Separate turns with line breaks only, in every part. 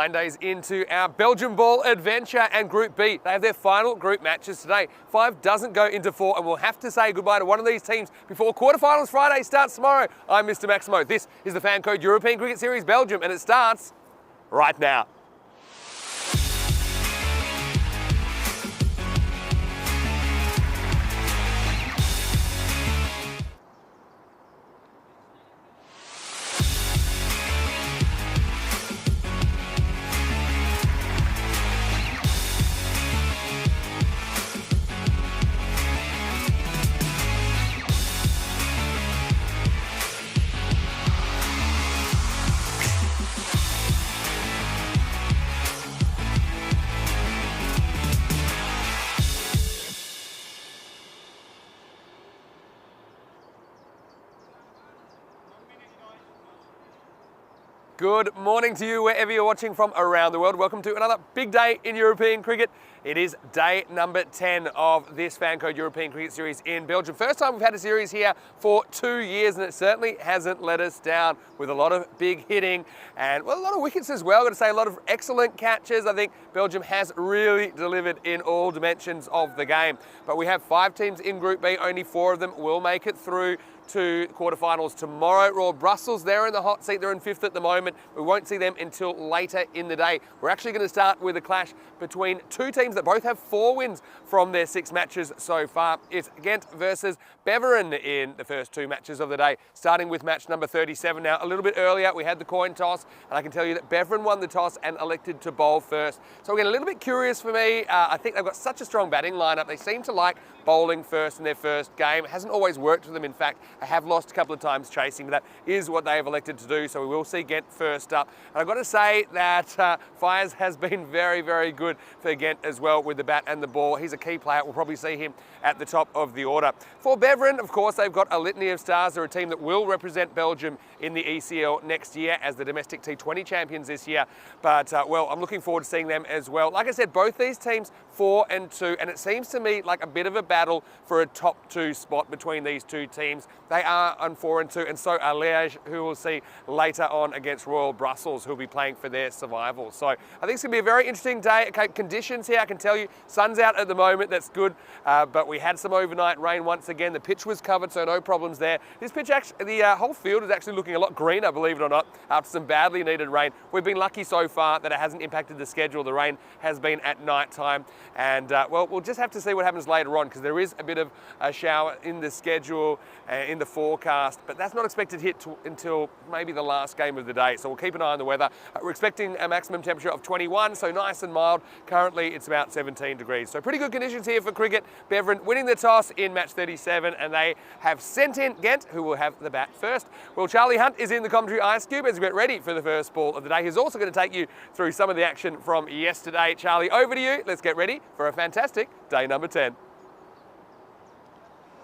9 days into our Belgium ball adventure, and Group B, they have their final group matches today. 5 doesn't go into 4, and we'll have to say goodbye to one of these teams before quarterfinals Friday starts tomorrow. I'm Mr. Maximo. This is the FanCode European Cricket Series Belgium, and it starts right now. Good morning to you wherever you're watching from around the world. Welcome to another big day in European cricket. It is day number 10 of this FanCode European Cricket Series in Belgium. First time we've had a series here for 2 years, and it certainly hasn't let us down, with a lot of big hitting and, well, a lot of wickets as well. I've got to say, a lot of excellent catches. I think Belgium has really delivered in all dimensions of the game. But we have 5 teams in Group B. Only 4 of them will make it through to quarterfinals tomorrow. Royal Brussels, they're in the hot seat. They're in 5th at the moment. We won't see them until later in the day. We're actually going to start with a clash between 2 teams that both have 4 wins from their 6 matches so far. It's Ghent versus Beveren in the first 2 matches of the day, starting with match number 37. Now, a little bit earlier, we had the coin toss, and I can tell you that Beveren won the toss and elected to bowl first. So we're getting a little bit curious for me. I think they've got such a strong batting lineup. They seem to like bowling first in their first game. It hasn't always worked for them. In fact, I have lost a couple of times chasing, but that is what they have elected to do. So we will see Ghent first up. And I've got to say that Fires has been very, very good for Ghent as well with the bat and the ball. He's a key player. We'll probably see him at the top of the order. For Beveren, of course, they've got a litany of stars. They're a team that will represent Belgium in the ECL next year as the domestic T20 champions this year. But, well, I'm looking forward to seeing them as well. Like I said, both these teams 4 and 2, and it seems to me like a bit of a battle for a top 2 spot between these 2 teams. They are on 4 and 2, and so are Liège, who we'll see later on against Royal Brussels, who'll be playing for their survival. So I think it's going to be a very interesting day. Okay, conditions here, I can tell you, sun's out at the moment, that's good, but we had some overnight rain once again. The pitch was covered, so no problems there. This pitch, actually, the whole field is actually looking a lot greener, believe it or not, after some badly needed rain. We've been lucky so far that it hasn't impacted the schedule. The rain has been at night time, and well, we'll just have to see what happens later on, because there is a bit of a shower in the schedule, in the forecast, but that's not expected to hit until maybe the last game of the day. So we'll keep an eye on the weather. We're expecting a maximum temperature of 21, so nice and mild. Currently, it's about 17 degrees. So pretty good conditions here for cricket. Beveren winning the toss in match 37, and they have sent in Ghent, who will have the bat first. Well, Charlie Hunt is in the commentary ice cube as we get ready for the first ball of the day. He's also going to take you through some of the action from yesterday. Charlie, over to you. Let's get ready for a fantastic day number 10.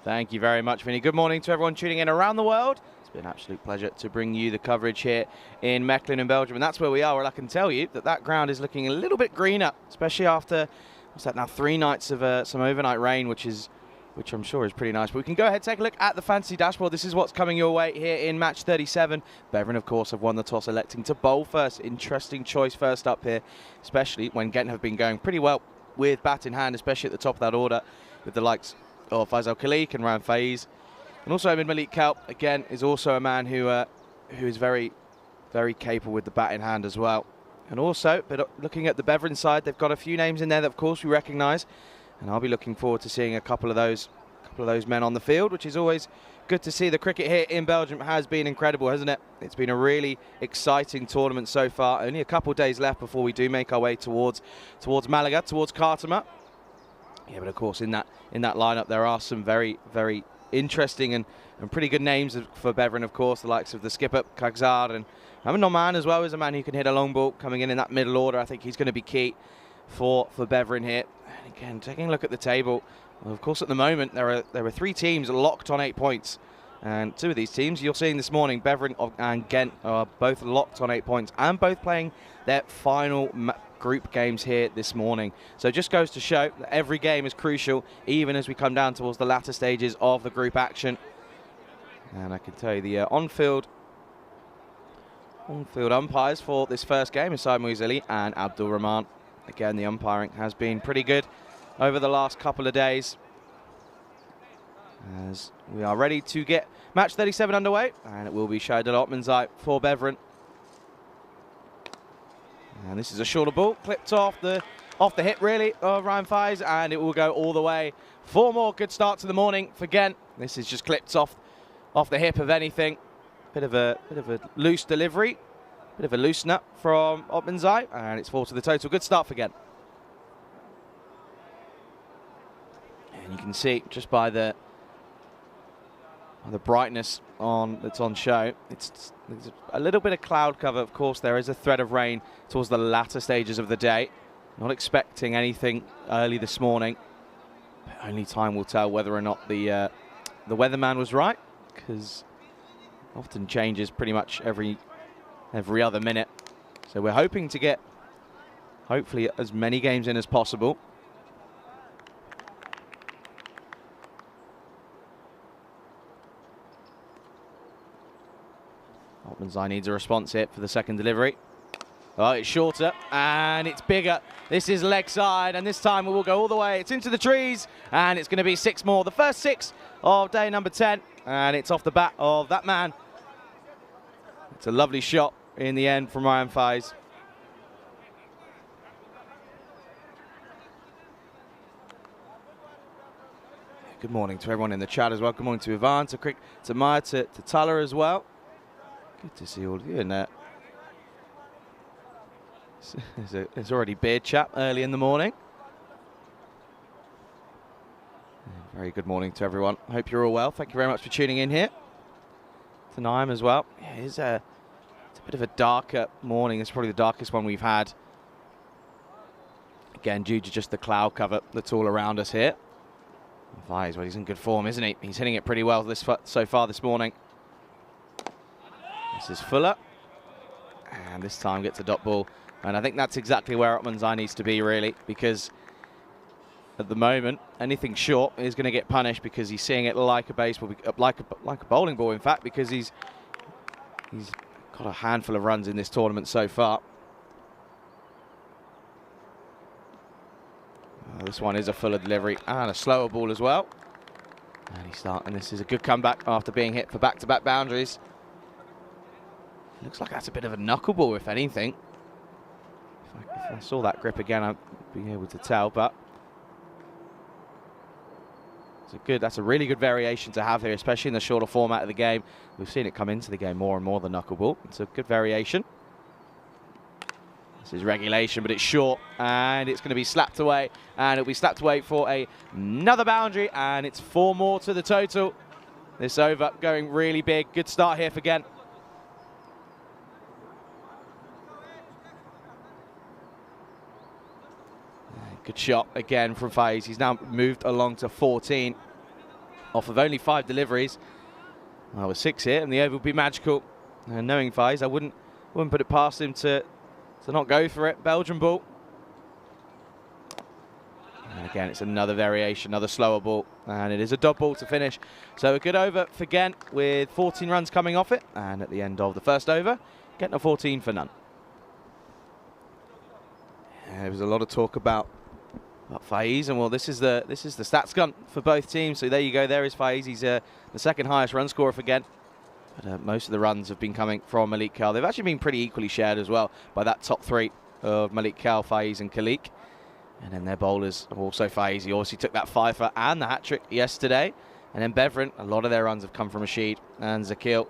Thank you very much, Vinny. Good morning to everyone tuning in around the world. It's been an absolute pleasure to bring you the coverage here in Mechelen in Belgium. And that's where we are, where I can tell you that that ground is looking a little bit greener, especially after, what's that now, 3 nights of some overnight rain, which I'm sure is pretty nice. But we can go ahead and take a look at the fantasy dashboard. This is what's coming your way here in match 37. Beveren, of course, have won the toss, electing to bowl first. Interesting choice first up here, especially when Ghent have been going pretty well with bat in hand, especially at the top of that order with the likes of Faisal Khalik and Ran Faiz. And also Ahmed Malik Kelp, again, is also a man who is very, very capable with the bat in hand as well. And also, but looking at the Beveren side, they've got a few names in there that, of course, we recognise. And I'll be looking forward to seeing a couple of those men on the field, which is always good to see. The cricket here in Belgium has been incredible, hasn't it? It's been a really exciting tournament so far. Only a couple of days left before we do make our way towards Malaga, towards Khartoum. Yeah, but of course in that lineup there are some very, very interesting and pretty good names for Beveren, of course, the likes of the skipper Kagzar, and Noman as well is a man who can hit a long ball coming in that middle order. I think he's going to be key for Beveren here. And again, taking a look at the table, well, of course at the moment there are 3 teams locked on 8 points, and 2 of these teams you're seeing this morning, Beveren and Ghent, are both locked on 8 points and both playing their final group games here this morning. So it just goes to show that every game is crucial, even as we come down towards the latter stages of the group action. And I can tell you the on-field on-field umpires for this first game, Asad Muizali and Abdul Rahman. Again, the umpiring has been pretty good over the last couple of days, as we are ready to get match 37 underway, and it will be Shahidul Otmanzai for Beveren. And this is a shorter ball, clipped off the hip really of Ryan Faiz, and it will go all the way. 4 more. Good start to the morning for Ghent. This is just clipped off the hip of anything. Bit of a loose delivery, bit of a loosener from Otmanzai, and it's 4 to the total. Good start for Ghent. And you can see just by the brightness that's on show, there's a little bit of cloud cover. Of course, there is a threat of rain towards the latter stages of the day. Not expecting anything early this morning. But only time will tell whether or not the weatherman was right, because often changes pretty much every other minute. So we're hoping to get hopefully as many games in as possible. Otmanzai needs a response here for the second delivery. Oh, it's shorter and it's bigger. This is leg side, and this time it will go all the way. It's into the trees, and it's going to be 6 more. The first 6 of day number 10, and it's off the bat of that man. It's a lovely shot in the end from Ryan Faiz. Good morning to everyone in the chat as well. Good morning to Ivan, to Maya, to Tala as well. Good to see all of you in there. There's already beard chat early in the morning. Very good morning to everyone. I hope you're all well. Thank you very much for tuning in here. To Naim as well. Yeah, it's a bit of a darker morning. It's probably the darkest one we've had. Again, due to just the cloud cover that's all around us here. Well, he's in good form, isn't he? He's hitting it pretty well so far this morning. This is Fuller. And this time gets a dot ball. And I think that's exactly where Otmanzai needs to be, really, because at the moment, anything short is going to get punished, because he's seeing it like a baseball, like a bowling ball, in fact, because he's got a handful of runs in this tournament so far. This one is a Fuller delivery and a slower ball as well. And this is a good comeback after being hit for back-to-back boundaries. Looks like that's a bit of a knuckleball, if anything. If I saw that grip again, I'd be able to tell, but that's a really good variation to have here, especially in the shorter format of the game. We've seen it come into the game more and more, the knuckleball. It's a good variation. This is regulation, but it's short, and it's going to be slapped away, and it'll be slapped away for another boundary, and it's 4 more to the total. This over going really big. Good start here for Ghent. Good shot again from Faiz. He's now moved along to 14 off of only 5 deliveries. Well, with 6 here, and the over will be magical. And knowing Faiz, I wouldn't put it past him to not go for it. Belgian ball. And again, it's another variation, another slower ball, and it is a dot ball to finish. So a good over for Ghent with 14 runs coming off it. And at the end of the first over, Ghent a 14 for none. There was a lot of talk about Faiz, and well, this is the stats gun for both teams. So there you go. There is Faiz. He's the second highest run scorer for Ghent. But most of the runs have been coming from Malik Kal. They've actually been pretty equally shared as well by that top 3 of Malik Kal, Faiz, and Khalik. And then their bowlers are also Faiz. He obviously took that fifer and the hat trick yesterday. And then Beveren, a lot of their runs have come from Rashid and Zakil.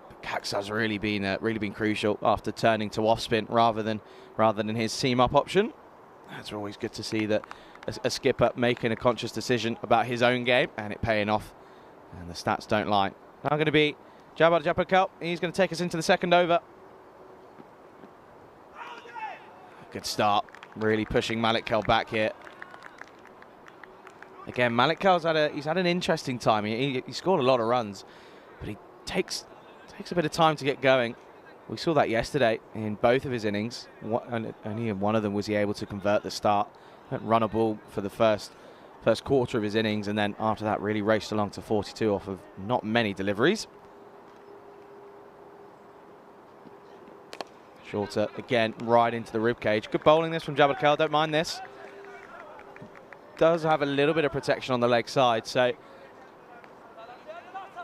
But Kaksa's really been crucial after turning to off spin rather than his team up option. It's always good to see that a skipper making a conscious decision about his own game and it paying off. And the stats don't lie. Now going to be Jabbar Jabbar. He's going to take us into the second over. Good start. Really pushing Malik Kal back here. Again, Malik Kal's had an interesting time. He scored a lot of runs, but he takes a bit of time to get going. We saw that yesterday in both of his innings. Only in one of them was he able to convert the start. Run a ball for the first quarter of his innings, and then after that really raced along to 42 off of not many deliveries. Shorter again, right into the ribcage. Good bowling this from Jabal, don't mind this. Does have a little bit of protection on the leg side, so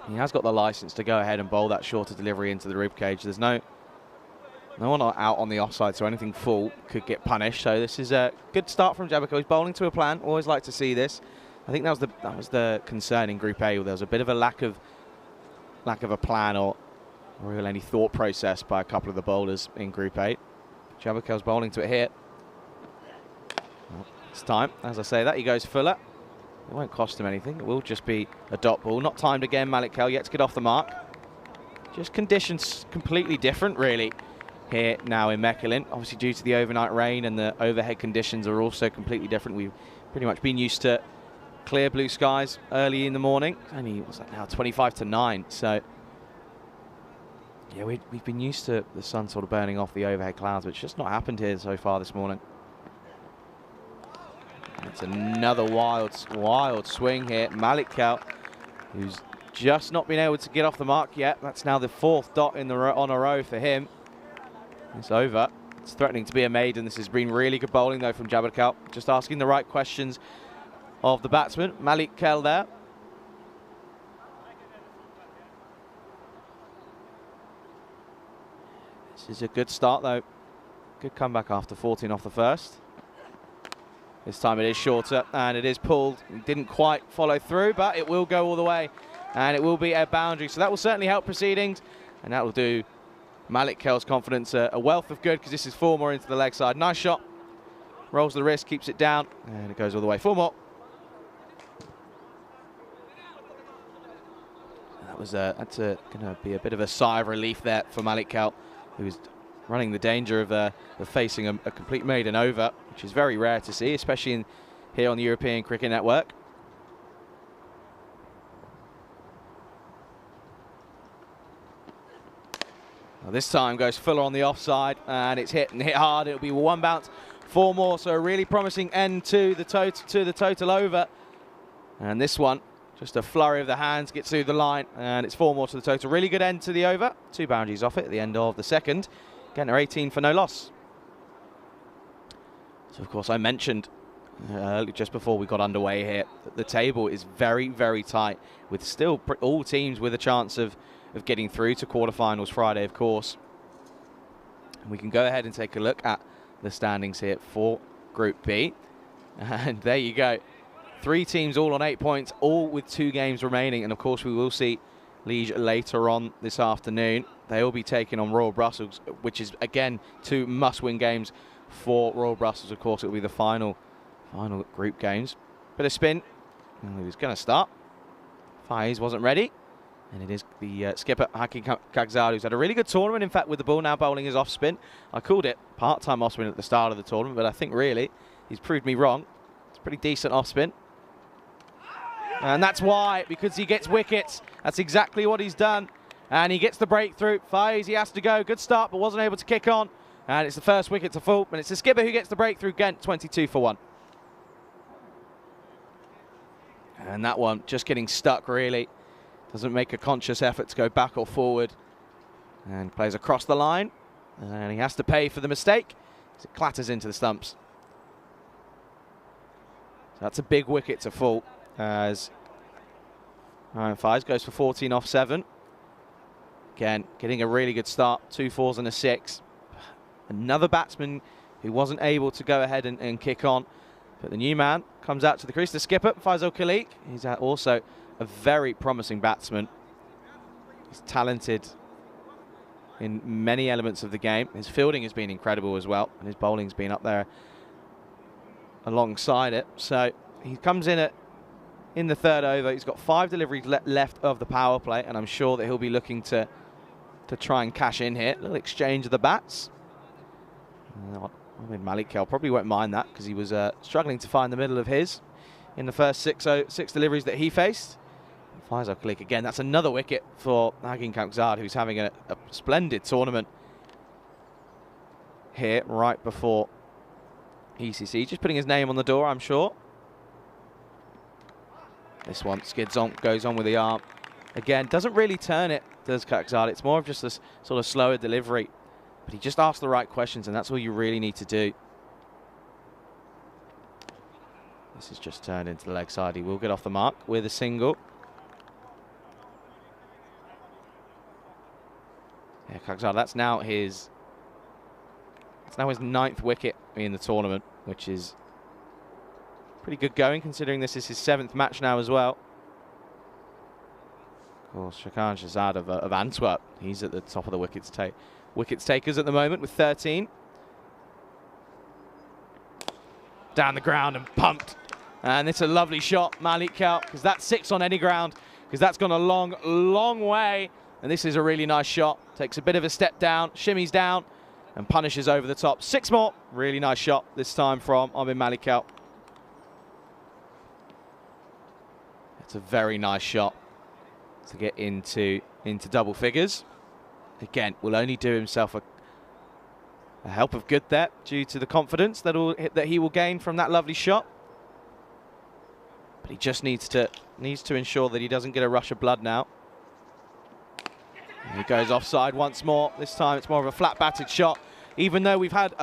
he has got the license to go ahead and bowl that shorter delivery into the ribcage. There's no one out on the offside, so anything full could get punished. So this is a good start from Jabal. He's bowling to a plan. Always like to see this. I think that was the concern in Group A. There was a bit of a lack of a plan or really any thought process by a couple of the bowlers in Group A. Jabal's bowling to it here. Well, it's time. As I say that, he goes fuller. It won't cost him anything. It will just be a dot ball. Not timed again, Malik Kell yet to get off the mark. Just conditions completely different, really, here now in Mechelen. Obviously, due to the overnight rain and the overhead conditions are also completely different. We've pretty much been used to clear blue skies early in the morning. Only, what's that now, 25 to 9. So, yeah, we've been used to the sun sort of burning off the overhead clouds, but it's just not happened here so far this morning. It's another wild swing here. Malik Kell, who's just not been able to get off the mark yet. That's now the 4th dot on a row for him. It's over. It's threatening to be a maiden. This has been really good bowling, though, from Jabal Kell. Just asking the right questions of the batsman. Malik Kell there. This is a good start, though. Good comeback after 14 off the first. This time it is shorter, and it is pulled. It didn't quite follow through, but it will go all the way, and it will be a boundary. So that will certainly help proceedings, and that will do Malik Kell's confidence a wealth of good, because this is 4 more into the leg side. Nice shot. Rolls the wrist, keeps it down, and it goes all the way. 4 more. That's going to be a bit of a sigh of relief there for Malik Kell, who's running the danger of facing a complete maiden over, which is very rare to see, especially here on the European Cricket Network. Well, this time goes fuller on the offside, and it's hit and hit hard. It'll be 1 bounce, 4 more, so a really promising end to the total over. And this one, just a flurry of the hands, gets through the line, and it's 4 more to the total. Really good end to the over. 2 boundaries off it at the end of the second. Ghent are 18 for no loss. So, of course, I mentioned just before we got underway here that the table is very, very tight, with still all teams with a chance of getting through to quarterfinals Friday, of course. And we can go ahead and take a look at the standings here for Group B. And there you go. 3 teams all on 8 points, all with 2 games remaining. And, of course, we will see Liege later on this afternoon. They will be taking on Royal Brussels, which is, again, 2 must-win games for Royal Brussels. Of course, it will be the final group games. Bit of spin. And he was going to start. Faiz wasn't ready. And it is the skipper, Hakim Kagzad, who's had a really good tournament. In fact, with the ball now bowling his off-spin. I called it part-time off-spin at the start of the tournament, but I think, really, he's proved me wrong. It's a pretty decent off-spin. And that's why, because he gets wickets. That's exactly what he's done. And he gets the breakthrough. Faiz, he has to go. Good start, but wasn't able to kick on. And it's the first wicket to fall. And it's the skipper who gets the breakthrough. Ghent, 22 for 1. And that one just getting stuck, really. Doesn't make a conscious effort to go back or forward. And plays across the line. And he has to pay for the mistake as it clatters into the stumps. So that's a big wicket to fall, as Ryan Faiz goes for 14 off 7. Again, getting a really good start, 2 4s and a 6. Another batsman who wasn't able to go ahead and kick on. But the new man comes out to the crease, the skipper, Faisal Khalik. He's also a very promising batsman. He's talented in many elements of the game. His fielding has been incredible as well, and his bowling's been up there alongside it. So he comes in in the 3rd over. He's got 5 deliveries left of the power play, and I'm sure that he'll be looking to try and cash in here. A little exchange of the bats. I mean, Malik Kell probably won't mind that, because he was struggling to find the middle of his in the first 6 deliveries that he faced. Faisal Khalik again. That's another wicket for Hakim Kagzad, who's having a splendid tournament here right before ECC. Just putting his name on the door, I'm sure. This one skids on, goes on with the arm. Again, doesn't really turn it, does Kagzad. It's more of just this sort of slower delivery. But he just asked the right questions, and that's all you really need to do. This is just turned into the leg side. He will get off the mark with a single. Yeah, Kaksar, that's now his 9th wicket in the tournament, which is pretty good going considering this is his 7th match now as well. Of course, Shakan Shahzad of Antwerp, he's at the top of the wickets takers at the moment with 13. Down the ground and pumped. And it's a lovely shot, Malik Kell, because that's 6 on any ground, because that's gone a long, long way. And this is a really nice shot. Takes a bit of a step down, shimmies down, and punishes over the top. 6 more. Really nice shot this time from Amin Malik Kell. It's a very nice shot to get into double figures. Again, will only do himself a help of good there due to the confidence that he will gain from that lovely shot. But he just needs to ensure that he doesn't get a rush of blood now. And he goes offside once more. This time it's more of a flat batted shot. Even though we've had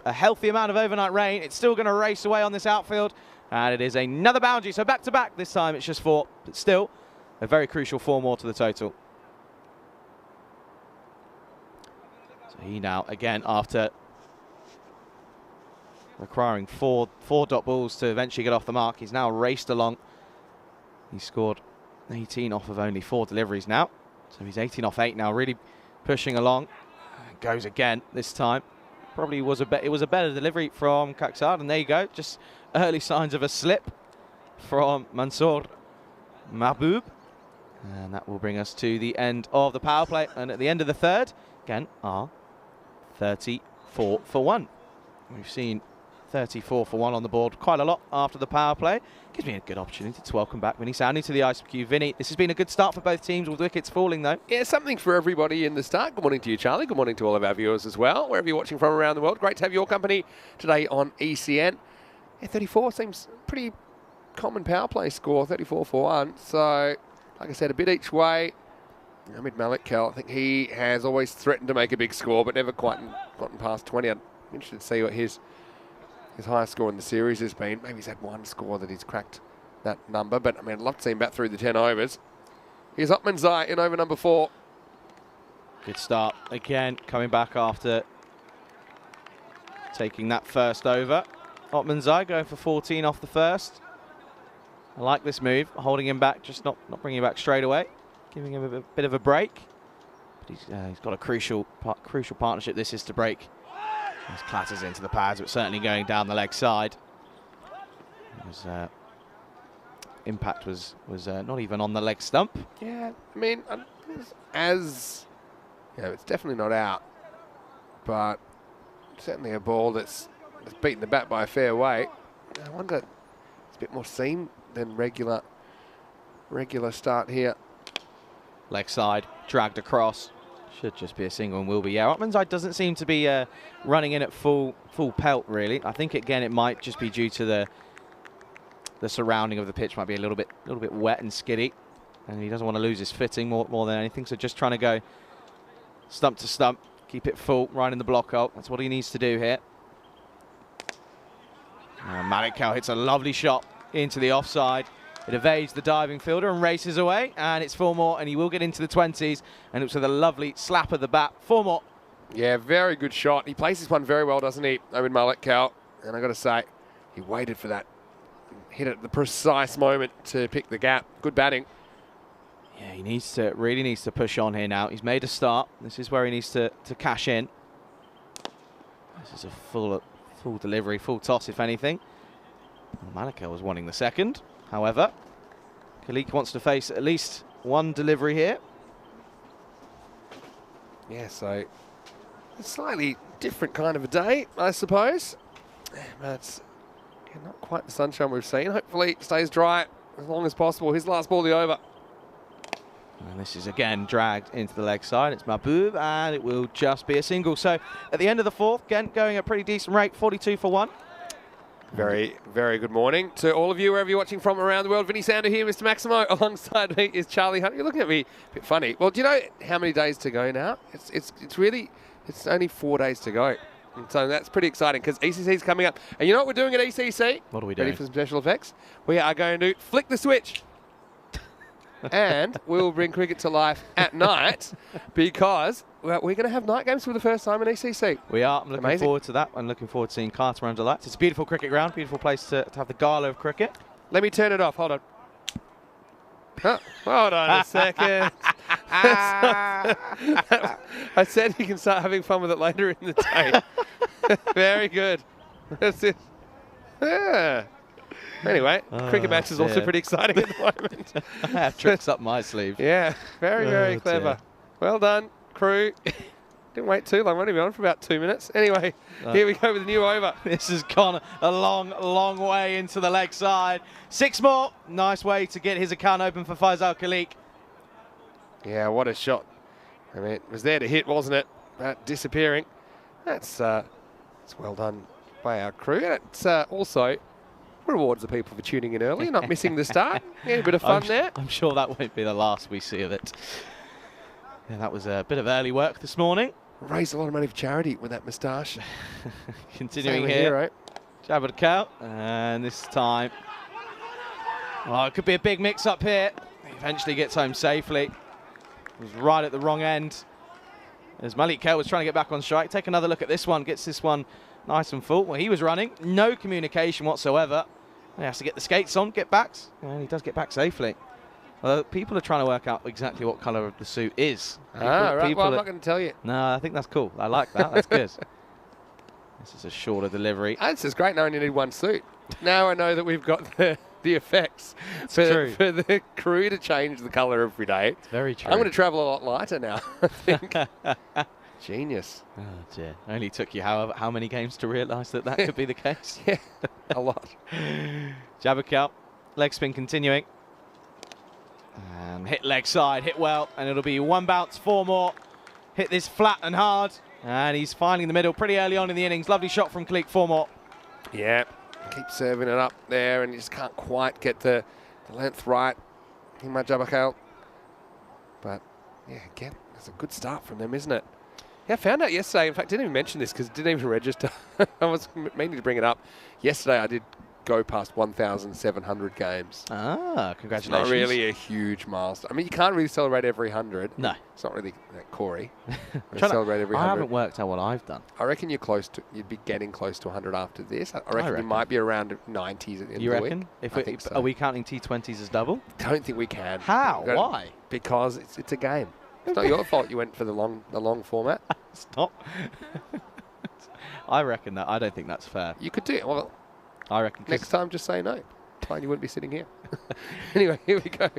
a healthy amount of overnight rain, it's still going to race away on this outfield. And it is another boundary. So back to back. This time it's just 4. But still, a very crucial 4 more to the total. So he now, again, after requiring four dot balls to eventually get off the mark, he's now raced along. He's scored 18 off of only 4 deliveries now. So he's 18 off 8 now, really pushing along. Goes again this time. Probably it was a better delivery from Kaksar, and there you go. Just early signs of a slip from Mansour Mahbub. And that will bring us to the end of the power play. And at the end of the third, again, are 34 for 1. We've seen 34 for 1 on the board quite a lot after the power play. Gives me a good opportunity to welcome back Vinny Sandy to the ICQ. Vinny, this has been a good start for both teams with wickets falling though.
Yeah, something for everybody in the start. Good morning to you, Charlie. Good morning to all of our viewers as well, wherever you're watching from around the world. Great to have your company today on ECN. Yeah, 34 seems pretty common power play score, 34 for 1. So, like I said, a bit each way. Amin Malik Kell, I think he has always threatened to make a big score, but never quite gotten past 20. I'm interested to see what his highest score in the series has been. Maybe he's had 1 score that he's cracked that number, but I mean, I'd love to see him back through the 10 overs. Here's Otmanzai in over number 4.
Good start again, coming back after taking that first over. Otmanzai going for 14 off the first. I like this move, holding him back, just not bringing him back straight away, giving him a bit of a break. But he's got a crucial partnership. This is to break. This clatters into the pads, but certainly going down the leg side. Impact was not even on the leg stump.
Yeah, I mean, it's definitely not out, but certainly a ball that's beaten the bat by a fair way. I wonder, it's a bit more seam than regular start here.
Leg side, dragged across. Should just be a single and will be. Yeah, Otmanzai doesn't seem to be running in at full pelt, really. I think, again, it might just be due to the surrounding of the pitch might be a little bit wet and skiddy. And he doesn't want to lose his footing more than anything. So just trying to go stump to stump, keep it full, right in the block hole. That's what he needs to do here. Malik Kell hits a lovely shot into the offside. It evades the diving fielder and races away, and it's 4 more, and he will get into the 20s, and it's with a lovely slap of the bat. 4 more.
Yeah, very good shot. He plays this one very well, doesn't he, Amin Malik Kell? And I've got to say, he waited for that. Hit it at the precise moment to pick the gap. Good batting.
Yeah, he really needs to push on here now. He's made a start. This is where he needs to cash in. This is a full delivery, full toss, if anything. Malik Kell was wanting the second. However, Khalik wants to face at least 1 delivery here.
Yeah, so a slightly different kind of a day, I suppose. But not quite the sunshine we've seen. Hopefully it stays dry as long as possible. His last ball, the over.
And this is again dragged into the leg side. It's Mahbub, and it will just be a single. So at the end of the 4th, Ghent going at a pretty decent rate, 42 for 1.
Very, very good morning to all of you, wherever you're watching from around the world. Vinny Sander here, Mr. Maximo. Alongside me is Charlie Hunt. You're looking at me a bit funny. Well, do you know how many days to go now? It's really It's only 4 days to go. And so that's pretty exciting because ECC's coming up. And you know what we're doing at ECC?
What are we doing?
Ready for some special effects? We are going to flick the switch. And we'll bring cricket to life at night because we're going to have night games for the first time in ECC.
We are. I'm looking forward to that. I'm looking forward to seeing Carter under lights. It's a beautiful cricket ground, beautiful place to have the gala of cricket.
Let me turn it off. Hold on. Oh, hold on a second. I said you can start having fun with it later in the day. Very good. That's it. Yeah. Anyway, cricket match is also pretty exciting at the moment.
I have tricks up my sleeve.
Yeah, very clever. Well done, crew. Didn't wait too long. We've only been on for about 2 minutes. Anyway, here we go with the new over.
This has gone a long way into the leg side. 6 more. Nice way to get his account open for Faisal Khalik.
Yeah, what a shot. I mean, it was there to hit, wasn't it? Disappearing. That's well done by our crew. And it's also rewards the people for tuning in early, not missing the start. Yeah, a bit of fun there.
I'm sure that won't be the last we see of it. Yeah, that was a bit of early work this morning.
Raised a lot of money for charity with that moustache.
Continuing here. Jabba Cow. And this time, well, it could be a big mix-up here. He eventually gets home safely. It was right at the wrong end. As Malik Kell was trying to get back on strike. Take another look at this one. Gets this one nice and full. Well, he was running. No communication whatsoever. He has to get the skates on, get backs. And he does get back safely. People are trying to work out exactly what colour of the suit is.
Right. Well, I'm not going to tell you.
No, I think that's cool. I like that. That's good. This is a shorter delivery.
This is great knowing you need one suit. Now I know that we've got the effects for the crew to change the colour every day.
It's very true.
I'm going to travel a lot lighter now, I think. Genius.
Oh, dear. Only took you how many games to realise that could be the case?
Yeah, a lot.
Jabba leg spin continuing. And hit leg side, hit well, and it'll be 1 bounce, 4 more. Hit this flat and hard, and he's finding the middle pretty early on in the innings. Lovely shot from Khalik, 4 more.
Yeah, keep serving it up there, and you just can't quite get the length right in my Jabba. But, yeah, again, it's a good start from them, isn't it? Yeah, I found out yesterday, in fact, didn't even mention this because it didn't even register. I was meaning to bring it up. Yesterday I did go past 1,700 games.
Congratulations.
It's not really a huge milestone. I mean, you can't really celebrate every 100.
No.
It's not really Corey. Celebrate every 100.
I haven't worked out what I've done.
I reckon you'd be getting close to 100 after this. I reckon you might be around 90s at the end
you
of the
reckon?
week.
I think so. Are we counting T20s as double?
Don't think we can.
How? Why?
Because it's a game. It's not your fault you went for the long format.
Stop. I reckon that. I don't think that's fair.
You could do it. Well,
I reckon.
Next time, just say no. Fine, you wouldn't be sitting here. Anyway, here we go.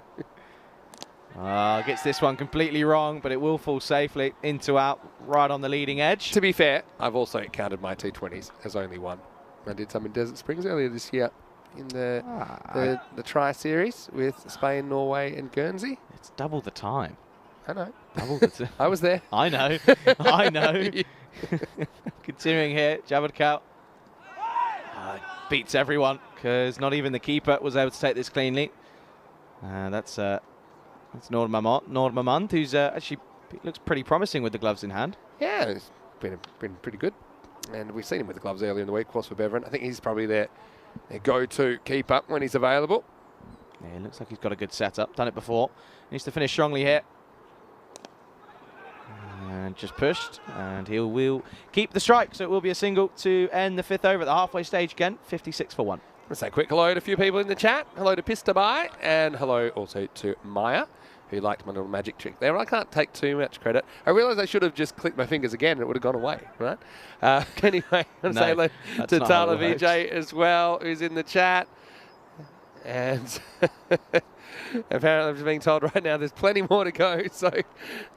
Gets this one completely wrong, but it will fall safely into out, right on the leading edge.
To be fair, I've also counted my T20s as only one. I did some in Desert Springs earlier this year in the Tri-Series with Spain, Norway and Guernsey.
It's double the time.
I know.
Double the time.
I was there.
I know. I know. Continuing here, Jabba Cow. Beats everyone because not even the keeper was able to take this cleanly. That's Nord Mamand, who's actually looks pretty promising with the gloves in hand.
Yeah, he's been pretty good. And we've seen him with the gloves earlier in the week, of course, for Beveren. I think he's probably their go-to keeper when he's available.
Yeah, it looks like he's got a good setup. Done it before. Needs to finish strongly here. And just pushed, and he will keep the strike, so it will be a single to end the 5th over at the halfway stage again, 56 for 1.
Let's say a quick hello to a few people in the chat. Hello to Pistabai, and hello also to Maya, who liked my little magic trick there. I can't take too much credit. I realised I should have just clicked my fingers again and it would have gone away, right? Anyway, I'll say hello to Tala Vijay as well, who's in the chat. And apparently I'm just being told right now there's plenty more to go, so I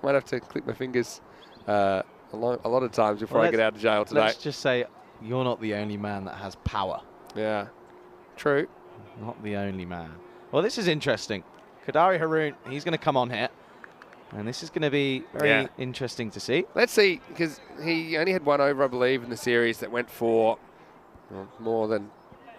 might have to click my fingers a lot of times before I get out of jail today.
Let's just say you're not the only man that has power.
Yeah, true.
Not the only man. Well, this is interesting. Kadari Haroon, he's going to come on here. And this is going to be very interesting to see.
Let's see, because he only had one over, I believe, in the series that went for more than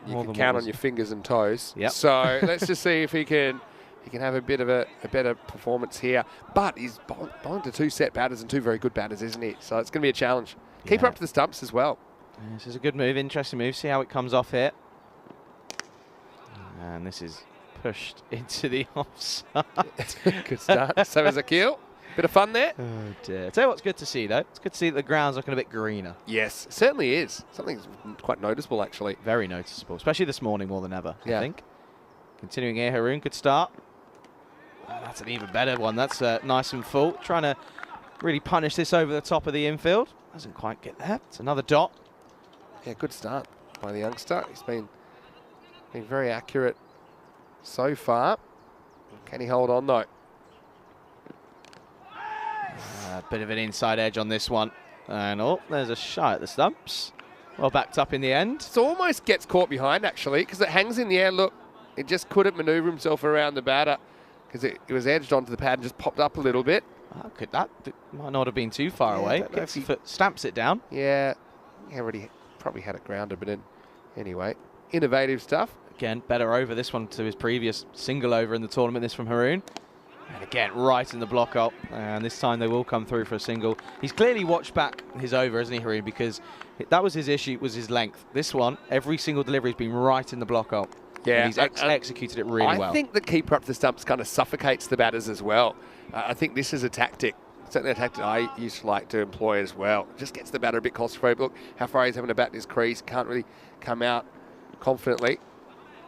you can count on your fingers and toes.
Yep.
So let's just see if he can he can have a bit of a better performance here. But he's bowling to 2 set batters and 2 very good batters, isn't he? So it's going to be a challenge. Keep her up to the stumps as well.
This is a good move, interesting move. See how it comes off here. And this is pushed into the offside.
Good start. So is Akil. Bit of fun there.
Oh dear. Tell you what's good to see though. It's good to see that the ground's looking a bit greener.
Yes, certainly is. Something's quite noticeable actually.
Very noticeable, especially this morning more than ever,
Yeah.
I think. Continuing here, Haroon could start. Oh, that's an even better one. That's nice and full. Trying to really punish this over the top of the infield. Doesn't quite get there. It's another dot.
Yeah, good start by the youngster. He's been very accurate so far. Can he hold on though?
A bit of an inside edge on this one. And oh, there's a shot at the stumps. Well backed up in the end.
It almost gets caught behind actually because it hangs in the air. Look, it just couldn't maneuver himself around the batter because it was edged onto the pad and just popped up a little bit.
That might not have been too far away. Gets the foot, stamps it down.
Yeah, he already probably had it grounded, but anyway, innovative stuff.
Again, better over this one to his previous single over in the tournament. This from Haroon. And again, right in the block up. And this time they will come through for a single. He's clearly watched back his over, isn't he, Haroon? Because that was his issue, was his length. This one, every single delivery has been right in the block up.
Yeah,
and he's executed it really well.
I think the keeper up to the stumps kind of suffocates the batters as well. I think this is a tactic. Certainly a tactic I used to like to employ as well. Just gets the batter a bit claustrophobic. Look how far he's having to bat in his crease. Can't really come out confidently.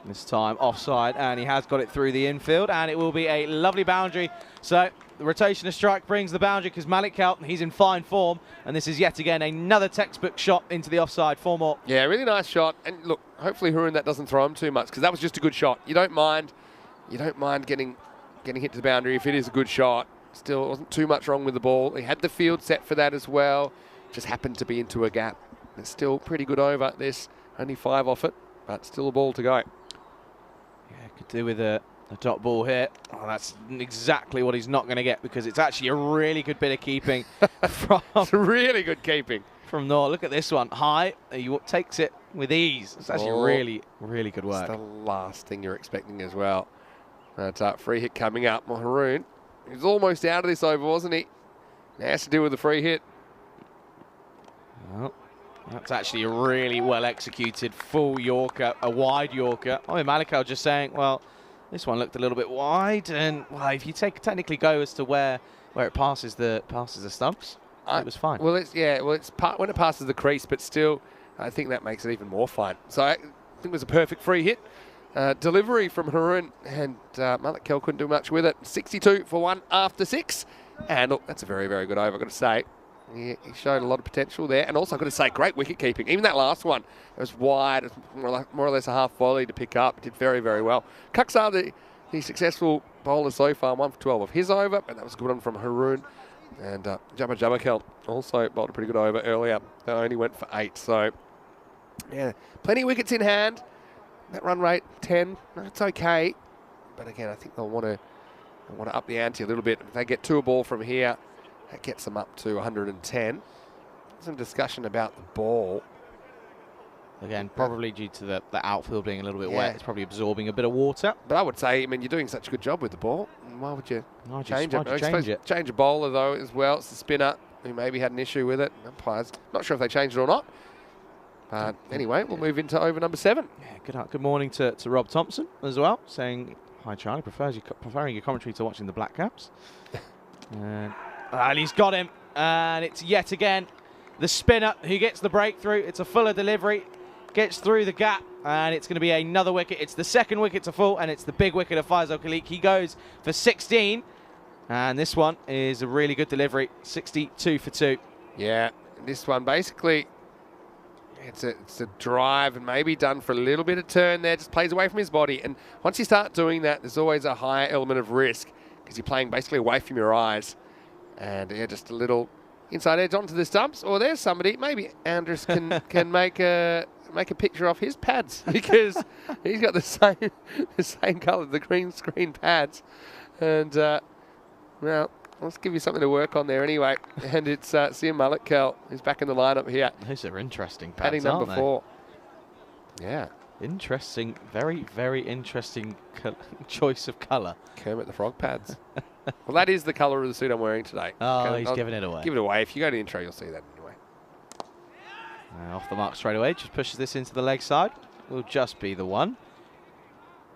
This time offside, and he has got it through the infield, and it will be a lovely boundary. So the rotation of strike brings the boundary because Malik Kelton, he's in fine form, and this is yet again another textbook shot into the offside. 4 more.
Yeah, really nice shot. And look, hopefully Haroon that doesn't throw him too much because that was just a good shot. You don't mind getting hit to the boundary if it is a good shot. Still, it wasn't too much wrong with the ball. He had the field set for that as well. Just happened to be into a gap. It's still pretty good over this. Only 5 off it, but still a ball to go.
Yeah, could do with a dot ball here. Oh, that's exactly what he's not going to get because it's actually a really good bit of keeping from
It's really good keeping.
From Noor. Look at this one. High. He takes it with ease. It's actually really, really good work.
It's the last thing you're expecting as well. That free hit coming up. Haroon, he's almost out of this over, wasn't he? Now has to deal with the free hit.
Well, that's actually a really well executed full Yorker, a wide Yorker. I mean, Malikal just saying, well, this one looked a little bit wide, and well, if you technically go as to where it passes the stumps, it was fine.
Well, it's when it passes the crease, but still, I think that makes it even more fine. So I think it was a perfect free hit. Delivery from Haroon, and Malik Kel couldn't do much with it. 62 for 1 after 6. And look, that's a very, very good over, I've got to say. He showed a lot of potential there. And also, I've got to say, great wicket keeping. Even that last one, it was wide. It was more or less a half volley to pick up. Did very, very well. Kaksar, the successful bowler so far, 1 for 12 of his over. And that was a good one from Haroon. And Jabba Kel also bowled a pretty good over earlier. They only went for 8. So, yeah, plenty of wickets in hand. That run rate, 10, that's okay. But again, I think they'll want to up the ante a little bit. If they get 2 a ball from here, that gets them up to 110. Some discussion about the ball.
Again, probably due to the outfield being a little bit wet. It's probably absorbing a bit of water.
But I would say, I mean, you're doing such a good job with the ball. Why would you change it? Change a bowler, though, as well. It's the spinner who maybe had an issue with it. Umpires, not sure if they changed it or not. But anyway, we'll move into over number 7.
Yeah, good morning to Rob Thompson as well, saying, hi Charlie, preferring your commentary to watching the Black Caps. And he's got him, and it's yet again the spinner who gets the breakthrough. It's a fuller delivery, gets through the gap, and it's going to be another wicket. It's the second wicket to fall, and it's the big wicket of Faisal Khalik. He goes for 16, and this one is a really good delivery, 62 for 2.
Yeah, this one basically... It's a drive and maybe done for a little bit of turn there, just plays away from his body. And once you start doing that, there's always a higher element of risk because you're playing basically away from your eyes. And yeah, just a little inside edge onto the stumps. Or there's somebody, maybe Andrus can make a picture of his pads because he's got the same colour, the green screen pads. And well, let's give you something to work on there anyway. And it's Sia Malik Kel who's back in the lineup here.
Those are interesting pads,
padding number 4. Yeah.
Interesting, very, very interesting choice of colour.
Kermit the Frog pads. Well, that is the colour of the suit I'm wearing today.
Oh, he's giving it away.
Give it away. If you go to the intro, you'll see that anyway.
Off the mark straight away, just pushes this into the leg side. Will just be the one.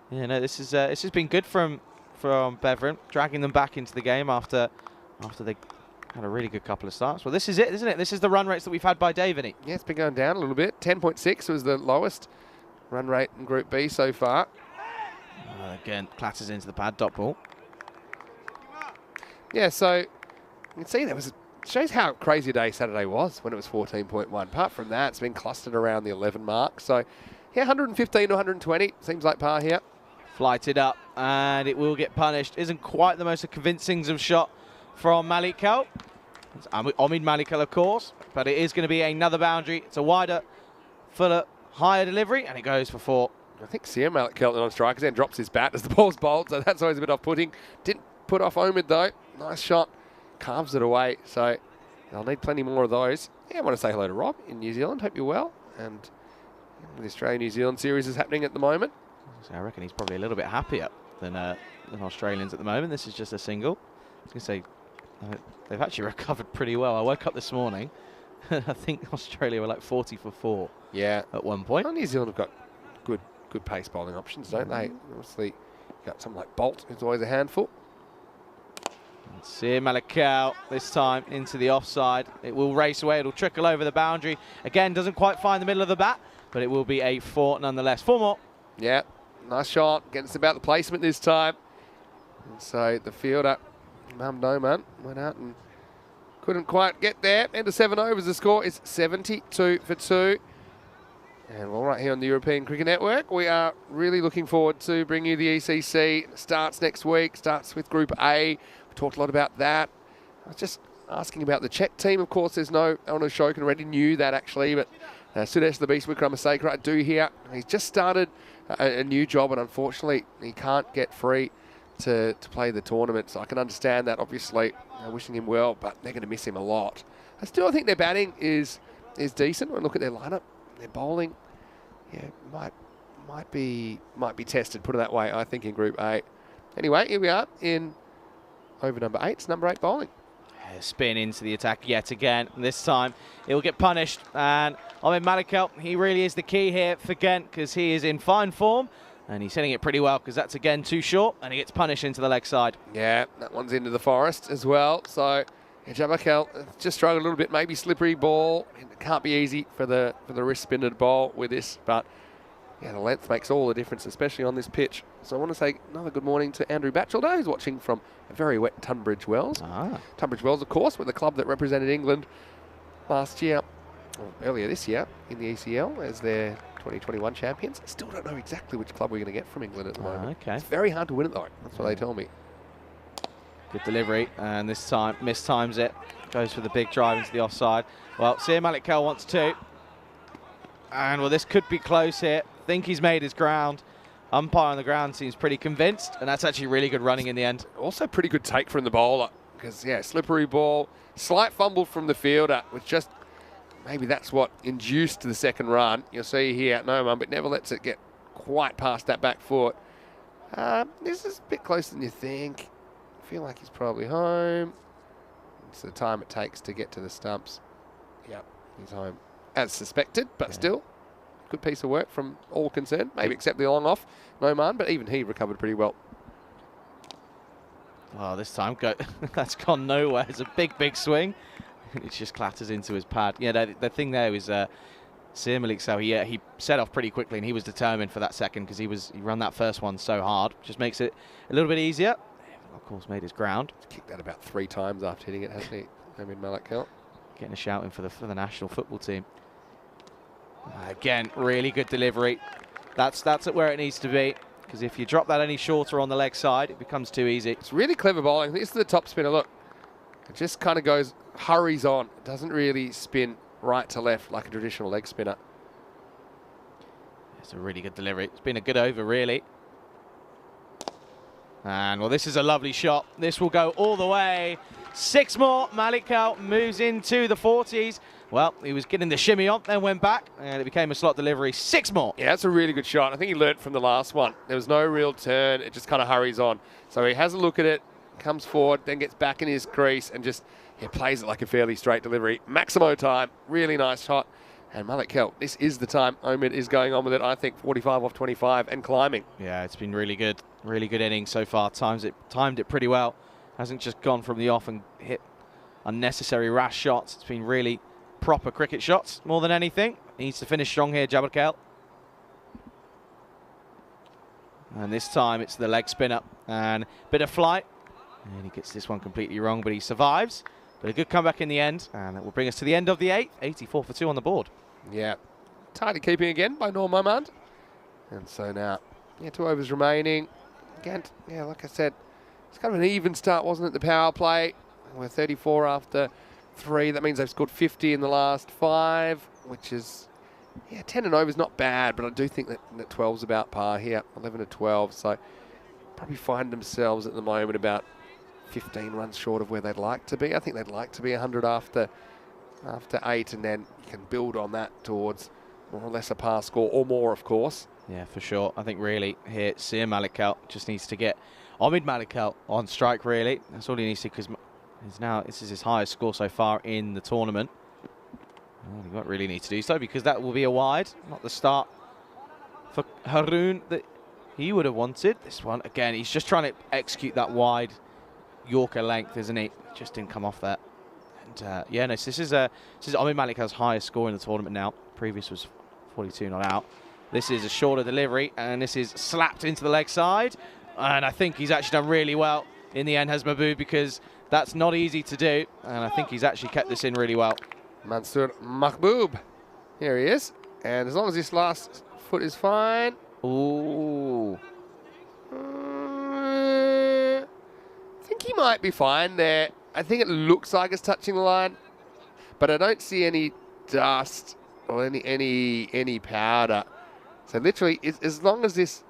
Yeah, no, this has been good from Beveren, dragging them back into the game after they had a really good couple of starts. Well, this is it, isn't it? This is the run rates that we've had by day, Vinny.
Yeah, it's been going down a little bit. 10.6 was the lowest run rate in Group B so far.
Again, clatters into the pad, dot ball.
Yeah, so you can see shows how crazy a day Saturday was when it was 14.1. Apart from that, it's been clustered around the 11 mark. So, yeah, 115 to 120 seems like par here.
Flighted up, and it will get punished. Isn't quite the most convincing of shot from Malik Kel. It's Omid Malik Kel, of course, but it is going to be another boundary. It's a wider, fuller, higher delivery, and it goes for 4.
I think Siam Malik Kel on strikers then drops his bat as the ball's bowled, so that's always a bit off-putting. Didn't put off Omid, though. Nice shot. Carves it away, so they'll need plenty more of those. Yeah, I want to say hello to Rob in New Zealand. Hope you're well. And the Australia-New Zealand series is happening at the moment.
So I reckon he's probably a little bit happier than Australians at the moment. This is just a single. I was going to say, they've actually recovered pretty well. I woke up this morning, and I think Australia were like 40 for 4 at one point.
Well, New Zealand have got good pace bowling options, don't they? Obviously, you've got someone like Bolt, who's always a handful.
See Malik Kel this time into the offside. It will race away. It'll trickle over the boundary. Again, doesn't quite find the middle of the bat, but it will be a 4 nonetheless. 4 more.
Yeah, nice shot. Getting us about the placement this time. And so the fielder, no man, went out and couldn't quite get there. End of 7 overs. The score is 72 for 2. And we're right here on the European Cricket Network. We are really looking forward to bringing you the ECC. It starts next week. Starts with Group A. We talked a lot about that. I was just asking about the Czech team. Of course, there's no Elno Shokin. Already knew that, actually. But Sudesh the Beast Wickramasekara, I do hear he's just started a new job, and unfortunately, he can't get free to play the tournament. So I can understand that, obviously. Wishing him well, but they're going to miss him a lot. I still think their batting is decent. When I look at their lineup, their bowling, yeah, might be tested, put it that way, I think, in Group A. Anyway, here we are in over number 8. It's number 8 bowling.
Spin into the attack yet again. This time, it will get punished. And Omid Malik Kel, he really is the key here for Ghent, because he is in fine form. And he's hitting it pretty well, because that's, again, too short. And he gets punished into the leg side. Yeah,
that one's into the forest as well. So, Malik Kel just struggled a little bit. Maybe slippery ball. It can't be easy for the wrist spinner to bowl with this. But, yeah, the length makes all the difference, especially on this pitch. So I want to say another good morning to Andrew Batchelder, who's watching from a very wet Tunbridge Wells. Tunbridge Wells, of course, were the club that represented England last year, or earlier this year, in the ECL as their 2021 champions. I still don't know exactly which club we're going to get from England at the moment.
Okay.
It's very hard to win it, though. That's what they tell me.
Good delivery, and this time mistimes it. Goes for the big drive into the offside. Well, Siam Malik Kel wants 2. And, well, this could be close here. Think he's made his ground. Umpire on the ground seems pretty convinced, and that's actually really good running in the end. Also pretty good take from the bowler, because, yeah, slippery ball, slight fumble from the fielder, which just, maybe that's what induced the second run. You'll see here, no one, but never lets it get quite past that back foot. This is a bit closer than you think. I feel like he's probably home. It's the time it takes to get to the stumps. Yep, he's home. As suspected, but still. Good piece of work from all concerned, maybe except the long off, no man, but even he recovered pretty well. Oh, this time that's gone nowhere. It's a big swing. It just clatters into his pad. Yeah, the thing there is Siam Malik Kel, he set off pretty quickly, and he was determined for that second, because he ran that first one so hard. Just makes it a little bit easier. Of course, made his ground. He's kicked that about 3 times after hitting it, hasn't he? Omid Malik Kel. Getting a shout in for the national football team. Again, really good delivery. That's where it needs to be, because if you drop that any shorter on the leg side, it becomes too easy. It's really clever bowling. This is the top spinner. Look, it just kind of hurries on. It doesn't really spin right to left like a traditional leg spinner. It's a really good delivery. It's been a good over, really. And, well, this is a lovely shot. This will go all the way. 6 more. Malik Kel moves into the 40s. Well, he was getting the shimmy on, then went back, and it became a slot delivery. 6 more.
Yeah, that's a really good shot. I think he learnt from the last one. There was no real turn. It just kind of hurries on. So he has a look at it, comes forward, then gets back in his crease and just plays it like a fairly straight delivery. Maximo time. Really nice shot. And Malik Kell, this is the time Omid is going on with it. I think 45 off 25 and climbing.
Yeah, it's been really good. Really good inning so far. Timed it pretty well. Hasn't just gone from the off and hit unnecessary rash shots. It's been really proper cricket shots more than anything. Needs to finish strong here, Jabbar Kell. And this time it's the leg spinner and a bit of flight. And he gets this one completely wrong, but he survives. But a good comeback in the end, and that will bring us to the end of the 8th. 84 for 2 on the board.
Yeah. Tidy keeping again by Norm Momand. And so now, 2 overs remaining. Ghent, like I said, it's kind of an even start, wasn't it, the power play? We're 34 after 3. That means they've scored 50 in the last 5, which is, 10 and over is not bad, but I do think that 12's about par here, 11 to 12. So probably find themselves at the moment about 15 runs short of where they'd like to be. I think they'd like to be 100 after 8, and then you can build on that towards more or less a par score, or more, of course.
Yeah, for sure. I think really here, Sir Malik Kell just needs to get Omid Malik Kell on strike, really. That's all he needs to, because this is his highest score so far in the tournament. Well, he won't really need to do so, because that will be a wide, not the start for Haroon that he would have wanted. This one, again, he's just trying to execute that wide Yorker length, isn't he? Just didn't come off that. And this is Omid Malik Kell's highest score in the tournament now. Previous was 42 not out. This is a shorter delivery, and this is slapped into the leg side. And I think he's actually done really well in the end, has Mahbub, because that's not easy to do. And I think he's actually kept this in really well.
Mansour Mahbub. Here he is. And as long as this last foot is fine.
Ooh.
I think he might be fine there. I think it looks like it's touching the line, but I don't see any dust or any powder. So literally, as long as this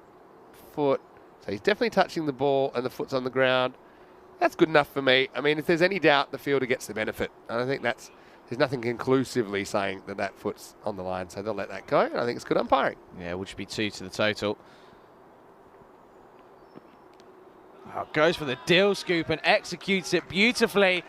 foot, so he's definitely touching the ball and the foot's on the ground, that's good enough for me. I mean, if there's any doubt, the fielder gets the benefit. And I think there's nothing conclusively saying that foot's on the line, so they'll let that go. And I think it's good umpiring.
Yeah, which would be 2 to the total. Oh, goes for the deal scoop and executes it beautifully.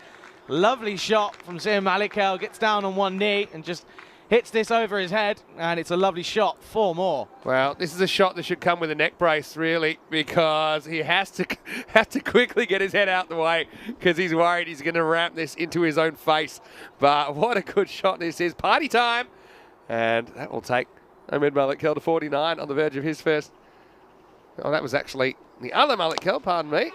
Lovely shot from Sir Malik Kell. Gets down on one knee and just hits this over his head. And it's a lovely shot. 4 more.
Well, this is a shot that should come with a neck brace, really, because he has to quickly get his head out the way, because he's worried he's going to ramp this into his own face. But what a good shot this is. Party time. And that will take Omid Malik Kell to 49 on the verge of his first. Oh, that was actually the other Malik Kell, pardon me.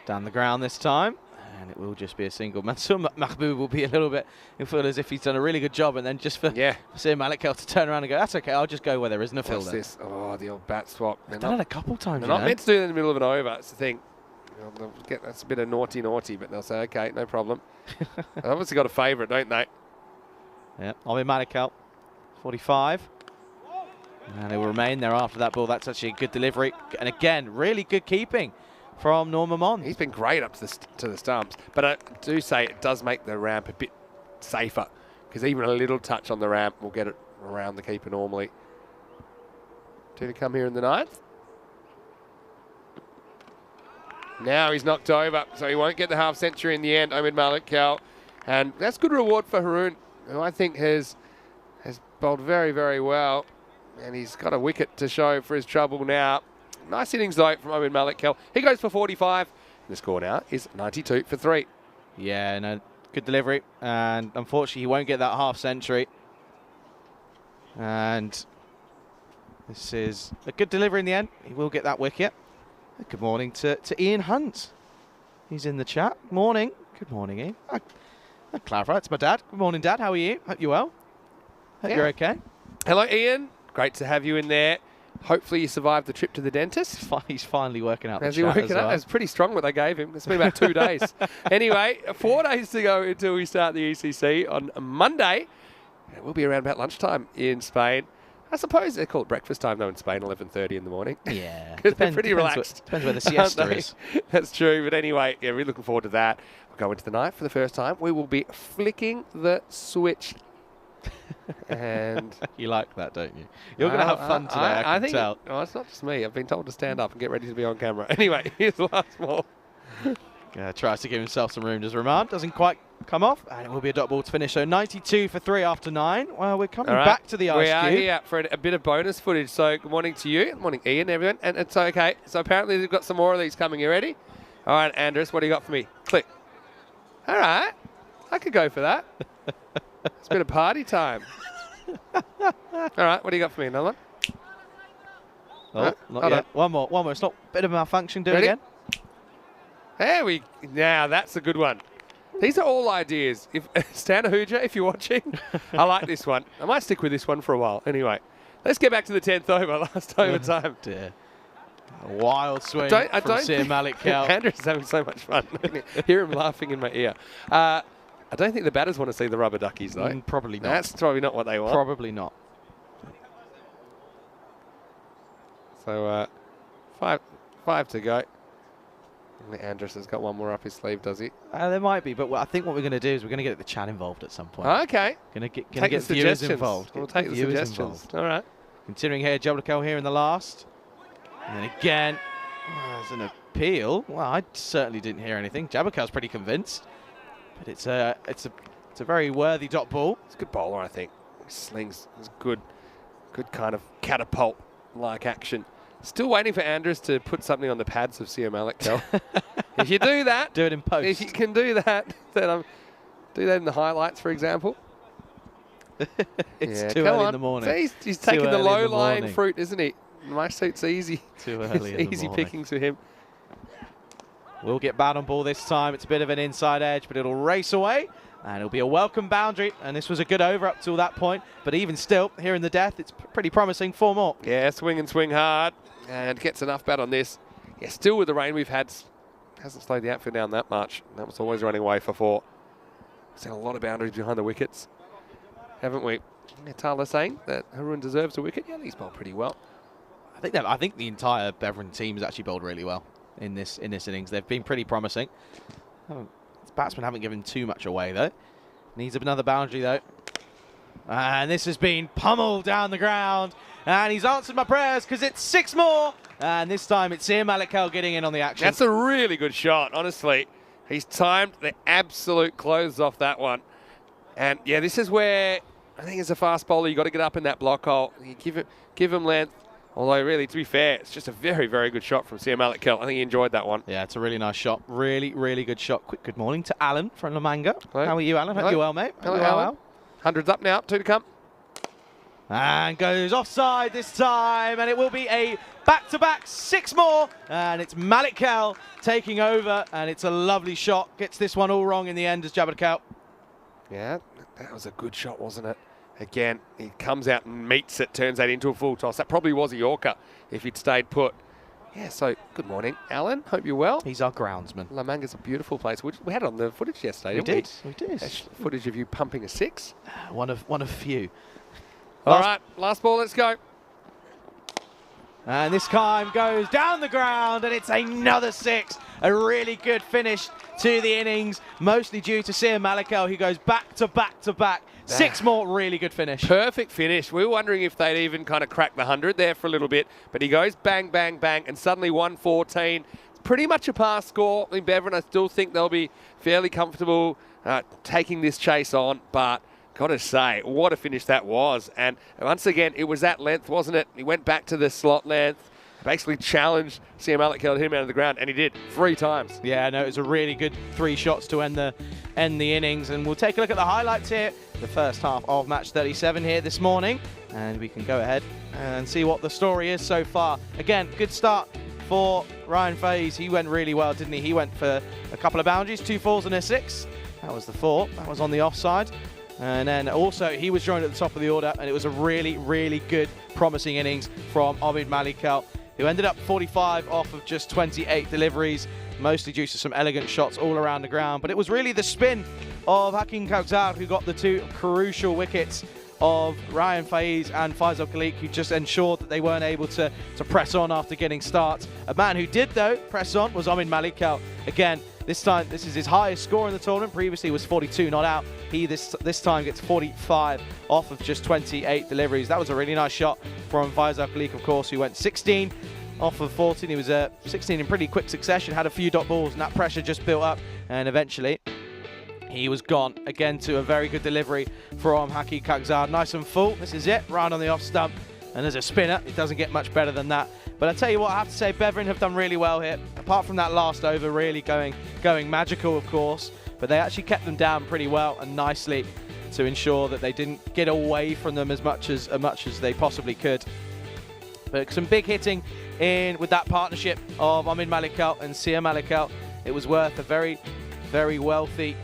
Down the ground this time. And it will just be a single. Mansour Mahbub will be a little bit, he'll feel as if he's done a really good job, and then just for Sir Malik Kell to turn around and go, that's okay, I'll just go where there isn't a fielder.
What's this? Oh, the old bat swap.
They've done it a couple times.
They're not meant to do it in the middle of an over. That's the thing. That's a bit of naughty, but they'll say, okay, no problem. They've obviously got a favourite, don't they?
Yeah, Omid Malik Kell, 45. And it will remain there after that ball. That's actually a good delivery. And again, really good keeping from Norm Momand.
He's been great up to the stumps. But I do say it does make the ramp a bit safer, because even a little touch on the ramp will get it around the keeper normally. 2 to come here in the 9th. Now he's knocked over, so he won't get the half century in the end, Omid Malik Kell. And that's good reward for Haroon, who I think has bowled very, very well. And he's got a wicket to show for his trouble now. Nice innings, though, from Omid Malik Kell. He goes for 45. The score now is 92 for 3.
Yeah, no, good delivery. And unfortunately, he won't get that half century. And this is a good delivery in the end. He will get that wicket. Good morning to Ian Hunt. He's in the chat. Morning. Good morning, Ian. I clarify, it's my dad. Good morning, Dad. How are you? Hope you're well. Hope you're okay.
Hello, Ian. Great to have you in there. Hopefully you survived the trip to the dentist.
He's finally working out
As
the
he
chat
working
as well.
out, it's pretty strong what they gave him. It's been about 2 days. Anyway, 4 days to go until we start the ECC on Monday. It will be around about lunchtime in Spain. I suppose they call it breakfast time, though, in Spain, 11:30 in the morning.
Yeah.
Because they're pretty relaxed.
Depends where the siesta is.
That's true. But anyway, really looking forward to that. We'll go into the night for the first time. We will be flicking the switch And
you like that, don't you? You're going to have fun today, I can tell.
Oh, it's not just me. I've been told to stand up and get ready to be on camera. Anyway, here's the last ball.
Tries to give himself some room. Does Remand. Doesn't quite come off. And it will be a dot ball to finish. So 92 for 3 after 9. Well, we're coming back to the ice cube.
We are here for a bit of bonus footage. So good morning to you. Good morning, Ian, everyone. And it's okay. So apparently they've got some more of these coming. You ready? All right, Andres, what do you got for me? Click. All right. I could go for that. It's been a party time. All right, what do you got for me? Another one?
Oh, not yet. One more. It's not a bit of a malfunction. Do it again.
Now that's a good one. These are all ideas. If Stanahuja, if you're watching, I like this one. I might stick with this one for a while. Anyway, let's get back to the 10th over, last overtime.
Dear. A wild swing from Sir Malik Cal.
Andrew's having so much fun. Hear him laughing in my ear. I don't think the batters want to see the rubber duckies, though.
Probably not.
That's probably not what they want.
Probably not.
So, five to go. Andres has got one more up his sleeve, does he?
There might be, but I think what we're going to do is we're going to get the chat involved at some point.
Okay.
Going to get viewers involved.
We'll take the suggestions. All right.
Continuing here, Jablakel here in the last. And then again, there's an appeal. Well, I certainly didn't hear anything. Jablakel's pretty convinced. But it's a very worthy dot ball.
It's a good bowler, I think. He slings. It's good kind of catapult-like action. Still waiting for Andres to put something on the pads of Sir Malik Cal. If you do that,
do it in post.
If you can do that, then do that in the highlights, for example.
It's too early in the morning.
See, he's taking the low-lying fruit, isn't he? My suit's easy.
Too early in the morning.
Easy pickings for him.
We'll get bat on ball this time. It's a bit of an inside edge, but it'll race away. And it'll be a welcome boundary. And this was a good over up till that point. But even still, here in the death, it's pretty promising. 4 more.
Yeah, swing and swing hard. And gets enough bat on this. Yeah, still with the rain we've had, hasn't slowed the outfield down that much. That was always running away for 4. We've seen a lot of boundaries behind the wickets, haven't we? Tala saying that Haroon deserves a wicket. Yeah, he's bowled pretty well.
I think the entire Beveren team has actually bowled really well in this innings. They've been pretty promising. Batsmen haven't given too much away though. Needs another boundary though. And this has been pummeled down the ground. And he's answered my prayers because it's 6 more. And this time it's Sir Malik Cal getting in on the action.
That's a really good shot, honestly. He's timed the absolute clothes off that one. And yeah, this is where I think as a fast bowler, you've got to get up in that block hole. You give him length. Although really, to be fair, it's just a very, very good shot from Sir Malik Cal. I think he enjoyed that one. Yeah,
it's a really nice shot. Really, really good shot. Quick good morning to Alan from Lamanga.
Hello.
How are you, Alan? Hope you're well, mate.
Hello, Alan. 100's up now, 2 to come.
And goes offside this time, and it will be a back-to-back 6 more. And it's Malik Cal taking over, and it's a lovely shot. Gets this one all wrong in the end as Jabba Cal.
Yeah, that was a good shot, wasn't it? Again, he comes out and meets it, turns that into a full toss. That probably was a Yorker if he'd stayed put. Yeah, so good morning, Alan. Hope you're well.
He's our groundsman.
Lamanga's a beautiful place. We had it on the footage yesterday, didn't we?
We did.
Footage of you pumping a 6.
One of few.
All right, last ball, let's go.
And this time goes down the ground, and it's another 6. A really good finish to the innings, mostly due to Sir Malik Cal, who goes back to back to back. 6 more, really good finish.
Perfect finish. We were wondering if they'd even kind of crack the 100 there for a little bit, but he goes bang, bang, bang, and suddenly 114. It's pretty much a pass score. I mean, Beveren, I still think they'll be fairly comfortable taking this chase on, but got to say, what a finish that was. And once again, it was that length, wasn't it? He went back to the slot length, basically challenged Sir Malik Cal to hit him out of the ground, and he did 3 times.
Yeah, no, it was a really good 3 shots to end the innings. And we'll take a look at the highlights here. The first half of match 37 here this morning. And we can go ahead and see what the story is so far. Again, good start for Ryan Faze. He went really well, didn't he? He went for a couple of boundaries, 2 4s and a 6. That was the 4. That was on the offside. And then also he was joined at the top of the order, and it was a really, really good, promising innings from Omid Malik Cal, who ended up 45 off of just 28 deliveries, mostly due to some elegant shots all around the ground. But it was really the spin of Hakim Kautzar who got the 2 crucial wickets of Ryan Faiz and Faisal Khalik, who just ensured that they weren't able to press on after getting starts. A man who did, though, press on was Omid Malik Cal. Again, This time, this is his highest score in the tournament. Previously was 42 not out. He this time gets 45 off of just 28 deliveries. That was a really nice shot from Faisal Khalik, of course, who went 16 off of 14. He was 16 in pretty quick succession, had a few dot balls, and that pressure just built up, and eventually he was gone. Again, to a very good delivery from Haki Kakzad. Nice and full. This is it, right on the off stump. And as a spinner, it doesn't get much better than that. But I tell you what, I have to say, Beveren have done really well here. Apart from that last over really going magical, of course. But they actually kept them down pretty well and nicely to ensure that they didn't get away from them as much as they possibly could. But some big hitting in with that partnership of Omid Malikal and Sia Malikal. It was worth a very, very wealthy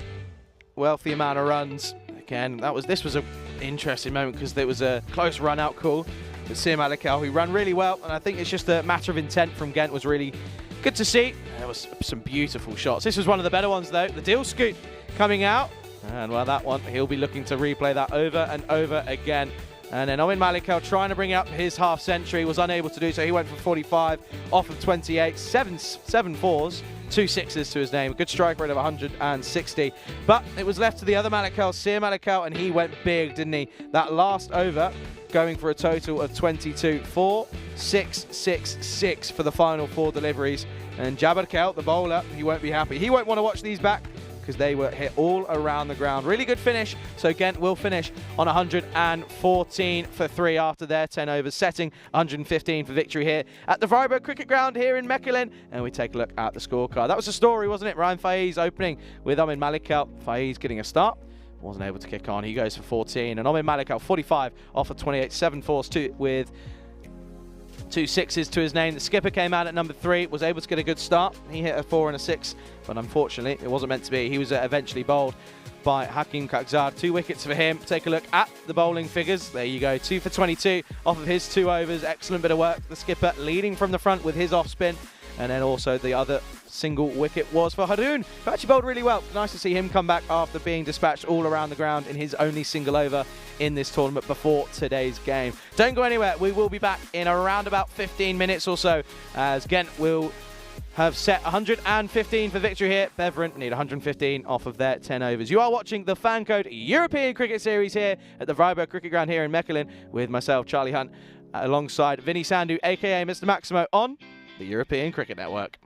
amount of runs. Again, this was an interesting moment because there was a close run out call with Sia Malikal, who ran really well, and I think it's just a matter of intent from Ghent. Was really good to see. There was some beautiful shots. This was one of the better ones though. The deal scoot coming out, and well, that one he'll be looking to replay that over and over again. And then Omid Malikal trying to bring up his half century, was unable to do so. He went for 45 off of 28, seven fours, 2 sixes to his name. A good strike rate of 160. But it was left to the other Malikal, Sia Malikal, and he went big, didn't he? That last over going for a total of 22. 4, 6, 6, 6 for the final 4 deliveries. And Jabbar Kel, the bowler, he won't be happy. He won't want to watch these back, because they were hit all around the ground. Really good finish. So Ghent will finish on 114 for 3 after their 10 overs, setting 115 for victory here at the Vrijburg Cricket Ground here in Mechelen. And we take a look at the scorecard. That was the story, wasn't it? Ryan Faiz opening with Omid Malikal. Faiz getting a start. Wasn't able to kick on. He goes for 14. And Omid Malikal, 45 off of 28, 7 fours with 2 sixes to his name. The skipper came out at number 3, was able to get a good start. He hit a 4 and a 6, but unfortunately it wasn't meant to be. He was eventually bowled by Hakim Kakzad. 2 wickets for him. Take a look at the bowling figures. There you go, 2 for 22 off of his 2 overs. Excellent bit of work. The skipper leading from the front with his off spin. And then also the other single wicket was for Haroon, who actually bowled really well. Nice to see him come back after being dispatched all around the ground in his only single over in this tournament before today's game. Don't go anywhere. We will be back in around about 15 minutes or so, as Ghent will have set 115 for victory here. Beveren need 115 off of their 10 overs. You are watching the FanCode European Cricket Series here at the Vrijburg Cricket Ground here in Mechelen with myself, Charlie Hunt, alongside Vinny Sandhu, aka Mr. Maximo, on the European Cricket Network.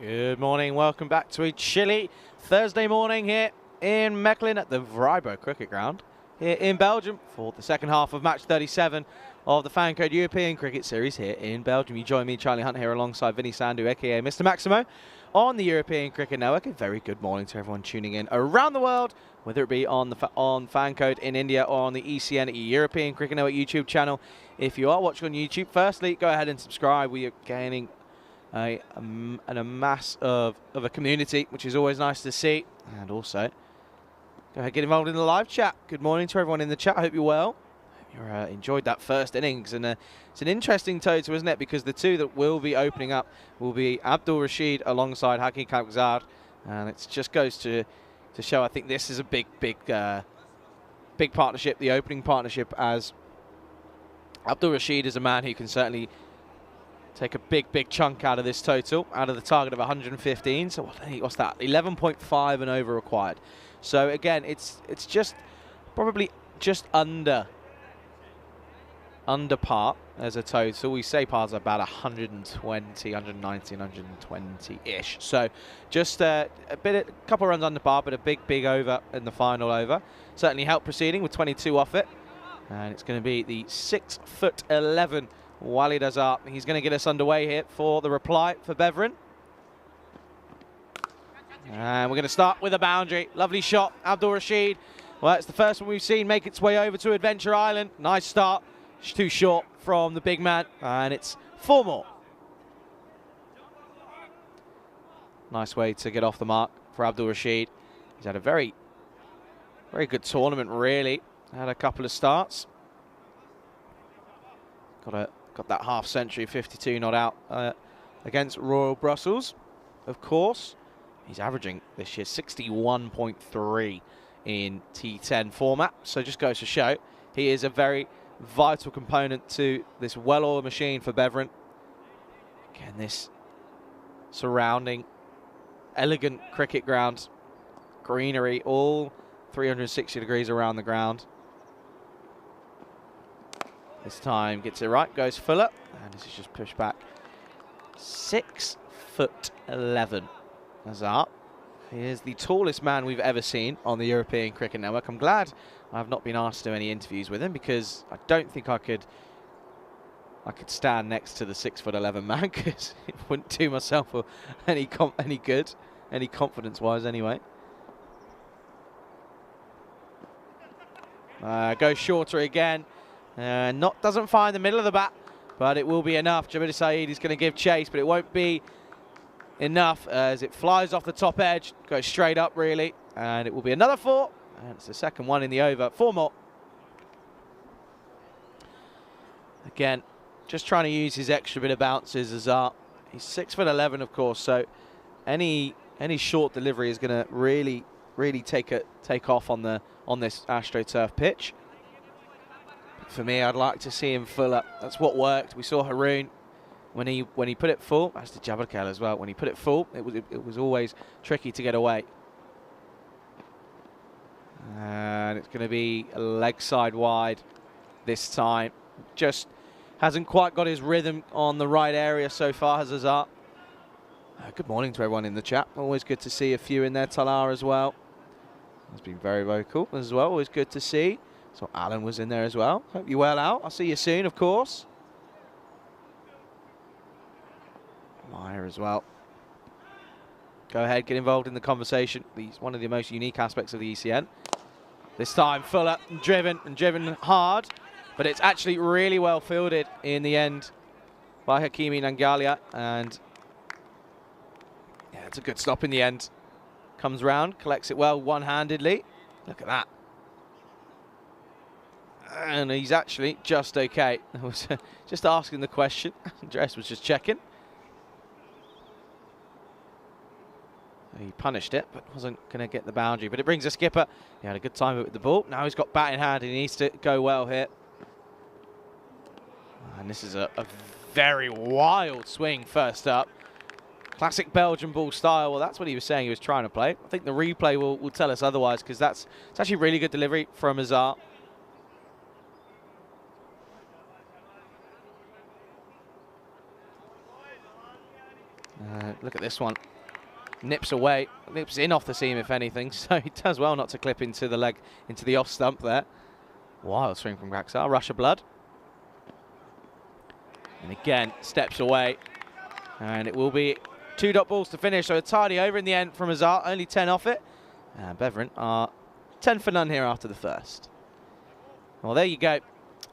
Good morning, welcome back to a chilly Thursday morning here in Mechelen at the Vrijbo Cricket Ground here in Belgium for the second half of match 37 of the FanCode European Cricket Series here in Belgium. You join me, Charlie Hunt, here alongside Vinny Sandu, aka Mr. Maximo, on the European Cricket Network. A very good morning to everyone tuning in around the world, whether it be on FanCode in India or on the ECN European Cricket Network YouTube channel. If you are watching on YouTube, firstly, go ahead and subscribe. We are gaining a mass of a community, which is always nice to see. And also, go ahead, get involved in the live chat. Good morning to everyone in the chat. I hope you're well. Hope you enjoyed that first innings. And it's an interesting total, isn't it? Because the two that will be opening up will be Abdul Rashid alongside Hakeem Kabzar. And it just goes to show, I think this is a big partnership, the opening partnership, as Abdul Rashid is a man who can certainly take a big chunk out of this total, out of the target of 115. So what's that? 11.5 and over required. So again, it's just probably just under par as a total. We say par's about 120, 190, 120-ish. So just a couple of runs under par, but a big over in the final over. Certainly helped proceeding with 22 off it. And it's going to be the 6'11" Walid Azhar. He's going to get us underway here for the reply for Beveren. And we're going to start with a boundary. Lovely shot, Abdul Rashid. Well, it's the first one we've seen make its way over to Adventure Island. Nice start. It's too short from the big man, and it's 4 more. Nice way to get off the mark for Abdul Rashid. He's had a very good tournament, really. Had a couple of starts. Got that half century, 52 not out against Royal Brussels, of course. He's averaging this year 61.3 in T10 format. So just goes to show he is a very vital component to this well-oiled machine for Beveren. Again, this surrounding elegant cricket ground, greenery, all 360 degrees around the ground. This time gets it right, goes fuller, and this is just pushed back. 6'11" Azhar. He is the tallest man we've ever seen on the European Cricket Network. I'm glad I've not been asked to do any interviews with him, because I don't think I could stand next to the 6'11" man, because it wouldn't do myself any good, any confidence-wise anyway. Goes shorter again. Doesn't find the middle of the bat, but it will be enough. Jabir Saeed is going to give chase, but it won't be enough as it flies off the top edge, goes straight up really, and it will be another 4, and it's the second one in the over. 4 more. Again, just trying to use his extra bit of bounces. Azhar, he's 6'11", of course, so any short delivery is going to really take off on this AstroTurf pitch. For me, I'd like to see him full up. That's what worked. We saw Haroon when he put it full, as did Jabal as well. When he put it full, it was always tricky to get away. And it's going to be a leg side wide this time. Just hasn't quite got his rhythm on the right area so far, has Azhar. Good morning to everyone in the chat. Always good to see a few in there. Talar as well. He's been very vocal as well. Always good to see. So Alan was in there as well. Hope you're well out. I'll see you soon, of course. Meyer as well. Go ahead, get involved in the conversation. He's one of the most unique aspects of the ECN. This time fuller and driven hard, but it's actually really well fielded in the end by Hakimi Nangalia, and yeah, it's a good stop in the end. Comes round, collects it well one-handedly. Look at that. And he's actually just okay. I was just asking the question. Andres was just checking. He punished it, but wasn't going to get the boundary. But it brings a skipper. He had a good time with the ball. Now he's got bat in hand. He needs to go well here. And this is a very wild swing first up. Classic Belgian ball style. Well, that's what he was saying he was trying to play. I think the replay will tell us otherwise, because it's actually really good delivery from Azhar. Look at this one. nips away, nips in off the seam if anything, so he does well not to clip into the leg, into the off stump there. Wild swing from Graxar, rush of blood. And again, steps away. And it will be 2 dot balls to finish, so a tidy over in the end from Azar, only 10 off it. And Beveren are 10 for none here after the first. Well, there you go.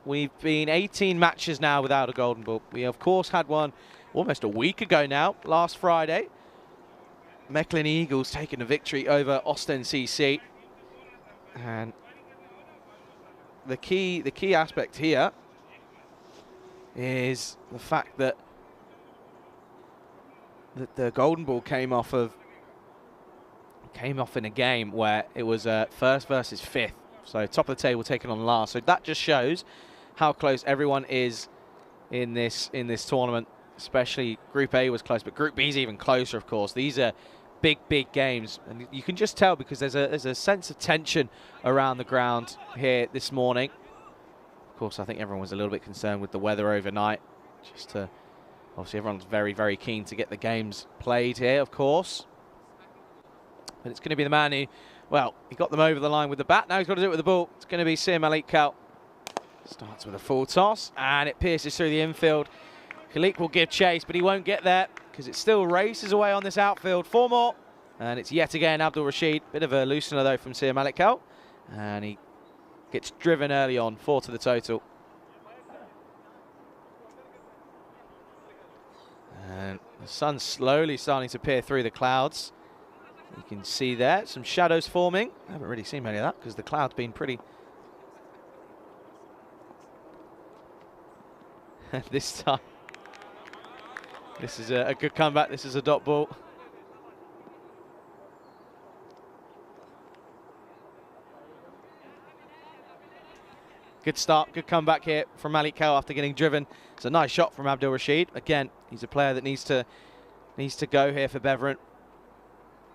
We've been 18 matches now without a golden ball. We, of course, had one almost a week ago now, last Friday. Mechlin Eagles taking a victory over Ostend CC. And the key aspect here is the fact that the golden ball came off in a game where it was first versus fifth, so top of the table taken on last. So that just shows how close everyone is in this tournament. Especially Group A was close, but Group B is even closer. Of course, these are big games, and you can just tell because there's a sense of tension around the ground here this morning. Of course, I think everyone was a little bit concerned with the weather overnight. Obviously, everyone's very keen to get the games played here, of course. But it's going to be the man who, well, he got them over the line with the bat. Now he's got to do it with the ball. It's going to be Sir Malik Kal. Starts with a full toss, and it pierces through the infield. Khalik will give chase, but he won't get there because it still races away on this outfield. 4 more, and it's yet again Abdul Rashid. Bit of a loosener, though, from Sir Malik Kal. And he gets driven early on, 4 to the total. And the sun's slowly starting to peer through the clouds. You can see there some shadows forming. I haven't really seen many of that because the cloud's been pretty. This time, this is a good comeback. This is a dot ball. Good start, good comeback here from Malik Kal after getting driven. It's a nice shot from Abdul Rashid. Again, he's a player that needs to go here for Beveren.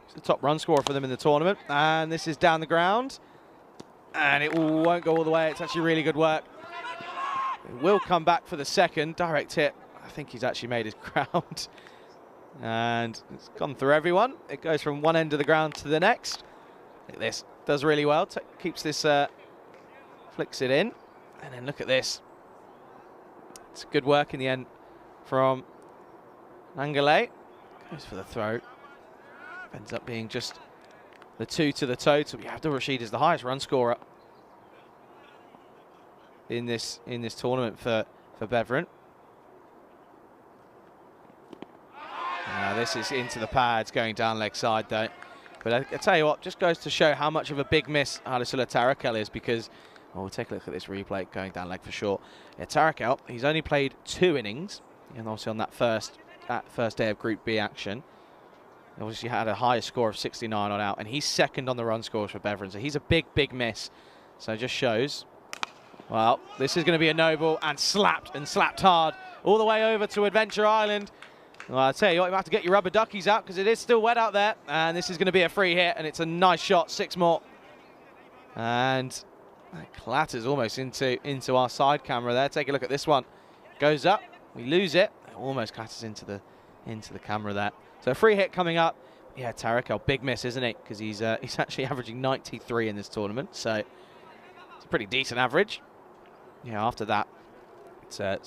He's the top run scorer for them in the tournament. And this is down the ground. And it won't go all the way. It's actually really good work. It will come back for the second. Direct hit. I think he's actually made his ground. And it's gone through everyone. It goes from one end of the ground to the next. Look at this. Does really well. Keeps this... flicks it in, and then look at this. It's good work in the end from Nangale. Goes for the throw. Ends up being just the 2 to the total. Abdul Rashid is the highest run scorer in this tournament for Beveren. This is into the pads, going down leg side though. But I tell you what, just goes to show how much of a big miss Alisula Tarakel is, because we'll take a look at this replay, going down leg for short. Yeah, Tarakel, he's only played 2 innings, and obviously on that first day of Group B action. He obviously had a higher score of 69 on out, and he's second on the run scores for Beveren, so he's a big miss. So it just shows, well, this is going to be a no ball, and slapped hard all the way over to Adventure Island. Well, I'll tell you what, you have to get your rubber duckies out because it is still wet out there, and this is going to be a free hit, and it's a nice shot, 6 more. And that clatters almost into our side camera there. Take a look at this one. Goes up, we lose it. It almost clatters into the camera there. So a free hit coming up. Yeah, Tarakel, big miss, isn't it? Because he's actually averaging 93 in this tournament, so it's a pretty decent average. Yeah, after that, so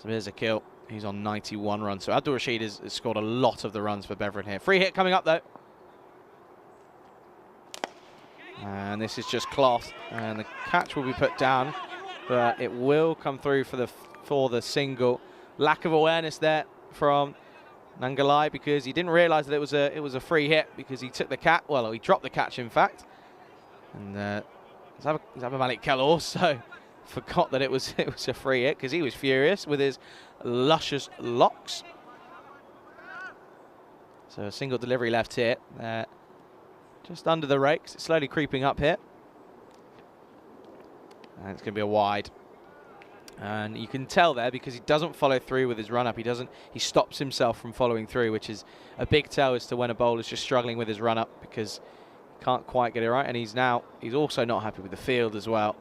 here's a kill. He's on 91 runs. So Abdul Rashid has scored a lot of the runs for Beveren here. Free hit coming up though. And this is just cloth, and the catch will be put down, but it will come through for the single. Lack of awareness there from Nangalai, because he didn't realise that it was a free hit, because he took the catch. Well, he dropped the catch in fact, and Zaba Malik Kal also forgot that it was a free hit, because he was furious with his luscious locks. So a single delivery left here. Just under the rakes, it's slowly creeping up here. And it's going to be a wide. And you can tell there, because he doesn't follow through with his run-up. He stops himself from following through, which is a big tell as to when a bowler's just struggling with his run-up, because he can't quite get it right. And he's also not happy with the field as well.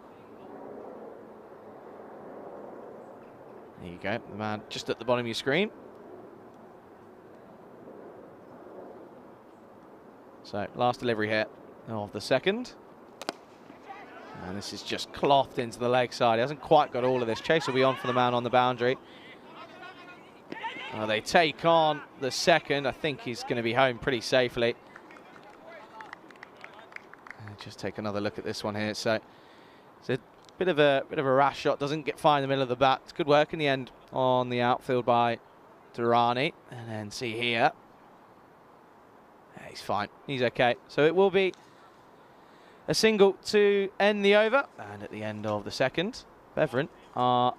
There you go, the man just at the bottom of your screen. So last delivery here of the second. And this is just clothed into the leg side. He hasn't quite got all of this. Chase will be on for the man on the boundary. They take on the second. I think he's going to be home pretty safely. Just take another look at this one here. So it's a bit of a rash shot. Doesn't find the middle of the bat. It's good work in the end on the outfield by Durrani. And then see here. Yeah, he's fine. He's okay. So it will be a single to end the over. And at the end of the second, Beveren are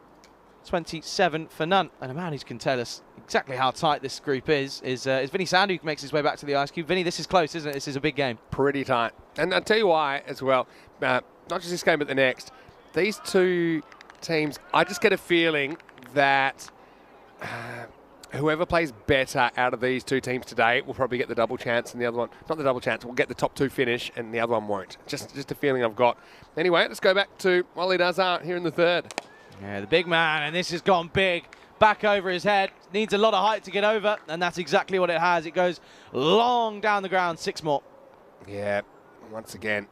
27 for none. And a man who can tell us exactly how tight this group is Vinny Sandu, who makes his way back to the ice cube. Vinny, this is close, isn't it? This is a big game.
Pretty tight. And I'll tell you why as well. Not just this game, but the next. These two teams, I just get a feeling that whoever plays better out of these two teams today will probably get the double chance, and the other one, not the double chance, will get the top two finish, and the other one won't. Just a feeling I've got. Anyway, let's go back to Walid Azhar here in the third.
Yeah, the big man, and this has gone big. Back over his head. Needs a lot of height to get over, and that's exactly what it has. It goes long down the ground, 6 more.
Yeah, once again,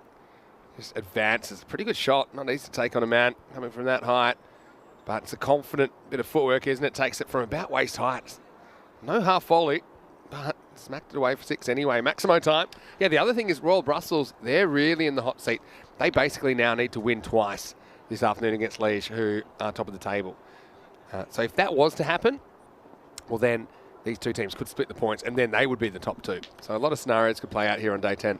just advances. Pretty good shot. Not easy to take on a man coming from that height, but it's a confident bit of footwork, isn't it? Takes it from about waist height. No half volley, but smacked it away for 6 anyway. Maximo time. Yeah, the other thing is Royal Brussels, they're really in the hot seat. They basically now need to win twice this afternoon against Liège, who are top of the table. So if that was to happen, well then these two teams could split the points and then they would be the top two. So a lot of scenarios could play out here on day 10.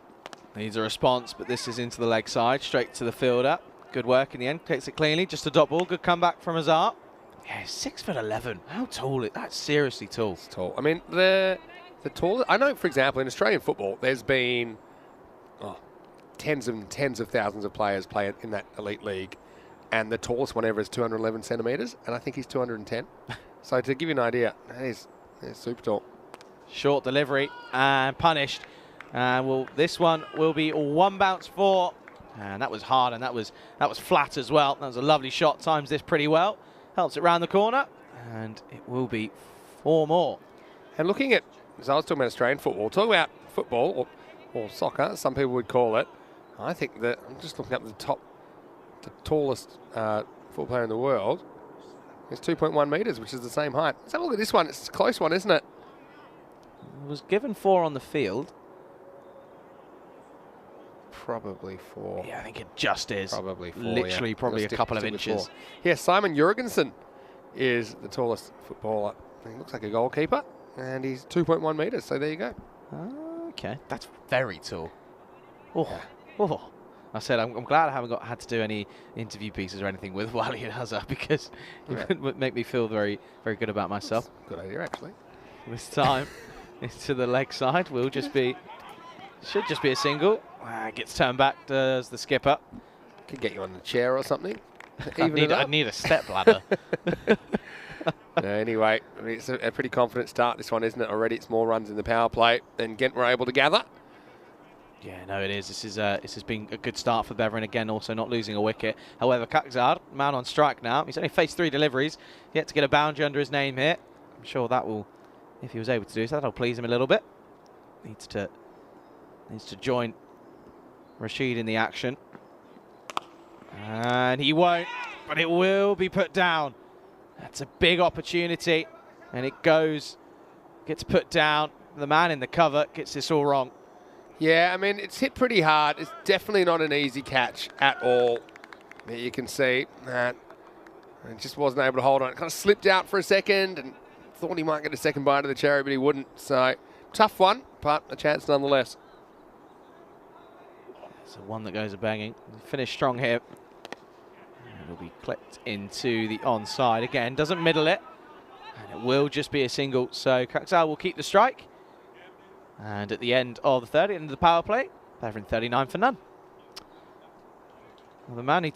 Needs a response, but this is into the leg side, straight to the fielder. Good work in the end, takes it cleanly, just a dot ball. Good comeback from Azhar. Yeah, 6'11". How tall is that's seriously tall.
It's tall. I mean, the tallest, I know, for example, in Australian football, there's been tens and tens of thousands of players play in that elite league. And the tallest one ever is 211 centimetres, and I think he's 210. So to give you an idea, he's super tall.
Short delivery and punished. And this one will be 1 bounce 4. And that was hard, and that was flat as well. That was a lovely shot, times this pretty well. Helps it round the corner, and it will be 4 more.
And looking at, as I was talking about Australian football, talking about football, or soccer, some people would call it, I think that, I'm just looking up the tallest football player in the world is 2.1 metres, which is the same height. Let's have a look at this one. It's a close one, isn't it?
It was given 4 on the field.
Probably 4.
Yeah, I think it just is.
Probably 4.
Literally, probably a couple of inches.
4. Yeah, Simon Jurgensen is the tallest footballer. He looks like a goalkeeper, and he's 2.1 metres. So there you go.
Okay, that's very tall. Oh,
Yeah.
oh. I said I'm glad I haven't had to do any interview pieces or anything with Walid Azhar, because it would make me feel very, very good about myself.
Good idea, actually.
This time, it's to the leg side. Should just be a single. Gets turned back, does the skipper.
Could get you on the chair or something.
I'd need a step ladder.
No, anyway, I mean, it's a pretty confident start, this one, isn't it? Already it's more runs in the power play than Ghent were able to gather.
Yeah, no, it is. This has been a good start for Beveren again, also not losing a wicket. However, Kakzar, man on strike now. He's only faced 3 deliveries. Yet to get a boundary under his name here. I'm sure that will, if he was able to do so, that'll please him a little bit. Needs to join Rashid in the action. And he won't, but it will be put down. That's a big opportunity. And it gets put down. The man in the cover gets this all wrong.
Yeah, I mean, it's hit pretty hard. It's definitely not an easy catch at all. You can see that it just wasn't able to hold on. It kind of slipped out for a second and thought he might get a second bite of the cherry, but he wouldn't. So, tough one, but a chance nonetheless.
It's the one that goes a banging. Finish strong here. And it'll be clipped into the onside again. Doesn't middle it. And it will just be a single. So, Kakzar will keep the strike. And at the end of the third, end of the power play, Beveren 39 for none. Well, the man he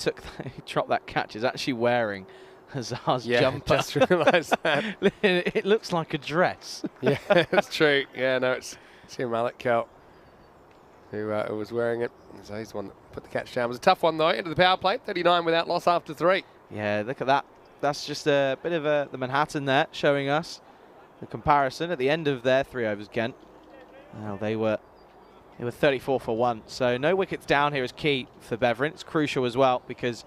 dropped that catch is actually wearing Azhar's jumper.
Just realised that.
It looks like a dress.
Yeah, that's true. Yeah, no, it's him, Malik Kel, who was wearing it. So he's the one that put the catch down. It was a tough one, though. Into the power play, 39 without loss after 3.
Yeah, look at that. That's just a bit of the Manhattan there, showing us the comparison at the end of their 3 overs, Ghent. Well, they were They were 34 for 1. So no wickets down here is key for Beveren. It's crucial as well because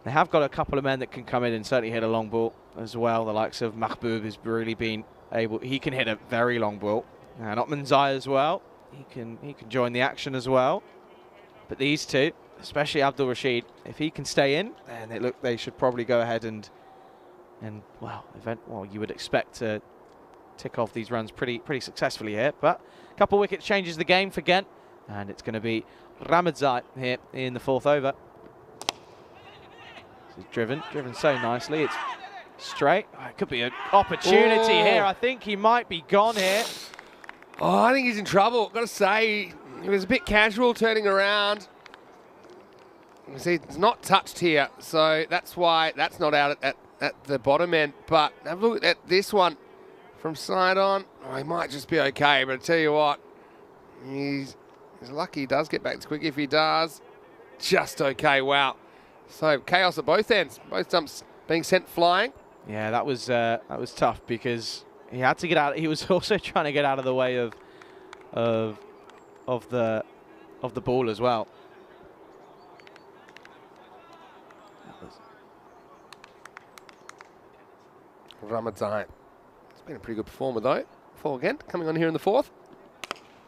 they have got a couple of men that can come in and certainly hit a long ball as well. The likes of Mahbub has really been able. He can hit a very long ball. And Otmanzai as well. He can join the action as well. But these two, especially Abdul Rashid, if he can stay in, then they should probably go ahead and well, you would expect to tick off these runs pretty successfully here. But a couple of wickets changes the game for Ghent, and it's going to be Ramadzai here in the 4th over. This is driven so nicely. It's straight. Oh, it could be an opportunity here. I think he might be gone here.
Oh, I think he's in trouble. Got to say, he was a bit casual turning around. You see, it's not touched here, so that's why that's not out at the bottom end. But have a look at this one from side on. Oh, he might just be okay, but I tell you what, he's lucky he does get back quick. If he does, just okay. Wow. So chaos at both ends. Both stumps being sent flying.
Yeah, that was tough because he had to get out. He was also trying to get out of the way of the ball as well.
Ramadzai. It's been a pretty good performer though. For Ghent, coming on here in the 4th.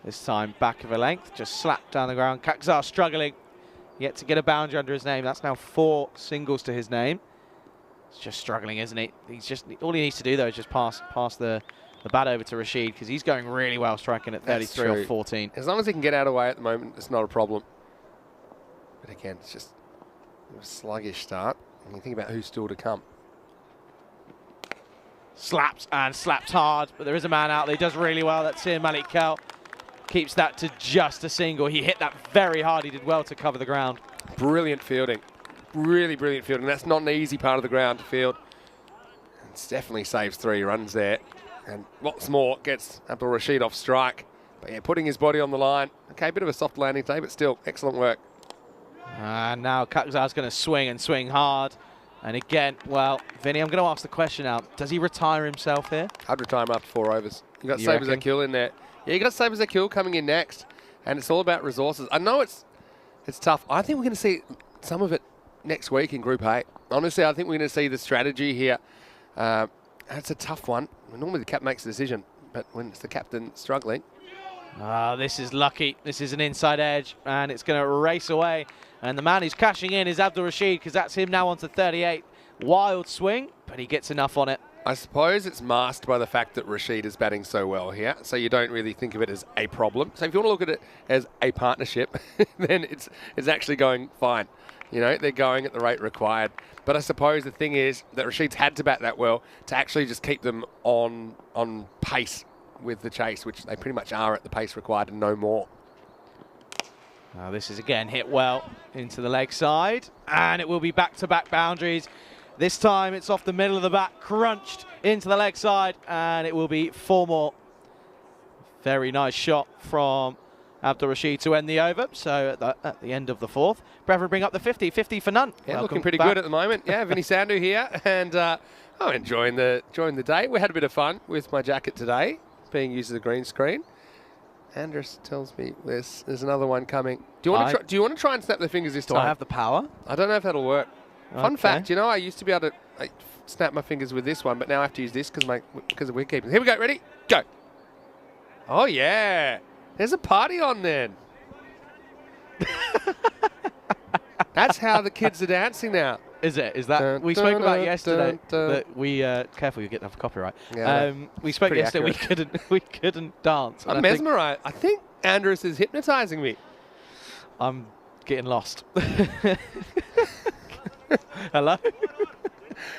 This time back of a length, just slapped down the ground. Kakzar struggling yet to get a boundary under his name. That's now 4 singles to his name. He's just struggling, isn't he? He's just all he needs to do though is just pass the bat over to Rashid because he's going really well, striking at 33 or 14.
As long as he can get out of the way at the moment, it's not a problem. But again, it's just a sluggish start. And you think about who's still to come.
Slaps and slaps hard, but there is a man out there. He does really well. That's Sir Malik Kel. Keeps that to just a single. He hit that very hard. He did well to cover the ground.
Brilliant fielding. Really brilliant fielding. That's not an easy part of the ground to field. It definitely saves 3 runs there. And what's more, gets Abdul Rashid off strike. But yeah, putting his body on the line. Okay, a bit of a soft landing today, but still, excellent work.
And now Kakzar's going to swing and swing hard. And again, well, Vinny, I'm going to ask the question now. Does he retire himself here?
I'd retire him after 4 overs. You got Sabres Akil in there. Yeah, you got Sabres Akil coming in next. And it's all about resources. I know it's tough. I think we're going to see some of it next week in Group A. Honestly, I think we're going to see the strategy here. It's a tough one. Normally the cap makes the decision, but when it's the captain struggling.
This is lucky. This is an inside edge, and it's going to race away. And the man who's cashing in is Abdul Rashid, because that's him now on to 38. Wild swing, but he gets enough on it.
I suppose it's masked by the fact that Rashid is batting so well here, so you don't really think of it as a problem. So if you want to look at it as a partnership, then it's actually going fine. You know, they're going at the rate required. But I suppose the thing is that Rashid's had to bat that well to actually just keep them on pace with the chase, which they pretty much are at the pace required and no more.
This is again hit well into the leg side, and it will be back-to-back boundaries. This time it's off the middle of the bat, crunched into the leg side, and it will be 4 more. Very nice shot from Abdul Rashid to end the over. So at the end of the 4th, Beveren bring up the 50 for none.
Yeah, looking pretty good at the moment. Yeah, Vinny Sandhu here, and I'm enjoying the day. We had a bit of fun with my jacket today, being used as a green screen. Andrus tells me there's another one coming. Do you want to try and snap the fingers this time?
Do I have the power?
I don't know if that'll work. Okay. Fun fact, you know, I used to be able to snap my fingers with this one, but now I have to use this because of wicketkeeping. Here we go. Ready? Go. Oh yeah, there's a party on then. That's how the kids are dancing now.
Is it? Is that we spoke about yesterday? That we careful, you get enough copyright.
Yeah,
we spoke yesterday.
Accurate.
We couldn't dance.
I'm mesmerised. I think Andrus is hypnotising me.
I'm getting lost. Hello.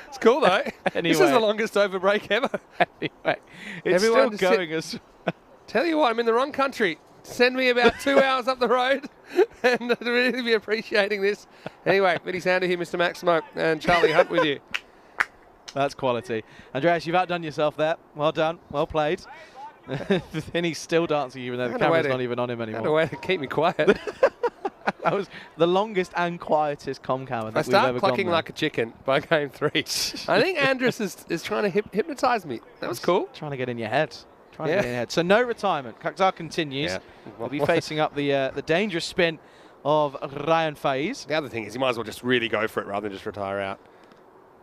It's cool though.
Anyway.
This is the longest over break ever.
Anyway, it's still going as.
Tell you what, I'm in the wrong country. Send me about 2 hours up the road, and I'd really be appreciating this. Anyway, Vinny Sandhu here, Mr. Maximo, and Charlie Hunt with you.
That's quality. Andreas, you've outdone yourself there. Well done. Well played. And he's still dancing even though the camera's not even on him anymore.
Had a way to keep me quiet.
That was the longest and quietest comcam that we've ever gone.
I start clucking like a chicken by game 3. I think Andrus is trying to hypnotise me. That was cool.
Trying to get in your head. Trying to get ahead. So no retirement. Kakzar continues.
Yeah.
We'll be facing up the dangerous spin of Ryan Faiz.
The other thing is you might as well just really go for it rather than just retire out.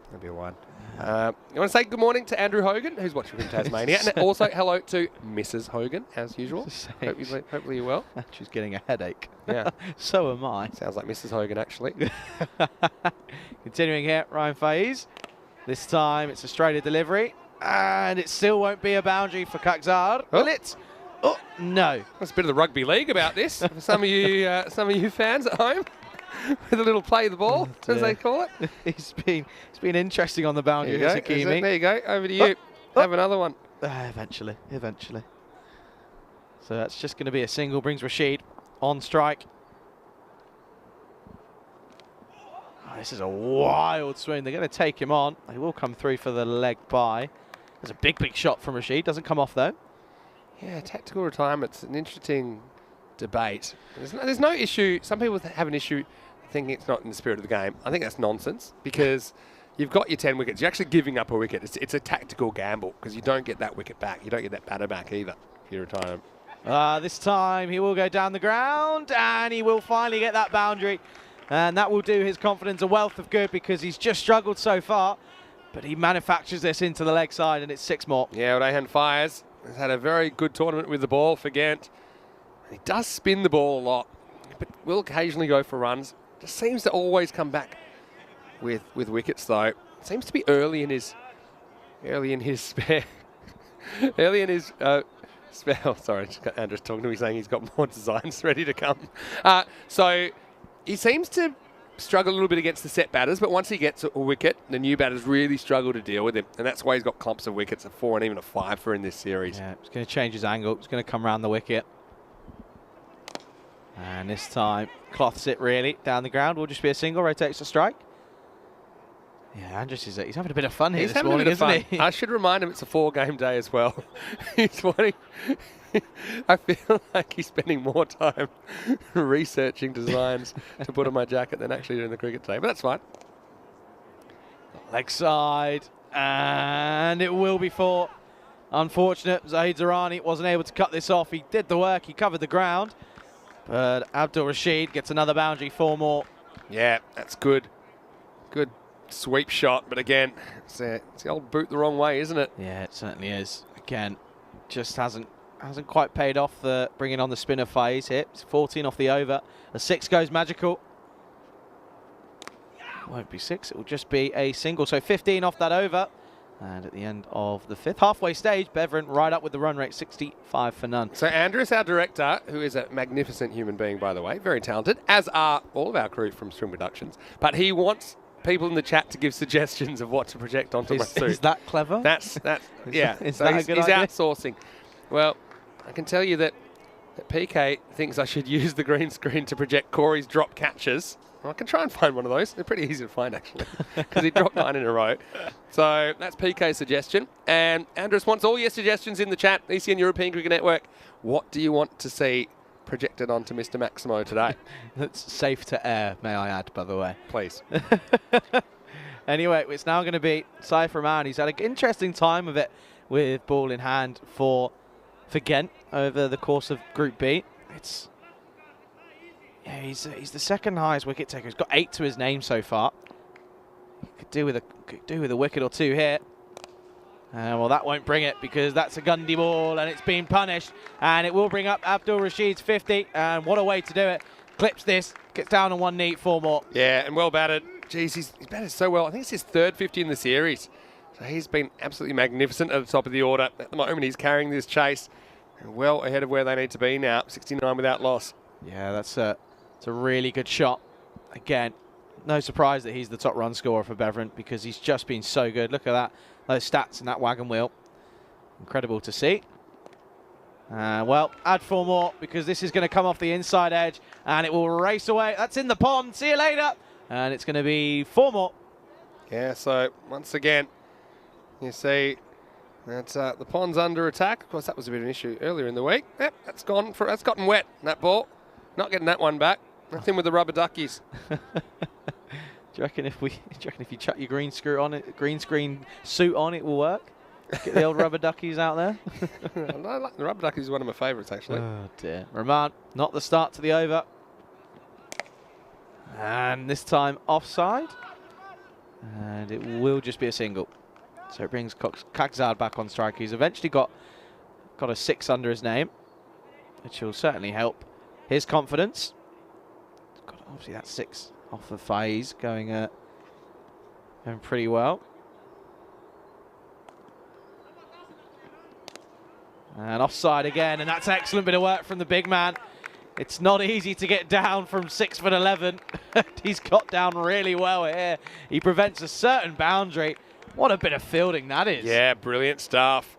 That'd be a one. You want to say good morning to Andrew Hogan, who's watching from Tasmania, and also hello to Mrs. Hogan, as usual. Hopefully you're well.
She's getting a headache.
Yeah.
So am I.
Sounds like Mrs. Hogan, actually.
Continuing here, Ryan Faiz. This time it's a straighter delivery, and it still won't be a boundary for Kakzar.
Oh.
Will it? Oh, no.
There's a bit of the rugby league about this. For some of you fans at home, with a little play the ball, as they call it.
It's been interesting on the boundary, Hakimi.
There you go. Over to you. Have another one.
Eventually. So that's just going to be a single. Brings Rashid on strike. Oh, this is a wild swing. They're going to take him on. They will come through for the leg by. There's a big shot from Rashid. Doesn't come off though.
Yeah, tactical retirement's an interesting debate. There's no issue. Some people have an issue thinking it's not in the spirit of the game. I think that's nonsense because you've got your 10 wickets. You're actually giving up a wicket. It's a tactical gamble because you don't get that wicket back. You don't get that batter back either if you retire him.
This time he will go down the ground and he will finally get that boundary. And that will do his confidence a wealth of good because he's just struggled so far. But he manufactures this into the leg side and it's 6 more.
Yeah, Rayhan Fires has had a very good tournament with the ball for Ghent. He does spin the ball a lot, but will occasionally go for runs. Just seems to always come back with wickets though. Seems to be early in his spell. Sorry, just got Andrews talking to me saying he's got more designs ready to come. So he seems to struggle a little bit against the set batters, but once he gets a wicket, the new batters really struggle to deal with him, and that's why he's got clumps of wickets, a 4 and even a 5 for in this series.
Yeah, he's going to change his angle. He's going to come around the wicket. And this time, cloths it really down the ground. Will just be a single, rotates to strike. Yeah, Andrews he's having a bit of fun here this morning, isn't he?
I should remind him it's a 4-game day as well. He's wanting. I feel like he's spending more time researching designs to put on my jacket than actually doing the cricket today, but that's fine.
Leg side, and it will be 4. Unfortunate, Zahid Zarani wasn't able to cut this off. He did the work, he covered the ground, but Abdul Rashid gets another boundary, 4 more.
Yeah, that's good. Good sweep shot, but again, it's the old boot the wrong way, isn't it?
Yeah, it certainly is. Again, just hasn't quite paid off the bringing on the spinner phase here. It's 14 off the over. A 6 goes magical. Won't be 6, it will just be a single. So 15 off that over. And at the end of the 5th halfway stage, Beveren right up with the run rate, 65 for none.
So Andrews, our director, who is a magnificent human being, by the way, very talented, as are all of our crew from Swim Productions, but he wants people in the chat to give suggestions of what to project onto my suit.
Is that clever?
That's yeah.
Is
so
that
he's
a good idea?
Outsourcing. Well, I can tell you that PK thinks I should use the green screen to project Corey's drop catches. Well, I can try and find one of those. They're pretty easy to find, actually, because he dropped 9 in a row. So that's PK's suggestion. And Andrews wants all your suggestions in the chat. ECN European Cricket Network. What do you want to see projected onto Mr. Maximo today?
That's safe to air, may I add, by the way.
Please.
Anyway, it's now going to be Saif Rahman. He's had an interesting time of it with ball in hand for Ghent over the course of Group B. He's the second highest wicket taker. He's got 8 to his name so far. He could do with a wicket or 2 here. Well, that won't bring it because that's a Gundy ball and it's been punished. And it will bring up Abdul Rashid's 50. And what a way to do it. Clips this, gets down on 1 knee, 4 more.
Yeah, and well batted. Jeez, he's batted so well. I think it's his 3rd 50 in the series. So he's been absolutely magnificent at the top of the order. At the moment, he's carrying this chase well ahead of where they need to be now. 69 without loss.
Yeah, it's a really good shot. Again, no surprise that he's the top run scorer for Beveren because he's just been so good. Look at that, those stats in that wagon wheel. Incredible to see. Well, add 4 more because this is going to come off the inside edge and it will race away. That's in the pond. See you later. And it's going to be 4 more.
Yeah, so once again, you see that the pond's under attack. Of course, that was a bit of an issue earlier in the week. Yep, that's gotten wet, that ball. Not getting that one back. Nothing with the rubber duckies.
Do you reckon if you chuck your green screen suit on, it will work? Get the old rubber duckies out there.
I like the rubber ducky is one of my favourites, actually.
Oh dear. Rahman, not the start to the over. And this time offside. And it will just be a single. So it brings Kakzad back on strike. He's eventually got a 6 under his name, which will certainly help his confidence. God, obviously that 6 off of Faiz going pretty well. And offside again, and that's an excellent bit of work from the big man. It's not easy to get down from 6'11". He's got down really well here. He prevents a certain boundary. What a bit of fielding that is.
Yeah, brilliant stuff.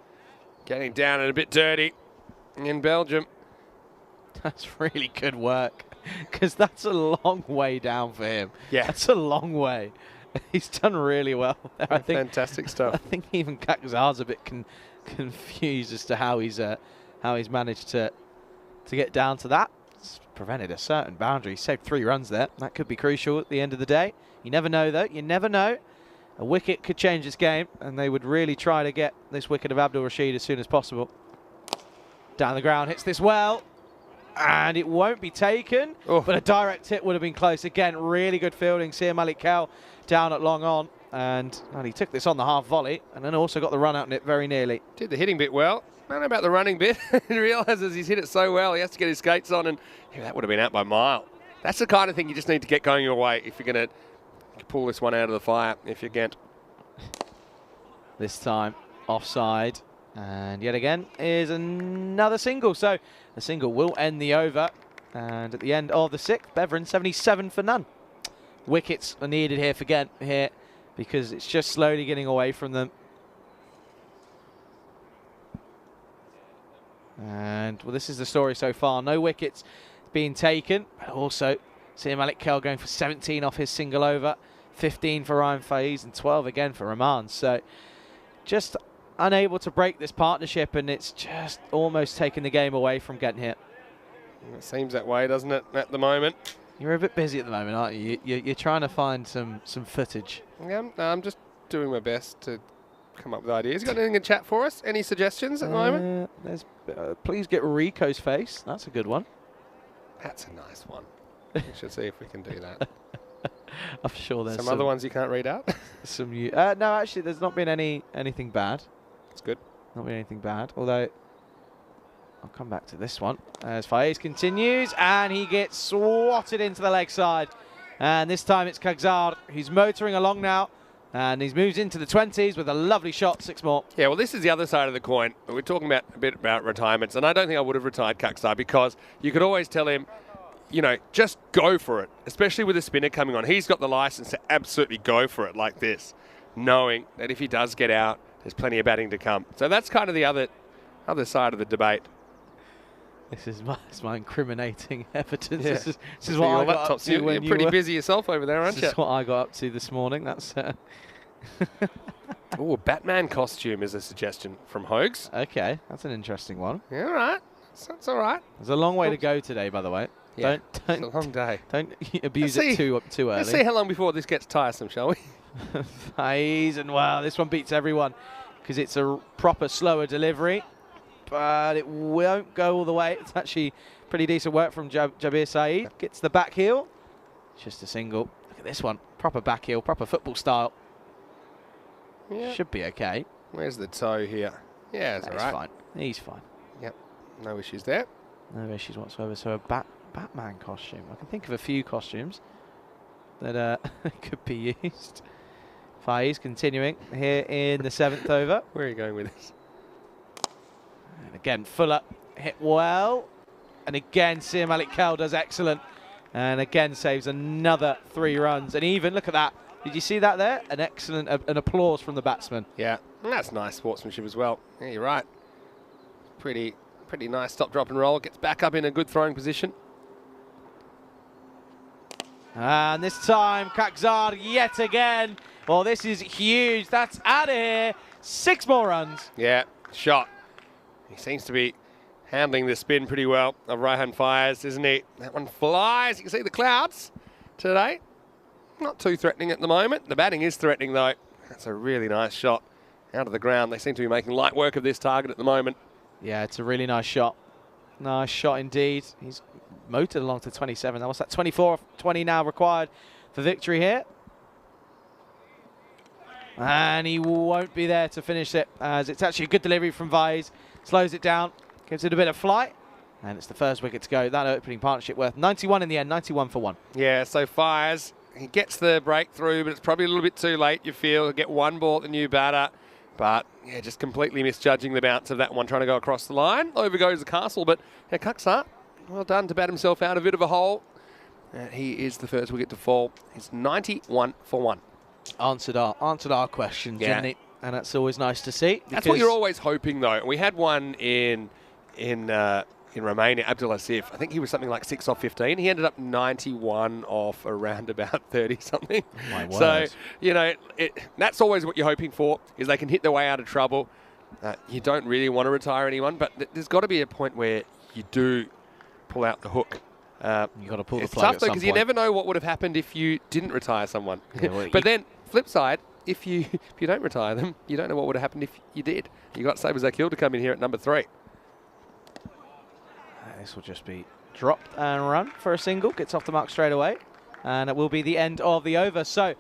Getting down and a bit dirty in Belgium.
That's really good work, because that's a long way down for him.
Yeah.
That's a long way. He's done really well there, I think.
Fantastic stuff.
I think even Kakzar's a bit confused as to how he's managed to get down to that. It's prevented a certain boundary. He saved 3 runs there. That could be crucial at the end of the day. You never know, though. You never know. A wicket could change this game, and they would really try to get this wicket of Abdul Rashid as soon as possible. Down the ground, hits this well, and it won't be taken, but a direct hit would have been close. Again, really good fielding. Sir Malik Kel down at long on, and well, he took this on the half volley, and then also got the run out in it very nearly.
Did the hitting bit well. I don't know about the running bit. He realises he's hit it so well, he has to get his skates on, and that would have been out by a mile. That's the kind of thing you just need to get going your way if you're going to pull this one out of the fire, if you're Ghent.
This time, offside. And yet again is another single. So the single will end the over. And at the end of the 6th, Beveren 77 for none. Wickets are needed here for Ghent here, because it's just slowly getting away from them. And well, this is the story so far. No wickets being taken, but also Sir Malik Kel going for 17 off his single over, 15 for Ryan Faiz, and 12 again for Rahman. So just unable to break this partnership, and it's just almost taken the game away from Ghent here.
It seems that way, doesn't it, at the moment?
You're a bit busy at the moment, aren't you? You're trying to find some footage.
Yeah, no, I'm just doing my best to come up with ideas. You got anything in chat for us? Any suggestions at the moment?
Please get Rico's face. That's a good one.
That's a nice one. We should see if we can do that.
I'm sure there's
some other ones you can't read out.
No, actually, there's not been anything bad.
That's good.
Not been anything bad. Although I'll come back to this one as Faiz continues, and he gets swatted into the leg side. And this time it's Kakzad who's motoring along now, and he's moved into the 20s with a lovely shot. 6 more.
Yeah, well, this is the other side of the coin. We're talking a bit about retirements, and I don't think I would have retired Kakzad, because you could always tell him, you know, just go for it, especially with a spinner coming on. He's got the license to absolutely go for it like this, knowing that if he does get out, there's plenty of batting to come. So that's kind of the other side of the debate.
This is my incriminating evidence.
Yeah.
This is what I got up to.
You're pretty busy yourself over there, aren't you?
This is what I got up to this morning. That's.
Oh, a Batman costume is a suggestion from Hogs.
Okay, that's an interesting one.
Yeah, all right. That's all right.
There's a long way to go today, by the way.
Yeah, it's a long day.
Don't abuse it too early.
Let's see how long before this gets tiresome, shall we?
Faiz, and wow, this one beats everyone because it's a proper slower delivery, but it won't go all the way. It's actually pretty decent work from Jabir Saeed. Gets the back heel. Just a single. Look at this one. Proper back heel, proper football style.
Yeah.
Should be okay.
Where's the toe here? Yeah, it's all right.
Fine. He's fine.
Yep. No issues there.
No issues whatsoever. So a Batman costume. I can think of a few costumes that could be used. Faiz continuing here in the 7th over.
Where are you going with this?
And again, Fuller hit well. And again, Sir Malik Kel does excellent. And again, saves another 3 runs. And even, look at that. Did you see that there? An excellent, an applause from the batsman.
Yeah, and that's nice sportsmanship as well. Yeah, you're right. Pretty nice stop, drop and roll. Gets back up in a good throwing position.
And this time, Kakzad yet again. Well, this is huge. That's out of here. 6 more runs.
Yeah, shot. He seems to be handling the spin pretty well of Raihan Faiz, isn't he? That one flies. You can see the clouds today. Not too threatening at the moment. The batting is threatening, though. That's a really nice shot. out of the ground. They seem to be making light work of this target at the moment.
Yeah, it's a really nice shot. Nice shot indeed. He's motored along to 27. That was that 24 off 20 now required for victory here. And he won't be there to finish it, as it's actually a good delivery from Vise. Slows it down, gives it a bit of flight, and it's the first wicket to go. That opening partnership worth 91 in the end, 91 for 1.
Yeah, so Fires, he gets the breakthrough, but it's probably a little bit too late, you feel. He'll get one ball at the new batter. But, yeah, just completely misjudging the bounce of that one, trying to go across the line. Over goes the castle, but yeah, Kuksa, well done to bat himself out a bit of a hole. And he is the first wicket to fall. He's 91 for 1.
Answered our questions, didn't he? And that's always nice to see.
That's what you're always hoping, though. We had one in Romania, Abdul Asif. I think he was something like 6 off 15. He ended up 91 off around about 30-something.
Oh my word.
So, you know, that's always what you're hoping for, is they can hit their way out of trouble. You don't really want to retire anyone, but there's got to be a point where you do pull out the hook.
You've got to pull the plug.
It's tough, though,
because
you never know what would have happened if you didn't retire someone.
Yeah, well,
but then, flip side, if you don't retire them, you don't know what would have happened if you did. You got Sabres Akil to come in here at number 3.
This will just be dropped and run for a single. Gets off the mark straight away. And it will be the end of the over. So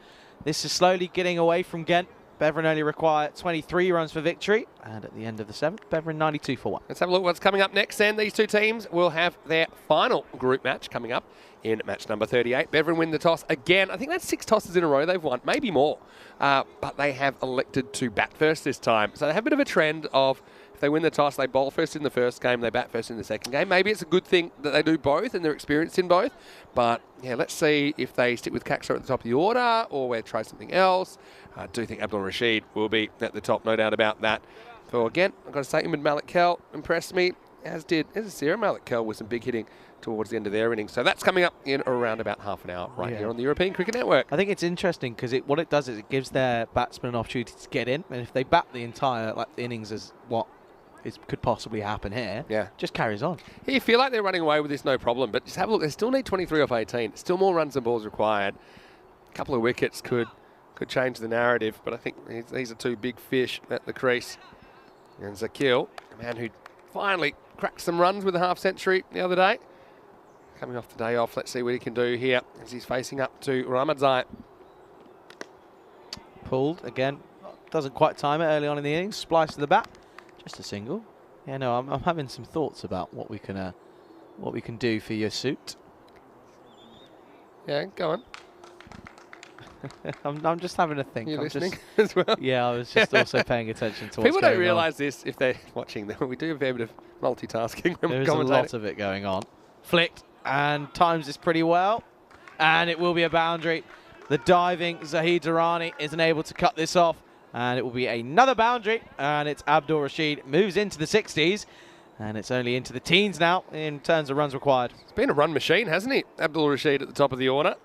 this is slowly getting away from Ghent. Beveren only require 23 runs for victory. And at the end of the 7th, Beveren 92 for 1.
Let's have a look what's coming up next, then. These two teams will have their final group match coming up in match number 38. Beveren win the toss again. I think that's 6 tosses in a row they've won, maybe more. But they have elected to bat first this time. So they have a bit of a trend of, if they win the toss, they bowl first in the first game, they bat first in the second game. Maybe it's a good thing that they do both and they're experienced in both. But yeah, let's see if they stick with Kaksa at the top of the order or they try something else. I do think Abdul Rashid will be at the top, no doubt about that. For again, I've got to say, Malik Kell impressed me, as did Sarah Malik Kell with some big hitting towards the end of their innings. So that's coming up in around about half an hour here on the European Cricket Network.
I think it's interesting because what it does is it gives their batsmen an opportunity to get in, and if they bat the entire innings as what could possibly happen here, just carries on. Yeah, you feel like they're running away with this no problem, but just have a look. They still need 23 off 18. Still more runs than balls required. A couple of wickets could change the narrative, but I think these are two big fish at the crease. And Zakil, a man who finally cracked some runs with a half century the other day. Coming off the day off, let's see what he can do here as he's facing up to Ramadzai. Pulled again, doesn't quite time it early on in the innings. Splice to the bat, just a single. Yeah, no, I'm having some thoughts about what we can do for your suit. Yeah, go on. I'm just having a think. You're listening as well? Yeah, I was just also paying attention to what's going on. People don't realise this if they're watching. We do a fair bit of multitasking when we're commentating. There's a lot of it going on. Flicked and times this pretty well. And it will be a boundary. The diving Zahid Durrani isn't able to cut this off. And it will be another boundary. And it's Abdul Rashid. Moves into the 60s. And it's only into the teens now in terms of runs required. It's been a run machine, hasn't he? Abdul Rashid at the top of the order.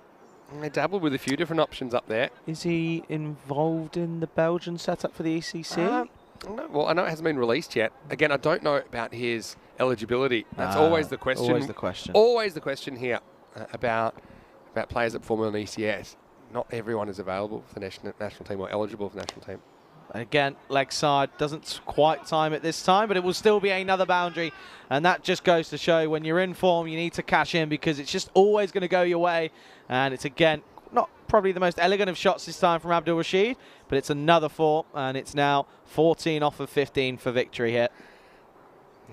They dabbled with a few different options up there. Is he involved in the Belgian setup for the ECC? No. Well, I know it hasn't been released yet. Again, I don't know about his eligibility. That's always the question. Always the question. Always the question here about players that perform on ECS. Not everyone is available for the national team or eligible for the national team. Again, leg side, doesn't quite time it this time, but it will still be another boundary. And that just goes to show when you're in form, you need to cash in because it's just always going to go your way. And it's, again, not probably the most elegant of shots this time from Abdul Rashid, but it's another 4, and it's now 14 off of 15 for victory here.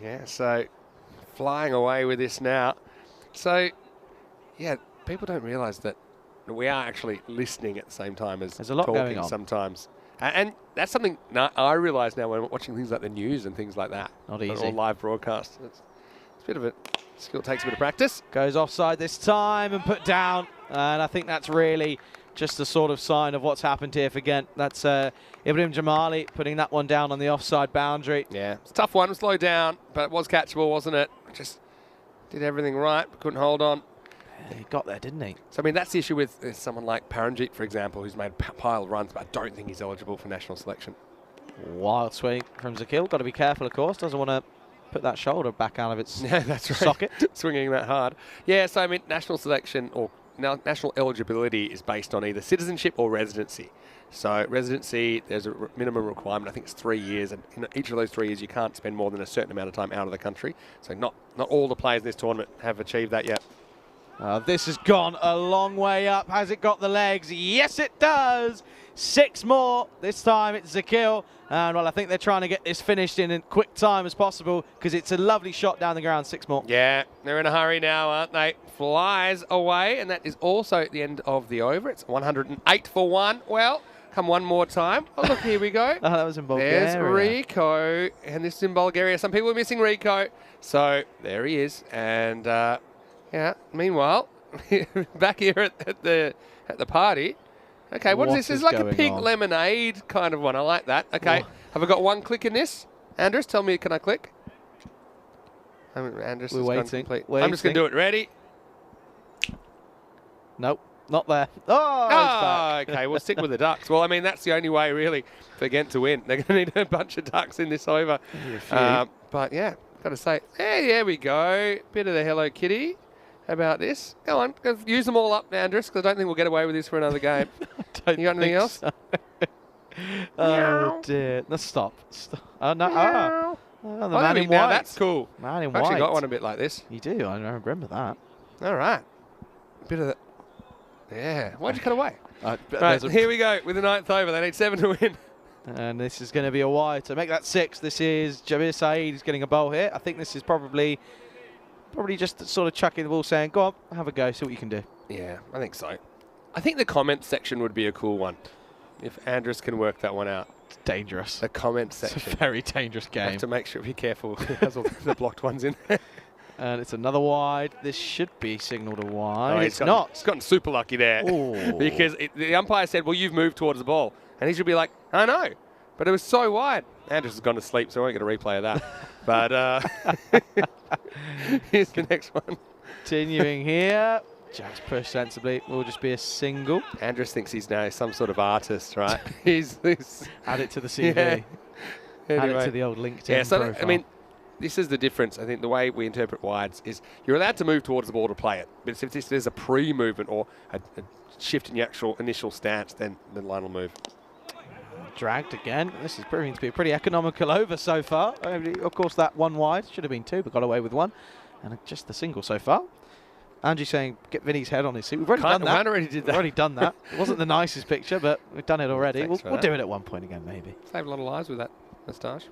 Yeah, so flying away with this now. So, yeah, people don't realise that we are actually listening at the same time as There's a lot talking going on. Sometimes. And that's something I realise now when I'm watching things like the news and things like that. Not easy. Or live broadcasts. It's a bit of a skill, takes a bit of practice. Goes offside this time and put down. And I think that's really just a sort of sign of what's happened here for Ghent. That's Ibrahim Jamali putting that one down on the offside boundary. Yeah, it's a tough one, slow down, but it was catchable, wasn't it? Just did everything right, but couldn't hold on. He got there, didn't he? So, I mean, that's the issue with someone like Paranjit, for example, who's made a pile of runs, but I don't think he's eligible for national selection. Wild swing from Zakil. Got to be careful, of course. Doesn't want to put that shoulder back out of its socket. Swinging that hard. Yeah, so, I mean, national selection or
national eligibility is based on either citizenship or residency. So residency, there's a minimum requirement. I think it's 3 years, and in each of those 3 years, you can't spend more than a certain amount of time out of the country. So not all the players in this tournament have achieved that yet.
This has gone a long way up. Has it got the legs? Yes, it does. 6 more. This time it's Zakil. And, well, I think they're trying to get this finished in a quick time as possible because it's a lovely shot down the ground. 6 more.
Yeah, they're in a hurry now, aren't they? Flies away, and that is also at the end of the over. It's 108 for 1. Well, come one more time. Oh, look, here we go.
Oh, that was in Bulgaria.
There's Rico, and this is in Bulgaria. Some people are missing Rico. So there he is. And, yeah, meanwhile, back here at the party. Okay, what is this? It's like a pink lemonade kind of one. I like that. Okay, have I got one click in this? Andres, tell me, can I click? Andres
We're waiting.
I'm just going to do it. Ready?
Nope, not there. Oh,
okay, we'll stick with the Ducks. Well, I mean, that's the only way, really, for Ghent to win. They're going to need a bunch of Ducks in this over. But, yeah, got to say, hey, there we go. Bit of the Hello Kitty. How about this? Go on, use them all up, Andres, because I don't think we'll get away with this for another game. You got anything else?
So. Oh, dear. No, stop. Oh, no. Oh, the man in white.
Now that's cool.
Man in
I've
white.
actually got one a bit like this.
You do? I remember that.
All right. Bit of that. Yeah. Why'd you cut away?
Right,
here we go with the 9th over. They need 7 to win.
And this is going to be a wide. To make that 6, this is Jabir Saeed is getting a bowl here. I think this is probably just sort of chucking the ball, saying, go on, have a go, see what you can do.
Yeah, I think so. I think the comment section would be a cool one, if Andres can work that one out.
It's dangerous.
The comment section.
It's a very dangerous game.
You have to make sure, be careful. It has all the blocked ones in there.
And it's another wide. This should be signalled a wide.
Oh,
it's not.
He's gotten super lucky there. Because the umpire said, well, you've moved towards the ball. And he should be like, I know, but it was so wide. Andres has gone to sleep, so I won't get a replay of that. But here's the next one.
Continuing here. Just push sensibly. Will just be a single.
Andres thinks he's now some sort of artist, right? He's this.
Add it to the CV.
Yeah. Anyway.
Add it to the old LinkedIn
Yeah, so
profile.
I mean, this is the difference. I think the way we interpret wides is you're allowed to move towards the ball to play it. But if there's a pre-movement or a shift in the actual initial stance, then the line will move.
Dragged again. This is proving to be a pretty economical over so far. Of course, that 1 wide should have been 2, but got away with 1. And just the single so far. Angie saying, get Vinny's head on his seat. We've already done that.
Already did that.
We've already done that. It wasn't the nicest picture, but we've done it already. We'll do it at one point again, maybe.
Save a lot of lives with that moustache.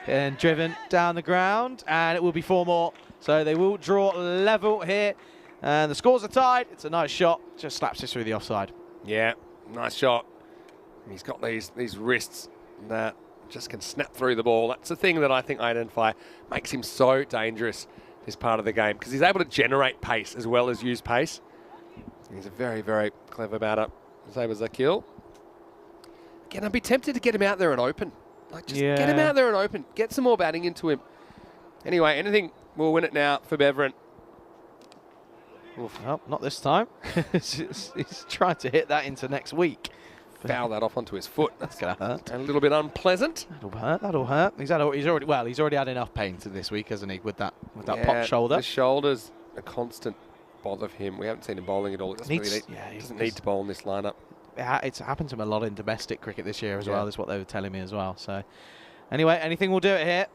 And driven down the ground, and it will be 4 more. So they will draw level here. And the scores are tied. It's a nice shot. Just slaps this through the offside.
Yeah, nice shot. He's got these wrists that just can snap through the ball. That's the thing that I think I identify makes him so dangerous, this part of the game, because he's able to generate pace as well as use pace. He's a very, very clever batter. Same as Zakil. Again, I'd be tempted to get him out there and open. Like, just get him out there and open. Get some more batting into him. Anyway, anything will win it now for Beveren.
Well, not this time. He's trying to hit that into next week.
Foul that off onto his foot.
That's going to hurt.
A little bit unpleasant.
That'll hurt. He's already had enough pain to this week, hasn't he, with that pop shoulder.
The shoulder's a constant bother for him. We haven't seen him bowling at all. He doesn't need to bowl in this lineup.
It's happened to him a lot in domestic cricket this year as well, is what they were telling me as well. So, anyway, anything will do it here.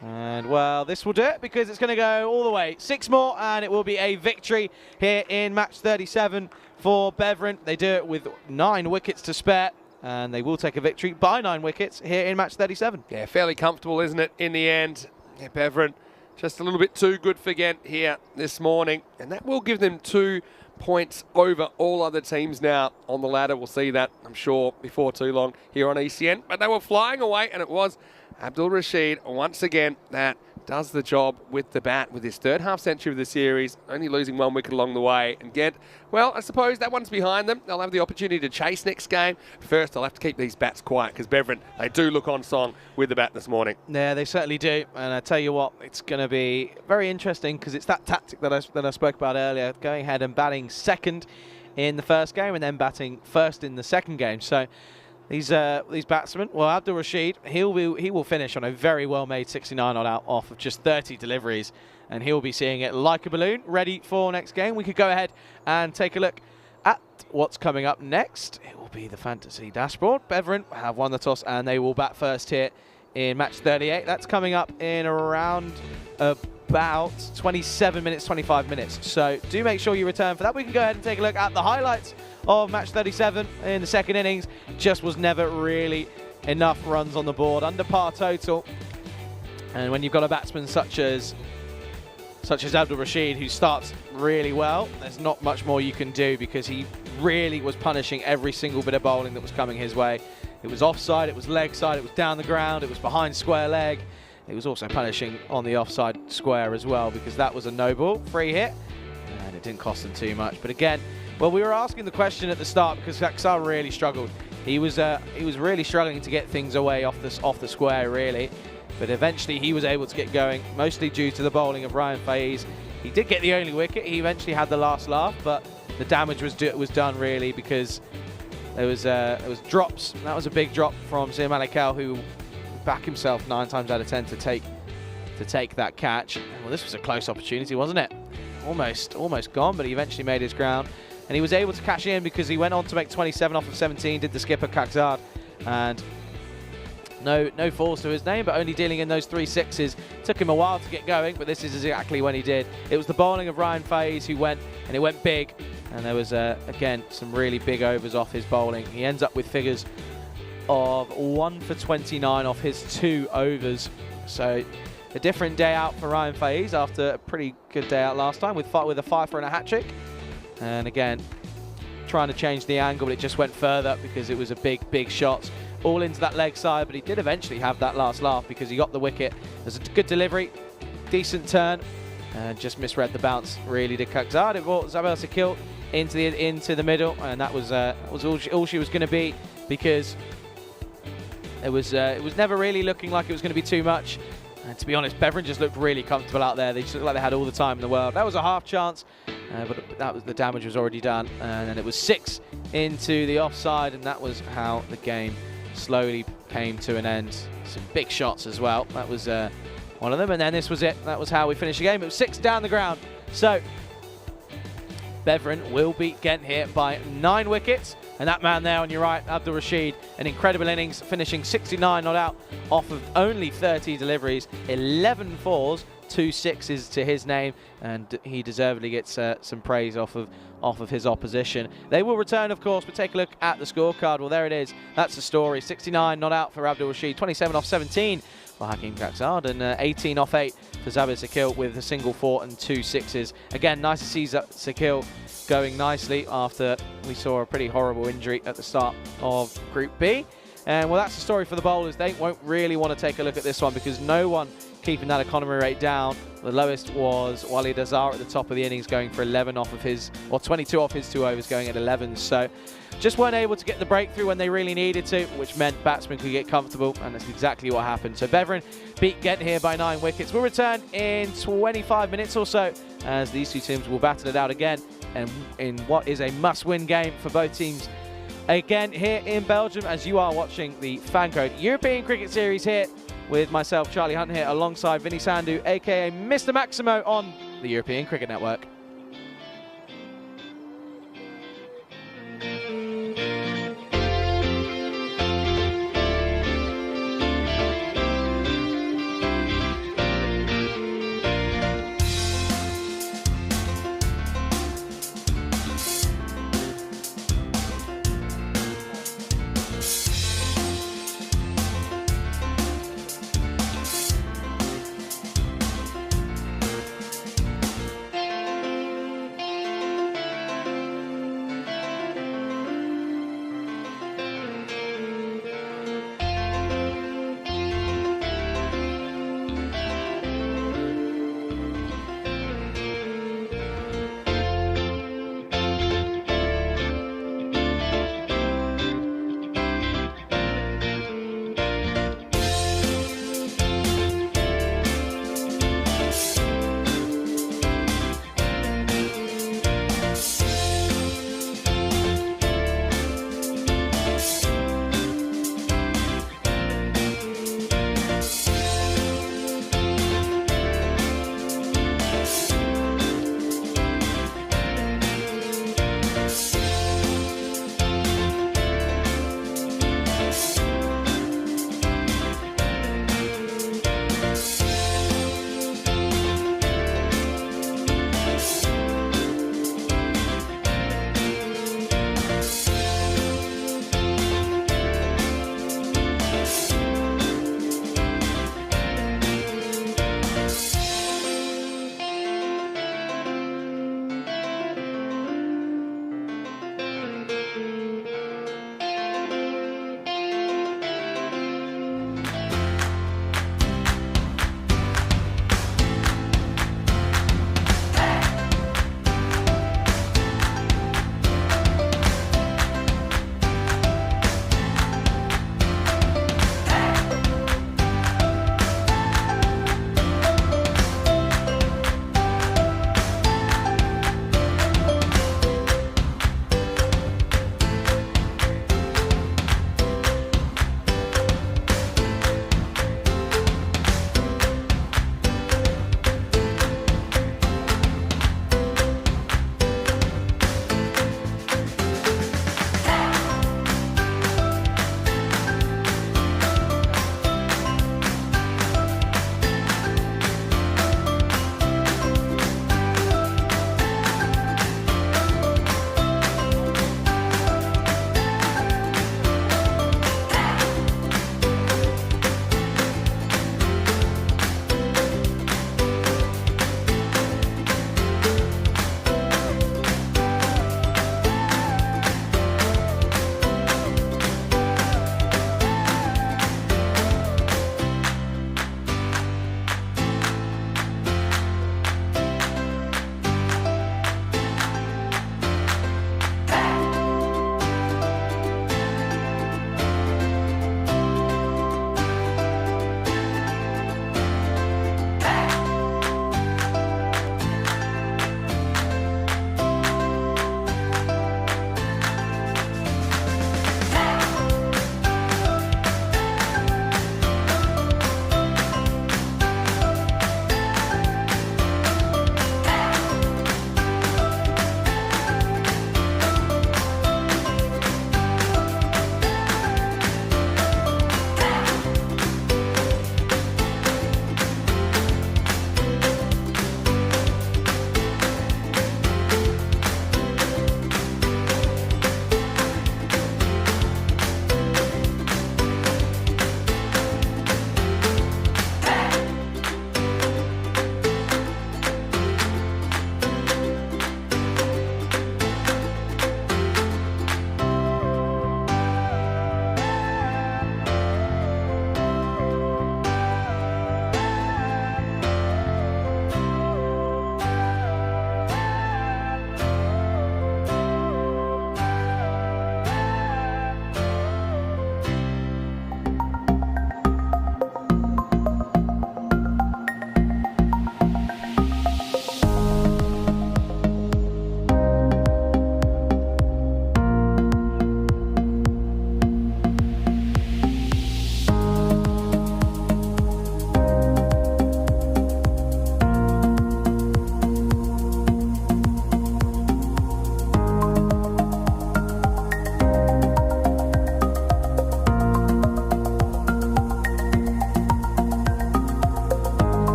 And, well, this will do it because it's going to go all the way. 6 more, and it will be a victory here in match 37 for Beveren. They do it with 9 wickets to spare, and they will take a victory by 9 wickets here in match 37.
Yeah, fairly comfortable, isn't it, in the end? Yeah, Beveren just a little bit too good for Ghent here this morning, and that will give them 2 points over all other teams now on the ladder. We'll see that, I'm sure, before too long here on ECN. But they were flying away, and it was Abdul Rashid once again that does the job with the bat with his 3rd half century of the series, only losing 1 wicket along the way. And Ghent, well, I suppose that one's behind them. They'll have the opportunity to chase next game. First, they'll have to keep these bats quiet because Beveren, they do look on song with the bat this morning.
Yeah, they certainly do. And I tell you what, it's going to be very interesting because it's that tactic that I spoke about earlier, going ahead and batting second in the first game and then batting first in the second game. So these batsmen. Well, Abdul Rashid, he will finish on a very well-made 69 not out off of just 30 deliveries, and he'll be seeing it like a balloon, ready for next game. We could go ahead and take a look at what's coming up next. It will be the fantasy dashboard. Beveren have won the toss, and they will bat first here in match 38. That's coming up in around about 27 minutes, 25 minutes. So do make sure you return for that. We can go ahead and take a look at the highlights of match 37 in the second innings. Just was never really enough runs on the board, under par total. And when you've got a batsman such as Abdul Rashid, who starts really well, there's not much more you can do, because he really was punishing every single bit of bowling that was coming his way. It was offside, it was leg side, it was down the ground, it was behind square leg. It was also punishing on the offside square as well, because that was a no ball, free hit, and it didn't cost them too much. But again, well, we were asking the question at the start because Kaksar really struggled. He was really struggling to get things away off the square, really. But eventually he was able to get going, mostly due to the bowling of Ryan Faiz. He did get the only wicket. He eventually had the last laugh, but the damage was done, really, because there was drops. That was a big drop from Zia Malikal, who back himself 9 times out of 10 to take that catch. Well, this was a close opportunity, wasn't it? Almost gone, but he eventually made his ground, and he was able to cash in because he went on to make 27 off of 17. Did the skipper Kaksar, and no falls to his name, but only dealing in those 3 sixes. Took him a while to get going, but this is exactly when he did. It was the bowling of Ryan Faiz who went, and it went big, and there was again some really big overs off his bowling. He ends up with figures of 1 for 29 off his 2 overs. So a different day out for Ryan Faiz after a pretty good day out last time with a 5 for and a hat-trick. And again, trying to change the angle, but it just went further because it was a big shot all into that leg side. But he did eventually have that last laugh because he got the wicket. There's a good delivery, decent turn, and just misread the bounce really to Kaksar. It brought Zabel Sakil into the middle, and that was all she was going to be, because it was never really looking like it was going to be too much. And to be honest, Beveren just looked really comfortable out there. They just looked like they had all the time in the world. That was a half chance, but the damage was already done. And then it was 6 into the offside, and that was how the game slowly came to an end. Some big shots as well. That was one of them, and then this was it. That was how we finished the game. It was 6 down the ground. So Beveren will beat Ghent here by 9 wickets. And that man there on your right, Abdul Rashid, an incredible innings, finishing 69 not out off of only 30 deliveries, 11 fours, 2 sixes to his name, and he deservedly gets some praise off of his opposition. They will return, of course, but take a look at the scorecard. Well, there it is. That's the story. 69 not out for Abdul Rashid, 27 off 17 for Hakeem Kaksar, and 18 off 8 for Zabir Sakil with a single 4 and 2 sixes. Again, nice to see Sakil going nicely after we saw a pretty horrible injury at the start of Group B. And well, that's the story for the bowlers. They won't really want to take a look at this one because no one keeping that economy rate down. The lowest was Walid Azhar at the top of the innings, going for 11 off of his, or 22 off his 2 overs, going at 11. So just weren't able to get the breakthrough when they really needed to, which meant batsmen could get comfortable, and that's exactly what happened. So Beveren beat Ghent here by 9 wickets. We'll return in 25 minutes or so as these 2 teams will battle it out again, and in what is a must-win game for both teams again here in Belgium, as you are watching the FanCode European Cricket Series here with myself, Charlie Hunt, here alongside Vinny Sandhu, aka Mr. Maximo, on the European Cricket Network.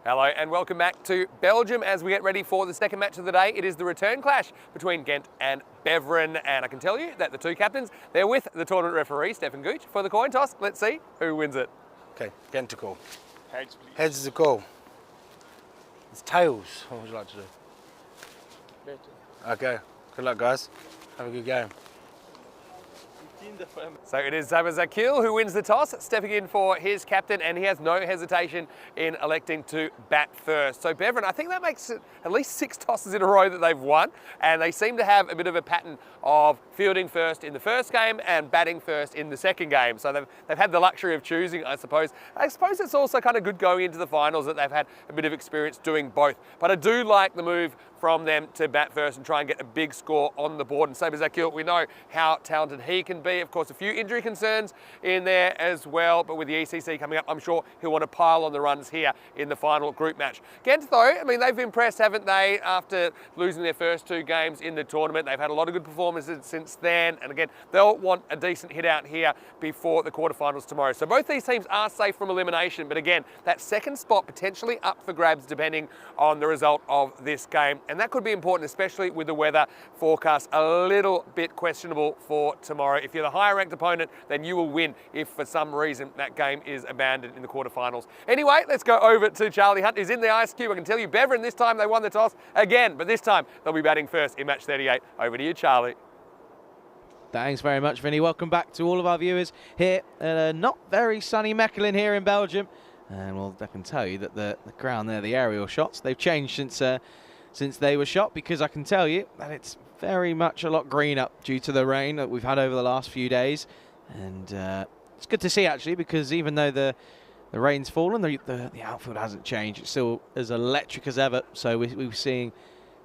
Hello and welcome back to Belgium as we get ready for the second match of the day. It is the return clash between Ghent and Beveren, and I can tell you that the two captains, they're with the tournament referee, Stefan Gooch, for the coin toss. Let's see who wins it.
Okay, Ghent to call.
Heads, please.
Heads is a call. It's tails. What would you like to do? Okay, good luck guys. Have a good game.
So it is Zakil who wins the toss, stepping in for his captain, and he has no hesitation in electing to bat first. So Beveren, I think that makes it at least 6 tosses in a row that they've won, and they seem to have a bit of a pattern of fielding first in the first game and batting first in the second game. So they've had the luxury of choosing, I suppose. I suppose it's also kind of good going into the finals that they've had a bit of experience doing both. But I do like the move from them to bat first and try and get a big score on the board. And Zakil, we know how talented he can be. Of course, a few injury concerns in there as well, but with the ECC coming up, I'm sure he'll want to pile on the runs here in the final group match. Ghent, though, I mean, they've impressed, haven't they, after losing their first 2 games in the tournament. They've had a lot of good performances since then, and again, they'll want a decent hit out here before the quarterfinals tomorrow. So both these teams are safe from elimination, but again, that second spot potentially up for grabs depending on the result of this game. And that could be important, especially with the weather forecast a little bit questionable for tomorrow. If you're the higher ranked opponent, then you will win if for some reason that game is abandoned in the quarterfinals. Anyway, let's go over to Charlie Hunt, who's in the ice cube. I can tell you, Beveren, this time they won the toss again, but this time they'll be batting first in match 38. Over to you, Charlie.
Thanks very much, Vinny. Welcome back to all of our viewers here at a not very sunny Mechelen here in Belgium. And well, I can tell you that the ground there, the aerial shots, they've changed since they were shot, because I can tell you that it's very much a lot greener due to the rain that we've had over the last few days. And it's good to see, actually, because even though the rain's fallen, the outfield hasn't changed. It's still as electric as ever. So we're seeing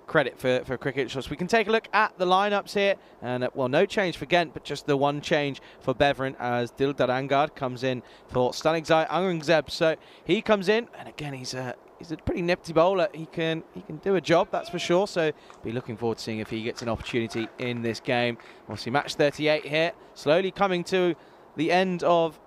credit for cricket shots. We can take a look at the lineups here, and well, no change for Ghent, but just the one change for Beveren as Dildarangard comes in for Stanigzai Aurangzeb. So he comes in, and again, he's a pretty nifty bowler. He can do a job, that's for sure. So be looking forward to seeing if he gets an opportunity in this game. Obviously, match 38 here, slowly coming to the end of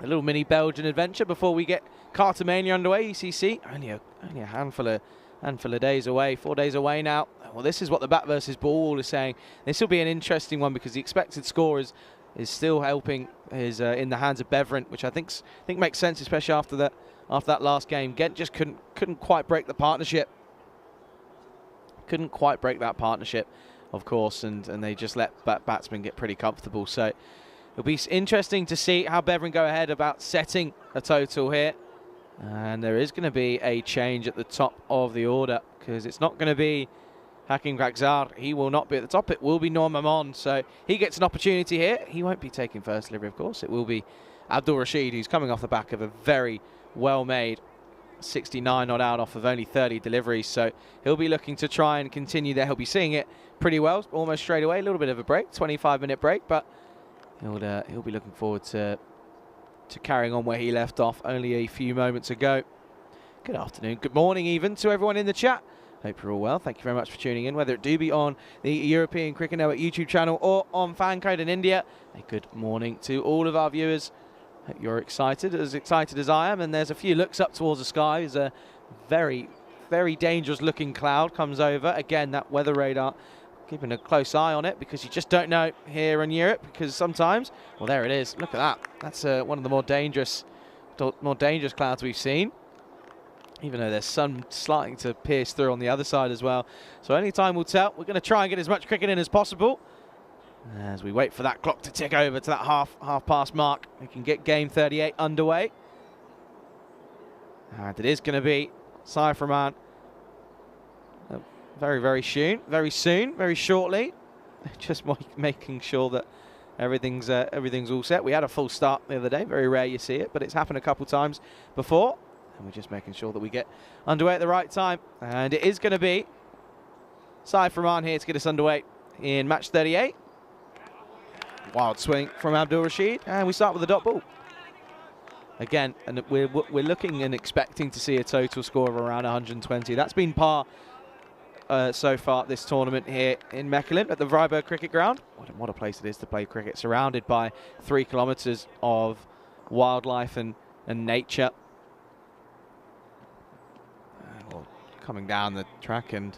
a little mini Belgian adventure before we get Cartamania underway. ECC only a handful of days away, 4 days away now. Well, this is what the bat versus ball is saying. This will be an interesting one because the expected score is still helping is in the hands of Beveren, which I think makes sense, especially after that last game. Ghent just couldn't quite break the partnership. Couldn't quite break that partnership, of course, and they just let batsmen get pretty comfortable. So it'll be interesting to see how Beveren go ahead about setting a total here. And there is going to be a change at the top of the order, because it's not going to be Hakim Rakzar. He will not be at the top. It will be Noor Mammon. So he gets an opportunity here. He won't be taking first delivery, of course. It will be Abdul Rashid, who's coming off the back of a very well-made 69 not out off of only 30 deliveries. So he'll be looking to try and continue there. He'll be seeing it pretty well, almost straight away. A little bit of a break, 25-minute break, but he'll be looking forward to carrying on where he left off only a few moments ago. Good afternoon, good morning even to everyone in the chat. Hope you're all well. Thank you very much for tuning in, whether it do be on the European Cricket Network YouTube channel or on FanCode in India. A good morning to all of our viewers. Hope you're excited as I am. And there's a few looks up towards the sky. There's a very, very dangerous looking cloud comes over. Again, that weather radar, keeping a close eye on it, because you just don't know here in Europe, because sometimes, well, there it is. Look at that. That's one of the more dangerous clouds we've seen, even though there's sun starting to pierce through on the other side as well. So only time will tell. We're going to try and get as much cricket in as possible as we wait for that clock to tick over to that half past mark. We can get game 38 underway. And it is going to be Saif Rahman very soon, very shortly. Just making sure that everything's all set. We had a full start the other day. Very rare you see it, but it's happened a couple times before. And we're just making sure that we get underway at the right time. And it is going to be Saif Rahman here to get us underway in match 38. Wild swing from Abdul Rashid, and we start with a dot ball. Again, and we're looking and expecting to see a total score of around 120. That's been par so far this tournament here in Mechelen at the Vryburg Cricket Ground. What a place it is to play cricket, surrounded by 3 kilometres of wildlife and nature. coming down the track and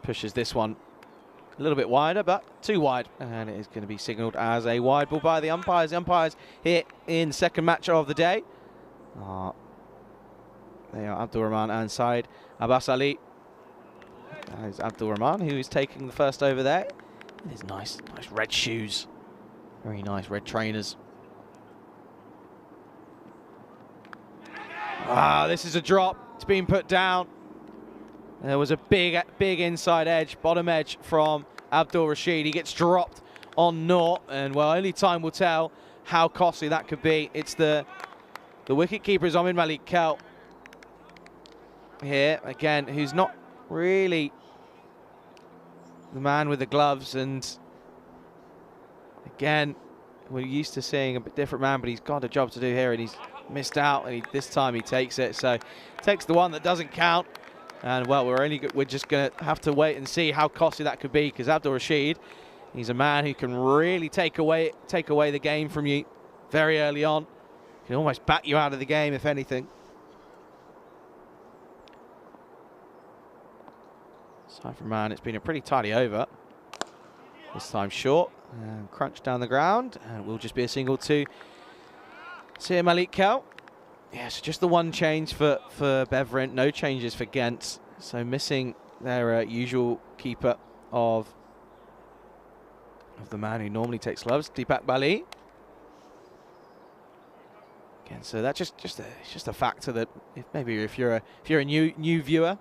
pushes this one a little bit wider, but too wide, and it is going to be signalled as a wide ball by the umpires. The umpires here in second match of the day. They are Abdul Rahman and Saeed Abbas Ali. That is Abdul Rahman, who is taking the first over there. In his nice red shoes. Very nice red trainers. This is a drop. It's being put down. There was a big inside edge, bottom edge from Abdul Rashid. He gets dropped on naught, and well, only time will tell how costly that could be. It's the wicket keeper is Omid Malik Kel here again, who's not really the man with the gloves, and again, we're used to seeing a bit different man, but he's got a job to do here, and he's missed out, and this time he takes it. So takes the one that doesn't count. And well, we're just going to have to wait and see how costly that could be, because Abdul Rashid, he's a man who can really take away the game from you very early on. Can almost bat you out of the game, if anything. Aside from man, it's been a pretty tidy over. This time short, and crunch down the ground, and it will just be a single to Sir Malik Kel. Yeah, so just the one change for Beveren, no changes for Ghent. So missing their usual keeper of the man who normally takes gloves, Deepak Bali. Again, so that's just a factor that if you're a new viewer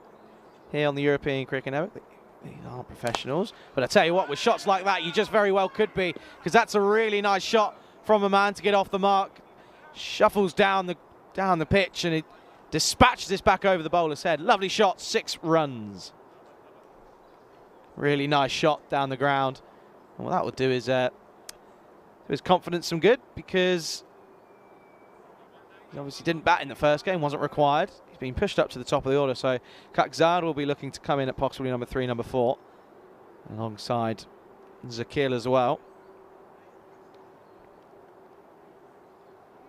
here on the European Cricket Network, these aren't professionals. But I tell you what, with shots like that, you just very well could be, because that's a really nice shot from a man to get off the mark. Shuffles down the pitch, and it dispatches this back over the bowler's head. Lovely shot, 6 runs. Really nice shot down the ground. And what that will do is his confidence some good, because he obviously didn't bat in the first game, wasn't required. He's been pushed up to the top of the order, so Kakzad will be looking to come in at possibly number 3, number 4, alongside Zakil as well.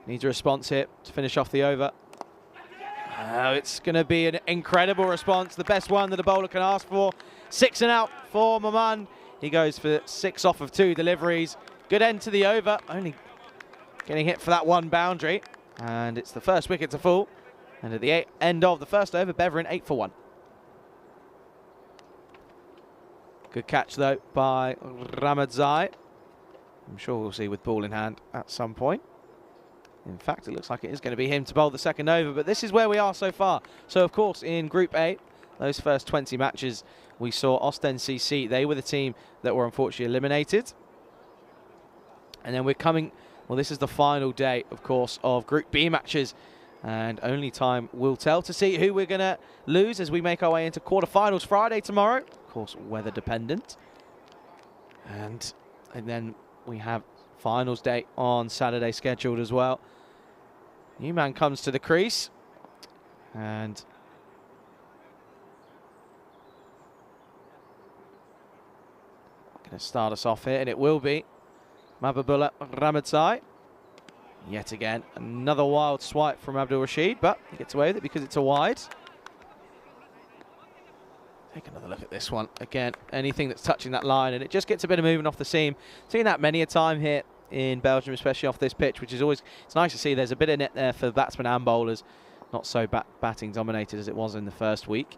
Needs a response here to finish off the over. It's going to be an incredible response, the best one that a bowler can ask for. 6 and out for Maman. He goes for 6 off of 2 deliveries. Good end to the over, only getting hit for that one boundary. And it's the first wicket to fall. And at the end of the first over, Beveren 8 for 1. Good catch though by Ramadzai. I'm sure we'll see with ball in hand at some point. In fact, it looks like it is going to be him to bowl the second over, but this is where we are so far. So, of course, in Group A, those first 20 matches, we saw Ostend CC. They were the team that were unfortunately eliminated. And then we're coming, well, this is the final day, of course, of Group B matches. And only time will tell to see who we're going to lose as we make our way into quarterfinals Friday tomorrow. Of course, weather dependent. And then we have finals day on Saturday scheduled as well. New man comes to the crease, and going to start us off here, and it will be Mahbubullah Ramadzai. Yet again, another wild swipe from Abdul Rashid, but he gets away with it because it's a wide. Take another look at this one. Again, anything that's touching that line, and it just gets a bit of movement off the seam. Seen that many a time here in Belgium, especially off this pitch, which is always, it's nice to see there's a bit of net there for batsmen and bowlers. Not so batting dominated as it was in the first week.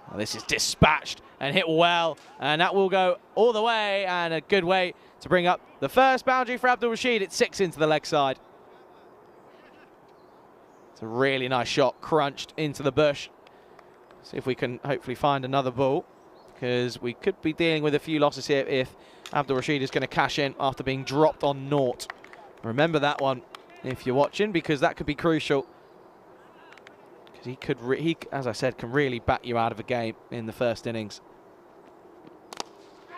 Well, this is dispatched and hit well, and that will go all the way, and a good way to bring up the first boundary for Abdul Rashid. It's 6 into the leg side. It's a really nice shot, crunched into the bush. See if we can hopefully find another ball, because we could be dealing with a few losses here if Abdul Rashid is going to cash in after being dropped on naught. Remember that one if you're watching, because that could be crucial. Because he, as I said, can really bat you out of a game in the first innings.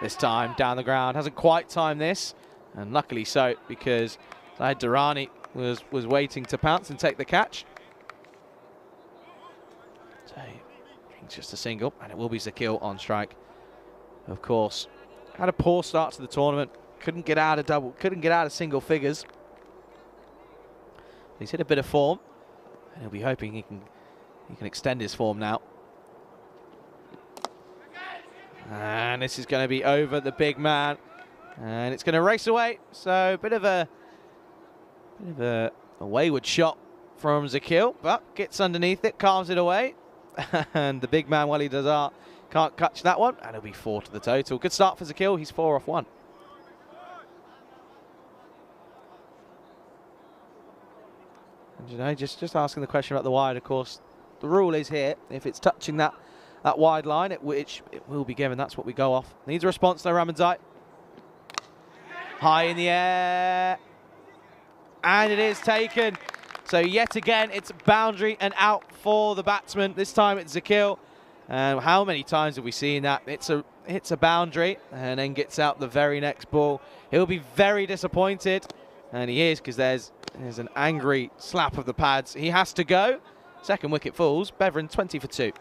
This time down the ground, hasn't quite timed this, and luckily so, because Zaid Durrani was waiting to pounce and take the catch. So it's just a single, and it will be Zakil on strike. Of course, had a poor start to the tournament, couldn't get out of single figures. He's hit a bit of form, and he'll be hoping he can extend his form now. And this is going to be over the big man. And it's going to race away. So a bit of a wayward shot from Zakil, but gets underneath it, calms it away. And the big man, while he does art, can't catch that one. And it'll be 4 to the total. Good start for Zakil. He's 4 off 1. And, you know, just asking the question about the wide, of course, the rule is here, if it's touching that wide line, which it will be given. That's what we go off. Needs a response though, Ramadzai. High in the air. And it is taken. So yet again, it's boundary and out for the batsman. This time it's Zakil. And how many times have we seen that? It's a boundary and then gets out the very next ball. He'll be very disappointed. And he is, because there's an angry slap of the pads. He has to go. Second wicket falls. Beveren 20 for 2.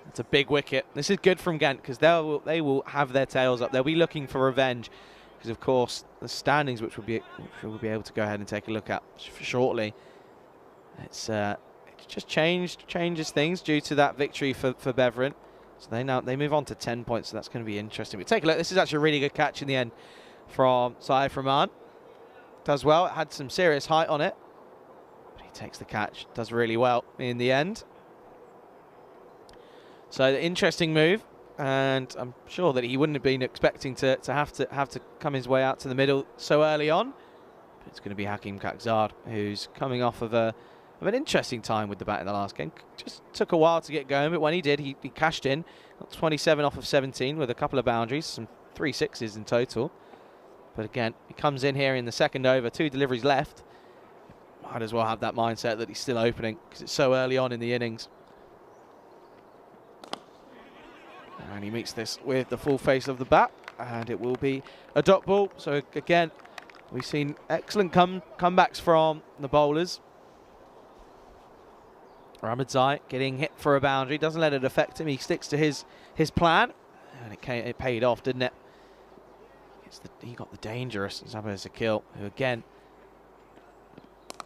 It's a big wicket. This is good from Ghent, because they will have their tails up. They'll be looking for revenge, because of course the standings, which we'll be able to go ahead and take a look at shortly. It's just changes things due to that victory for Beveren. So they move on to 10 points. So that's going to be interesting. But take a look. This is actually a really good catch in the end from Saif Rahman. Does well. It had some serious height on it, but he takes the catch. Does really well in the end. So the interesting move, and I'm sure that he wouldn't have been expecting to have to come his way out to the middle so early on. But it's going to be Hakeem Kakzad, who's coming off of an interesting time with the bat in the last game. Just took a while to get going, but when he did, he cashed in. Got 27 off of 17 with a couple of boundaries, some 3 sixes in total. But again, he comes in here in the second over, 2 deliveries left. Might as well have that mindset that he's still opening, because it's so early on in the innings. And he meets this with the full face of the bat, and it will be a dot ball. So again, we've seen excellent comebacks from the bowlers. Ramadzai getting hit for a boundary, doesn't let it affect him. He sticks to his plan, and it paid off, didn't it? He got the dangerous Zakil, who again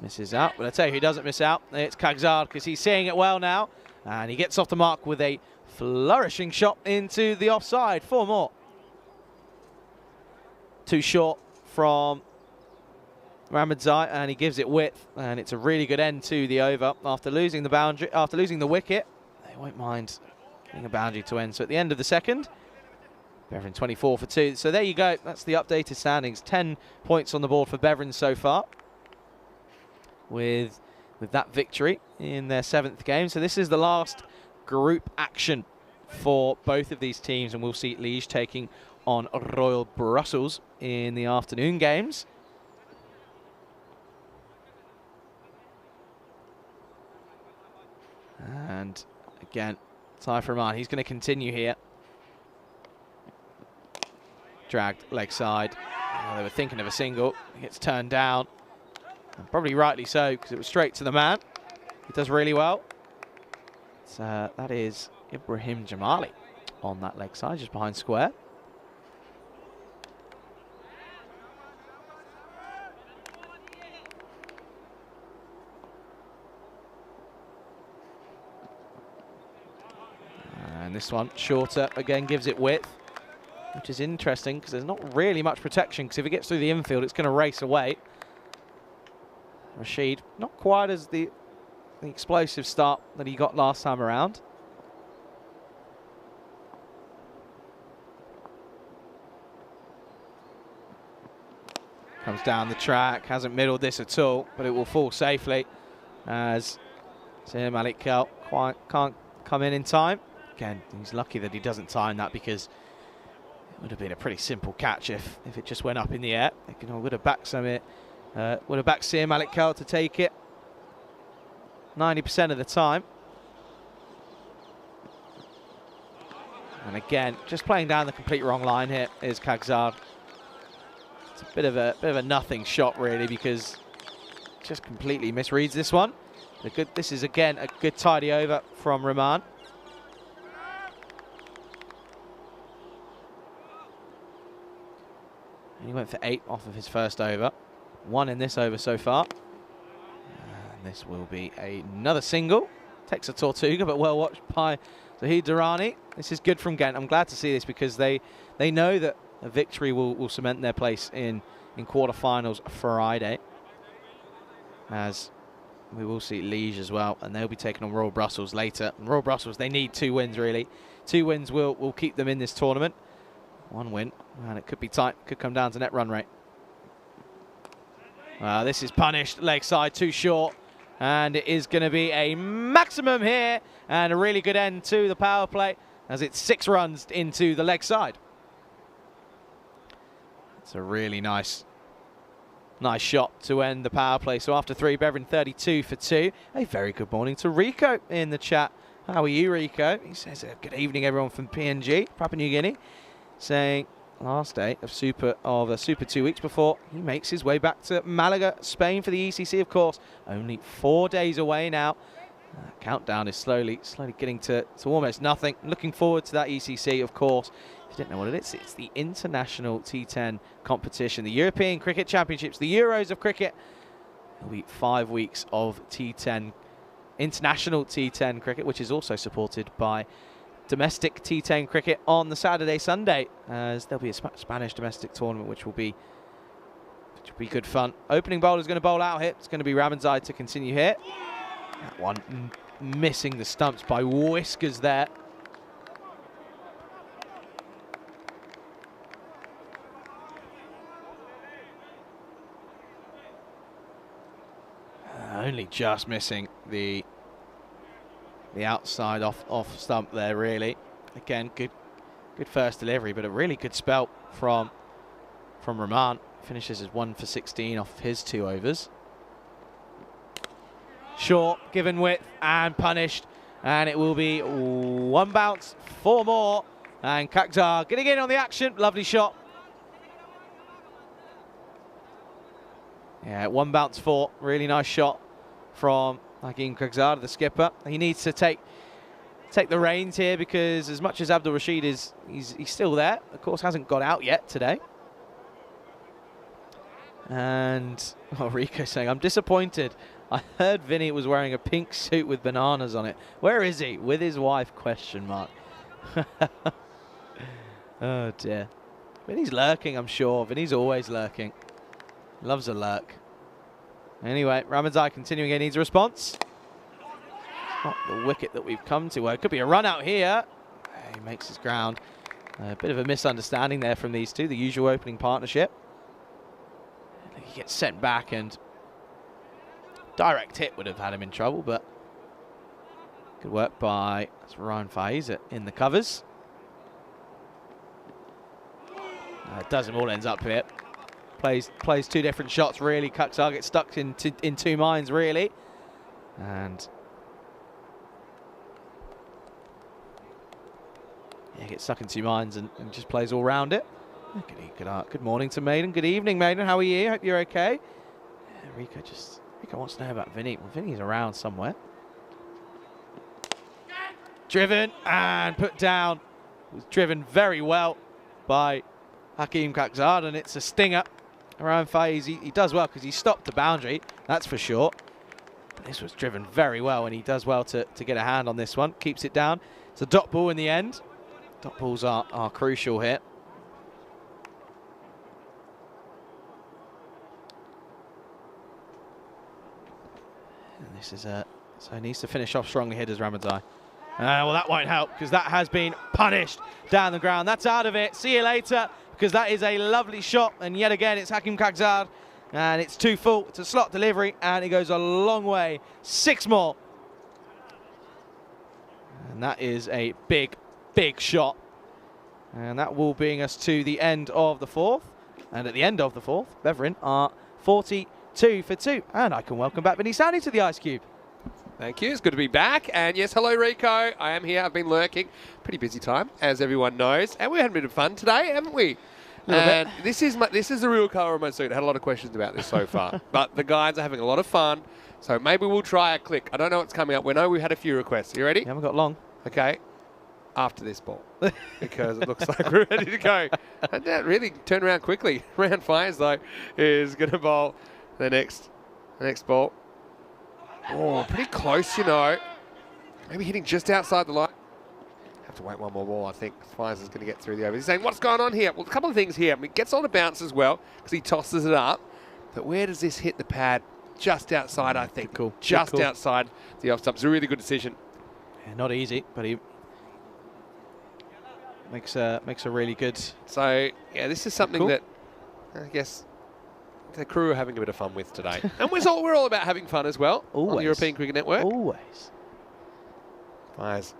misses out. But I tell you who doesn't miss out. It's Kakzad, because he's seeing it well now, and he gets off the mark with a flourishing shot into the offside. 4 more. 2 short from Ramadzai, and he gives it width, and it's a really good end to the over. After losing the boundary, after losing the wicket, they won't mind getting a boundary to end. So at the end of the second, Beveren 24 for 2. So there you go. That's the updated standings. 10 points on the board for Beveren so far, with that victory in their 7th game. So this is the last group action for both of these teams, and we'll see Liège taking on Royal Brussels in the afternoon games. And again, Saif Rahman, he's going to continue here. Dragged leg side. They were thinking of a single. He gets turned down, and probably rightly so, because it was straight to the man. He does really well. So that is Ibrahim Jamali on that leg side, just behind square. And this one, shorter, again gives it width, which is interesting, because there's not really much protection, because if it gets through the infield, it's going to race away. Rashid, not quite as the explosive start that he got last time around. Comes down the track, hasn't middled this at all, but it will fall safely, as Malik Kel can't come in time. Again, he's lucky that he doesn't time that, because it would have been a pretty simple catch if it just went up in the air. They would have backed Sir Malik Kel to take it 90% of the time. And again, just playing down the complete wrong line here is Kakzad. It's a bit of a nothing shot, really, because just completely misreads this one. This is again a good tidy over from Rahman. And he went for 8 off of his first over. 1 in this over so far. And this will be another single. Takes a Tortuga, but well watched by Zahid Durrani. This is good from Ghent. I'm glad to see this because they know that a victory will cement their place in quarterfinals Friday. As we will see Liège as well, and they'll be taking on Royal Brussels later. And Royal Brussels, they need 2 wins really. 2 wins will keep them in this tournament. 1 win, and it could be tight. Could come down to net run rate. This is punished. Leg side too short. And it is going to be a maximum here. And a really good end to the power play as it's 6 runs into the leg side. It's a really nice shot to end the power play. So after 3, Beveren 32 for 2. A very good morning to Rico in the chat. How are you, Rico? He says, good evening, everyone from PNG, Papua New Guinea. Saying last day of Super 2 weeks before he makes his way back to Malaga, Spain for the ECC, of course. Only 4 days away now. Countdown is slowly getting to almost nothing. Looking forward to that ECC, of course. If you don't know what it is, it's the International T10 competition, the European Cricket Championships, the Euros of cricket. It'll be 5 weeks of T10, international T10 cricket, which is also supported by domestic T10 cricket on the Saturday, Sunday, as there'll be a Spanish domestic tournament, which will be good fun. Opening bowler is going to bowl out here. It's going to be Ramazai to continue here. That one missing the stumps by whiskers there. Only just missing the outside off stump there, really. Again, good first delivery, but a really good spell from Rahman. Finishes as 1 for 16 off his 2 overs. Short, given width and punished, and it will be 1 bounce, 4 more, and Kakhtar getting in on the action. Lovely shot. Yeah, 1 bounce 4, really nice shot from Hakeem Kakhtar, the skipper. He needs to take the reins here because as much as Abdul Rashid he's still there, of course hasn't got out yet today. And Rico saying, I'm disappointed. I heard Vinny was wearing a pink suit with bananas on it. Where is he? With his wife, question mark. Oh dear. Vinny's lurking, I'm sure. Vinny's always lurking. Loves a lurk. Anyway, Ramazai continuing again, needs a response. Not the wicket that we've come to. Well, it could be a run out here. He makes his ground. A bit of a misunderstanding there from these two, the usual opening partnership. He gets sent back, and direct hit would have had him in trouble, but good work by Ryan Faiz in the covers. It does him, all ends up here. Plays 2 different shots, really. Kakhtar gets stuck in 2 minds, really. And yeah, gets stuck in 2 minds and just plays all round it. Good morning to Maiden. Good evening, Maiden. How are you? Hope you're okay. Yeah, Rico wants to know about Vinny. Well, Vinny's around somewhere. Driven and put down. Was driven very well by Hakeem Kakhtar, and it's a stinger. Around Faiz, he does well because he stopped the boundary, that's for sure. But this was driven very well, and he does well to get a hand on this one. Keeps it down. It's a dot ball in the end. Dot balls are crucial here. And this is so he needs to finish off strongly here, does Ramazai. Well, that won't help because that has been punished down the ground. That's out of it. See you later, because that is a lovely shot. And yet again, it's Hakeem Kakhtar. And it's 2 full. It's a slot delivery, and it goes a long way. 6 more. And that is a big, big shot. And that will bring us to the end of the 4th. And at the end of the 4th, Beveren are 42 for 2. And I can welcome back Vinny Sandy to the Ice Cube.
Thank you. It's good to be back. And yes, hello, Rico. I am here. I've been lurking. Pretty busy time, as everyone knows. And we had a bit of fun today, haven't we? And this is the real colour of my suit. I had a lot of questions about this so far. But the guys are having a lot of fun. So maybe we'll try a click. I don't know what's coming up. We know we had a few requests. You ready?
You haven't got long.
Okay. After this ball. Because it looks like we're ready to go. And that really turned around quickly. Round Fires, though, is going to bowl the next ball. Oh, pretty close, you know. Maybe hitting just outside the line. Have to wait one more ball, I think. Fires is going to get through the over. He's saying, what's going on here? Well, a couple of things here. I mean, gets on the bounce as well because he tosses it up. But where does this hit the pad? Just outside, I think.
Cool.
Just outside the off stump. It's a really good decision.
Yeah, not easy, but he makes a really good.
So, yeah, this is something that I guess the crew are having a bit of fun with today. And we're all about having fun as well on the European Cricket Network.
Always.
Fires.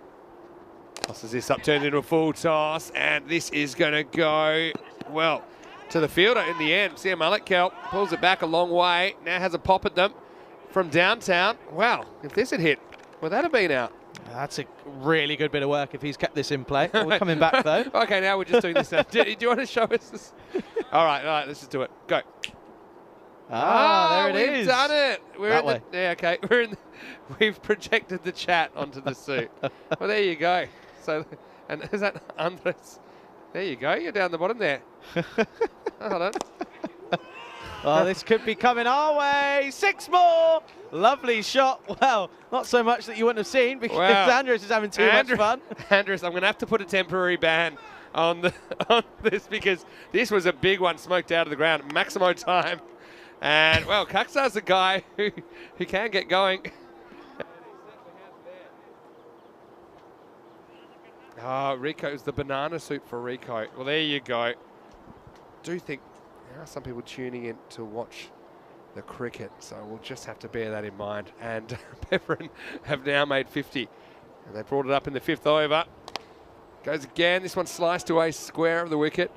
Tosses this up, turned into a full toss, and this is going to go, well, to the fielder in the end. See Malek-Kelp pulls it back a long way, now has a pop at them from downtown. Wow, if this had hit, would that have been out?
That's a really good bit of work if he's kept this in play. We're coming back, though.
Okay, now we're just doing this now. Do you want to show us this? All right, let's just do it. Go.
There it is.
We've done it. We're
That
in
way.
The, yeah, okay. We've projected the chat onto the suit. Well, there you go. So, and is that Andres? There you go. You're down the bottom there. Hold on.
Oh, this could be coming our way. 6 more. Lovely shot. Well, not so much that you wouldn't have seen because Andres is having too much fun.
Andres, I'm going to have to put a temporary ban on this because this was a big one smoked out of the ground. Maximo time. And, well, Kaksar's the guy who can get going. Oh, Rico's the banana suit for Rico. Well, there you go. Do think there are some people tuning in to watch the cricket, so we'll just have to bear that in mind. And Beveren have now made 50, and they brought it up in the 5th over. Goes again. This one sliced to a square of the wicket.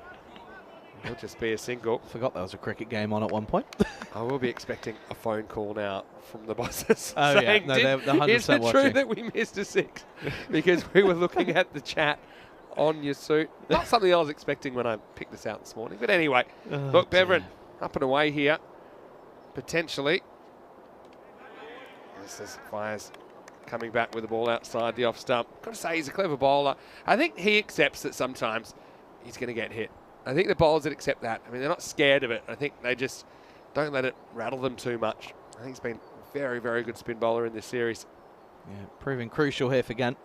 It'll just be a single.
Forgot there was a cricket game on at one point.
I will be expecting a phone call now from the bosses
Oh,
saying,
yeah. No, they're 100%
is it
watching.
true that we missed a 6? Because we were looking at the chat on your suit. Not something I was expecting when I picked this out this morning. But anyway, look, Beveren up and away here. Potentially. This is Fires coming back with the ball outside the off stump. Got to say, he's a clever bowler. I think he accepts that sometimes he's going to get hit. I think the bowlers that accept that, I mean, they're not scared of it. I think they just don't let it rattle them too much. I think he's been a very, very good spin bowler in this series.
Yeah, proving crucial here for Ghent.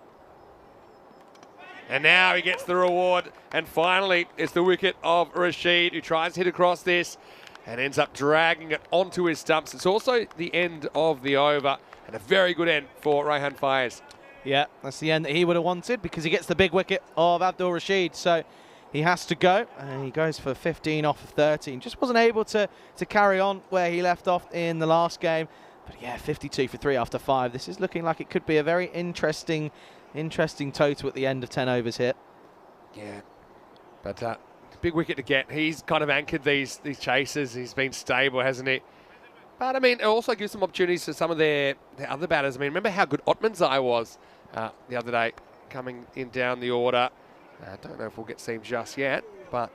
And now he gets the reward. And finally, it's the wicket of Rashid, who tries to hit across this and ends up dragging it onto his stumps. It's also the end of the over, and a very good end for Rehan Fires.
Yeah, that's the end that he would have wanted because he gets the big wicket of Abdul Rashid. So he has to go, and he goes for 15 off of 13. Just wasn't able to carry on where he left off in the last game. But yeah, 52 for 3 after 5. This is looking like it could be a very interesting total at the end of 10 overs here.
Yeah, but big wicket to get. He's kind of anchored these chases. He's been stable, hasn't he? But, I mean, it also gives some opportunities to some of their other batters. I mean, remember how good Otmanzai was the other day, coming in down the order. I don't know if we'll get seen just yet, but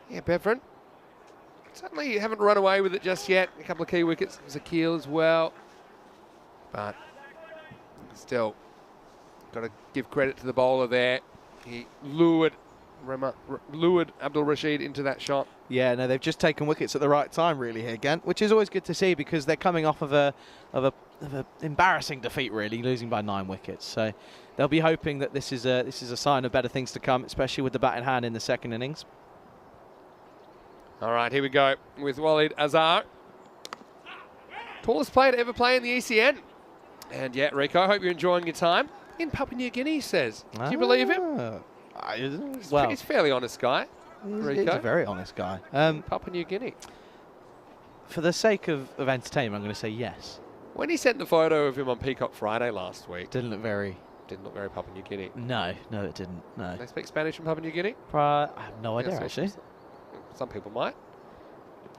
yeah, Beveren certainly haven't run away with it just yet. A couple of key wickets, Zakil as well, but still got to give credit to the bowler there. He lured Abdul Rashid into that shot.
Yeah, no, they've just taken wickets at the right time, really, here, Ghent, which is always good to see because they're coming off of a embarrassing defeat, really, losing by 9 wickets. So they'll be hoping that this is a sign of better things to come, especially with the bat in hand in the second innings.
All right, here we go with Walid Azhar. Tallest player to ever play in the ECN. And yeah, Rico, I hope you're enjoying your time in Papua New Guinea, he says. Do you believe him?
Well,
he's a fairly honest guy, Rico.
He's a very honest guy.
Papua New Guinea.
For the sake of entertainment, I'm going to say yes.
When he sent the photo of him on Peacock Friday last week,
Didn't look very
Papua New Guinea.
No, it didn't. No.
They speak Spanish in Papua New Guinea?
I have no idea,
Yes,
actually.
Some people might.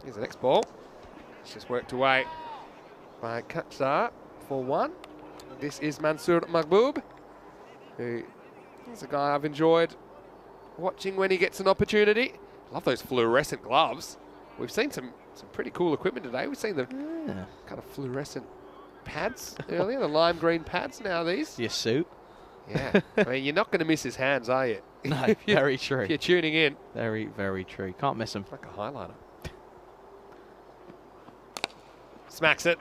Here's the next ball. It's just worked away by Kaksar for 1. This is Mansoor Mahbub, who is a guy I've enjoyed watching when he gets an opportunity. Love those fluorescent gloves. We've seen some pretty cool equipment today. We've seen the kind of fluorescent pads earlier, the lime green pads. Now these.
Your suit.
Yeah. I mean, you're not going to miss his hands, are you?
No, very true.
If you're tuning in.
Very, very true. Can't miss him.
Like a highlighter. Smacks it.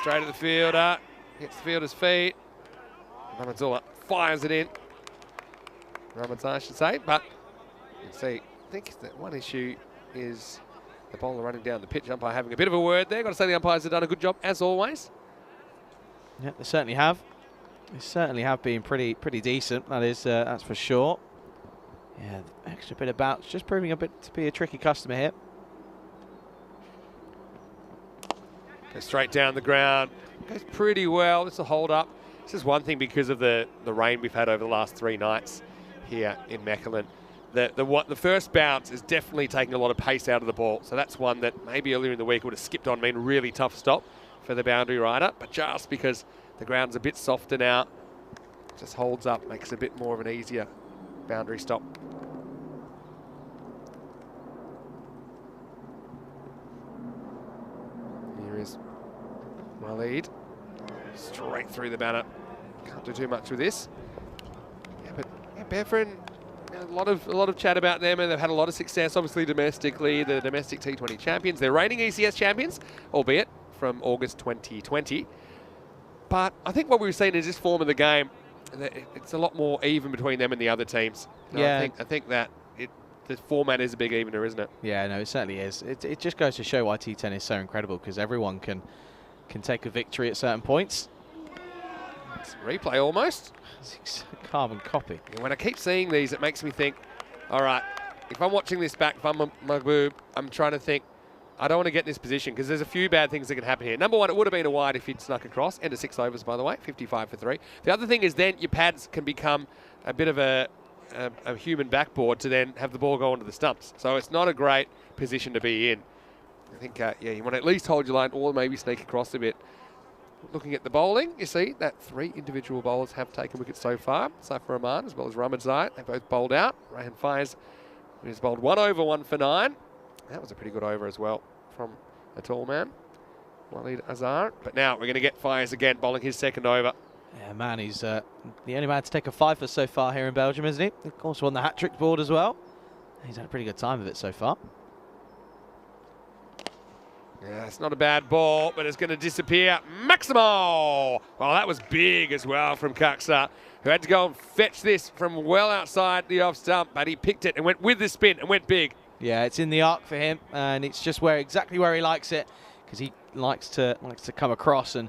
Straight at the fielder. Hits the fielder's feet. Ramadzula fires it in. Ramadzai, I should say, but you can see, I think that one issue is the bowler running down the pitch. Umpire having a bit of a word there. Got to say the umpires have done a good job, as always.
Yeah, they certainly have. They certainly have been pretty decent. That is, that's for sure. Yeah, extra bit of bounce, just proving a bit to be a tricky customer here.
Goes straight down the ground. Goes pretty well. This will hold up. This is one thing because of the rain we've had over the last 3 nights here in Mechelen. The first bounce is definitely taking a lot of pace out of the ball. So that's one that maybe earlier in the week would have skipped on, been a really tough stop for the boundary rider. But just because the ground's a bit softer now, just holds up, makes it a bit more of an easier boundary stop. Here is Waleed. Straight through the banner. Can't do too much with this. Yeah, but yeah, Beveren, a lot of chat about them, and they've had a lot of success, obviously domestically. The domestic T20 champions. They're reigning ECS champions, albeit from August 2020. But I think what we've seen is this form of the game, it's a lot more even between them and the other teams. And
yeah,
I think that the format is a big evener, isn't it?
Yeah, no, it certainly is. It just goes to show why T10 is so incredible, because everyone can take a victory at certain points.
It's a replay almost.
It's a carbon copy.
And when I keep seeing these, it makes me think, all right, if I'm watching this back, if I'm Magboob, I'm trying to think, I don't want to get in this position because there's a few bad things that can happen here. Number one, it would have been a wide if he'd snuck across. End of 6 overs, by the way, 55 for 3. The other thing is then your pads can become a bit of a human backboard to then have the ball go onto the stumps. So it's not a great position to be in. I think, yeah, you want to at least hold your line or maybe sneak across a bit. Looking at the bowling, you see that 3 individual bowlers have taken wickets so far. Saifur Rahman as well as Ramadzai. They both bowled out. Rahan Faiz has bowled 1 over 1 for 9. That was a pretty good over as well from a tall man, Waleed Azhar. But now we're going to get Faiz again, bowling his second over.
Yeah, man, he's the only man to take a 5 so far here in Belgium, isn't he? Of course, won the hat-trick board as well. He's had a pretty good time of it so far.
Yeah, it's not a bad ball, but it's going to disappear. Maximo! Well, that was big as well from Kaksa, who had to go and fetch this from well outside the off stump, but he picked it and went with the spin and went big.
Yeah, it's in the arc for him, and it's just exactly where he likes it, because he likes to come across and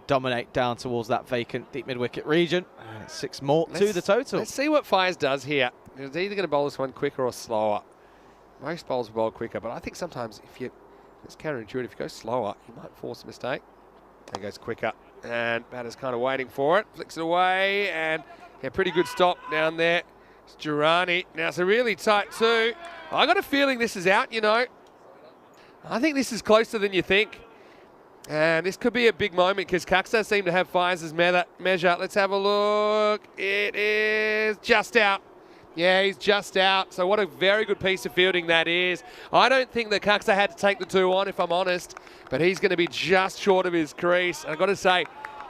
dominate down towards that vacant deep mid-wicket region. And it's 6 more to the total.
Let's see what Faiz does here. He's either going to bowl this one quicker or slower. Most bowls bowl quicker, but I think sometimes it's counterintuitive. If you go slower, you might force a mistake. And goes quicker, and batter's kind of waiting for it. Flicks it away, and yeah, pretty good stop down there. It's Durrani. Now it's a really tight 2. I got a feeling this is out, you know. I think this is closer than you think. And this could be a big moment because Kaksa seem to have Faiz's measure. Let's have a look. It is just out. Yeah, he's just out. So what a very good piece of fielding that is. I don't think that Kaksa had to take the 2 on, if I'm honest. But he's going to be just short of his crease. I've got to say,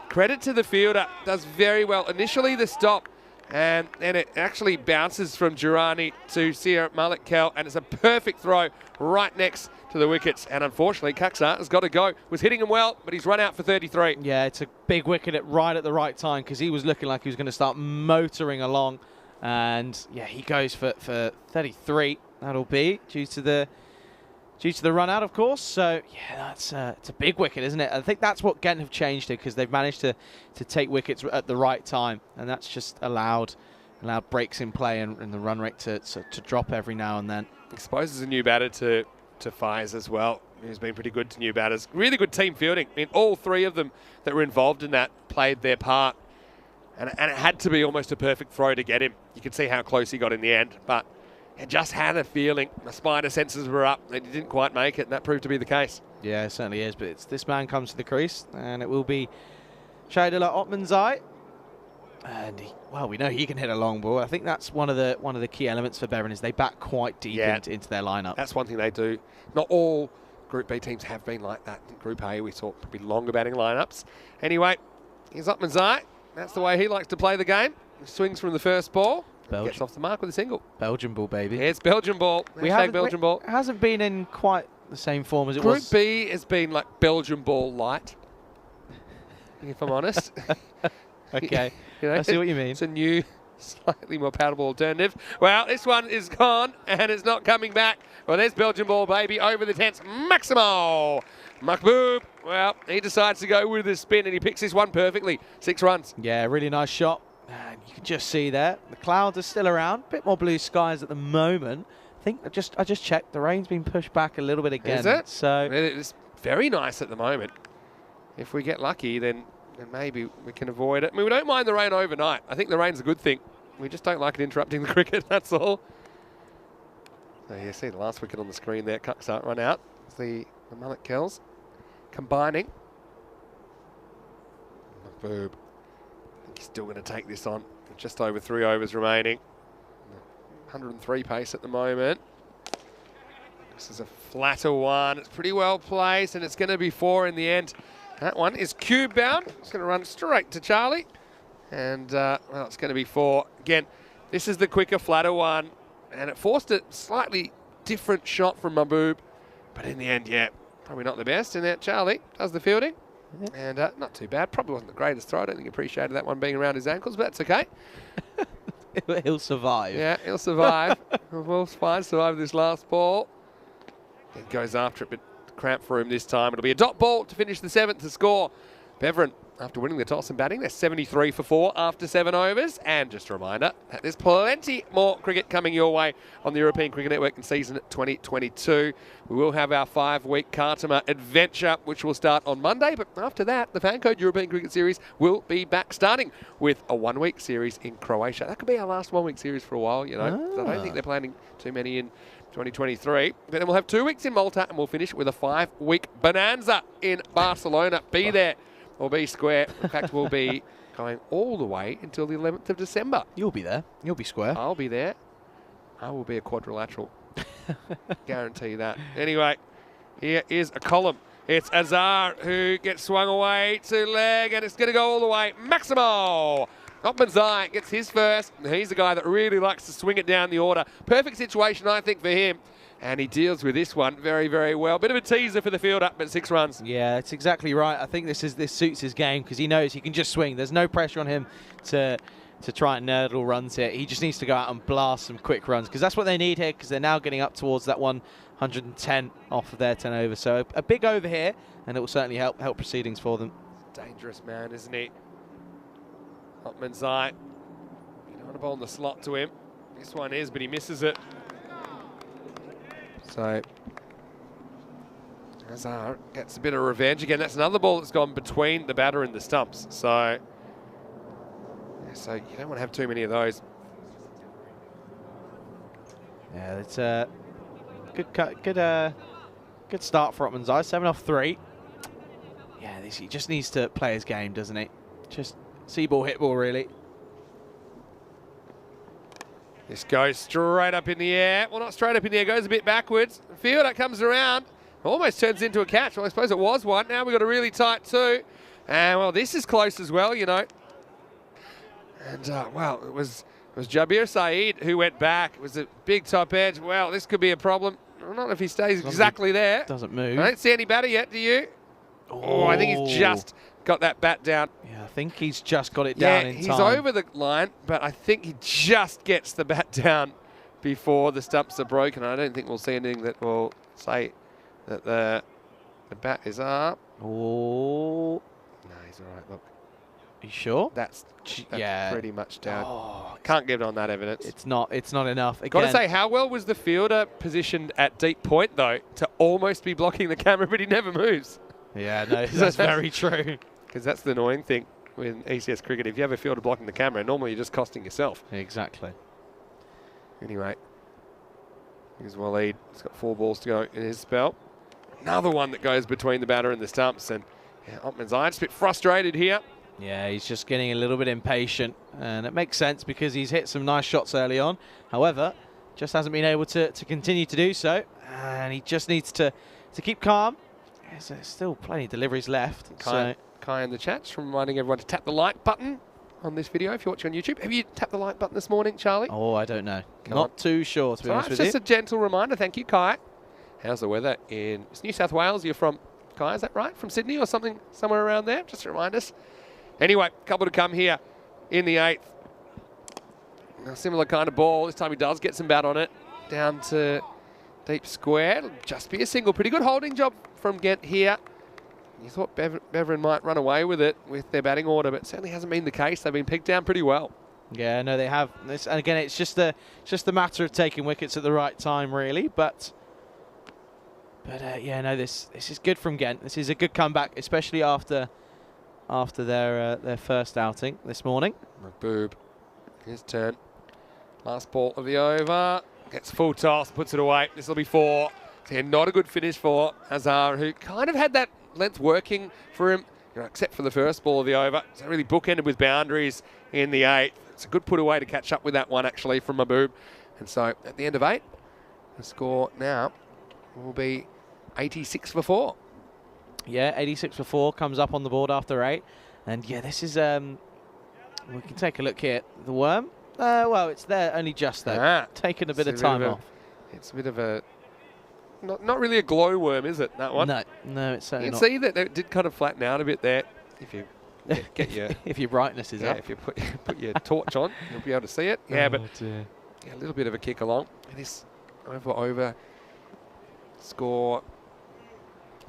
credit to the fielder. Does very well. Initially the stop. And then it actually bounces from Durrani to Sir Malik Kell, and it's a perfect throw right next to the wickets. And unfortunately, Kaksa has got to go. Was hitting him well, but he's run out for 33.
Yeah, it's a big wicket right at the right time, because he was looking like he was going to start motoring along. And yeah, he goes for 33. That'll be due to the run out, of course. So yeah, it's a big wicket, isn't it? I think that's what Ghent have changed it, because they've managed to take wickets at the right time, and that's just allowed breaks in play and the run rate to drop every now and then.
Exposes a new batter to Faiz as well. He's been pretty good to new batters. Really good team fielding. I mean, all 3 of them that were involved in that played their part, and it had to be almost a perfect throw to get him. You could see how close he got in the end, but it just had a feeling. The spider senses were up, and he didn't quite make it, and that proved to be the case.
Yeah, it certainly is, but this man comes to the crease, and it will be Shahidullah Ottman's. And we know he can hit a long ball. I think that's one of the key elements for Beveren, is they bat quite deep into their lineup.
That's one thing they do. Not all Group B teams have been like that. In Group A, we saw probably longer batting lineups. Anyway, here's Ottman's. That's the way he likes to play the game. He swings from the first ball.
Belgium.
Gets off the mark with a single.
Belgian ball, baby.
Yeah, it's Belgian ball. Belgian ball.
It hasn't been in quite the same form as it
Group
was.
B has been like Belgian ball light, if I'm honest.
Okay,
You know,
I see what you mean.
It's a new, slightly more palatable alternative. Well, this one is gone, and it's not coming back. Well, there's Belgian ball, baby, over the tents. Maximo Mahbub. Well, he decides to go with his spin, and he picks this one perfectly. 6 runs.
Yeah, really nice shot. And you can just see there, the clouds are still around. A bit more blue skies at the moment. I think I just checked. The rain's been pushed back a little bit again.
Is it?
So
It's very nice at the moment. If we get lucky, then maybe we can avoid it. I mean, we don't mind the rain overnight. I think the rain's a good thing. We just don't like it interrupting the cricket, that's all. So you see the last wicket on the screen there. Cucks out, run out. It's the mullet kills. Combining. Mahbub. I think he's still going to take this on. Just over 3 overs remaining. 103 pace at the moment. This is a flatter one. It's pretty well placed, and it's going to be 4 in the end. That one is cube bound. It's going to run straight to Charlie. And, well, it's going to be 4. Again, this is the quicker, flatter one. And it forced a slightly different shot from Mahbub. But in the end, yeah, probably not the best. And there, Charlie does the fielding. And not too bad. Probably wasn't the greatest throw. I don't think he appreciated that one being around his ankles, but that's okay.
he'll survive.
Yeah, he'll survive. We'll fine, survive this last ball. Then goes after it, but cramp for him this time. It'll be a dot ball to finish the 7th to score. Beveren, after winning the toss and batting, they're 73 for 4 after 7 overs. And just a reminder that there's plenty more cricket coming your way on the European Cricket Network in season 2022. We will have our 5-week Khartoum adventure, which will start on Monday. But after that, the FanCode European Cricket Series will be back, starting with a 1-week series in Croatia. That could be our last 1-week series for a while, you know. So I don't think they're planning too many in 2023. But then we'll have 2 weeks in Malta, and we'll finish with a 5-week bonanza in Barcelona. Be there or be square. In fact, we'll be going all the way until the 11th of December.
You'll be there. You'll be square.
I'll be there. I will be a quadrilateral. Guarantee that. Anyway, here is a column. It's Azar who gets swung away to leg, and it's going to go all the way. Maximo Opmanzai gets his first. He's the guy that really likes to swing it down the order. Perfect situation, I think, for him. And he deals with this one very, very well. Bit of a teaser for the fielder, but 6 runs.
Yeah, that's exactly right. I think this suits his game because he knows he can just swing. There's no pressure on him to try and nerdle runs here. He just needs to go out and blast some quick runs because that's what they need here because they're now getting up towards that 110 off of their 10 over. So a big over here, and it will certainly help proceedings for them.
Dangerous man, isn't he? Opmanzai. You don't want to bowl in the slot to him. This one is, but he misses it. So Azar gets a bit of revenge again. That's another ball that's gone between the batter and the stumps. So you don't want to have too many of those.
Yeah, it's a good start for Opmanzai. 7 off 3. Yeah, he just needs to play his game, doesn't he? Just see ball, hit ball, really.
This goes straight up in the air. Well, not straight up in the air, goes a bit backwards. Fielder comes around, almost turns into a catch. Well, I suppose it was one. Now we've got a really tight 2. And, well, this is close as well, you know. And, well, it was Jabir Saeed who went back. It was a big top edge. Well, this could be a problem. I don't know if he stays exactly there.
Doesn't move.
I don't see any batter yet, do you? Oh, I think he's just got that bat down.
Yeah, I think he's just got it down in time.
He's over the line, but I think he just gets the bat down before the stumps are broken. I don't think we'll see anything that will say that the bat is up.
Oh.
No, he's all right, look.
Are you sure?
That's
yeah,
pretty much down.
Oh,
can't give it on that evidence.
It's not enough.
Got to say, how well was the fielder positioned at deep point, though, to almost be blocking the camera, but he never moves.
Yeah, no, that's very true.
Because that's the annoying thing with ECS cricket. If you have a fielder blocking the camera, normally you're just costing yourself.
Exactly.
Anyway, here's Waleed. He's got 4 balls to go in his spell. Another one that goes between the batter and the stumps. And yeah, Opmanzai just a bit frustrated here.
Yeah, he's just getting a little bit impatient. And it makes sense because he's hit some nice shots early on. However, just hasn't been able to continue to do so. And he just needs to keep calm. There's still plenty of deliveries left.
Kai in the chat's reminding everyone to tap the like button on this video if you're watching on YouTube. Have you tapped the like button this morning, Charlie?
Oh, I don't know. Not too sure, to be honest with you.
Just a gentle reminder. Thank you, Kai. How's the weather in New South Wales? You're from, Kai, is that right? From Sydney or something, somewhere around there? Just remind us. Anyway, a couple to come here in the 8th. A similar kind of ball. This time he does get some bat on it. Down to deep square. It'll just be a single. Pretty good holding job from Ghent here. You thought Beveren might run away with it with their batting order, but it certainly hasn't been the case. They've been picked down pretty well.
Yeah, no, they have. This, and again, it's just the matter of taking wickets at the right time, really. But yeah, no, this is good from Ghent. This is a good comeback, especially after their first outing this morning.
Boob, his turn. Last ball of the over. Gets full toss, puts it away. This will be 4. So yeah, not a good finish for Azhar, who kind of had that length working for him, except for the first ball of the over. So really bookended with boundaries in the 8th. It's a good put away to catch up with that one, actually, from Mahboob. And so at the end of 8, the score now will be 86 for 4.
Yeah, 86 for 4 comes up on the board after 8. And yeah, this is, we can take a look here. The worm, well, it's there only just there. Taking a bit of time off.
It's a bit of a, not really a glow worm, is it, that one?
No, it's certainly not.
You can see that it did kind of flatten out a bit there. If you get your
if your brightness is up.
If you put your torch on, you'll be able to see it. Yeah, but yeah, a little bit of a kick along. And this over score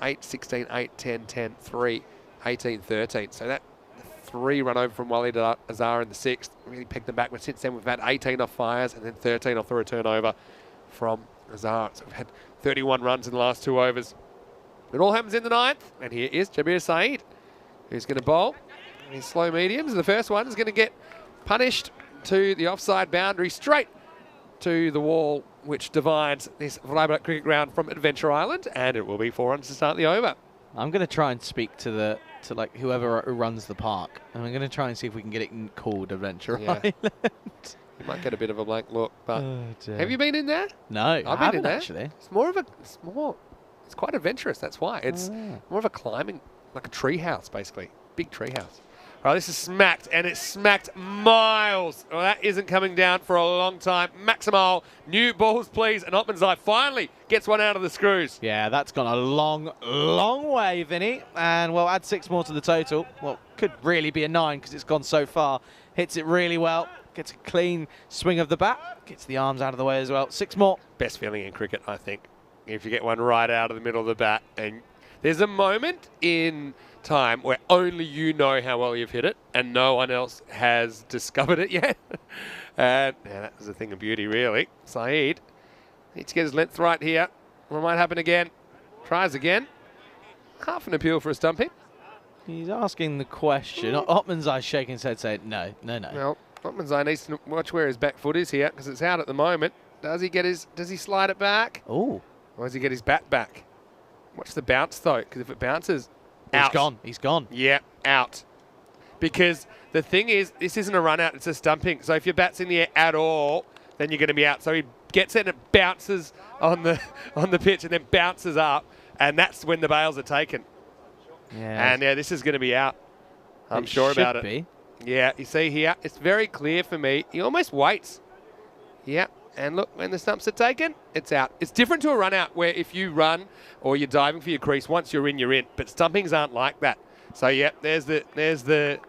8-16, 8-10, 10-3, 18-13. So that 3 run over from Waleed Azhar in the 6th really pegged them back. But since then we've had 18 off fires and then 13 off the return over from Azhar. So we've had 31 runs in the last 2 overs. It all happens in the 9th. And here is Jabir Saeed, who's going to bowl his slow mediums. The first one is going to get punished to the offside boundary, straight to the wall, which divides this Vrijburg cricket ground from Adventure Island, and it will be 4 runs to start the over.
I'm going to try and speak to like whoever runs the park, and I'm going to try and see if we can get it called Adventure Island.
You might get a bit of a blank look, but have you been in there?
No, I've been in there actually.
It's quite adventurous. That's why it's more of a climbing, like a tree house, basically, big tree house. All right, this is smacked, and it's smacked miles. Well, that isn't coming down for a long time. Maximal, new balls, please. And Otmanzai finally gets one out of the screws.
Yeah, that's gone a long, long way, Vinny. And we'll add 6 more to the total. Well, could really be a 9 because it's gone so far. Hits it really well. Gets a clean swing of the bat. Gets the arms out of the way as well. 6 more.
Best feeling in cricket, I think, if you get one right out of the middle of the bat. And there's a moment in time where only you know how well you've hit it and no one else has discovered it yet. And that was a thing of beauty, really. Saeed needs to get his length right here. What might happen again? Tries again. Half an appeal for a stumping.
He's asking the question. Otman's eyes shaking his head saying, no.
Well, Otman's needs to watch where his back foot is here because it's out at the moment. Does he slide it back?
Oh.
Or does he get his bat back? Watch the bounce, though, because if it bounces, out.
He's gone.
Yeah, out. Because the thing is, this isn't a run out, it's a stumping. So if your bat's in the air at all, then you're going to be out. So he gets it and it bounces on the pitch and then bounces up, and that's when the bails are taken.
Yeah.
And yeah, this is going to be out. I'm sure about it.
Be.
Yeah, you see here, it's very clear for me. He almost waits. Yeah. And look, when the stumps are taken, it's out. It's different to a run out where if you run or you're diving for your crease, once you're in, you're in. But stumpings aren't like that. So yeah, there's the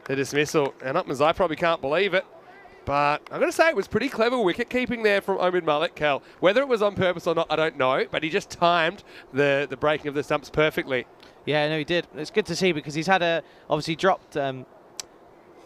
dismissal. And Utmanzai probably can't believe it. But I'm going to say it was pretty clever wicket keeping there from Omid Malik, Cal. Whether it was on purpose or not, I don't know. But he just timed the breaking of the stumps perfectly.
Yeah, no, he did. It's good to see because he's had obviously dropped...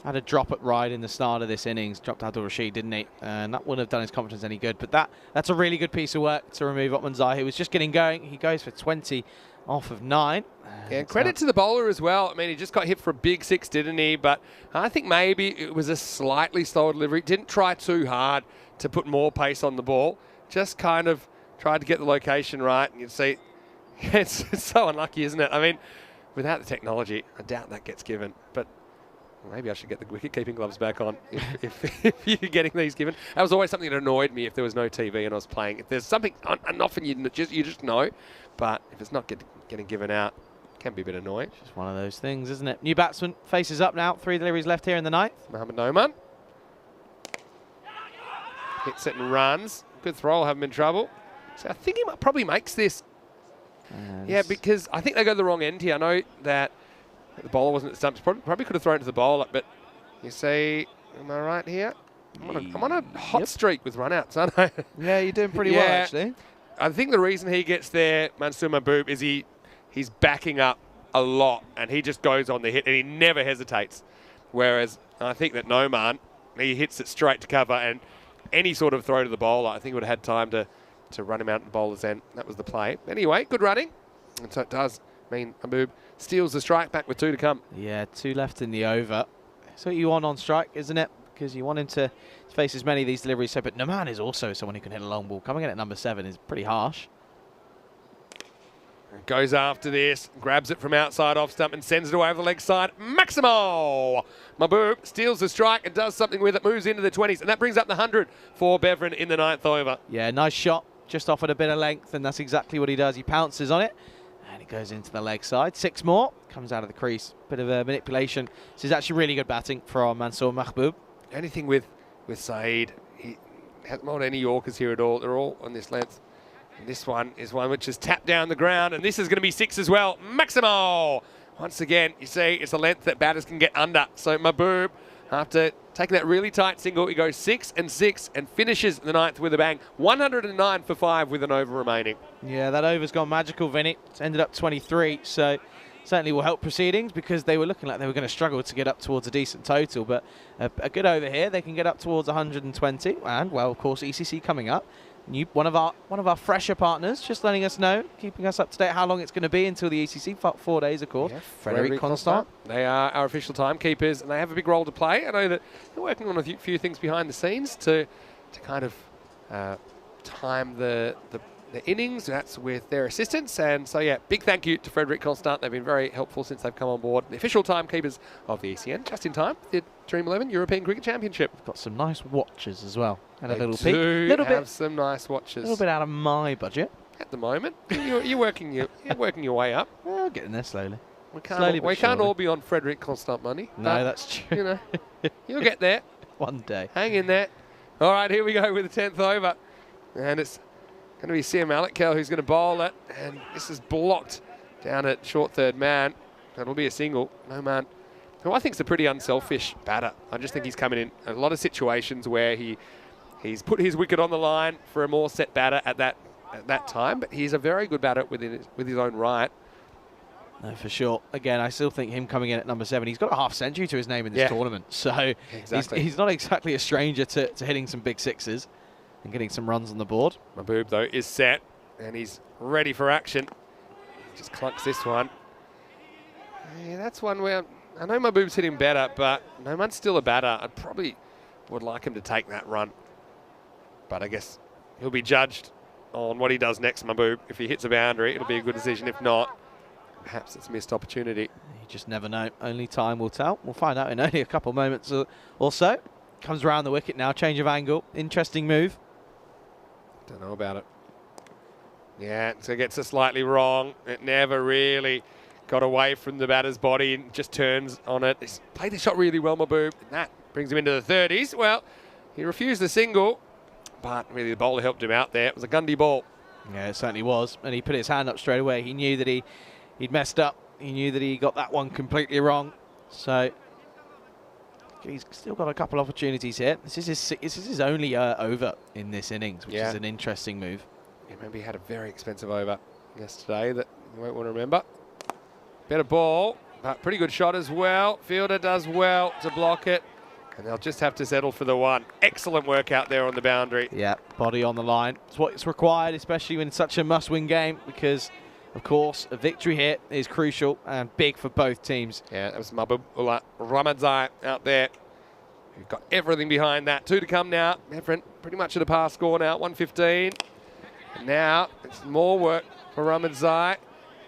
had a drop at Ride in the start of this innings, dropped Abdul Rashid, didn't he? And that wouldn't have done his confidence any good. But that's a really good piece of work to remove Otmanzai, who was just getting going. He goes for 20 off of 9.
Yeah, credit to the bowler as well. I mean, he just got hit for a big 6, didn't he? But I think maybe it was a slightly slower delivery. Didn't try too hard to put more pace on the ball. Just kind of tried to get the location right. And you'd see, it's so unlucky, isn't it? I mean, without the technology, I doubt that gets given. But maybe I should get the wicket-keeping gloves back on if you're getting these given. That was always something that annoyed me if there was no TV and I was playing. If there's something, and often you just know, but if it's not getting given out, it can be a bit annoying.
It's just one of those things, isn't it? New batsman faces up now. 3 deliveries left here in the 9th.
Mohamed Noman. Hits it and runs. Good throw, will have him in trouble. So I think he probably makes this. Yeah, because I think they go the wrong end here. I know that The bowler wasn't at stumps. Probably could have thrown it to the bowler, but you see, am I right here? I'm on a hot streak with run-outs, aren't I?
Yeah, you're doing pretty well, actually.
I think the reason he gets there, Mansoor Mahboob, is he's backing up a lot, and he just goes on the hit, and he never hesitates. Whereas I think that Noman, he hits it straight to cover, and any sort of throw to the bowler, I think would have had time to run him out at the bowler's end. That was the play. Anyway, good running. And so it does mean Mahboob steals the strike back with 2 to come.
Yeah, 2 left in the over. That's what you want on strike, isn't it? Because you want him to face as many of these deliveries. So, but Noman is also someone who can hit a long ball. Coming in at number 7 is pretty harsh.
Goes after this, grabs it from outside off stump and sends it away over the leg side. Maximo! Mahboob steals the strike and does something with it, moves into the 20s, and that brings up the 100 for Beveren in the 9th over.
Yeah, nice shot. Just offered a bit of length, and that's exactly what he does. He pounces on it, and it goes into the leg side. 6 more. Comes out of the crease. Bit of a manipulation. This is actually really good batting from Mansoor Mahboob.
Anything with Saeed, he hasn't bowled any Yorkers here at all. They're all on this length. And this one is one which is tapped down the ground, and this is going to be 6 as well. Maximo! Once again, you see, it's a length that batters can get under. So Mahboob, after taking that really tight single, he goes 6 and 6 and finishes the 9th with a bang. 109 for 5 with an over remaining.
Yeah, that over's gone magical, Vinny. It's ended up 23, so certainly will help proceedings because they were looking like they were going to struggle to get up towards a decent total. But a good over here, they can get up towards 120. And, well, of course, ECC coming up. One of our fresher partners, just letting us know, keeping us up to date how long it's going to be until the ECC, 4 days, of course. Yeah, Frederic Constant.
They are our official timekeepers, and they have a big role to play. I know that they're working on a few things behind the scenes to kind of time the innings. That's with their assistants. And so, yeah, big thank you to Frederic Constant. They've been very helpful since they've come on board. The official timekeepers of the ECN, just in time for the Dream 11 European Cricket Championship.
We've got some nice watches as well. And a
they
little peek.
Have some nice watches.
A little bit out of my budget.
At the moment. You're working your way up.
Well, getting there slowly.
We can't all be on Frederic Constant money.
No, that's true.
You know, you'll get there.
One day.
Hang in there. All right, here we go with the 10th over. And it's going to be Sam Alekkel who's going to bowl it. And this is blocked down at short third man. That'll be a single. No man. Who I think is a pretty unselfish batter. I just think he's coming in a lot of situations where he's put his wicket on the line for a more set batter at that time. But he's a very good batter with his own right.
No, for sure. Again, I still think him coming in at number 7, he's got a half century to his name in this tournament. So
exactly.
he's not exactly a stranger to hitting some big sixes and getting some runs on the board. Mahboob,
though, is set and he's ready for action. Just clunks this one. Yeah, that's one where I know Mahboob's hitting better, but no one's still a batter. I probably would like him to take that run. But I guess he'll be judged on what he does next, Mahboob. If he hits a boundary, it'll be a good decision. If not, perhaps it's a missed opportunity.
You just never know. Only time will tell. We'll find out in only a couple of moments or so. Comes around the wicket now. Change of angle. Interesting move.
Don't know about it. Yeah, so it gets it slightly wrong. It never really got away from the batter's body and just turns on it. He's played the shot really well, Mahboob. And that brings him into the 30s. Well, he refused the single, but really the bowler helped him out there. It was a Gundy ball.
Yeah, it certainly was. And he put his hand up straight away. He knew that he'd messed up. He knew that he got that one completely wrong. So he's still got a couple opportunities here. This is his only over in this innings, which is an interesting move.
Yeah, maybe he had a very expensive over yesterday that you won't want to remember. Better ball, but pretty good shot as well. Fielder does well to block it, and they'll just have to settle for the one. Excellent work out there on the boundary.
Yeah, body on the line. It's what's required, especially in such a must-win game, because, of course, a victory here is crucial and big for both teams.
Yeah, that was Mahboob Ullah Ramadzai out there. We've got everything behind that. 2 to come now. Beveren pretty much at a par score now, 115. And now it's more work for Ramadzai.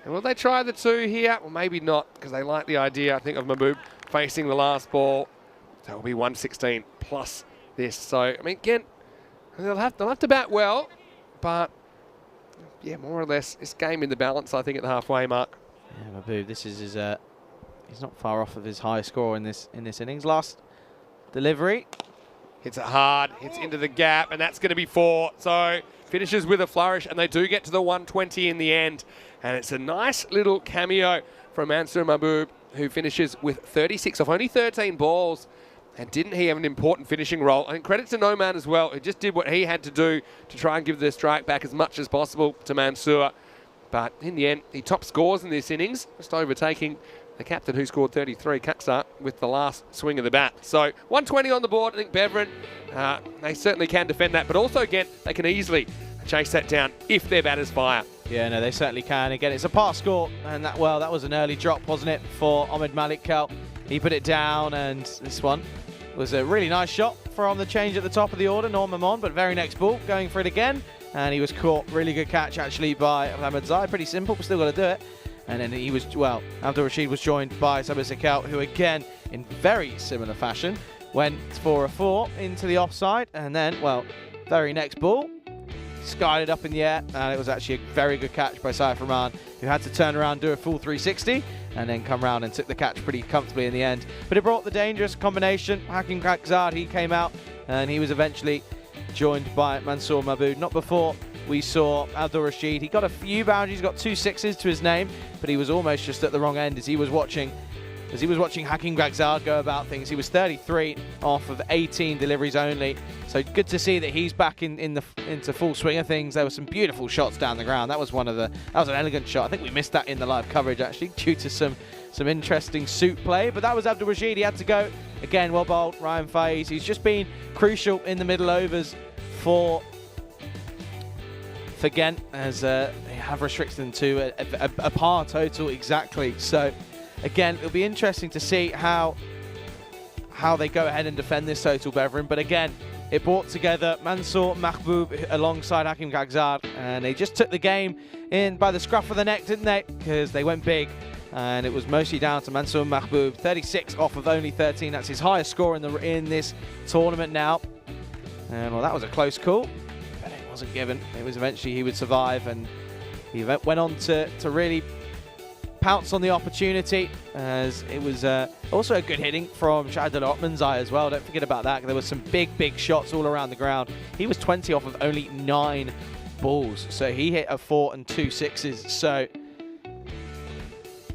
And will they try the 2 here? Well, maybe not, because they like the idea, I think, of Mahboob facing the last ball. So it'll be 116 plus this. So, I mean, again, they'll have to bat well, but yeah, more or less, this game in the balance, I think, at the halfway mark.
Yeah, Mahboob, this is his, he's not far off of his high score in this innings. Last delivery.
Hits it hard, hits into the gap, and that's going to be 4. So finishes with a flourish, and they do get to the 120 in the end. And it's a nice little cameo from Mansoor Mahboob. who finishes with 36 off only 13 balls. And didn't he have an important finishing role? And credit to No Man as well, who just did what he had to do to try and give the strike back as much as possible to Mansour. But in the end, he top scores in this innings, just overtaking the captain who scored 33, Kaksa, with the last swing of the bat. So 120 on the board. I think Beveren, they certainly can defend that. But also, again, they can easily chase that down if their batters fire.
Yeah, no, they certainly can. Again, it's a par score. And that was an early drop, wasn't it, for Ahmed Malik Kel. He put it down, and this one was a really nice shot from the change at the top of the order, Norman Mon, but very next ball, going for it again. And he was caught. Really good catch, actually, by Ahmed Zai. Pretty simple, but still got to do it. And then he was, well, Abdul Rashid was joined by Sabir Sakal, who again, in very similar fashion, went for a 4 into the offside. And then, well, very next ball, skied it up in the air. And it was actually a very good catch by Saif Rahman, who had to turn around, do a full 360, and then come round and took the catch pretty comfortably in the end. But it brought the dangerous combination. Hakim Kakzad, he came out, and he was eventually joined by Mansour Mahmood. Not before we saw Abdul Rashid. He got a few boundaries, got 2 6s to his name, but he was almost just at the wrong end as he was watching Hakim Kakzad go about things. He was 33 off of 18 deliveries only. So good to see that he's back into full swing of things. There were some beautiful shots down the ground. That was an elegant shot. I think we missed that in the live coverage actually, due to some interesting suit play. But that was Abdul Rashid. He had to go. Again, well bowled, Ryan Faiz. He's just been crucial in the middle overs for Ghent, as they have restricted them to a par total exactly. So again, it'll be interesting to see how they go ahead and defend this total, Beveren. But again, it brought together Mansour Mahmood alongside Hakim Kakzad, and they just took the game in by the scruff of the neck, didn't they? Because they went big, and it was mostly down to Mansour Mahmood. 36 off of only 13. That's his highest score in this tournament now. And well, that was a close call, but it wasn't given. It was eventually he would survive, and he went on to really pounce on the opportunity, as it was also a good hitting from Shahidul Otmanzai as well. Don't forget about that. There were some big shots all around the ground. He was 20 off of only 9 balls, so he hit a 4 and 2 6s. So,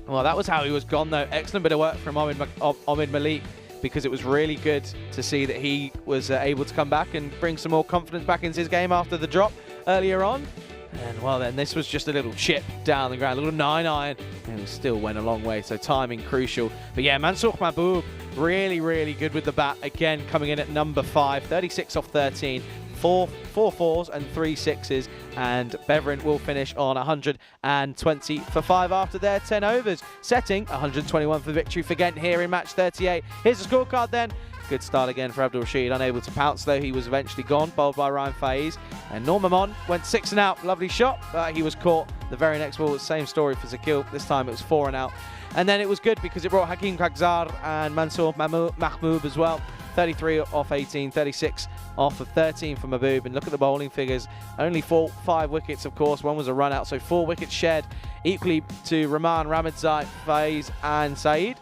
well, that was how he was gone, though. Excellent bit of work from Ahmed Malik, because it was really good to see that he was able to come back and bring some more confidence back into his game after the drop earlier on. And well, then this was just a little chip down the ground, a little 9-iron, and it still went a long way, so timing crucial. But yeah, Mansour Mahmood, really good with the bat. Again, coming in at number 5, 36 off 13, 4 4s and 3 6s, and Beveren will finish on 120 for 5 after their 10 overs, setting 121 for victory for Ghent here in match 38. Here's the scorecard then. Good start again for Abdul Rashid, unable to pounce though. He was eventually gone, bowled by Ryan Faiz. And Norman Mon went 6 and out. Lovely shot, but he was caught. The very next ball, same story for Zakil. This time it was 4 and out. And then it was good because it brought Hakim Kakzad and Mansour Mahmood as well. 33 off 18, 36 off of 13 for Mahmood. And look at the bowling figures. Only 5 wickets, of course. One was a run out, so 4 wickets shared equally to Rahman, Ramadzai, Faiz and Saeed.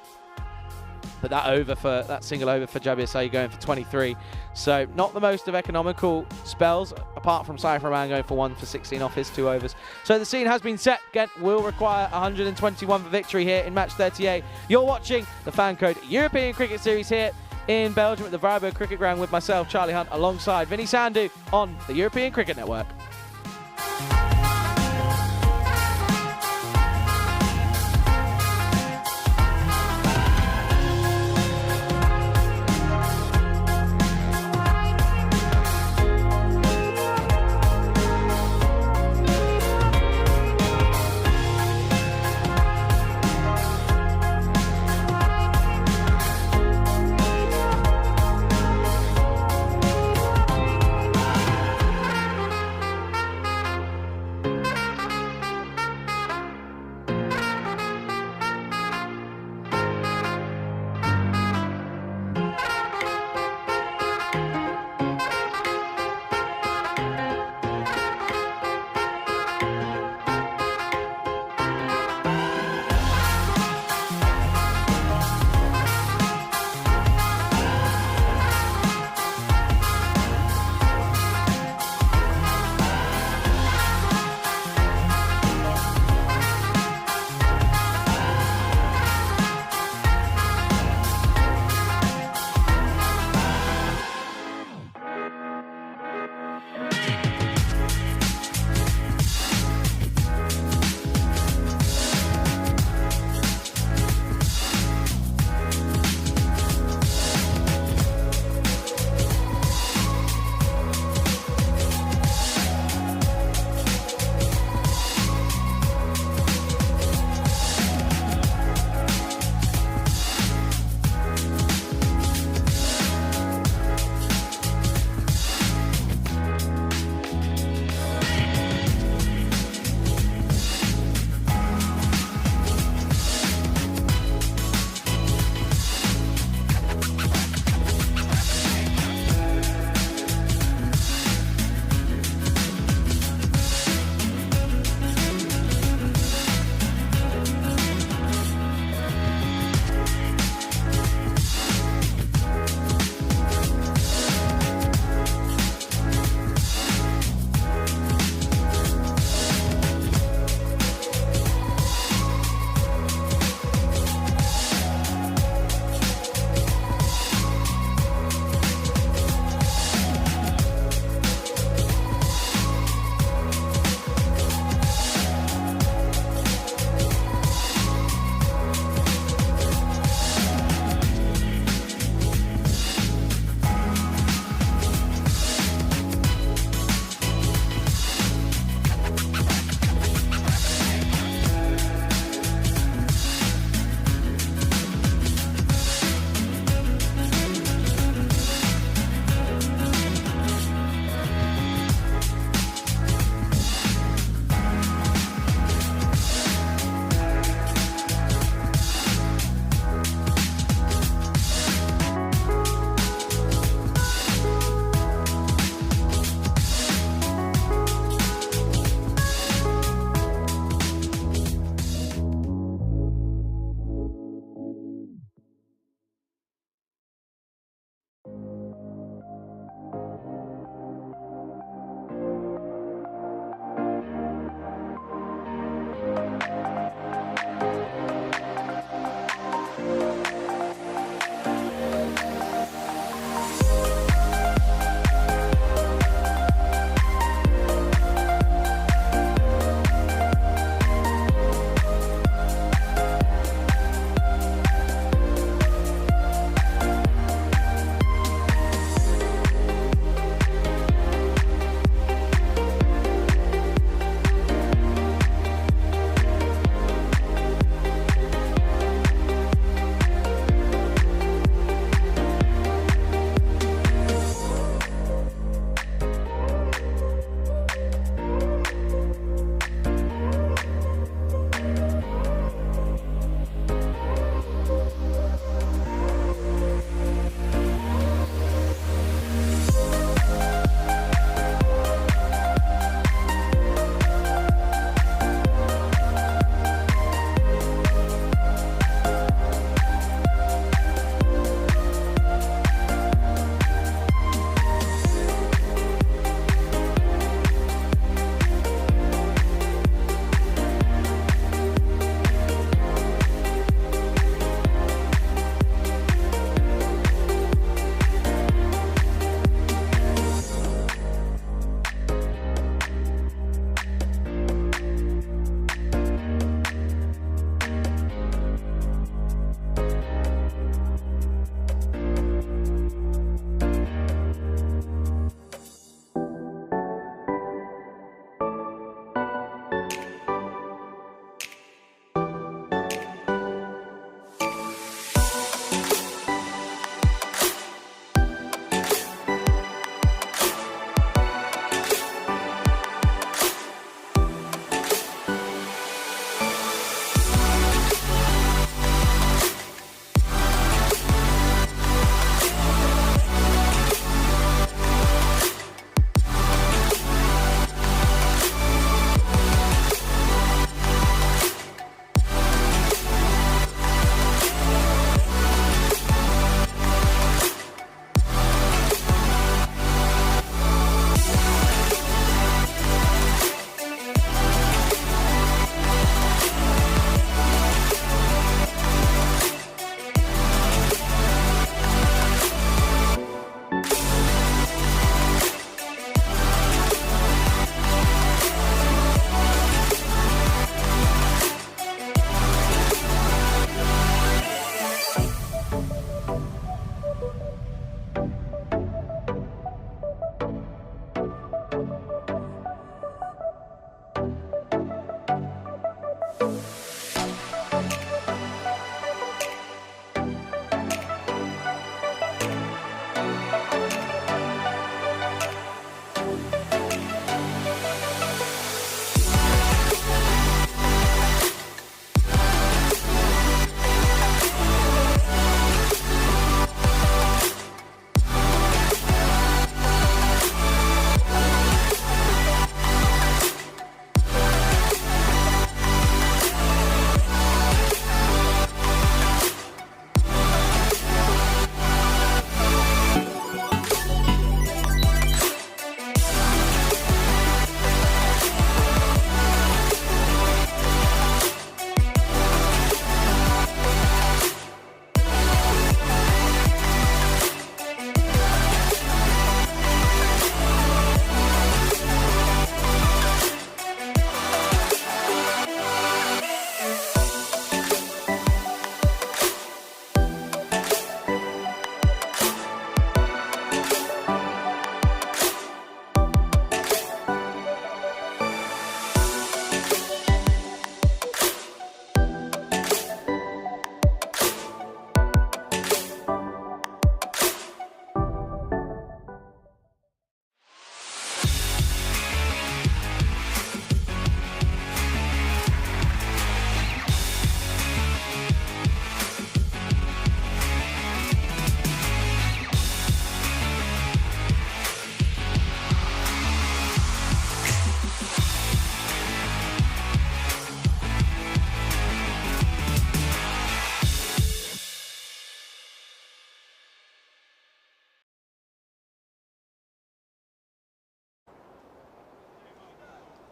But that single over for Jabir Saeed going for 23. So not the most of economical spells, apart from Saif Rahman going for 1 for 16 off his 2 overs. So the scene has been set. Ghent will require 121 for victory here in match 38. You're watching the FanCode European Cricket Series here in Belgium at the Beveren Cricket Ground with myself, Charlie Hunt, alongside Vinny Sandhu on the European Cricket Network.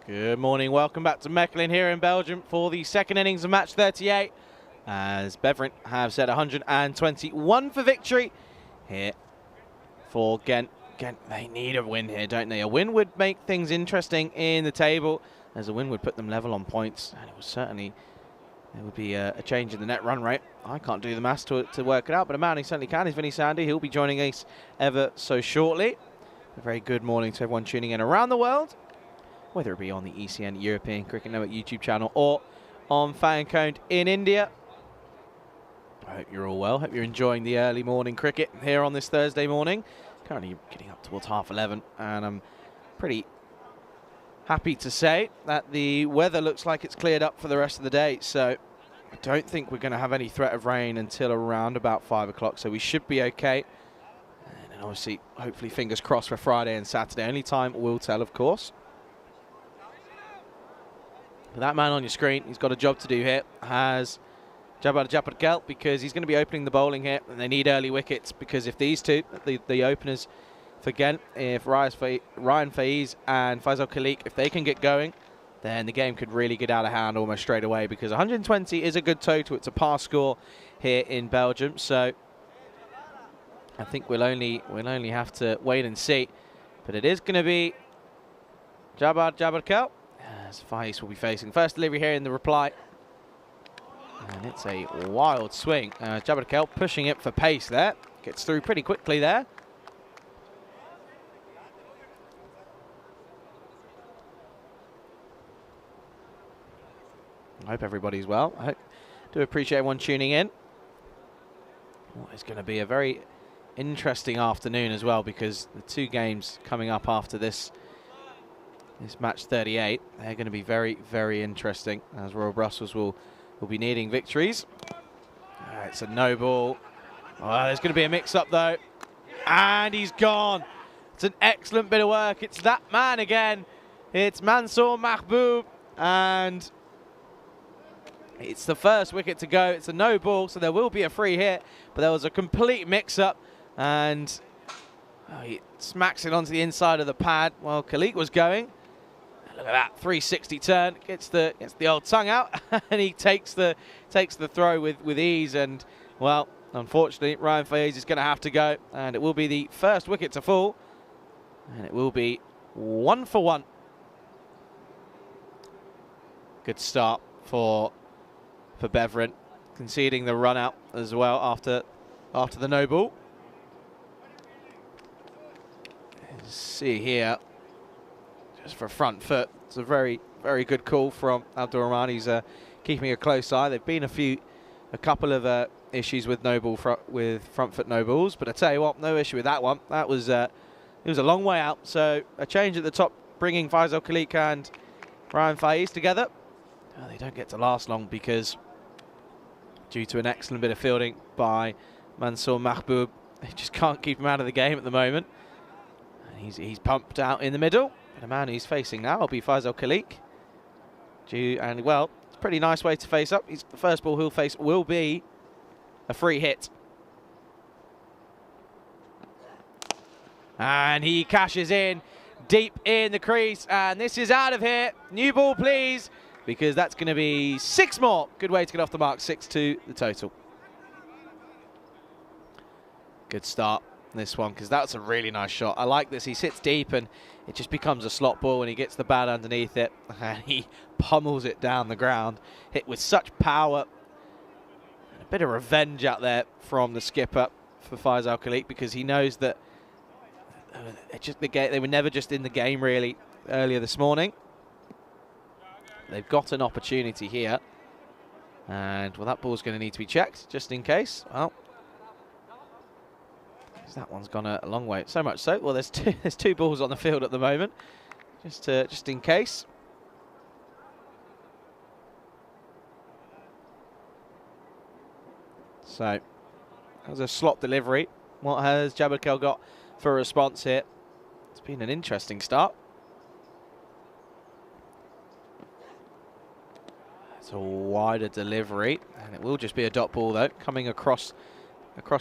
Good morning, welcome back to Mechelen here in Belgium for the second innings of match 38. As Beveren have set 121 for victory here for Ghent. Ghent, they need a win here, don't they? A win would make things interesting in the table, as a win would put them level on points, and it was certainly, there would be a change in the net run rate. I can't do the maths to work it out, but a man who certainly can is Vinny Sandy. He'll be joining us ever so shortly. A very good morning to everyone tuning in around the world, whether it be on the ECN European Cricket Network YouTube channel or on FanCode in India. I hope you're all well. Hope you're enjoying the early morning cricket here on this Thursday morning. Currently getting up towards 11:30, and I'm pretty happy to say that the weather looks like it's cleared up for the rest of the day. So I don't think we're going to have any threat of rain until around about 5 o'clock. So we should be okay. And then obviously, hopefully, fingers crossed for Friday and Saturday. Only time will tell, of course. But that man on your screen, he's got a job to do here, has Ghelt, because he's going to be opening the bowling here, and they need early wickets, because if these two, the openers for Ghent, if Ryan Faiz and Faisal Khalik, if they can get going, then the game could really get out of hand almost straight away, because 120 is a good total. It's a pass score here in Belgium, so I think we'll only have to wait and see. But it is going to be Ghelt, as Faiz will be facing. First delivery here in the reply. And it's a wild swing. Ghelt pushing it for pace there. Gets through pretty quickly there. I hope everybody's well. I do appreciate everyone tuning in. Well, it's going to be a very interesting afternoon as well, because the two games coming up after this match 38, they're going to be very, very interesting, as Royal Brussels will be needing victories. It's a no ball. Oh, there's going to be a mix-up though, and he's gone. It's an excellent bit of work. It's that man again. It's Mansour Mahbub, and it's the first wicket to go. It's a no ball, so there will be a free hit, but there was a complete mix-up, and he smacks it onto the inside of the pad while Khalik was going. Look at that 360 turn, gets the old tongue out, and he takes the throw with ease. And well, unfortunately, Ryan Faiz is going to have to go, and it will be the first wicket to fall, and it will be 1 for 1. Good start for Beveren, conceding the run out as well after the no ball. Let's see here. Just for front foot, it's a very, very good call from Abdul Rahman. He's keeping a close eye. There've been a couple of issues with with front foot no balls, but I tell you what, no issue with that one. That was it was a long way out. So a change at the top, bringing Faisal Khalik and Ryan Faiz together. Oh, they don't get to last long, because due to an excellent bit of fielding by Mansour Mahbub, they just can't keep him out of the game at the moment. And he's pumped out in the middle. The man he's facing now will be Faisal Khalik. And well, it's a pretty nice way to face up. The first ball he'll face will be a free hit. And he cashes in deep in the crease, and this is out of here. New ball, please, because that's going to be 6 more. Good way to get off the mark. 6-2 the total. Good start this one, because that's a really nice shot. I like this. He sits deep and it just becomes a slot ball, and he gets the bat underneath it and he pummels it down the ground. Hit with such power. And a bit of revenge out there from the skipper for Faisal Khalik, because he knows that they were never just in the game really earlier this morning. They've got an opportunity here, and well, that ball's going to need to be checked just in case. Well, that one's gone a long way. So much so, well, there's two balls on the field at the moment, just in case. So that was a slot delivery. What has Ghelt got for a response here? It's been an interesting start. It's a wider delivery, and it will just be a dot ball though, coming across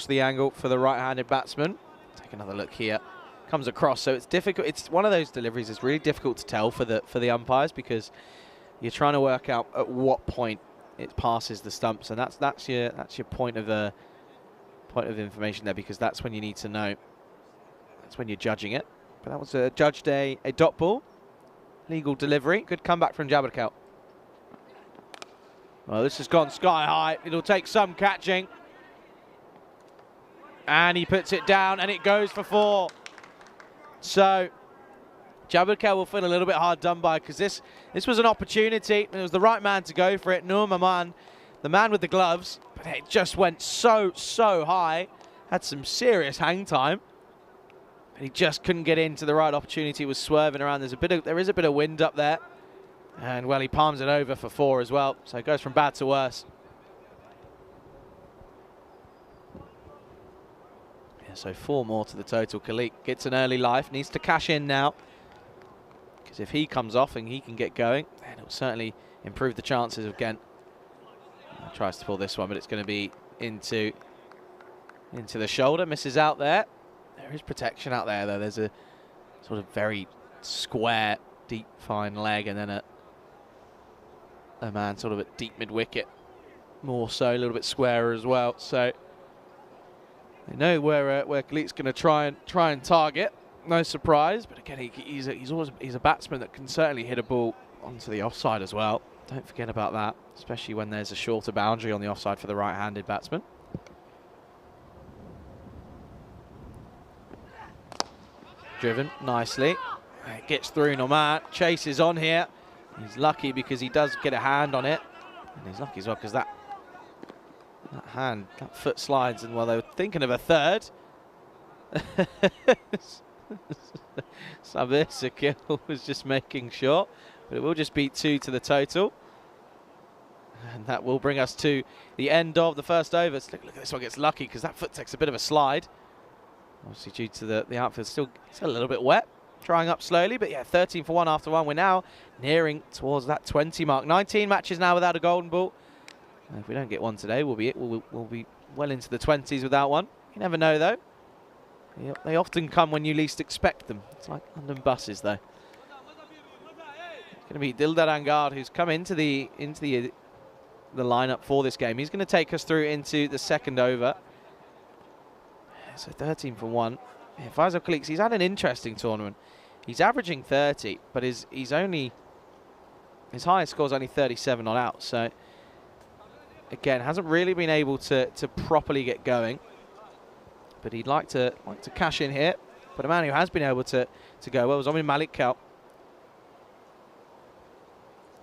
the angle for the right-handed batsman. Take another look here. comes across. So it's difficult. It's one of those deliveries that's really difficult to tell for the umpires, because you're trying to work out at what point it passes the stumps, and that's your point of information there, because that's when you need to know. That's when you're judging it. But that was judged a dot ball. Legal delivery. Good comeback from Jabberkow. Well, this has gone sky high. It'll take some catching. And he puts it down, and it goes for 4. So Jabberkow will feel a little bit hard done by, because this was an opportunity. It was the right man to go for it. Nur Maman, the man with the gloves. But it just went so high. Had some serious hang time. And he just couldn't get into the right opportunity. He was swerving around. There is a bit of wind up there. And, well, he palms it over for 4 as well. So it goes from bad to worse. Yeah, so 4 more to the total. Khalik gets an early life. Needs to cash in now, because if he comes off and he can get going, then it'll certainly improve the chances of Ghent. He tries to pull this one, but it's going to be into the shoulder. Misses out there. There is protection out there, though. There's a sort of very square, deep, fine leg, and then a man sort of at deep mid-wicket. More so, a little bit squarer as well. So they know where Khalik's going to try and target. No surprise, but again, he's a batsman that can certainly hit a ball onto the offside as well. Don't forget about that, especially when there's a shorter boundary on the offside for the right-handed batsman. Driven nicely. It gets through Noman. Chases on here. He's lucky because he does get a hand on it. And he's lucky as well because that foot slides, and while they were thinking of a third, Sabir Sakil was just making sure. But it will just beat 2 to the total. And that will bring us to the end of the first over. Look at this one, gets lucky because that foot takes a bit of a slide. Obviously due to the outfield still a little bit wet. Trying up slowly, but yeah, 13 for 1 after 1. We're now nearing towards that 20 mark. 19 matches now without a golden ball. And if we don't get one today, we'll be well into the 20s without one. You never know, though. They often come when you least expect them. It's like London buses, though. It's going to be Dildar Angard, who's come into the lineup for this game. He's going to take us through into the second over. So 13 for 1. Yeah, Faisal Khalik, he's had an interesting tournament. He's averaging 30, but his highest score is only 37 not out. So again, hasn't really been able to properly get going. But he'd like to cash in here. But a man who has been able to go well was Omin Malik Kal.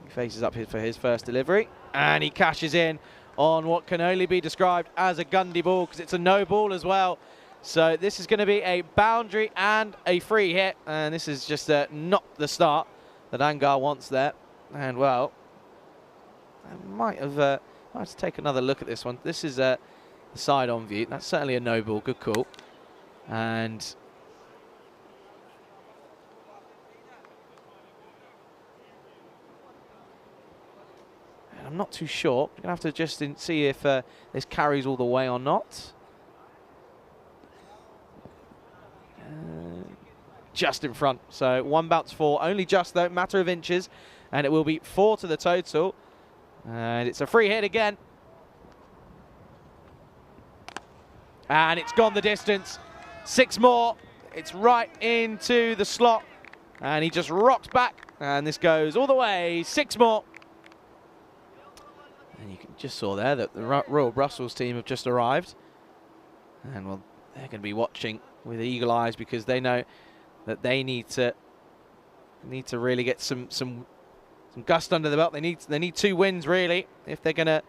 He faces up for his first delivery, and he cashes in on what can only be described as a Gundy ball, because it's a no ball as well. So this is going to be a boundary and a free hit, and this is just not the start that Angar wants there. And well, I might have to take another look at this one. This is the side-on view. That's certainly a no ball. Good call. And I'm not too sure. I'm going to have to just see if this carries all the way or not. Just in front. So 1 bounce 4. Only just, though. Matter of inches. And it will be 4 to the total. And it's a free hit again. And it's gone the distance. 6 more. It's right into the slot. And he just rocks back. And this goes all the way. 6 more. And you just saw there that the Royal Brussels team have just arrived. And well, they're going to be watching with eagle eyes, because they know that they need to really get some gust under the belt. They need 2 wins really if they're going to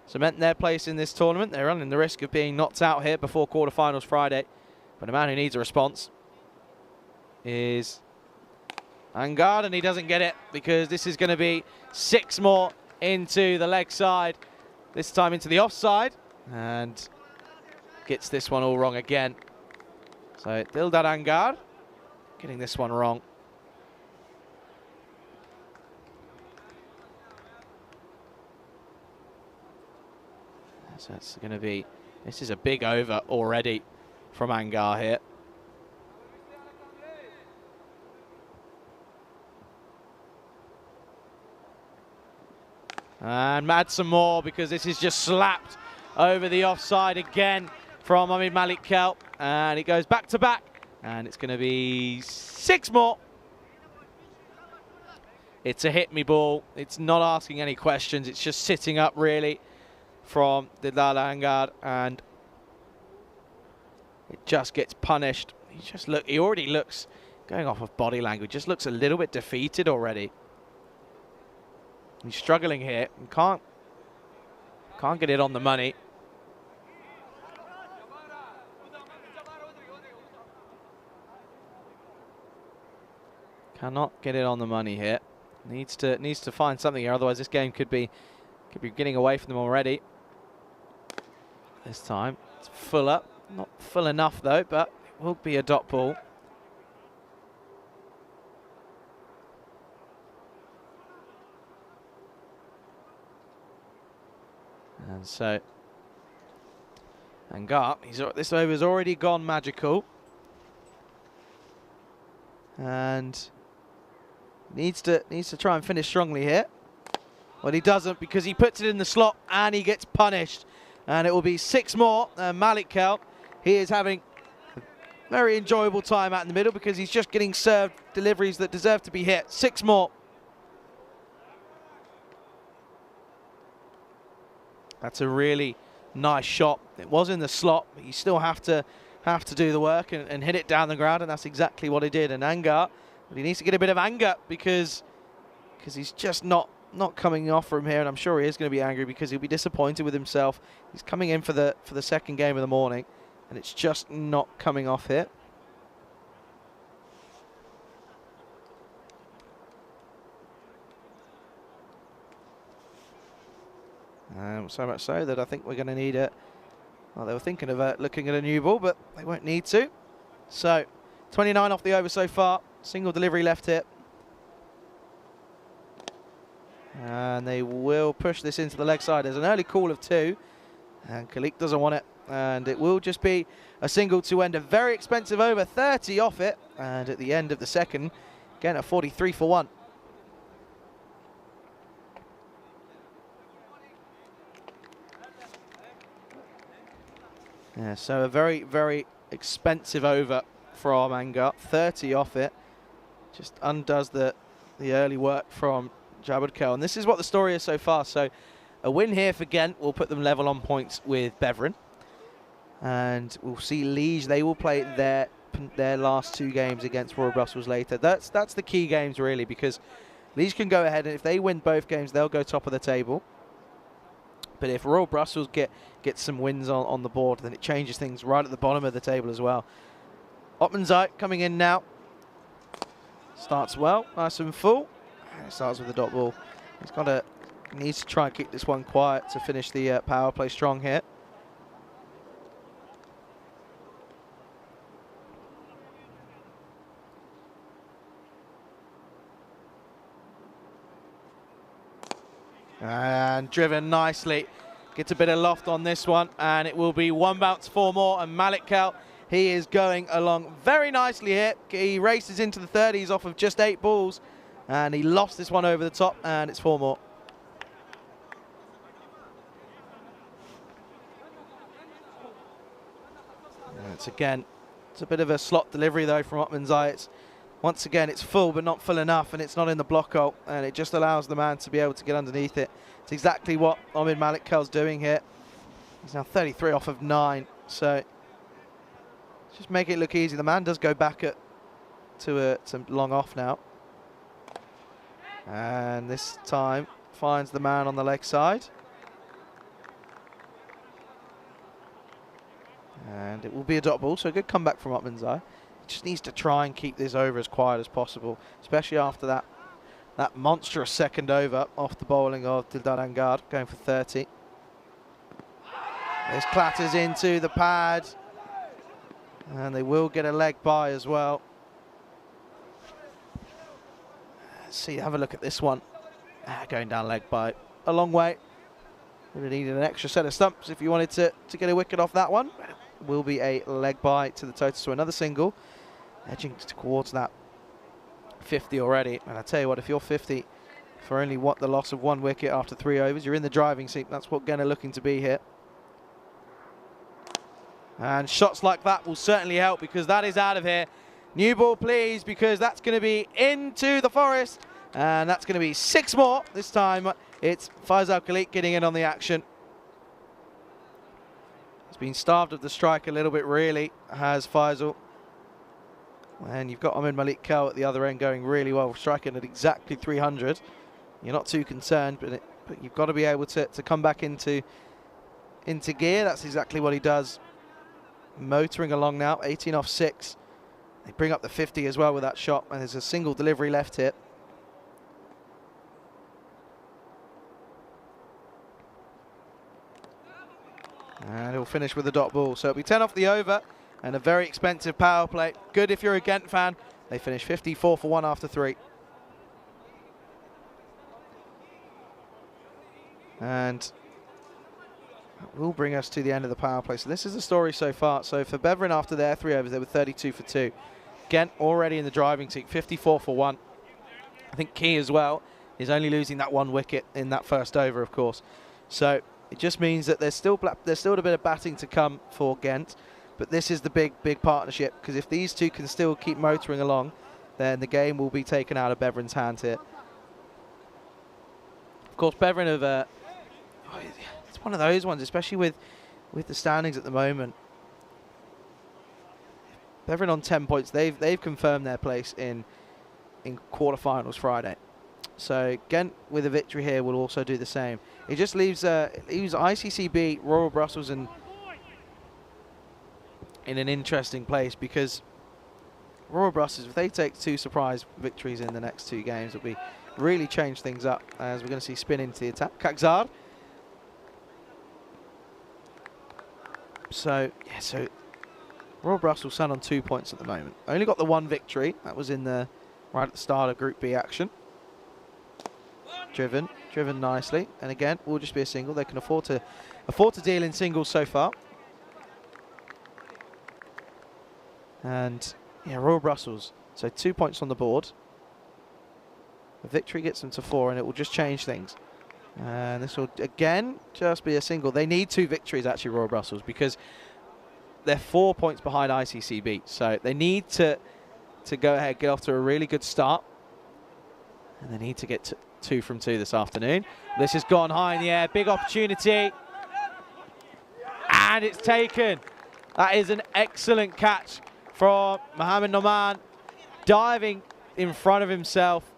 cement their place in this tournament. They're running the risk of being knocked out here before quarterfinals Friday. But a man who needs a response is Angard, and he doesn't get it, because this is going to be 6 more into the leg side, this time into the offside, and gets this one all wrong again. So Dildar Angard getting this one wrong. So it's going to be, this is a big over already from Angar here. And add some more because this is just slapped over the offside again from Ahmed Malik Kel. And it goes back to back. And it's going to be 6 more. It's a hit me ball. It's not asking any questions. It's just sitting up really from Dildal Angad. And it just gets punished. He already looks, going off of body language, just looks a little bit defeated already. He's struggling here and can't get it on the money. Cannot get it on the money here. Needs to find something here, otherwise this game could be getting away from them already. This time it's full up, not full enough though, but it will be a dot ball. And so Angad, this over's already gone magical. And needs to try and finish strongly here. Well, he doesn't because he puts it in the slot and he gets punished. And it will be 6 more. Malik Kel, he is having a very enjoyable time out in the middle because he's just getting served deliveries that deserve to be hit. 6 more. That's a really nice shot. It was in the slot, but you still have to do the work and hit it down the ground, and that's exactly what he did. And Angad, but he needs to get a bit of anger because he's just not coming off from here, and I'm sure he is going to be angry because he'll be disappointed with himself. He's coming in for the second game of the morning, and it's just not coming off here. So much so that I think we're going to need it. Well, they were thinking of looking at a new ball, but they won't need to. So, 29 off the over so far. Single delivery left here. And they will push this into the leg side. There's an early call of 2. And Khalik doesn't want it. And it will just be a single to end a very expensive over. 30 off it. And at the end of the second, again a 43 for 1. Yeah, so a very, very expensive over from Angad. 30 off it. Just undoes the early work from Jabud Kel. And this is what the story is so far. So a win here for Ghent will put them level on points with Beveren. And we'll see Liège. They will play their last 2 games against Royal Brussels later. That's the key games really, because Liège can go ahead, and if they win both games, they'll go top of the table. But if Royal Brussels get some wins on the board, then it changes things right at the bottom of the table as well. Otmanzai coming in now. Starts well, nice and full. And starts with the dot ball. Needs to try and keep this one quiet to finish the power play strong here. And driven nicely. Gets a bit of loft on this one, and it will be 1 bounce, 4 more. And Malik Kel, he is going along very nicely here. He races into the 30s off of just 8 balls, and he lost this one over the top, and it's 4 more. And it's a bit of a slot delivery though from Otmanzai. Once again, it's full, but not full enough, and it's not in the block hole, and it just allows the man to be able to get underneath it. It's exactly what Ahmed Malik Kel's doing here. He's now 33 off of 9, so just make it look easy. The man does go back to long off now. And this time finds the man on the leg side. And it will be a dot ball, so a good comeback from Otmanzai. Just needs to try and keep this over as quiet as possible, especially after that monstrous second over off the bowling of Dildal Angad, going for 30. This clatters into the pad, and they will get a leg by as well. Let's see, have a look at this one. Going down leg by a long way. Would have needed an extra set of stumps if you wanted to get a wicket off that one. Will be a leg by to the total, so another single, edging towards that 50 already. And I tell you what, if you're 50 for only the loss of 1 wicket after 3 overs. You're in the driving seat. That's what Ghent are looking to be here. And shots like that will certainly help, because that is out of here. New ball, please, because that's going to be into the forest. And that's going to be 6 more. This time it's Faisal Khalik getting in on the action. He's been starved of the strike a little bit, really, has Faisal. And you've got Ahmed Malik Kal at the other end going really well, striking at exactly 300. You're not too concerned, but you've got to be able to come back into gear. That's exactly what he does. Motoring along now, 18 off 6. They bring up the 50 as well with that shot, and there's a single delivery left here. And he'll finish with a dot ball. So it'll be 10 off the over and a very expensive power play. Good if you're a Ghent fan. They finish 54 for 1 after 3. And that will bring us to the end of the power play. So this is the story so far. So for Beveren, after their 3 overs, they were 32 for 2. Ghent already in the driving seat, 54 for 1. I think key as well is only losing that 1 wicket in that first over, of course. So it just means that there's still a bit of batting to come for Ghent. But this is the big partnership, because if these two can still keep motoring along, then the game will be taken out of Beveren's hands here. Of course, Beveren have... it's one of those ones, especially with the standings at the moment. Beveren on 10 points. They've confirmed their place in quarterfinals Friday. So Ghent with a victory here will also do the same. It just leaves ICCB, Royal Brussels, in an interesting place, because Royal Brussels, if they take 2 surprise victories in the next 2 games, it'll be really change things up, as we're going to see spin into the attack. Kakzad. So Royal Brussels stand on 2 points at the moment. Only got the 1 victory. That was right at the start of Group B action. Driven nicely, and again will just be a single. They can afford to deal in singles so far. And yeah, Royal Brussels, so 2 points on the board. The victory gets them to 4, and it will just change things. And this will again just be a single. They need 2 victories actually, Royal Brussels, because they're 4 points behind ICCB. So they need to go ahead, get off to a really good start, and they need to get 2 from 2 this afternoon. This has gone high in the air, big opportunity, and it's taken. That is an excellent catch from Mohamed Noman, diving in front of himself,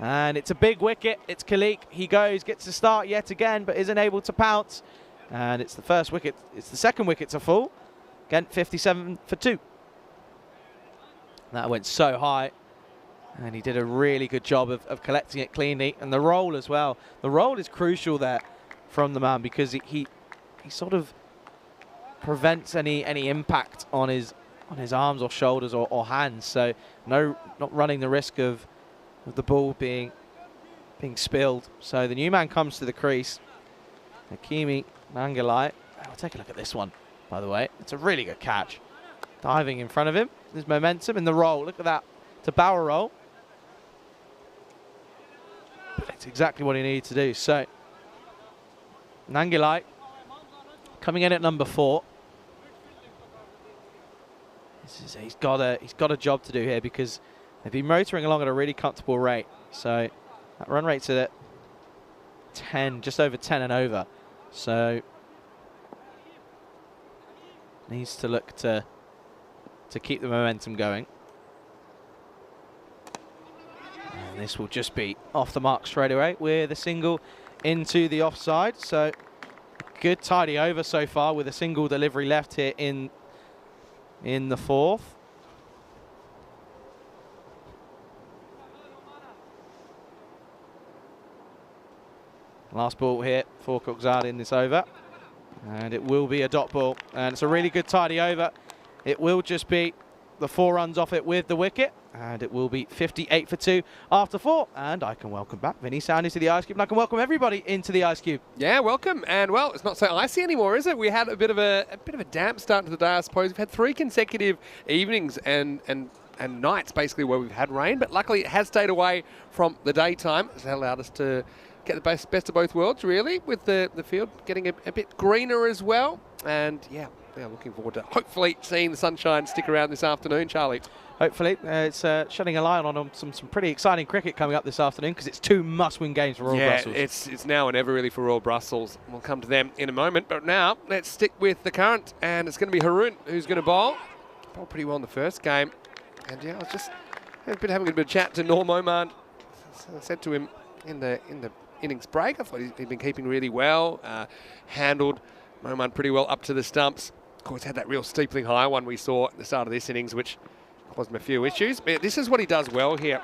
and it's a big wicket. It's Khalik. He gets to start yet again, but isn't able to pounce, and it's the first wicket. It's the second wicket to fall. Ghent 57 for 2. That went so high, and he did a really good job of collecting it cleanly, and the roll as well. The roll is crucial there from the man, because he sort of prevents any impact on his arms or shoulders or hands. So not running the risk of the ball being spilled. So the new man comes to the crease. Hakimi Nangalai. I'll take a look at this one, by the way. It's a really good catch. Diving in front of him. There's momentum in the roll. Look at that. It's a bower roll. That's exactly what he needed to do. So Nangalai coming in at number 4. He's got a job to do here, because they've been motoring along at a really comfortable rate. So that run rate's at 10, just over 10 and over. So needs to look to keep the momentum going. And this will just be off the mark straight away with a single into the offside. So good tidy over so far, with a single delivery left here in the 4th. Last ball here for Kakzad in this over, and it will be a dot ball, and it's a really good tidy over. It will just be the 4 runs off it with the wicket, and it will be 58 for 2 after 4. And I can welcome back Vinny Sandy to the Ice Cube, and I can welcome everybody into the Ice Cube.
Yeah, welcome. And well, it's not so icy anymore, is it? We had a bit of a damp start to the day, I suppose. We've had 3 consecutive evenings and and nights basically where we've had rain, but luckily it has stayed away from the daytime. It's allowed us to get the best of both worlds, really, with the field getting a bit greener as well. And yeah, looking forward to hopefully seeing the sunshine stick around this afternoon, Charlie.
Hopefully, it's shedding a light on some pretty exciting cricket coming up this afternoon, because it's 2 must-win games for Royal Brussels.
Yeah, it's now and ever really for Royal Brussels. We'll come to them in a moment, but now let's stick with the current, and it's going to be Haroon who's going to bowl. Bowled pretty well in the first game, and yeah, I was just having a bit of chat to Norm Oman. I said to him in the innings break, I thought he'd been keeping really well, handled Oman pretty well up to the stumps. Of course, had that real steepling high one we saw at the start of this innings, which caused him a few issues. But this is what he does well here.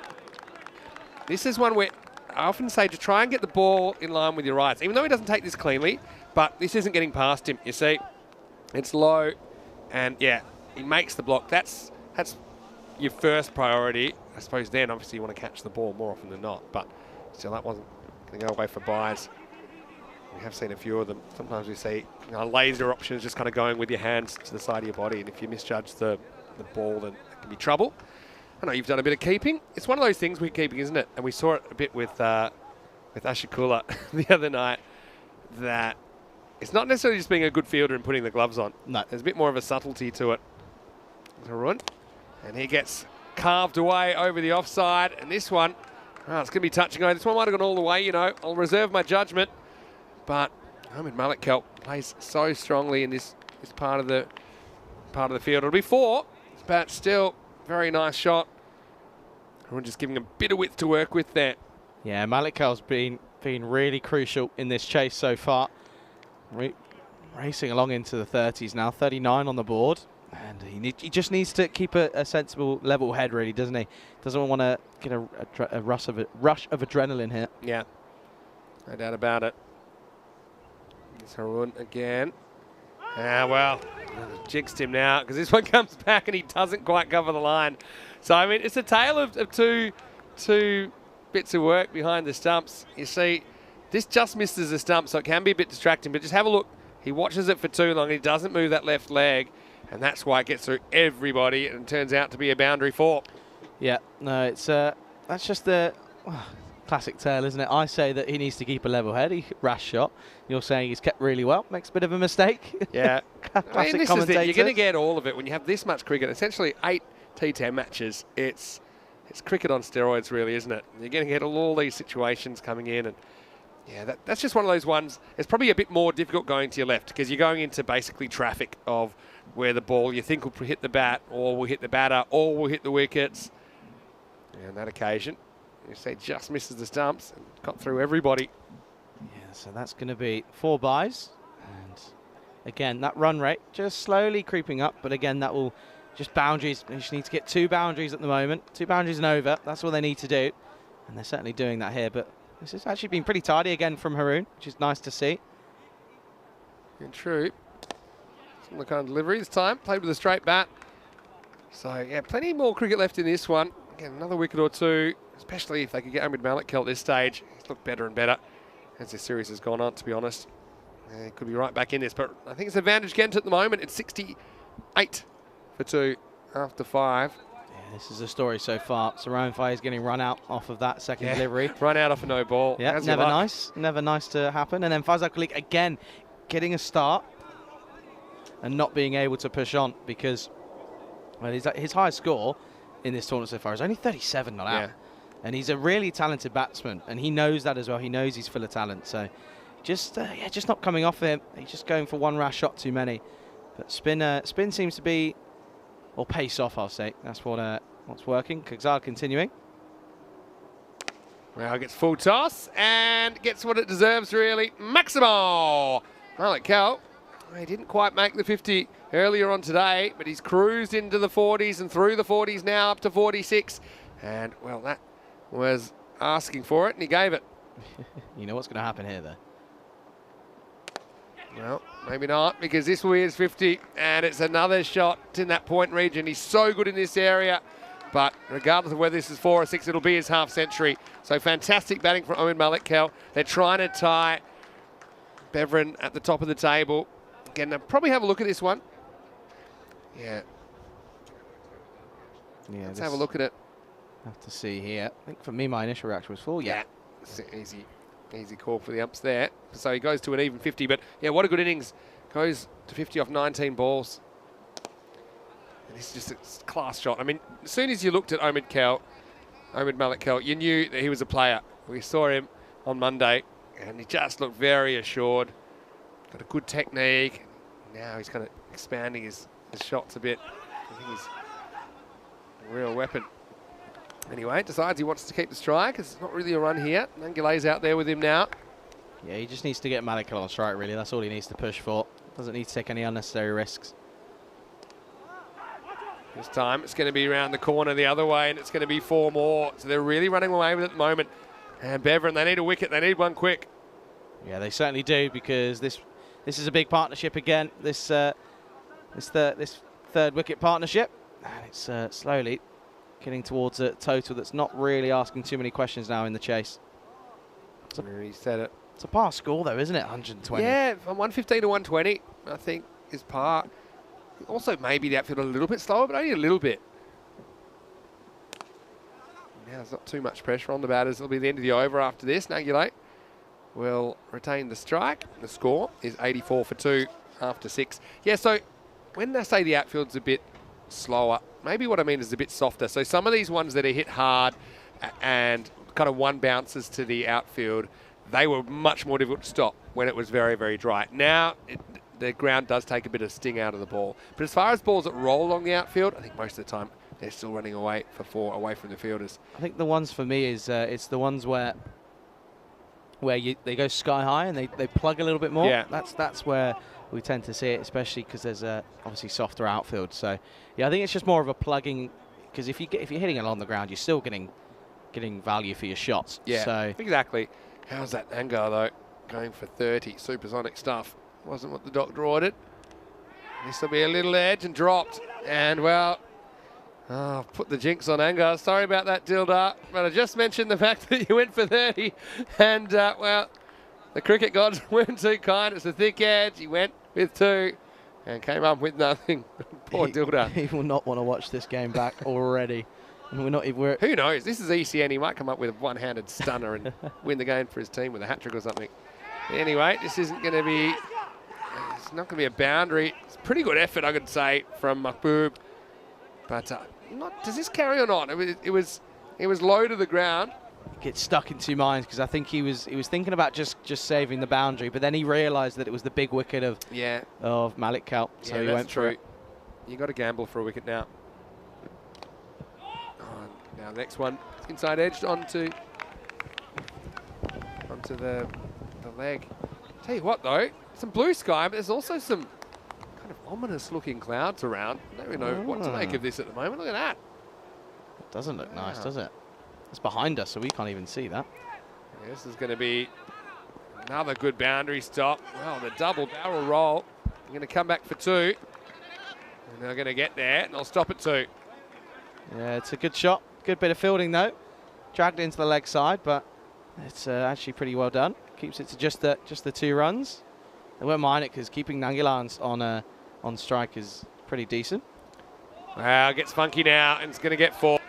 This is one where I often say to try and get the ball in line with your eyes, even though he doesn't take this cleanly, but this isn't getting past him. You see, it's low, and yeah, he makes the block. That's your first priority. I suppose then, obviously, you want to catch the ball more often than not, but still, that wasn't going to go away for buys. We have seen a few of them. Sometimes we see laser options just kind of going with your hands to the side of your body, and if you misjudge the ball, then it can be trouble. I know you've done a bit of keeping. It's one of those things with keeping, isn't it? And we saw it a bit with Ashikula the other night, that it's not necessarily just being a good fielder and putting the gloves on.
No.
There's a bit more of a subtlety to it. Haroon, and he gets carved away over the offside, and this one, it's going to be touching over. This one might have gone all the way, you know. I'll reserve my judgment, but Ahmed Malik-Kelp plays so strongly in this part of the field. It'll be 4, but still very nice shot. Haroon just giving a bit of width to work with there.
Yeah, Malik-Kelp's been really crucial in this chase so far. Racing along into the 30s now, 39 on the board. And he just needs to keep a sensible level head, really, doesn't he? Doesn't want to get a rush of adrenaline here.
Yeah, no doubt about it. It's Haroon again. Well, jinxed him now, because this one comes back and he doesn't quite cover the line. So, I mean, it's a tale of two bits of work behind the stumps. You see, this just misses the stump, so it can be a bit distracting, but just have a look. He watches it for too long. He doesn't move that left leg, and that's why it gets through everybody, and turns out to be a boundary 4.
Yeah, no, it's that's just the classic tale, isn't it? I say that he needs to keep a level head. Rash shot. You're saying he's kept really well. Makes a bit of a mistake.
Yeah.
Classic
this
commentator.
is it. You're going to get all of it when you have this much cricket. Essentially 8 T10 matches. It's cricket on steroids, really, isn't it? You're going to get all these situations coming in, and yeah, that's just one of those ones. It's probably a bit more difficult going to your left, because you're going into basically traffic of where the ball you think will hit the bat, or will hit the batter, or will hit the wickets. And on that occasion, you say just misses the stumps and got through everybody.
Yeah, so that's going to be 4 buys. And again, that run rate just slowly creeping up, but again, that will just boundaries. They just need to get 2 boundaries at the moment. 2 boundaries and over. That's all they need to do. And they're certainly doing that here, but this has actually been pretty tidy again from Haroon, which is nice to see.
And true. Similar kind of delivery this time. Played with a straight bat. So, yeah, plenty more cricket left in this one. Again, another wicket or 2, especially if they could get Ahmed Malik-Kelp at this stage. He's looked better and better as this series has gone on, to be honest. He could be right back in this, but I think it's advantage Ghent at the moment. It's 68 for 2 after 5.
Yeah, this is the story so far. Saran Fai is getting run out off of that second delivery.
Run out off a no ball.
Yeah, never nice. Never nice to happen. And then Faisal Khalik again getting a start and not being able to push on, because his highest score in this tournament so far is only 37 not out. And he's a really talented batsman, and he knows that as well. He knows he's full of talent. So just not coming off him. He's just going for one rash shot too many. But spin seems to be, or pace off, I'll say. That's what's working. Kagzal continuing.
Well, gets full toss and gets what it deserves, really. Maximal! Malik-Kelp, he didn't quite make the 50 earlier on today, but he's cruised into the 40s and through the 40s now up to 46. And, well, that was asking for it, and he gave it.
You know what's going to happen here, though?
Well, maybe not, because this will be his 50, and it's another shot in that point region. He's so good in this area, but regardless of whether this is 4 or 6, it'll be his half century. So fantastic batting from Ahmed Malik-Kelp. They're trying to tie Beveren at the top of the table. Again, they'll probably have a look at this one. Yeah.
Yeah,
Let's have a look at it.
Have to see here. I think for me, my initial reaction was full. Yeah.
It's an easy call for the umps there. So he goes to an even 50, but yeah, what a good innings. Goes to 50 off 19 balls. And this is just a class shot. I mean, as soon as you looked at Omid Malik Kell, you knew that he was a player. We saw him on Monday, and he just looked very assured. Got a good technique. Now he's kind of expanding his shots a bit. I think he's a real weapon. Anyway, decides he wants to keep the strike. It's not really a run here. Nangule's out there with him now.
Yeah, he just needs to get Malik Kell on strike, really. That's all he needs to push for. Doesn't need to take any unnecessary risks.
This time it's going to be around the corner the other way, and it's going to be 4 more. So they're really running away with it at the moment. And Beveren, they need a wicket. They need one quick.
Yeah, they certainly do, because this is a big partnership again. This third wicket partnership. And it's slowly getting towards a total that's not really asking too many questions now in the chase.
He said it.
It's a par score, though, isn't it? 120.
Yeah, from 115 to 120, I think, is par. Also, maybe the outfield a little bit slower, but only a little bit. Now there's not too much pressure on the batters. It'll be the end of the over after this. Nangule will retain the strike. The score is 84 for 2 after 6. Yeah, so when I say the outfield's a bit slower, maybe what I mean is a bit softer. So some of these ones that are hit hard and kind of one bounces to the outfield, they were much more difficult to stop when it was very, very dry. Now, the ground does take a bit of sting out of the ball. But as far as balls that roll along the outfield, I think most of the time they're still running away for 4 away from the fielders.
I think the ones for me is it's the ones where they go sky high and they plug a little bit more.
Yeah.
That's where we tend to see it, especially because there's obviously softer outfield. So yeah, I think it's just more of a plugging, because if you're hitting it on the ground, you're still getting value for your shots.
Yeah,
so
exactly. How's that Angar though? Going for 30, supersonic stuff. Wasn't what the doctor ordered. This will be a little edge and dropped. And well, put the jinx on Angar. Sorry about that, Dildar. But I just mentioned the fact that you went for 30. And well, the cricket gods weren't too kind. It's a thick edge. He went with 2 and came up with nothing. Poor Dildar.
He will not want to watch this game back already. And
Who knows? This is ECN. He might come up with a one-handed stunner and win the game for his team with a hat-trick or something. Anyway, this isn't going to be... It's not going to be a boundary. It's a pretty good effort, I could say, from Mahbub. But does this carry or not? It was low to the ground.
Gets stuck in 2 minds, because I think he was thinking about just saving the boundary, but then he realised that it was the big wicket of Malik Kell. So he went for it.
You got to gamble for a wicket now. Now the next one, inside edged onto the leg. Tell you what though, some blue sky, but there's also some kind of ominous looking clouds around. I don't really know what to make of this at the moment. Look at that.
It doesn't look nice, does it? It's behind us, so we can't even see that.
Yeah, this is going to be another good boundary stop. Well, the double barrel roll. I'm going to come back for 2. And they're going to get there, and they'll stop at 2.
Yeah, it's a good shot. Good bit of fielding, though. Dragged into the leg side, but it's actually pretty well done. Keeps it to just the 2 runs. They won't mind it, because keeping Nangula on strike is pretty decent.
Wow, gets funky now, and it's going to get 4.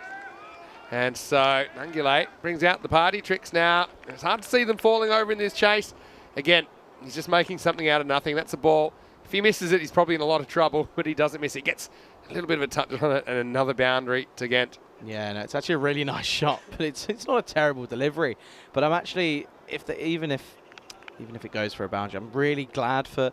And so Nangule brings out the party tricks now. It's hard to see them falling over in this chase. Again, he's just making something out of nothing. That's a ball. If he misses it, he's probably in a lot of trouble, but he doesn't miss it. Gets a little bit of a touch on it, and another boundary to Ghent.
Yeah, no, it's actually a really nice shot, but it's not a terrible delivery. But I'm actually, even if it goes for a boundary, I'm really glad for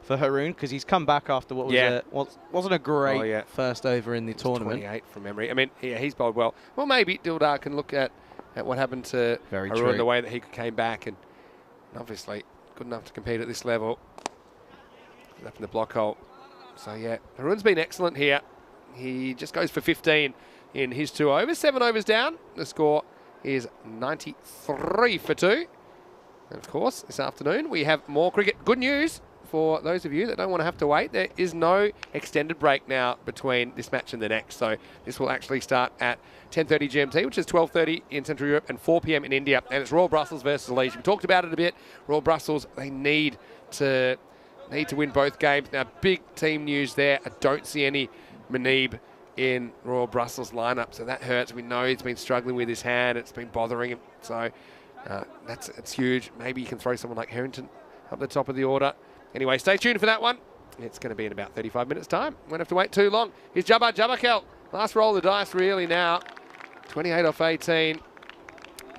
Haroon, because he's come back after what was wasn't a great first over in the tournament.
28 from memory. I mean, yeah, he's bowled well. Well, maybe Dildar can look at what happened to Haroon, the way that he came back, and obviously good enough to compete at this level. Up in the block hole. So yeah, Haroon's been excellent here. He just goes for 15 in his 2 overs. 7 overs down. The score is 93 for 2. And of course, this afternoon we have more cricket. Good news for those of you that don't want to have to wait. There is no extended break now between this match and the next. So this will actually start at 10:30 GMT, which is 12:30 in Central Europe, and 4 p.m. in India. And it's Royal Brussels versus Leeds. We talked about it a bit. Royal Brussels, they need to win both games. Now, big team news there. I don't see any Muneeb in Royal Brussels lineup, so that hurts. We know he's been struggling with his hand. It's been bothering him, so it's huge. Maybe you can throw someone like Harrington up the top of the order. Anyway, stay tuned for that one. It's going to be in about 35 minutes' time. Won't have to wait too long. Here's Jabbar Jabbarkel. Last roll of the dice really now. 28 off 18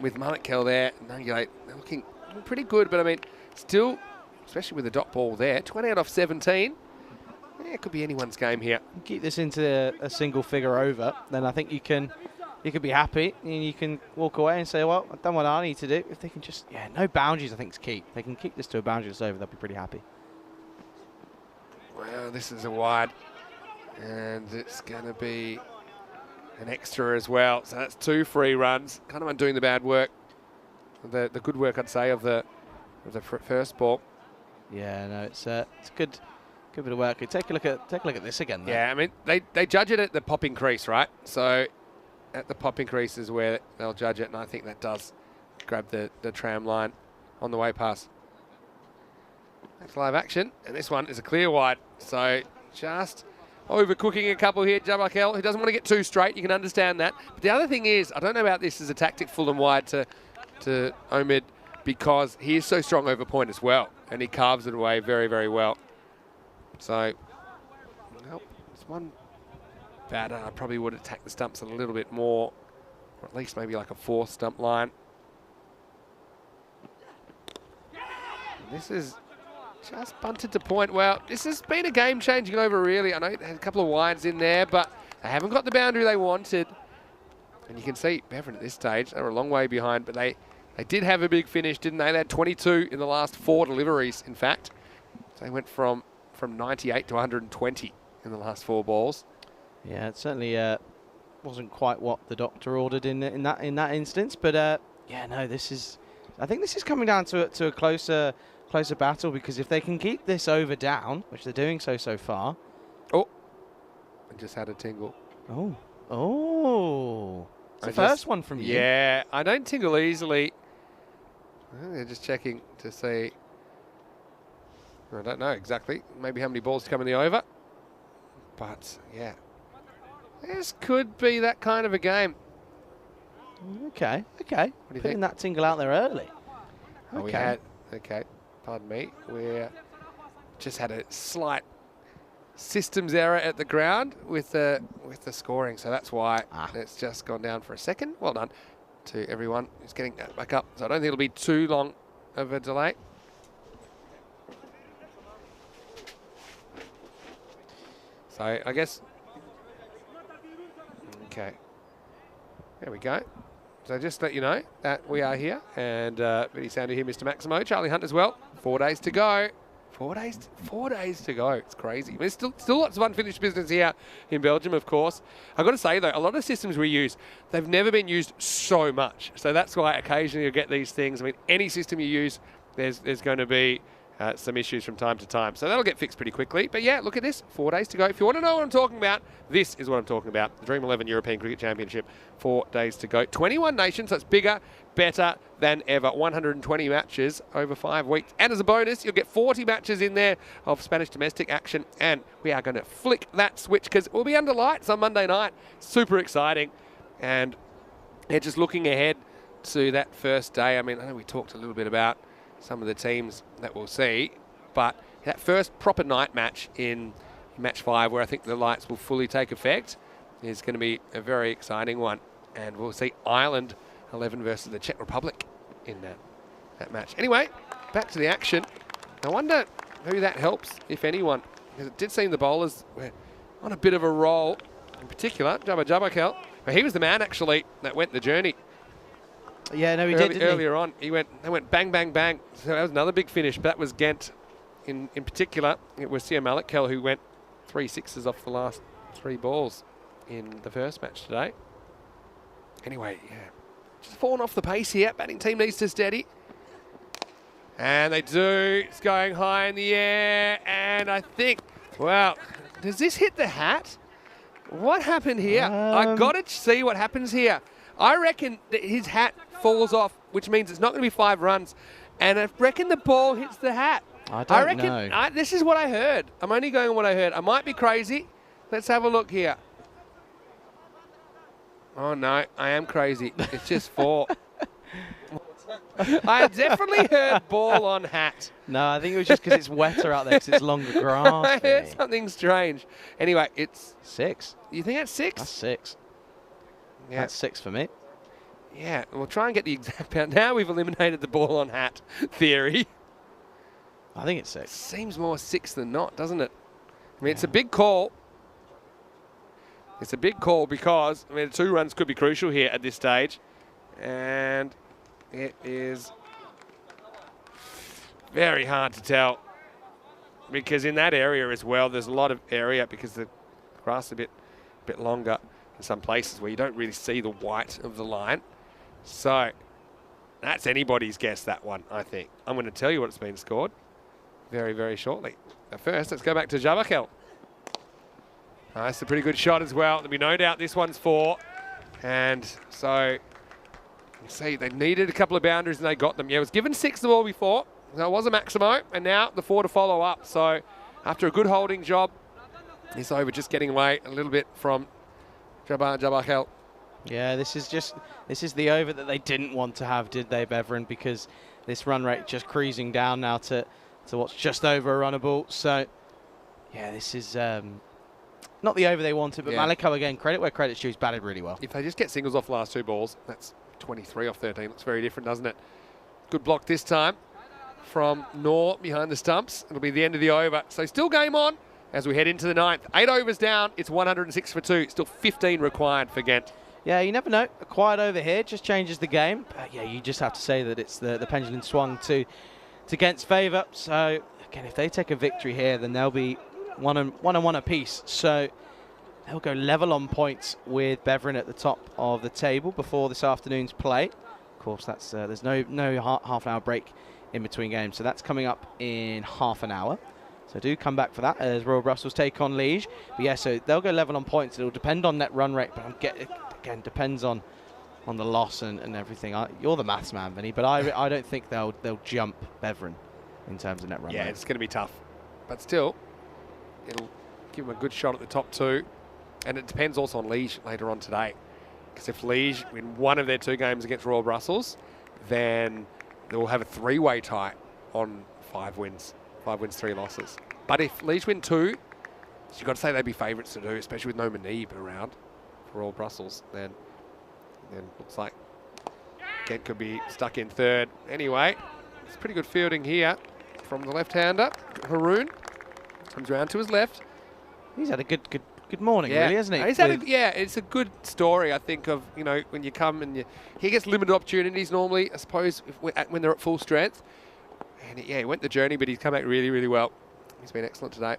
with Mulletkel there. Nungulate, they're looking pretty good, but I mean, still, especially with the dot ball there, 28 off 17. Yeah, it could be anyone's game here.
Keep this into a single figure over, then I think you could be happy and you can walk away and say, well, I've done what I need to do. If they can just, no boundaries, I think is key. If they can keep this to a boundary that's over, they'll be pretty happy.
Well, this is a wide, and it's going to be an extra as well. So that's 2 free runs. Kind of undoing the bad work, the good work, I'd say, of the first ball.
Yeah, no, it's good bit of work. Take a look at this again, though.
Yeah, I mean, they judge it at the popping crease, right? So at the popping crease is where they'll judge it, and I think that does grab the tram line on the way past. That's live action, and this one is a clear wide. So just overcooking a couple here. Jabbarkel, who doesn't want to get too straight, you can understand that. But the other thing is, I don't know about this as a tactic full and wide to Omid, because he is so strong over point as well, and he carves it away very, very well. So, well, it's one batter. I probably would attack the stumps a little bit more, or at least maybe like a 4th stump line. This is just bunted to point. Well, this has been a game-changing over, really. I know it had a couple of wides in there, but they haven't got the boundary they wanted. And you can see Beveren at this stage, they were a long way behind, but they did have a big finish, didn't they? They had 22 in the last 4 deliveries, in fact. So they went from 98 to 120 in the last 4 balls. Yeah,
it certainly wasn't quite what the doctor ordered in that instance, but yeah, no, I think this is coming down to a closer battle, because if they can keep this over down, which they're doing so far. Oh,
I just had a tingle.
Oh, it's the first one from you.
Yeah, I don't tingle easily. They're just checking to see. I don't know exactly. Maybe how many balls to come in the over. But, yeah. This could be that kind of a game.
Okay. Putting that tingle out there early.
Okay. Pardon me. We just had a slight systems error at the ground with the scoring. So that's why it's just gone down for a second. Well done to everyone who's getting that back up. So I don't think it'll be too long of a delay. So I guess, okay, there we go. So just to let you know that we are here, and Vinny Sander here, Mr. Maximo, Charlie Hunt as well. 4 days to go. 4 days to go. It's crazy. There's still lots of unfinished business here in Belgium, of course. I've got to say, though, a lot of systems we use, they've never been used so much. So that's why occasionally you get these things. I mean, any system you use, there's going to be some issues from time to time. So that'll get fixed pretty quickly. But yeah, look at this. 4 days to go. If you want to know what I'm talking about, this is what I'm talking about. The Dream 11 European Cricket Championship. 4 days to go. 21 nations. So it's bigger, better than ever. 120 matches over 5 weeks. And as a bonus, you'll get 40 matches in there of Spanish domestic action. And we are going to flick that switch because we'll be under lights on Monday night. Super exciting. And yeah, just looking ahead to that first day. I mean, I know we talked a little bit about some of the teams that we'll see, but that first proper night match in match 5, where I think the lights will fully take effect, is going to be a very exciting one. And we'll see Ireland 11 versus the Czech Republic in that match. Anyway, back to the action. I wonder who that helps, if anyone, because it did seem the bowlers were on a bit of a roll. In particular, Jabbar Jabbarkel. But he was the man, actually, that went the journey.
Yeah, no, he did, didn't he?
Earlier on, they went bang, bang, bang. So that was another big finish, but that was Ghent. In particular, it was Sia Mulletkel who went 3 sixes off the last 3 balls in the first match today. Anyway, yeah, just falling off the pace here. Batting team needs to steady. And they do. It's going high in the air. And I think, wow, does this hit the hat? What happened here? I got to see what happens here. I reckon that his hat falls off, which means it's not going to be 5 runs. And I reckon the ball hits the hat.
I reckon know.
This is what I heard. I'm only going on what I heard. I might be crazy. Let's have a look here. Oh, no, I am crazy. It's just 4. I definitely heard ball on hat.
No, I think it was just because it's wetter out there because it's longer grass.
I heard something strange. Anyway, it's...
6.
You think that's 6?
That's 6.
Yeah.
That's 6 for me.
Yeah, we'll try and get the exact pound. Now we've eliminated the ball on hat theory.
I think it's 6.
Seems more 6 than not, doesn't it? I mean, it's a big call. It's a big call because, I mean, 2 runs could be crucial here at this stage. And it is very hard to tell because in that area as well, there's a lot of area because the grass is a bit longer in some places where you don't really see the white of the line. So that's anybody's guess, that one, I think. I'm going to tell you what's been scored very, very shortly. But first, let's go back to Jabakel. That's a pretty good shot as well. There'll be no doubt this one's 4. And so, you see, they needed a couple of boundaries and they got them. Yeah, it was given 6 the ball before. So it was a Maximo, and now the 4 to follow up. So after a good holding job, this over just getting away a little bit from Jabakel.
Yeah, this is the over that they didn't want to have, did they, Beveren? Because this run rate just cruising down now to what's just over a runnable. So, yeah, this is not the over they wanted, but Maliko, again, credit where credit's due, he's batted really well.
If they just get singles off the last 2 balls, that's 23 off 13. Looks very different, doesn't it? Good block this time from Nor behind the stumps. It'll be the end of the over. So still game on as we head into the 9th. 8 overs down. It's 106 for 2. Still 15 required for Ghent.
Yeah, you never know. A quiet over here just changes the game. But yeah, you just have to say that it's the pendulum swung to Ghent's favour. So again, if they take a victory here, then they'll be one and one apiece. So they'll go level on points with Beveren at the top of the table before this afternoon's play. Of course, that's there's no half an hour break in between games, so that's coming up in half an hour. So do come back for that as Royal Brussels take on Liège. But yeah, so they'll go level on points. It'll depend on net run rate, but again, depends on the loss and everything. You're the maths man, Vinny, but I don't think they'll jump Beveren in terms of net run rate.
Yeah, it's going to be tough, but still, it'll give them a good shot at the top 2. And it depends also on Liège later on today. Because if Liège win one of their 2 games against Royal Brussels, then they will have a 3-way tie on 5 wins. 5 wins, 3 losses. But if Liège win 2, you've got to say they'd be favourites to do, especially with no Manib around for Royal Brussels. Then looks like Ghent could be stuck in 3rd. Anyway, it's pretty good fielding here from the left-hander. Haroon comes around to his left.
He's had a good morning, really, hasn't he?
It's a good story, I think, of, you know, when you come and he gets limited opportunities normally, I suppose, when they're at full strength. And he went the journey, but he's come back really, really well. He's been excellent today.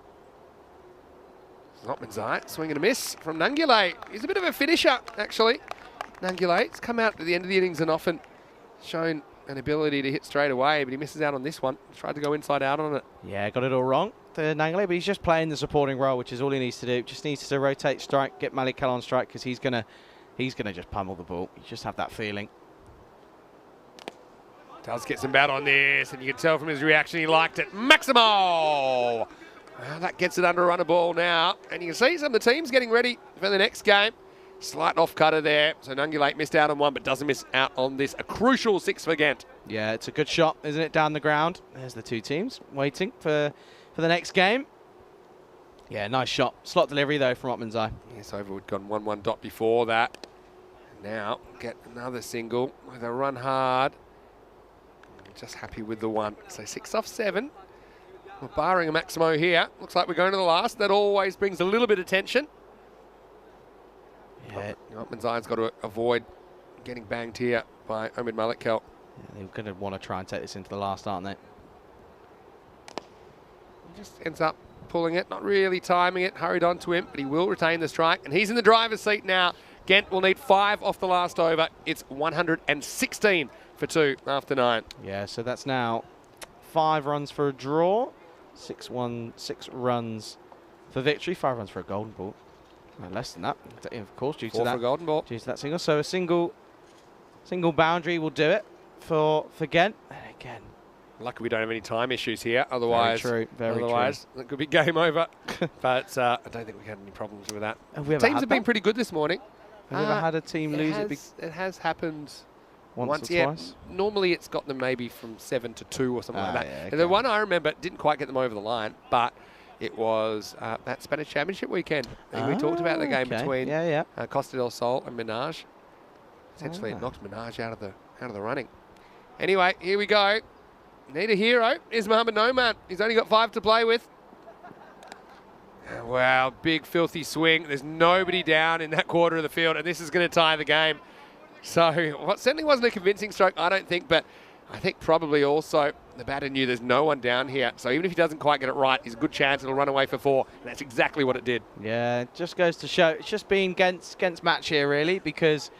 Notmanzai, swing and a miss from Nangulay. He's a bit of a finisher, actually. Nangulay's come out at the end of the innings and often shown an ability to hit straight away, but he misses out on this one. Tried to go inside out on it.
Yeah, got it all wrong, the Nangulay, but he's just playing the supporting role, which is all he needs to do. Just needs to rotate strike, get Maliko on strike, because he's gonna just pummel the ball. You just have that feeling.
Does get some bat on this, and you can tell from his reaction he liked it. Maximo! That gets it under a runner ball now, and you can see some of the teams getting ready for the next game. Slight off-cutter there, so Nangulay missed out on one, but doesn't miss out on this. A crucial 6 for Ghent.
Yeah, it's a good shot, isn't it, down the ground? There's the 2 teams waiting for the next game. Yeah, nice shot. Slot delivery, though, from Otmanzai.
Yes, over had gone 1-1 dot before that. Now, get another single with a run hard. Just happy with the 1. So 6 off 7. We're barring a Maximo here. Looks like we're going to the last. That always brings a little bit of tension.
Yeah.
Otmanzai's got to avoid getting banged here by Omid Malikkel.
Yeah, they're going to want to try and take this into the last, aren't they?
He just ends up pulling it, not really timing it, hurried onto him, but he will retain the strike. And he's in the driver's seat now. Ghent will need 5 off the last over. It's 116 for 2 after 9.
Yeah, so that's now 5 runs for a draw, 6 runs for victory, 5 runs for a golden ball. No, less than that, of course, due
4
to that.
for a golden ball.
Due to that single. So a single boundary will do it for Ghent. And again,
lucky we don't have any time issues here. Otherwise,
very true.
It could be game over. But I don't think we had any problems with that.
Have we ever
Teams
had
have been
that?
pretty good this morning.
Have you ever had a team lose it
It has happened
once or
yeah.
twice?
Normally it's got them maybe from 7-2 or something like that.
Yeah, okay.
And the one I remember didn't quite get them over the line, but it was that Spanish Championship weekend. And we talked about the game between Costa del Sol and Minaj. Essentially, it knocked Minaj out of the running. Anyway, here we go. Need a hero. Is Mohamed Noman. He's only got 5 to play with. Wow, big filthy swing. There's nobody down in that quarter of the field, and this is going to tie the game. So, well, it certainly wasn't a convincing stroke, I don't think, but I think probably also the batter knew there's no one down here. So even if he doesn't quite get it right, he's a good chance it'll run away for 4, and that's exactly what it did.
Yeah, it just goes to show it's just been Ghent's match here, really, because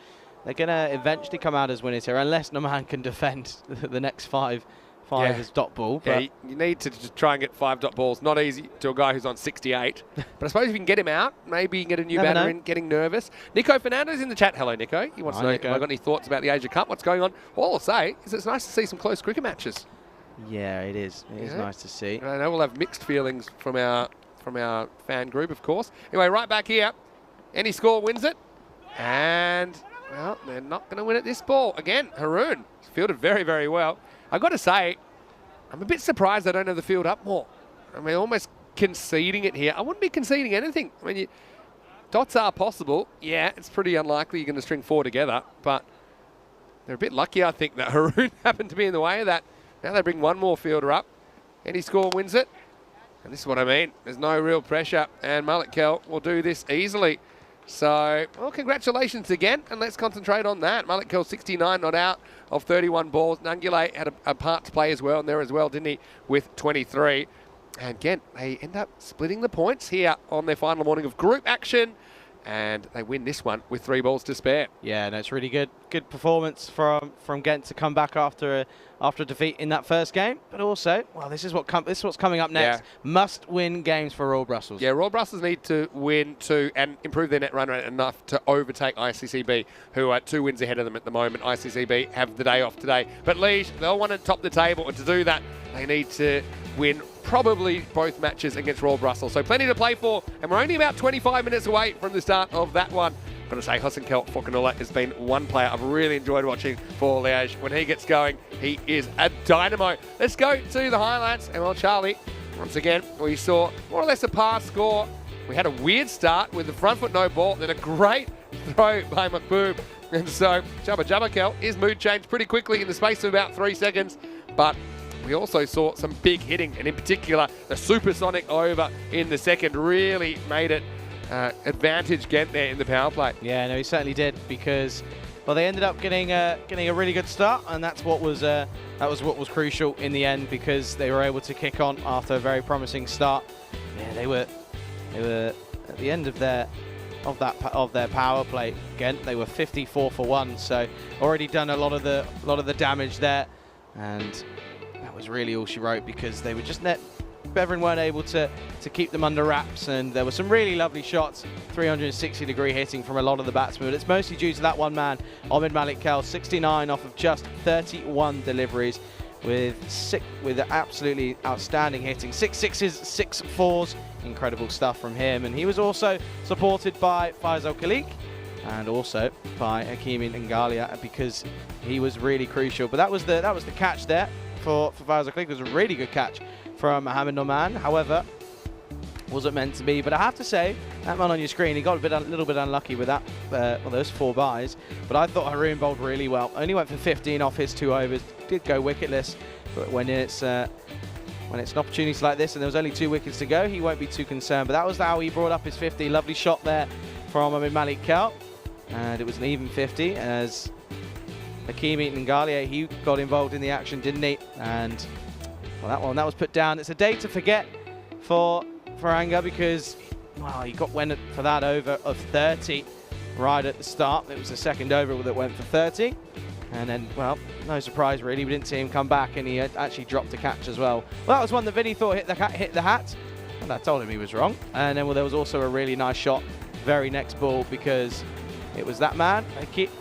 they're going to eventually come out as winners here, unless Noman can defend the next 5 as dot ball.
But you need to just try and get 5 dot balls. Not easy to a guy who's on 68. But I suppose if you can get him out, maybe you can get a new batter in, getting nervous. Nico Fernandez in the chat. Hello, Nico. He wants to know if I've got any thoughts about the Asia Cup. What's going on? All I'll say is it's nice to see some close cricket matches.
Yeah, it is. It is nice to see.
And I know we'll have mixed feelings from our fan group, of course. Anyway, right back here. Any score wins it. And, well, they're not going to win at this ball. Again, Haroon fielded very, very well. I've got to say, I'm a bit surprised they don't have the field up more. I mean, almost conceding it here. I wouldn't be conceding anything. I mean, dots are possible. Yeah, it's pretty unlikely you're going to string 4 together, but they're a bit lucky, I think, that Haroon happened to be in the way of that. Now they bring one more fielder up. Any score wins it. And this is what I mean. There's no real pressure, and Malik Kell will do this easily. So, well, congratulations again, and let's concentrate on that. Malik Kell 69 not out of 31 balls. Nangule had a part to play as well, and there as well, didn't he, with 23. And again, they end up splitting the points here on their final morning of group action, and they win this one with 3 balls to spare. Yeah,
no, it's really good performance from Ghent to come back after a defeat in that first game. But also, well, this is what's coming up next. Yeah. Must-win games for Royal Brussels.
Yeah, Royal Brussels need to win and improve their net run rate enough to overtake ICCB, who are 2 wins ahead of them at the moment. ICCB have the day off today. But Liège, they'll want to top the table, and to do that, they need to win probably both matches against Royal Brussels. So plenty to play for, and we're only about 25 minutes away from the start of that one. Got to say, Hossein Kel Fokanula has been one player I've really enjoyed watching for Liège. When he gets going, he is a dynamo. Let's go to the highlights. And well, Charlie, once again, we saw more or less a pass score. We had a weird start with the front foot no ball, then a great throw by Makboob. And so Jabba Kel, his mood changed pretty quickly in the space of about 3 seconds. But we also saw some big hitting, and in particular, the supersonic over in the second really made it advantage Ghent there in the power play.
Yeah, no, he certainly did, because well, they ended up getting a really good start, and that's what was crucial in the end, because they were able to kick on after a very promising start. Yeah, they were at the end of their power play. Ghent, they were 54 for 1, so already done a lot of the damage there, and that was really all she wrote, because they were just Beveren weren't able to keep them under wraps, and there were some really lovely shots, 360-degree hitting from a lot of the batsmen, but it's mostly due to that one man, Omid Malik Kell, 69 off of just 31 deliveries, with absolutely outstanding hitting, 6 sixes, 6 fours, incredible stuff from him. And he was also supported by Faisal Khalik and also by Hakimi Ngangalia, because he was really crucial. But that was the catch there for Faisal Khalik. It was a really good catch from Mohamed Noman. However, wasn't meant to be. But I have to say, that man on your screen, he got a little bit unlucky with that, those 4 byes. But I thought Haroon bowled really well. Only went for 15 off his 2 overs. Did go wicketless, but when it's an opportunity like this and there was only 2 wickets to go, he won't be too concerned. But that was how he brought up his 50. Lovely shot there from Malik Kell, and it was an even 50 as Hakimi Ngangalia, he got involved in the action, didn't he? And well, that was put down. It's a day to forget for Anga, because he went for that over of 30 right at the start. It was the second over that went for 30, and then, well, no surprise really, we didn't see him come back, and he had actually dropped a catch as well. Well, that was one that Vinny thought hit the hat, and I told him he was wrong. And then, well, there was also a really nice shot very next ball, because it was that man,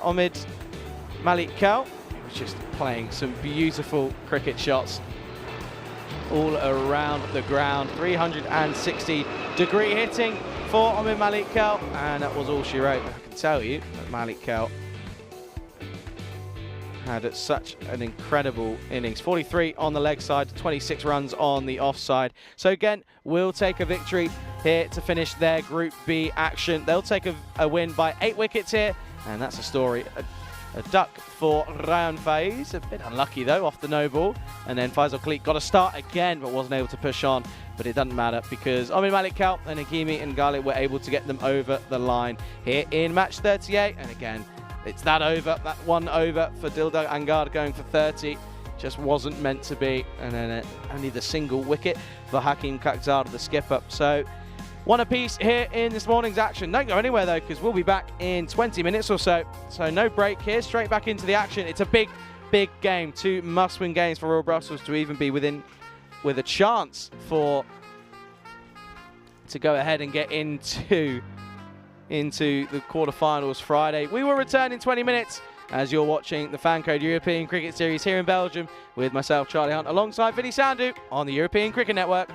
Omid Malik Kell. He was just playing some beautiful cricket shots all around the ground. 360-degree hitting for Amin Malik Kel, and that was all she wrote. I can tell you that Malik Kel had such an incredible innings. 43 on the leg side, 26 runs on the offside. So Ghent will take a victory here to finish their Group B action. They'll take a win by 8 wickets here, and that's a story. A duck for Ryan Faiz, a bit unlucky though off the no ball, and then Faisal Khalid got a start again but wasn't able to push on, but it doesn't matter because Amin Malik Kel and Hakimi and Ghalib were able to get them over the line here in match 38, and again it's that one over for Dildar Angad going for 30, just wasn't meant to be, and then only the single wicket for Hakim Kakzad, the skipper. So one apiece here in this morning's action. Don't go anywhere though, because we'll be back in 20 minutes or so. So no break here, straight back into the action. It's a big game. 2 must-win games for Royal Brussels to even be with a chance to go ahead and get into the quarterfinals Friday. We will return in 20 minutes as you're watching the FanCode European Cricket Series here in Belgium with myself, Charlie Hunt, alongside Vinny Sandhu on the European Cricket Network.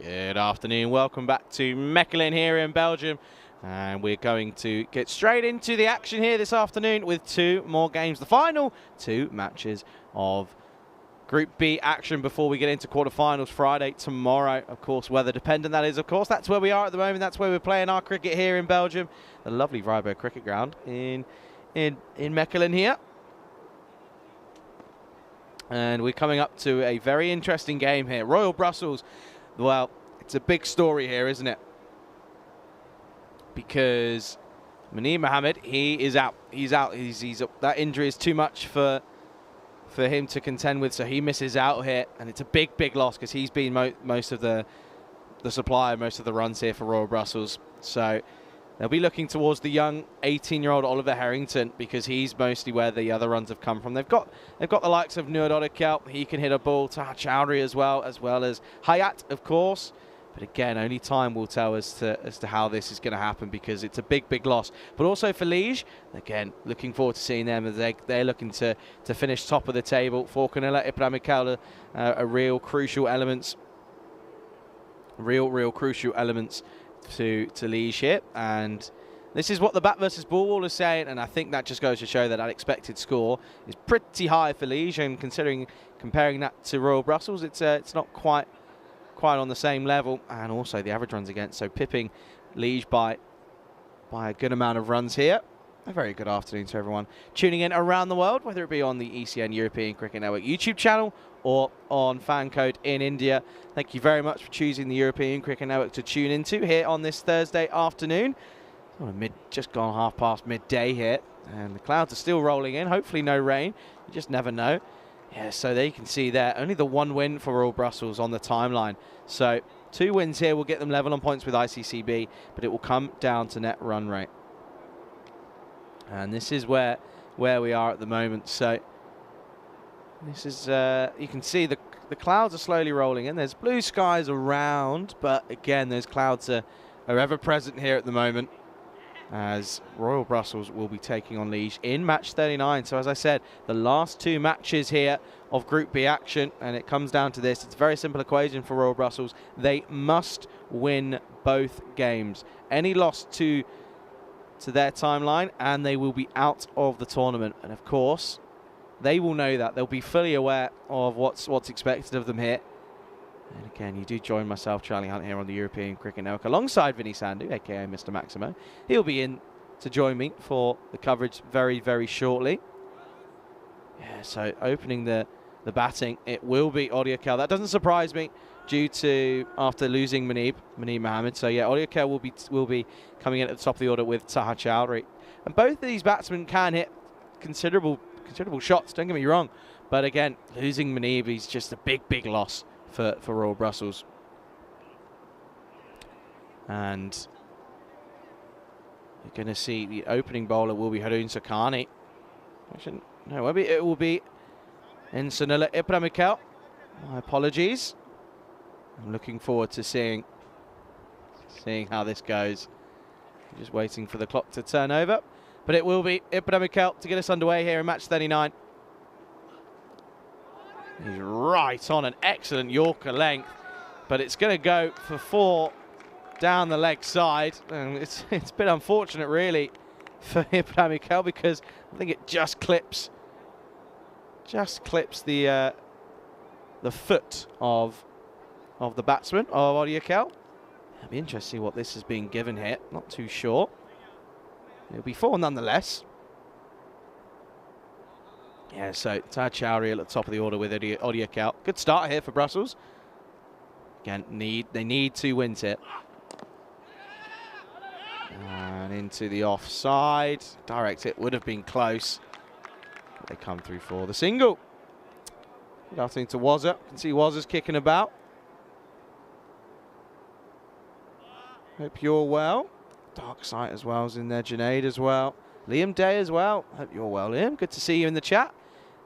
Good afternoon, welcome back to Mechelen here in Belgium, and we're going to get straight into the action here this afternoon with 2 more games, the final 2 matches of Group B action before we get into quarterfinals Friday tomorrow. Of course, weather dependent that is, of course. That's where we are at the moment, that's where we're playing our cricket here in Belgium. The lovely Vryburg cricket ground in Mechelen here. And we're coming up to a very interesting game here. Royal Brussels. Well, it's a big story here, isn't it? Because Munir Mohammed, he is out. He's out. That injury is too much for him to contend with, so he misses out here, and it's a big loss because he's been most of the supply, most of the runs here for Royal Brussels. So they'll be looking towards the young 18-year-old Oliver Harrington because he's mostly where the other runs have come from. They've got the likes of Nuad Odekel, he can hit a ball, Taha Chowdhury as well as Hayat, of course. But again, only time will tell as to how this is going to happen because it's a big loss. But also for Liège, again, looking forward to seeing them as they're looking to finish top of the table. For Canella, Ibrahim a real crucial elements, real crucial elements to Liège here. And this is what the bat versus ball wall is saying, and I think that just goes to show that expected score is pretty high for Liège, and comparing that to Royal Brussels, it's not quite on the same level, and also the average runs against, so pipping Liège by a good amount of runs here. A very good afternoon to everyone tuning in around the world, whether it be on the ECN European Cricket Network YouTube channel or on FanCode in India. Thank you very much for choosing the European Cricket Network to tune into here on this Thursday afternoon. Just gone half past midday here, and the clouds are still rolling in. Hopefully no rain, you just never know. Yeah, so there you can see there, only the 1 win for Royal Brussels on the timeline. So 2 wins here will get them level on points with ICCB, but it will come down to net run rate. And this is where we are at the moment. So this is, you can see the clouds are slowly rolling in. There's blue skies around, but again, those clouds are ever present here at the moment, as Royal Brussels will be taking on Liège in match 39. So as I said, the last 2 matches here of Group B action, and it comes down to this. It's a very simple equation for Royal Brussels. They must win both games. Any loss to their timeline, and they will be out of the tournament. And of course, they will know that. They'll be fully aware of what's expected of them here. And again, you do join myself, Charlie Hunt, here on the European Cricket Network, alongside Vinny Sandhu, aka Mr. Maximo. He'll be in to join me for the coverage very shortly. Yeah, so opening the batting, it will be Odekel. That doesn't surprise me, due to after losing Munir Mohammed. So yeah, Odekel will be coming in at the top of the order with Taha Chowdhury. And both of these batsmen can hit considerable shots, don't get me wrong. But again, losing Munir is just a big loss for Royal Brussels. And you're going to see the opening bowler will be Haroon Sakani. Actually, no, it will be Insanullah Ibrahim. My apologies. I'm looking forward to seeing how this goes. I'm just waiting for the clock to turn over. But it will be Ibrahim to get us underway here in match 39. He's right on an excellent Yorker length, but it's going to go for 4 down the leg side. And it's a bit unfortunate, really, for Ibrahim because I think it just clips the foot of the batsman of Odekel. It'll be interesting to see what this is being given here. Not too sure. It'll be 4 nonetheless. Yeah, so Taha Chowdhury at the top of the order with Odekel. Good start here for Brussels. Again, they need 2 wins here. And into the offside. Direct hit would have been close. They come through for the single. Good afternoon to Wazza. You can see Wazza's kicking about. Hope you're well. Dark Sight as well is in there. Junaid as well. Liam Day as well. Hope you're well, Liam. Good to see you in the chat.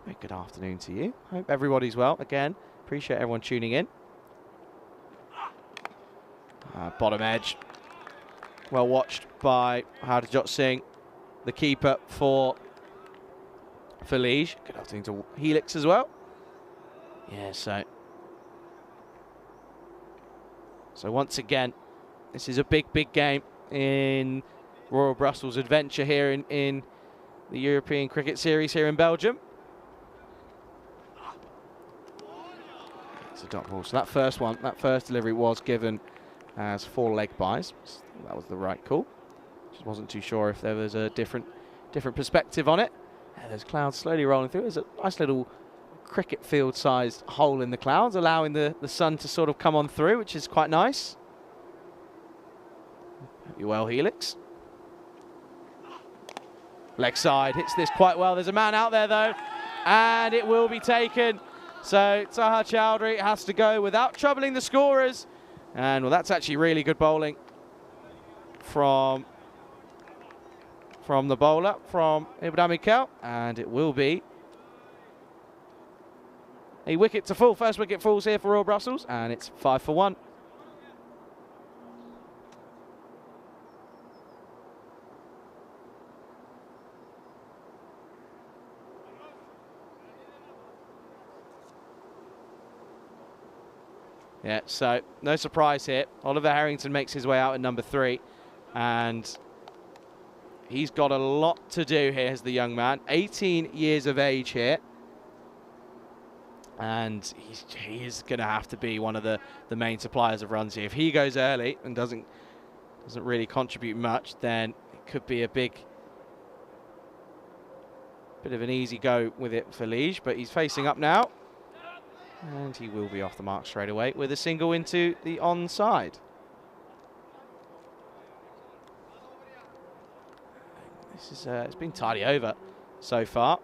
Very good afternoon to you. Hope everybody's well. Again, appreciate everyone tuning in. Bottom edge. Well watched by Harjot Singh, the keeper for Liège. Good afternoon to Helix as well. Yeah, so So once again, this is a big, big game in Royal Brussels Adventure here in the European Cricket Series here in Belgium. It's a dot ball. So that first one, that first delivery was given as 4 leg byes. So that was the right call. Just wasn't too sure if there was a different perspective on it. And there's clouds slowly rolling through. There's a nice little cricket field-sized hole in the clouds, allowing the sun to sort of come on through, which is quite nice. Hope you're well, Helix. Leg side, hits this quite well. There's a man out there, though, and it will be taken. So Taha Chowdhury has to go without troubling the scorers. And, well, that's actually really good bowling from the bowler, from Ibrahim Mikel, and it will be a wicket to fall. First wicket falls here for Royal Brussels, and it's 5 for 1. Yeah, so no surprise here. Oliver Harrington makes his way out at number 3, and he's got a lot to do here as the young man. 18 years of age here. And he is going to have to be one of the main suppliers of runs here. If he goes early and doesn't really contribute much, then it could be a bit of an easy go with it for Liege. But he's facing up now, and he will be off the mark straight away with a single into the onside. This is it's been tidy over so far.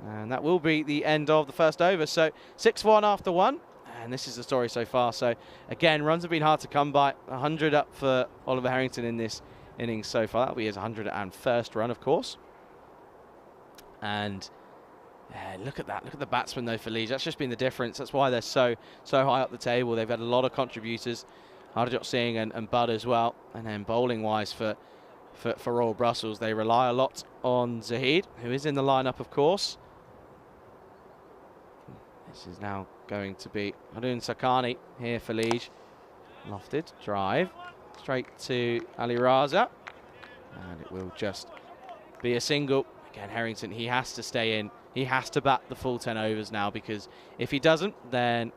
And that will be the end of the first over. So 6-1 after 1. And this is the story so far. So again, runs have been hard to come by. 100 up for Oliver Harrington in this innings so far. That'll be his 101st run, of course. And look at that. Look at the batsmen, though, for Liege. That's just been the difference. That's why they're so high up the table. They've had a lot of contributors. Harjot Singh and Bud as well. And then bowling-wise for Royal Brussels, they rely a lot on Zahid, who is in the lineup, of course. This is now going to be Harun Sakani here for Liege. Lofted, drive, straight to Ali Raza. And it will just be a single. Again, Harrington, he has to stay in. He has to bat the full 10 overs now, because if he doesn't, then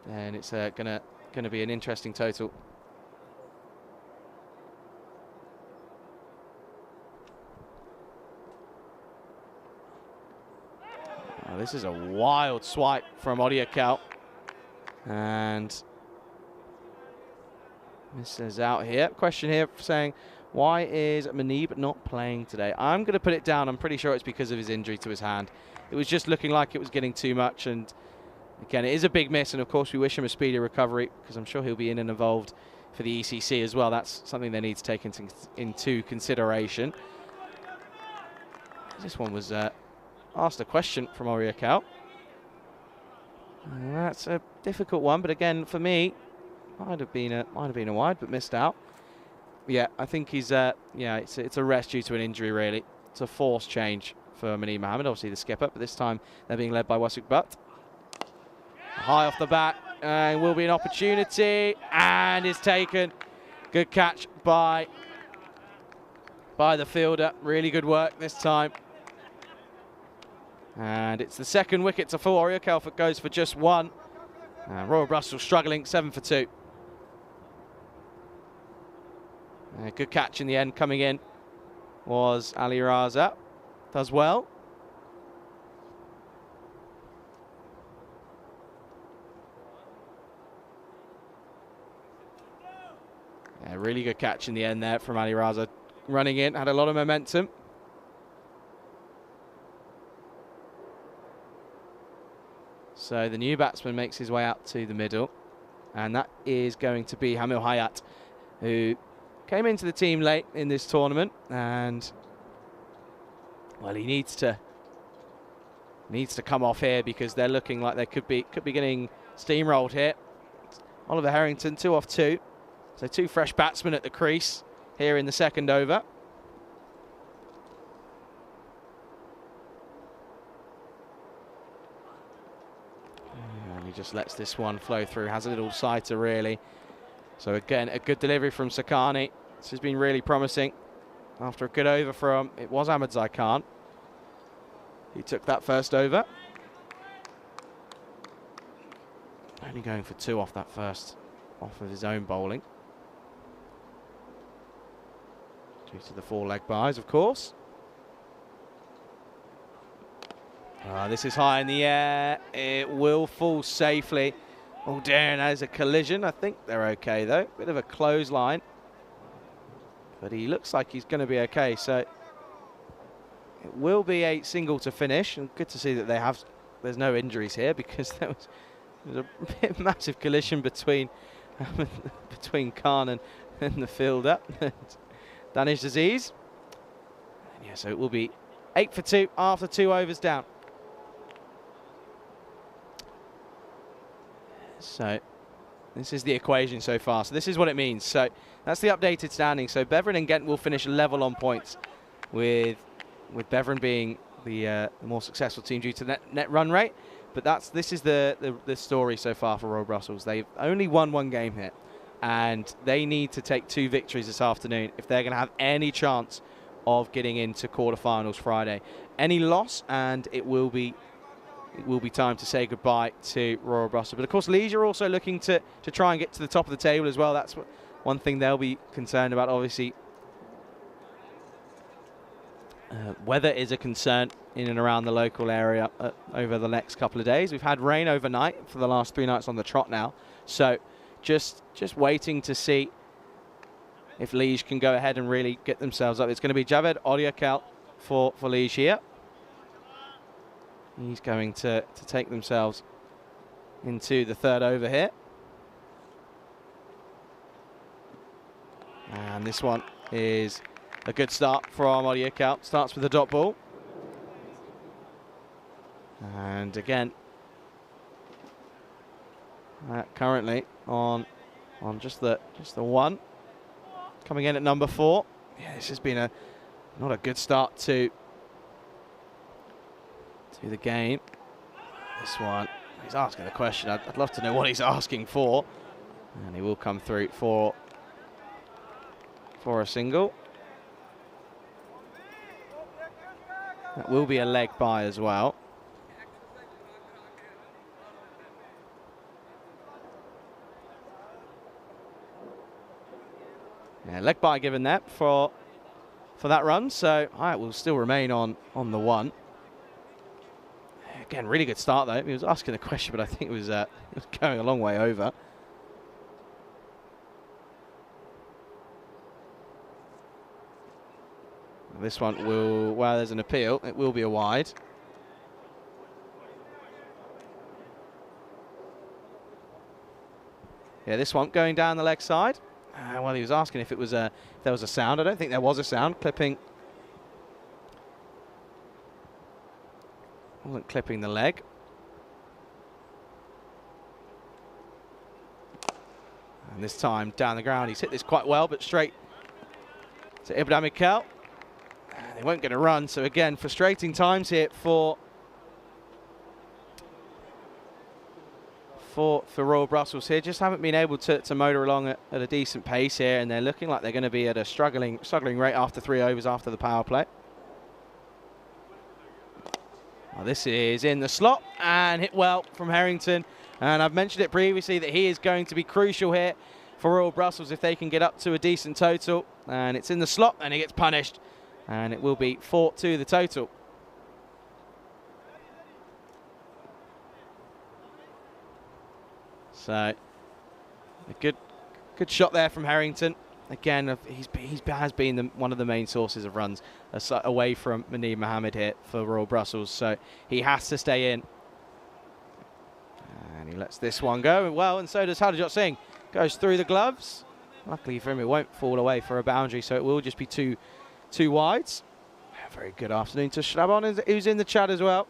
it's gonna be an interesting total. Oh, this is a wild swipe from Odiakal, and this is out here. Question here saying, why is Manib not playing today? I'm going to put it down. I'm pretty sure it's because of his injury to his hand. It was just looking like it was getting too much, and again, it is a big miss, and of course we wish him a speedy recovery, because I'm sure he'll be in and involved for the ECC as well. That's something they need to take into consideration. This one was asked a question from Oriakal. That's a difficult one, but again, for me, might have been a wide, but missed out. Yeah, I think he's it's a rest due to an injury, really. It's a forced change for Manib Mohammed, obviously the skipper, but this time they're being led by Wasuk Butt. High off the bat, and will be an opportunity, and is taken. Good catch by the fielder. Really good work this time. And it's the second wicket to fall. Oriakal goes for just 1. Royal Brussels struggling, 7 for 2. Good catch in the end. Coming in was Ali Raza. Does well. Yeah, really good catch in the end there from Ali Raza. Running in, had a lot of momentum. So the new batsman makes his way out to the middle, and that is going to be Hamil Hayat, who came into the team late in this tournament, and well, he needs to come off here, because they're looking like they could be getting steamrolled here. Oliver Harrington 2 off 2, so 2 fresh batsmen at the crease here in the second over. just lets this one flow through, has a little sighter really. So again, a good delivery from Sakani. This has been really promising. After a good over from, it was Ahmed Zaikan. He took that first over. Only going for 2 off that first, off of his own bowling. Due to the 4 leg byes, of course. This is high in the air. It will fall safely. Oh dear, that is a collision. I think they're okay though. Bit of a clothesline. But he looks like he's going to be okay. So it will be a single to finish. And good to see that there's no injuries here, because there was a massive collision between Khan and the fielder. Danish disease. And yeah, so it will be 8 for 2 after 2 overs down. So this is the equation so far. So this is what it means. So that's the updated standing. So Beveren and Ghent will finish level on points, with Beveren being the more successful team due to net run rate. But this is the story so far for Royal Brussels. They've only won 1 game here, and they need to take 2 victories this afternoon if they're going to have any chance of getting into quarterfinals Friday. Any loss, and it will be time to say goodbye to Royal Brussels. But of course, Liège are also looking to try and get to the top of the table as well. That's one thing they'll be concerned about. Obviously, weather is a concern in and around the local area over the next couple of days. We've had rain overnight for the last 3 nights on the trot now. So just waiting to see if Liège can go ahead and really get themselves up. It's going to be Javed Odiakel for Liège here. He's going to take themselves into the 3rd over here. And this one is a good start from Odiakel. Starts with a dot ball. And again, currently on just the 1. Coming in at number 4. Yeah, this has been not a good start to the game. This one, he's asking a question. I'd love to know what he's asking for. And he will come through for a single. That will be a leg bye as well. Yeah, leg bye given there for that run. So it will still remain on the 1. Again, really good start though. He was asking a question, but I think it was going a long way over. This one will, well, there's an appeal. It will be a wide. Yeah, this one going down the leg side. Well, he was asking if there was a sound. I don't think there was a sound. Wasn't clipping the leg. And this time down the ground, he's hit this quite well, but straight to Ibrahim Mikel. They won't get a run, so again, frustrating times here for Royal Brussels here. Just haven't been able to motor along at a decent pace here, and they're looking like they're going to be at a struggling rate after 3 overs after the power play. Well, this is in the slot and hit well from Harrington. And I've mentioned it previously that he is going to be crucial here for Royal Brussels if they can get up to a decent total. And it's in the slot and he gets punished. And it will be 4-2 the total. So a good shot there from Harrington. Again, he has been one of the main sources of runs away from Munir Mohammed here for Royal Brussels. So he has to stay in. And he lets this one go well, and so does Hadajot Singh. Goes through the gloves. Luckily for him, it won't fall away for a boundary, so it will just be two wides. Very good afternoon to Shrabon, who's in the chat as well.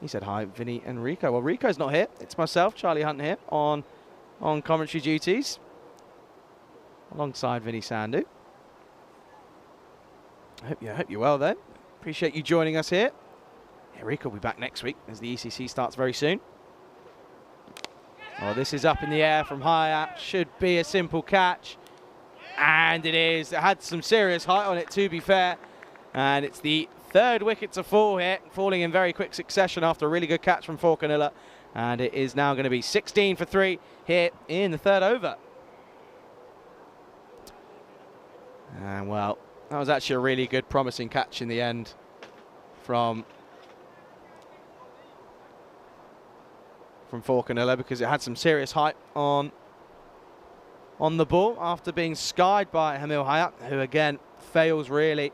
He said hi, Vinny and Rico. Well, Rico's not here. It's myself, Charlie Hunt, here on commentary duties, alongside Vinny Sandu. I hope you're well then. Appreciate you joining us here. Yeah, Rico will be back next week as the ECC starts very soon. Oh, this is up in the air from Hyatt. Should be a simple catch. And it is. It had some serious height on it, to be fair. And it's the third wicket to fall here, falling in very quick succession after a really good catch from Falconilla. And it is now going to be 16 for 3 here in the third over. And well, that was actually a really good, promising catch in the end from Falconilla, because it had some serious height on the ball after being skied by Hamil Hayat, who again fails really.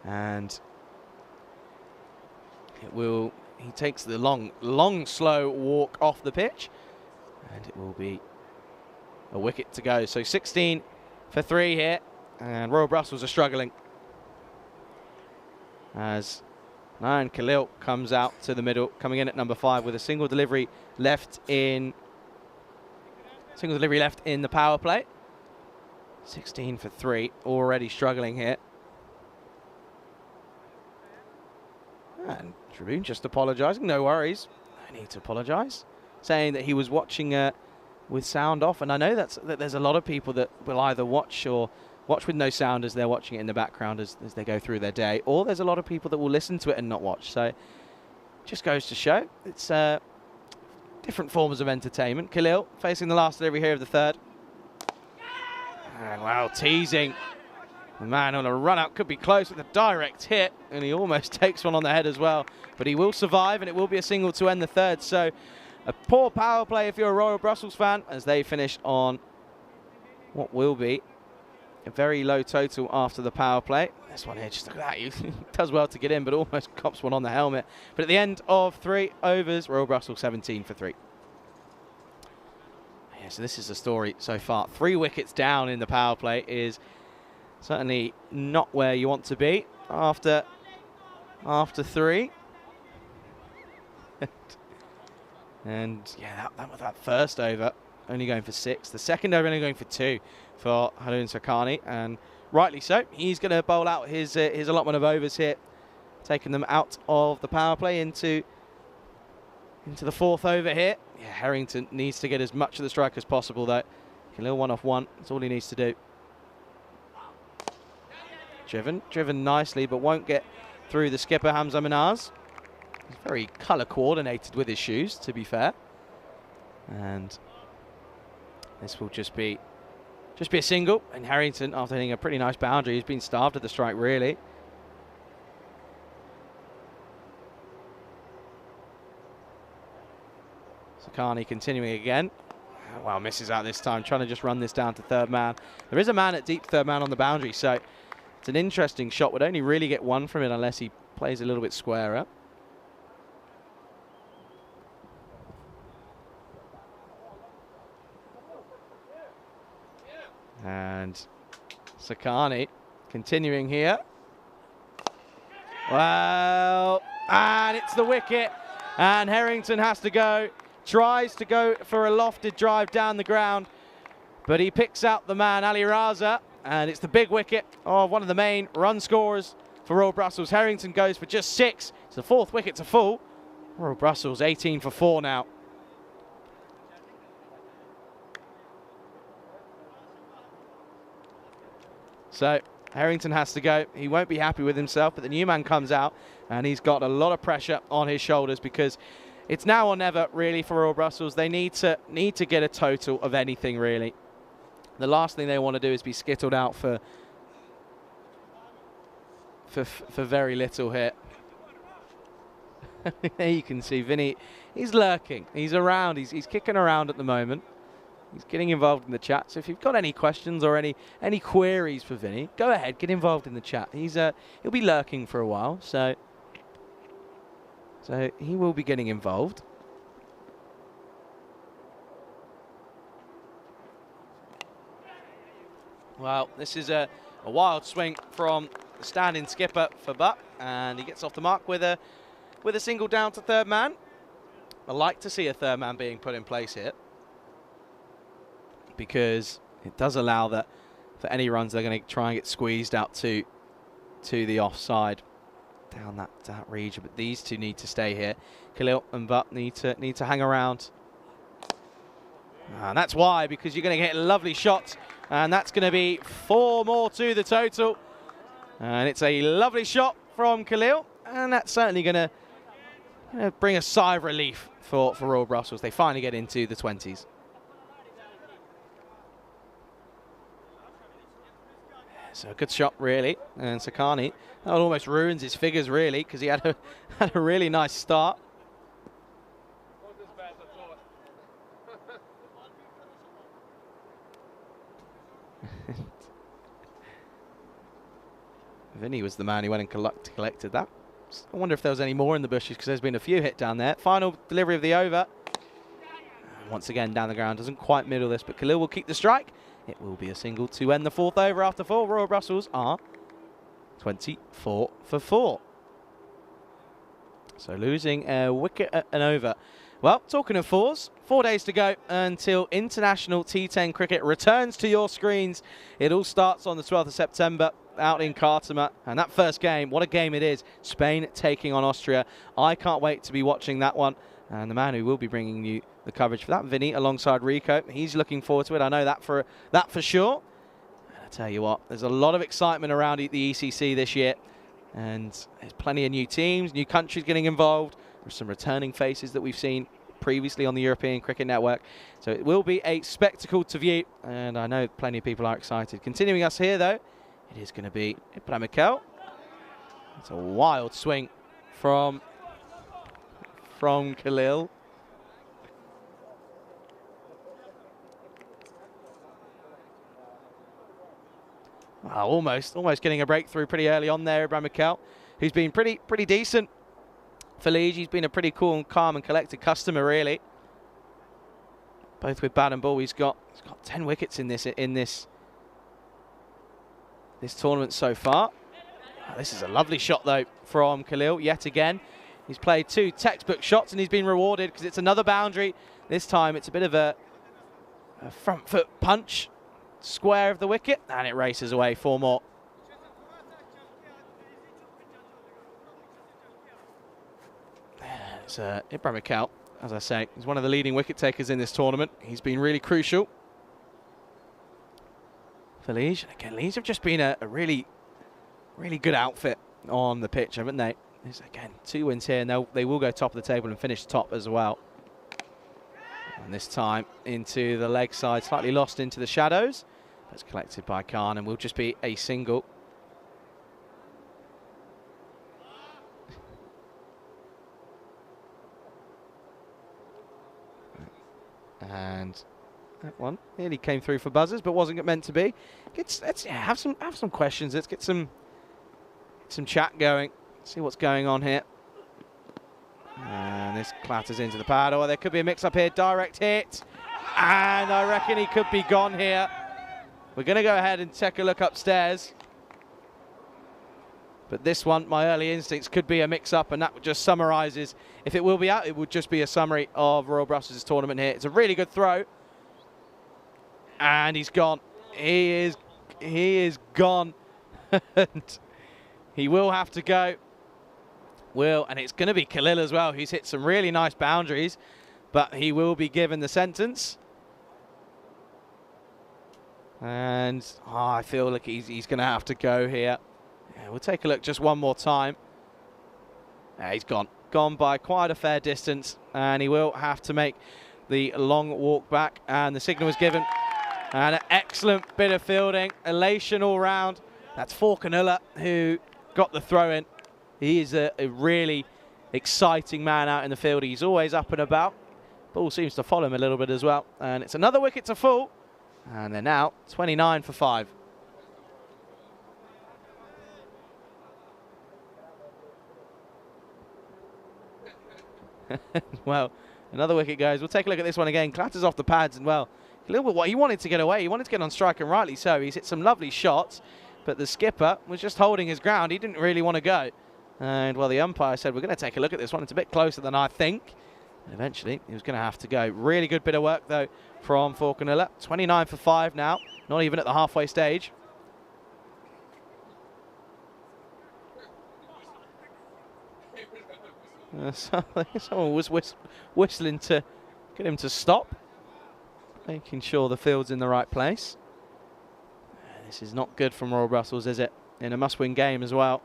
And he takes the long, slow walk off the pitch, and it will be a wicket to go. So 16 for 3 here, and Royal Brussels are struggling as Nayan Khalil comes out to the middle, coming in at number 5 with a single delivery left in the power play. 16 for 3, already struggling here. And Tribune just apologising, no worries, no need to apologise, saying that he was watching with sound off. And I know that there's a lot of people that will either watch with no sound as they're watching it in the background as they go through their day, or there's a lot of people that will listen to it and not watch. So it just goes to show it's different forms of entertainment. Khalil facing the last delivery here of the third. And wow, teasing. The man on a run out could be close with a direct hit, and he almost takes one on the head as well. But he will survive, and it will be a single to end the third. So a poor power play if you're a Royal Brussels fan, as they finished on what will be a very low total after the power play. This one here, just look at that. He does well to get in, but almost cops one on the helmet. But at the end of 3 overs, Royal Brussels 17 for 3. Yeah, so this is the story so far. 3 wickets down in the power play is certainly not where you want to be after 3. And yeah, that first over only going for 6. The second over only going for 2 for Harun Sakani, and rightly so. He's going to bowl out his allotment of overs here, taking them out of the power play into the 4th over here. Yeah, Harrington needs to get as much of the strike as possible though. Khalil 1 off 1. That's all he needs to do. Driven nicely, but won't get through the skipper, Hamza Minaz. He's very colour coordinated with his shoes, to be fair. And this will just be a single. And Harrington, after hitting a pretty nice boundary, he's been starved at the strike, really. Sakani continuing again. Well, misses out this time, trying to just run this down to third man. There is a man at deep third man on the boundary, so it's an interesting shot. Would only really get 1 from it unless he plays a little bit squarer. And Sakani continuing here. Well, and it's the wicket. And Harrington has to go. Tries to go for a lofted drive down the ground, but he picks out the man, Ali Raza. And it's the big wicket of one of the main run scorers for Royal Brussels. Harrington goes for just 6. It's the 4th wicket to fall. Royal Brussels 18 for 4 now. So Harrington has to go. He won't be happy with himself, but the new man comes out and he's got a lot of pressure on his shoulders, because it's now or never really for Royal Brussels. They need to get a total of anything really. The last thing they want to do is be skittled out for very little here. There you can see Vinny, he's lurking, he's around, he's kicking around at the moment. He's getting involved in the chat. So if you've got any questions or any queries for Vinny, go ahead, get involved in the chat. He'll be lurking for a while, so he will be getting involved. Well, this is a wild swing from the standing skipper for Butt, and he gets off the mark with a single down to third man. I like to see a third man being put in place here, because it does allow that for any runs they're going to try and get squeezed out to the offside down that region. But these two need to stay here. Khalil and Butt need to hang around. And that's why, because you're going to get lovely shots. And that's going to be 4 more to the total. And it's a lovely shot from Khalil. And that's certainly going to bring a sigh of relief for Royal Brussels. They finally get into the 20s. So a good shot, really. And Sakani, that almost ruins his figures, really, because he had a really nice start. Vinny was the man who went and collected that. I wonder if there was any more in the bushes, because there's been a few hit down there. Final delivery of the over. Once again, down the ground. Doesn't quite middle this, but Khalil will keep the strike. It will be a single to end the 4th over after 4. Royal Brussels are 24 for 4. So losing a wicket at an over. Well, talking of 4s, 4 days to go until international T10 cricket returns to your screens. It all starts on the 12th of September out in Khartoum. And that first game, what a game it is. Spain taking on Austria. I can't wait to be watching that one. And the man who will be bringing you the coverage for that, Vinny, alongside Rico. He's looking forward to it. I know that for sure. And I tell you what, there's a lot of excitement around the ECC this year. And there's plenty of new teams, new countries getting involved. There's some returning faces that we've seen previously on the European Cricket Network. So it will be a spectacle to view. And I know plenty of people are excited. Continuing us here, though, it is going to be Ibrahim Mikel. It's a wild swing from Khalil. Wow, almost getting a breakthrough pretty early on there, Ibrahim Mikel, who's been pretty decent for Liege. He's been a pretty cool and calm and collected customer, really. Both with bat and ball, he's got 10 wickets in this tournament so far. This is a lovely shot, though, from Khalil, yet again. He's played 2 textbook shots, and he's been rewarded because it's another boundary. This time, it's a bit of a front foot punch, square of the wicket, and it races away 4 more. It's Ibrahim Mikel, as I say, he's one of the leading wicket takers in this tournament. He's been really crucial for Liege. Again, Liege have just been a really good outfit on the pitch, haven't they? There's, again, 2 wins here, and they will go top of the table and finish top as well. And this time into the leg side, slightly lost into the shadows. That's collected by Khan and will just be a single. And that one nearly came through for buzzers, but wasn't meant to be. Let's have some questions. Let's get some chat going. See what's going on here. And this clatters into the pad. Oh, there could be a mix-up here. Direct hit. And I reckon he could be gone here. We're going to go ahead and take a look upstairs. But this one, my early instincts, could be a mix-up, and that just summarises. If it will be out, it would just be a summary of Royal Brussels' tournament here. It's a really good throw. And he's gone. He is gone. And he will have to go. And it's going to be Khalil as well, who's hit some really nice boundaries, but he will be given the sentence. And I feel like he's going to have to go here. Yeah, we'll take a look just one more time. Yeah, he's gone by quite a fair distance, and he will have to make the long walk back. And the signal was given, and an excellent bit of fielding, elation all round. That's Falconer who got the throw in. He is a really exciting man out in the field. He's always up and about. Ball seems to follow him a little bit as well. And it's another wicket to fall. And they're now 29 for 5. Well, another wicket goes. We'll take a look at this one again. Clatters off the pads, and well, a little bit what he wanted to get away. He wanted to get on strike, and rightly so. He's hit some lovely shots, but the skipper was just holding his ground. He didn't really want to go. And, well, the umpire said, we're going to take a look at this one. It's a bit closer than I think. And eventually, he was going to have to go. Really good bit of work, though, from Falconer. 29 for 5 now. Not even at the halfway stage. Someone was whistling to get him to stop. making sure the field's in the right place. This is not good from Royal Brussels, is it? In a must-win game as well.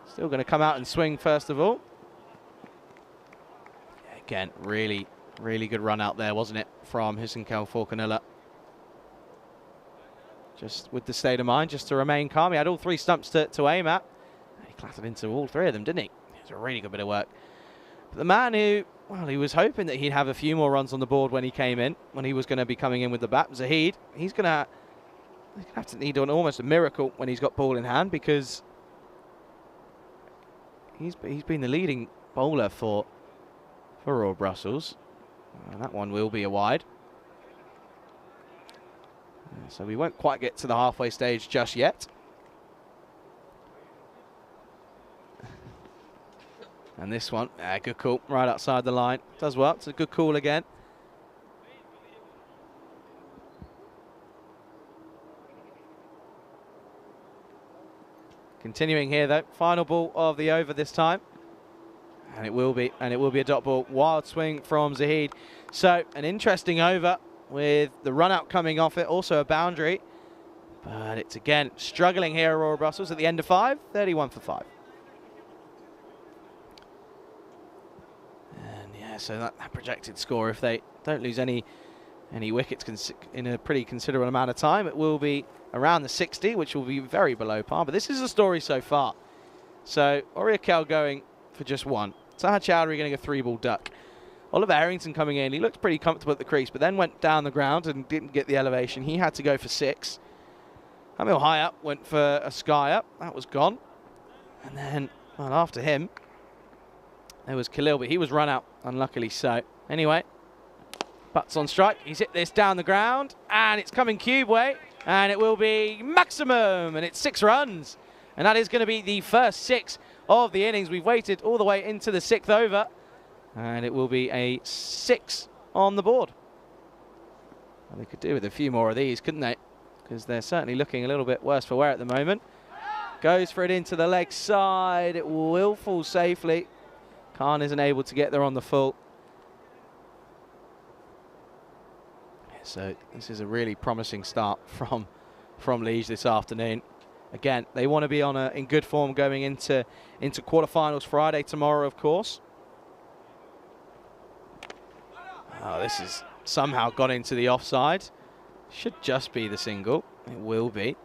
Still going to come out and swing first of all. Again, really, really good run out there, wasn't it, from Husinkel Forcanilla. Just with the state of mind, just to remain calm. He had all 3 stumps to aim at. He clattered into all 3 of them, didn't he? It was a really good bit of work. But the man who, well, he was hoping that he'd have a few more runs on the board when he came in, when he was going to be coming in with the bat, Zahid. He's going to have to need almost a miracle when he's got ball in hand, because he's been the leading bowler for Royal Brussels. And that one will be a wide. So we won't quite get to the halfway stage just yet. And this one, good call, right outside the line. Does well, it's a good call again. Continuing here though, final ball of the over this time. And it will be a dot ball. Wild swing from Zahid. So an interesting over with the run out coming off it, also a boundary. But it's again struggling here, Royal Brussels at the end of 5, 31 for 5. And yeah, so that projected score, if they don't lose any wickets in a pretty considerable amount of time, it will be around the 60, which will be very below par. But this is the story so far. So Oriakel going for just 1. Sahad Chowdhury getting a 3-ball duck. Oliver Harrington coming in, he looked pretty comfortable at the crease, but then went down the ground and didn't get the elevation. He had to go for 6. Hamil high up went for a sky up. That was gone. And then, well, after him, there was Khalil, but he was run out, unluckily so. Anyway, Butts on strike. He's hit this down the ground, and it's coming cube way, and it will be maximum, and it's 6 runs. And that is going to be the first 6 of the innings. We've waited all the way into the 6th over. And it will be a 6 on the board. Well, they could do with a few more of these, couldn't they? Because they're certainly looking a little bit worse for wear at the moment. Goes for it into the leg side. It will fall safely. Khan isn't able to get there on the full. So this is a really promising start from Liege this afternoon. Again, they want to be in good form going into quarterfinals Friday tomorrow, of course. Oh, this has somehow got into the offside. Should just be the single. It will be.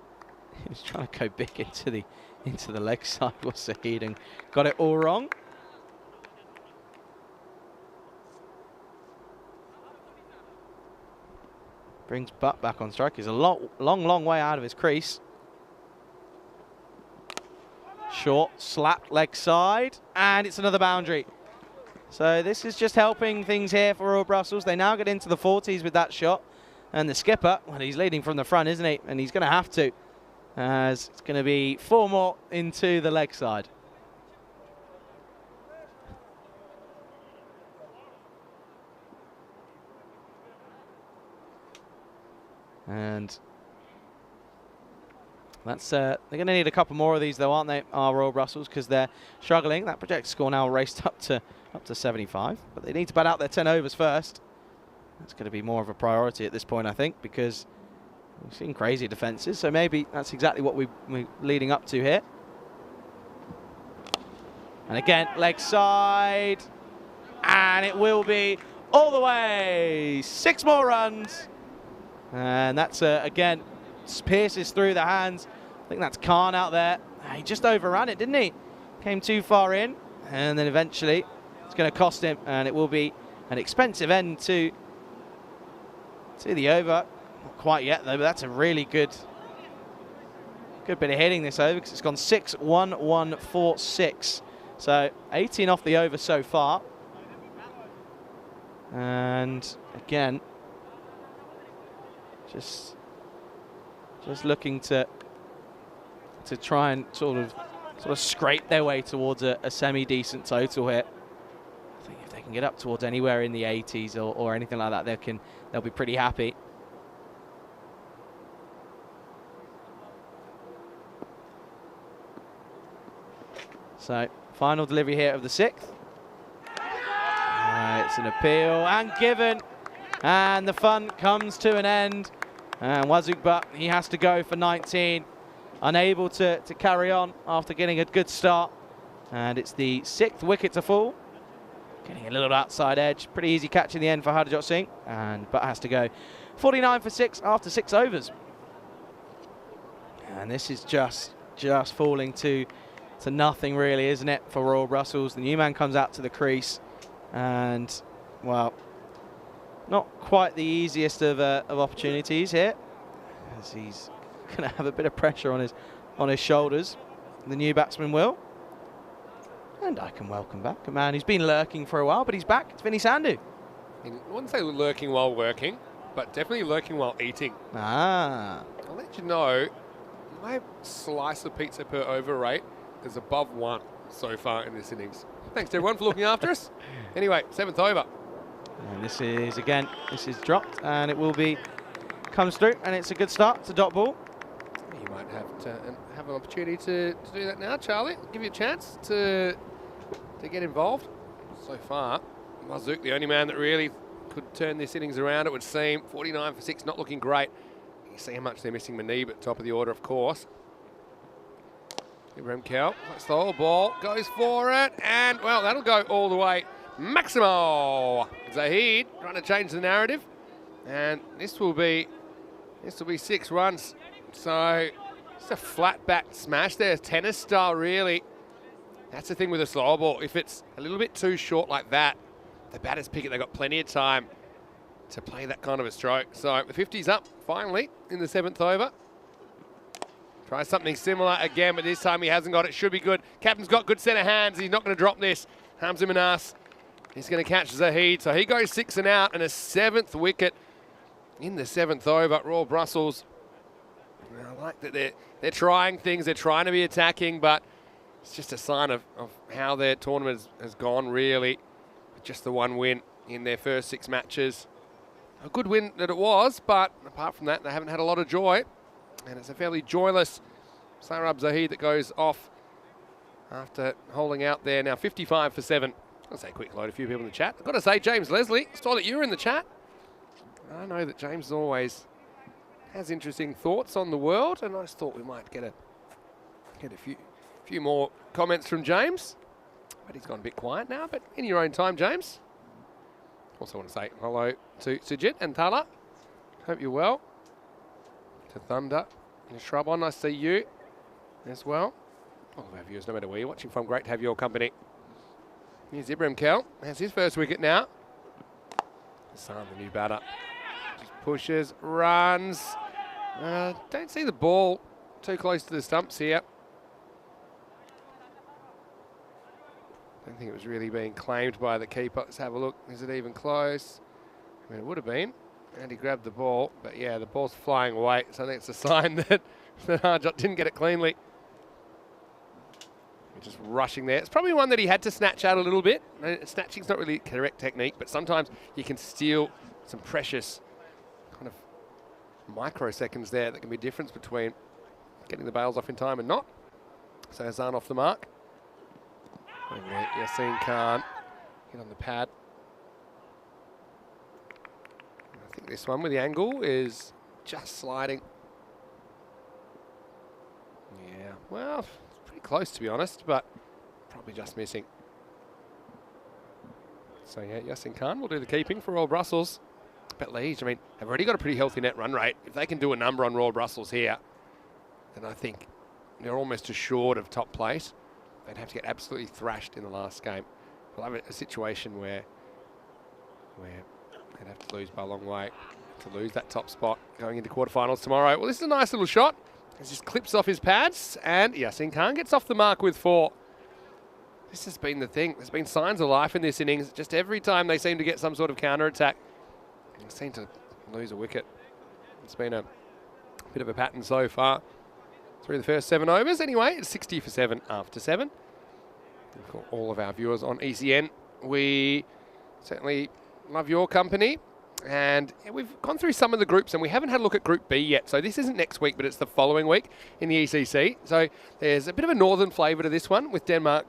He was trying to go big into the leg side, was Zahid, and got it all wrong. Brings Butt back on strike. He's a long way out of his crease. Short, slapped leg side, and it's another boundary. So this is just helping things here for Royal Brussels. They now get into the 40s with that shot. And the skipper, well, he's leading from the front, isn't he? And he's going to have to, as it's going to be 4 more into the leg side. And that's they're going to need a couple more of these, though, aren't they, Royal Brussels, because they're struggling. That projected score now raced up to 75, but they need to bat out their 10 overs first. That's going to be more of a priority at this point, I think, because we've seen crazy defences, so maybe that's exactly what we're leading up to here. And again, leg side, and it will be all the way. 6 more runs, and that's, again, pierces through the hands. I think that's Khan out there. He just overran it, didn't he? Came too far in, and then eventually it's going to cost him, and it will be an expensive end to the over. Not quite yet, though, but that's a really good bit of hitting this over, because it's gone 6-1-1-4-6. So 18 off the over so far. And again, just looking to try and sort of scrape their way towards a semi-decent total here. I think if they can get up towards anywhere in the 80s or anything like that, they'll be pretty happy. So, final delivery here of the 6th. It's an appeal and given. And the fun comes to an end. And Wazukba, he has to go for 19. Unable to carry on after getting a good start. And it's the 6th wicket to fall. Getting a little outside edge. Pretty easy catch in the end for Harjot Singh. But has to go 49 for 6 after 6 overs. And this is just falling to nothing really, isn't it, for Royal Brussels. The new man comes out to the crease. And, well, not quite the easiest of opportunities here, as he's going to have a bit of pressure on his shoulders. The new batsman will. And I can welcome back a man who's been lurking for a while, but he's back. It's Vinny Sandhu.
I wouldn't say lurking while working, but definitely lurking while eating.
Ah.
I'll let you know, my slice of pizza per over rate is above 1 so far in this innings. Thanks to everyone for looking after us. Anyway, 7th over.
And this is dropped, and it will be, comes through, and it's a good start. It's a dot ball.
You might have an opportunity to do that now, Charlie. I'll give you a chance to get involved. So far, Mazook, the only man that really could turn this innings around, it would seem. 49 for 6, not looking great. You see how much they're missing Manib at top of the order, of course. Ibrahim Kel, slow ball, goes for it, and, well, that'll go all the way. Maximo Zahid trying to change the narrative, and this will be 6 runs. So it's a flat back smash there, tennis style really. That's the thing with a slow ball. If it's a little bit too short like that, the batters pick it. They've got plenty of time to play that kind of a stroke. So the 50's up finally in the 7th over. Try something similar again, but this time he hasn't got it. Should be good. Captain's got good centre hands. He's not going to drop this. Hamza Manas, he's going to catch Zahid. So he goes 6 and out, and a 7th wicket in the 7th over. Royal Brussels, I like that they're trying things. They're trying to be attacking, but it's just a sign of how their tournament has gone, really. With just the 1 win in their first 6 matches. A good win that it was, but apart from that, they haven't had a lot of joy. And it's a fairly joyless Sarab Zahid that goes off after holding out there. Now 55 for 7. I'll say quick load, a few people in the chat. I've got to say, James Leslie, I saw that you were in the chat. I know that James always has interesting thoughts on the world, and I just thought we might get a few more comments from James. But he's gone a bit quiet now, but in your own time, James. Also want to say hello to Sujit and Tala. Hope you're well. To Thunder and Shrubon, nice to see you as well. All of our viewers, no matter where you're watching from, great to have your company. Here's Ibrahim Kel, has his first wicket now. Hassan, the new batter, just pushes, runs. Don't see the ball too close to the stumps here. Don't think it was really being claimed by the keeper. Let's have a look. Is it even close? I mean, it would have been. And he grabbed the ball. But yeah, the ball's flying away. So I think it's a sign that Harjot didn't get it cleanly. Just rushing there. It's probably one that he had to snatch out a little bit. Snatching's not really correct technique, but sometimes you can steal some precious kind of microseconds there that can be a difference between getting the bails off in time and not. So Hassan off the mark. And Yassine Khan hit on the pad. And I think this one with the angle is just sliding. Yeah, well, it's pretty close to be honest, but probably just missing. So yeah, Yassine Khan will do the keeping for Royal Brussels. But Liege, I mean, have already got a pretty healthy net run rate. If they can do a number on Royal Brussels here, then I think they're almost assured of top place. They'd have to get absolutely thrashed in the last game. We'll have a situation where they'd have to lose by a long way to lose that top spot going into quarterfinals tomorrow. Well, this is a nice little shot. It just clips off his pads, and Yassine Khan gets off the mark with 4. This has been the thing. There's been signs of life in this innings. Just every time they seem to get some sort of counter-attack, they seem to lose a wicket. It's been a bit of a pattern so far through the first 7 overs. Anyway, it's 60 for 7 after 7. And for all of our viewers on ECN, we certainly love your company. And we've gone through some of the groups, and we haven't had a look at Group B yet. So this isn't next week, but it's the following week in the ECC. So there's a bit of a northern flavour to this one with Denmark,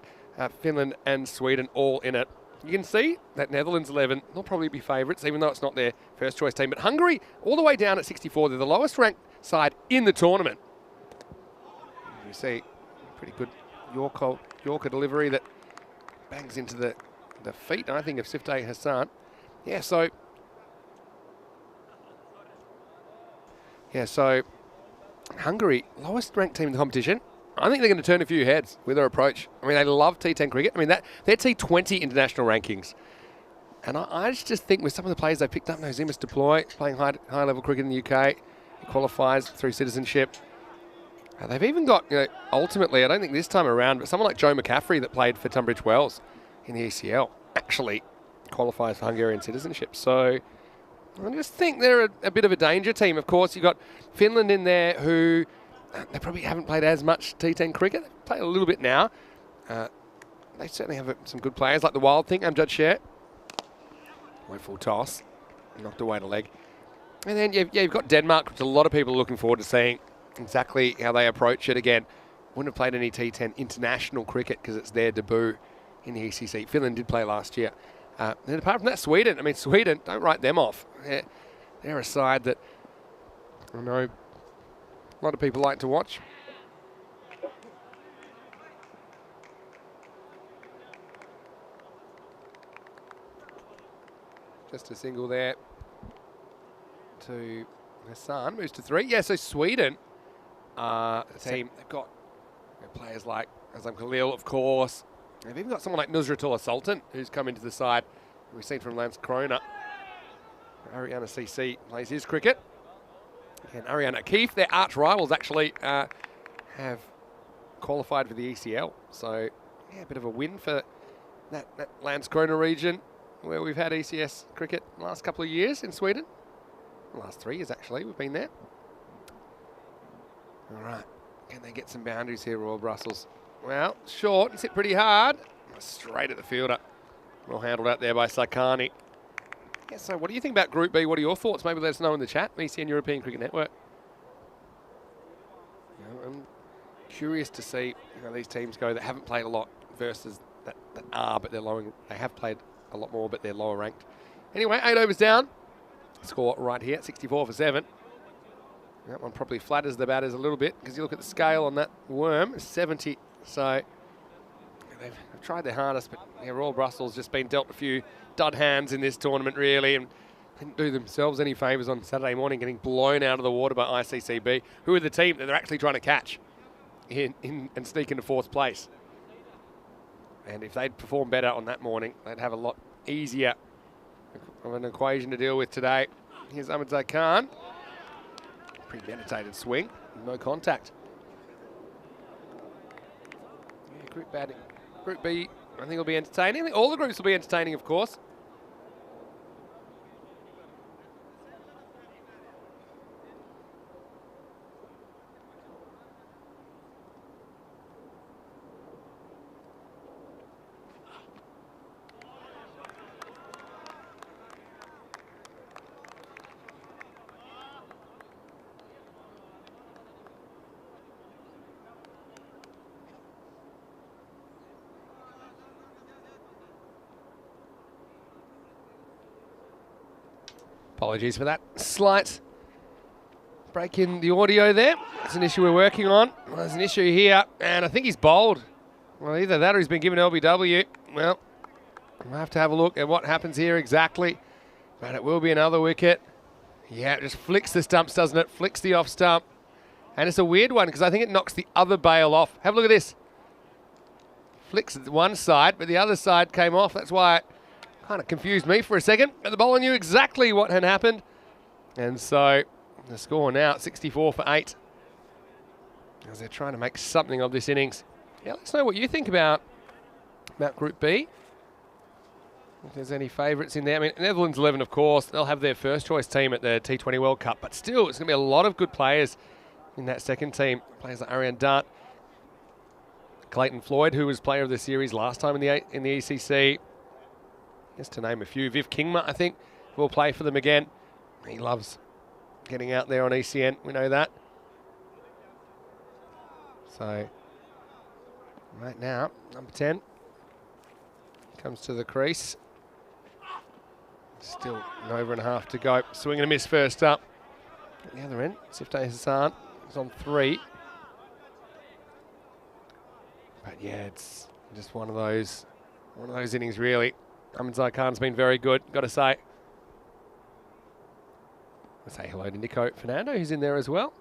Finland and Sweden all in it. You can see that Netherlands 11 will probably be favourites, even though it's not their first choice team. But Hungary, all the way down at 64, they're the lowest ranked side in the tournament. You see, pretty good Yorker delivery that bangs into the feet, I think, of Sifte Hassan. Yeah, so Hungary, lowest ranked team in the competition. I think they're going to turn a few heads with their approach. I mean, they love T10 cricket. I mean, they're T20 international rankings. And I just think with some of the players they picked up, Zimas Deploy, playing high-level cricket in the UK, he qualifies through citizenship. They've even got, ultimately, I don't think this time around, but someone like Joe McCaffrey that played for Tunbridge Wells in the ECL actually qualifies for Hungarian citizenship. So I just think they're a bit of a danger team. Of course, you've got Finland in there who they probably haven't played as much T10 cricket. They play a little bit now. They certainly have some good players like the Wild Thing, Amjad Sher. Went full toss, knocked away to leg. And then you've got Denmark, which a lot of people are looking forward to seeing exactly how they approach it. Again, wouldn't have played any T10 international cricket because it's their debut in the ECC. Finland did play last year. And apart from that, Sweden. I mean, Sweden, don't write them off. They're a side that I know a lot of people like to watch. Just a single there to Hassan. Moves to 3. Yeah, so Sweden, the team, they've got players like Azam Khalil, of course. They've even got someone like Nusratullah Sultan, who's come into the side. We've seen from Lance Krona. Ariana CC plays his cricket. And Ariana Keefe, their arch rivals, actually have qualified for the ECL. So, yeah, a bit of a win for that Lance Krona region where we've had ECS cricket the last couple of years in Sweden. The last 3 years, actually, we've been there. All right. Can they get some boundaries here, Royal Brussels? Well, short. It's hit pretty hard. Straight at the fielder. Well handled out there by Sakani. Yeah, so what do you think about Group B? What are your thoughts? Maybe let us know in the chat. ECN European Cricket Network. I'm curious to see how these teams go that haven't played a lot versus that are, but they have played a lot more, but they're lower ranked. Anyway, 8 overs down. Score right here, 64 for 7. That one probably flatters the batters a little bit because you look at the scale on that worm, 70. So they've tried their hardest, but Royal Brussels just been dealt a few dud hands in this tournament, really, and didn't do themselves any favours on Saturday morning, getting blown out of the water by ICCB, who are the team that they're actually trying to catch and sneak into 4th place. And if they'd performed better on that morning, they'd have a lot easier of an equation to deal with today. Here's Ahmed Khan. Premeditated swing, no contact. Yeah, group batting. Group B, I think will be entertaining. I think all the groups will be entertaining, of course. Apologies for that slight break in the audio there. It's an issue we're working on. Well, there's an issue here, and I think he's bowled. Well, either that or he's been given LBW. Well, we'll have to have a look at what happens here exactly. But it will be another wicket. Yeah, it just flicks the stumps, doesn't it? Flicks the off stump. And it's a weird one because I think it knocks the other bail off. Have a look at this. Flicks one side, but the other side came off. That's why it kind of confused me for a second, but the bowler knew exactly what had happened. And so the score now, 64 for 8. As they're trying to make something of this innings. Yeah, let us know what you think about Group B. If there's any favourites in there. I mean, Netherlands 11, of course, they'll have their first choice team at the T20 World Cup, but still, it's going to be a lot of good players in that second team. Players like Arian Dart, Clayton Floyd, who was player of the series last time in the ECC. Just to name a few. Viv Kingma, I think, will play for them again. He loves getting out there on ECN. We know that. So, right now, number 10 comes to the crease. Still an over and a half to go. Swing and a miss first up. At the other end, Sifte Hassan is on 3. But yeah, it's just one of those innings really. Ahmadzai Khan's been very good, got to say. I'll say hello to Nico Fernando, who's in there as well.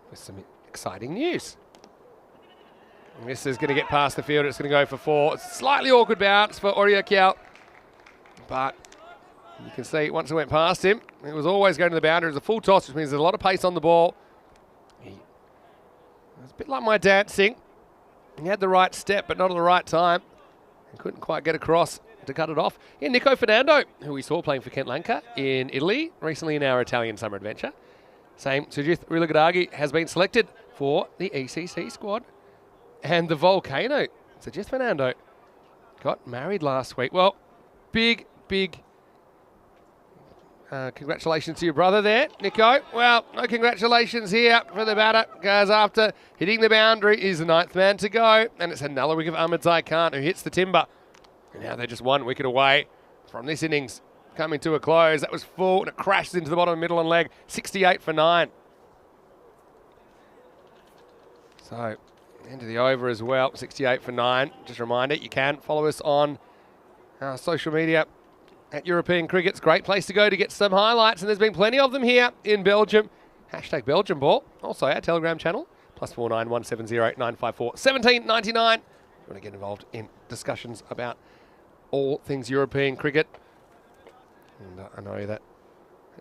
With some exciting news. And this is going to get past the field. It's going to go for 4. It's a slightly awkward bounce for Aurea Kiao. But you can see once it went past him, it was always going to the boundary. It was a full toss, which means there's a lot of pace on the ball. It's a bit like my dancing. He had the right step, but not at the right time. And couldn't quite get across to cut it off. Yeah, Nico Fernando, who we saw playing for Kent Lanka in Italy, recently in our Italian summer adventure. Same, Sujith Rilagadagi has been selected for the ECC squad. And the Volcano, Sujith Fernando, got married last week. Well, big congratulations to your brother there, Nico. Well, no congratulations here for the batter, because after hitting the boundary, he's the 9th man to go. And it's another wicket of Ahmadzai Khan, who hits the timber. And now they're just 1 wicket away from this innings coming to a close. That was full, and it crashes into the bottom middle and leg. 68 for 9. So, end of the over as well, 68 for 9. Just a reminder, you can follow us on our social media at European Cricket's great place to go to get some highlights, and there's been plenty of them here in Belgium. Hashtag Belgium Ball. Also our Telegram channel, +49 170 954 1799. If you want to get involved in discussions about all things European cricket. And I know that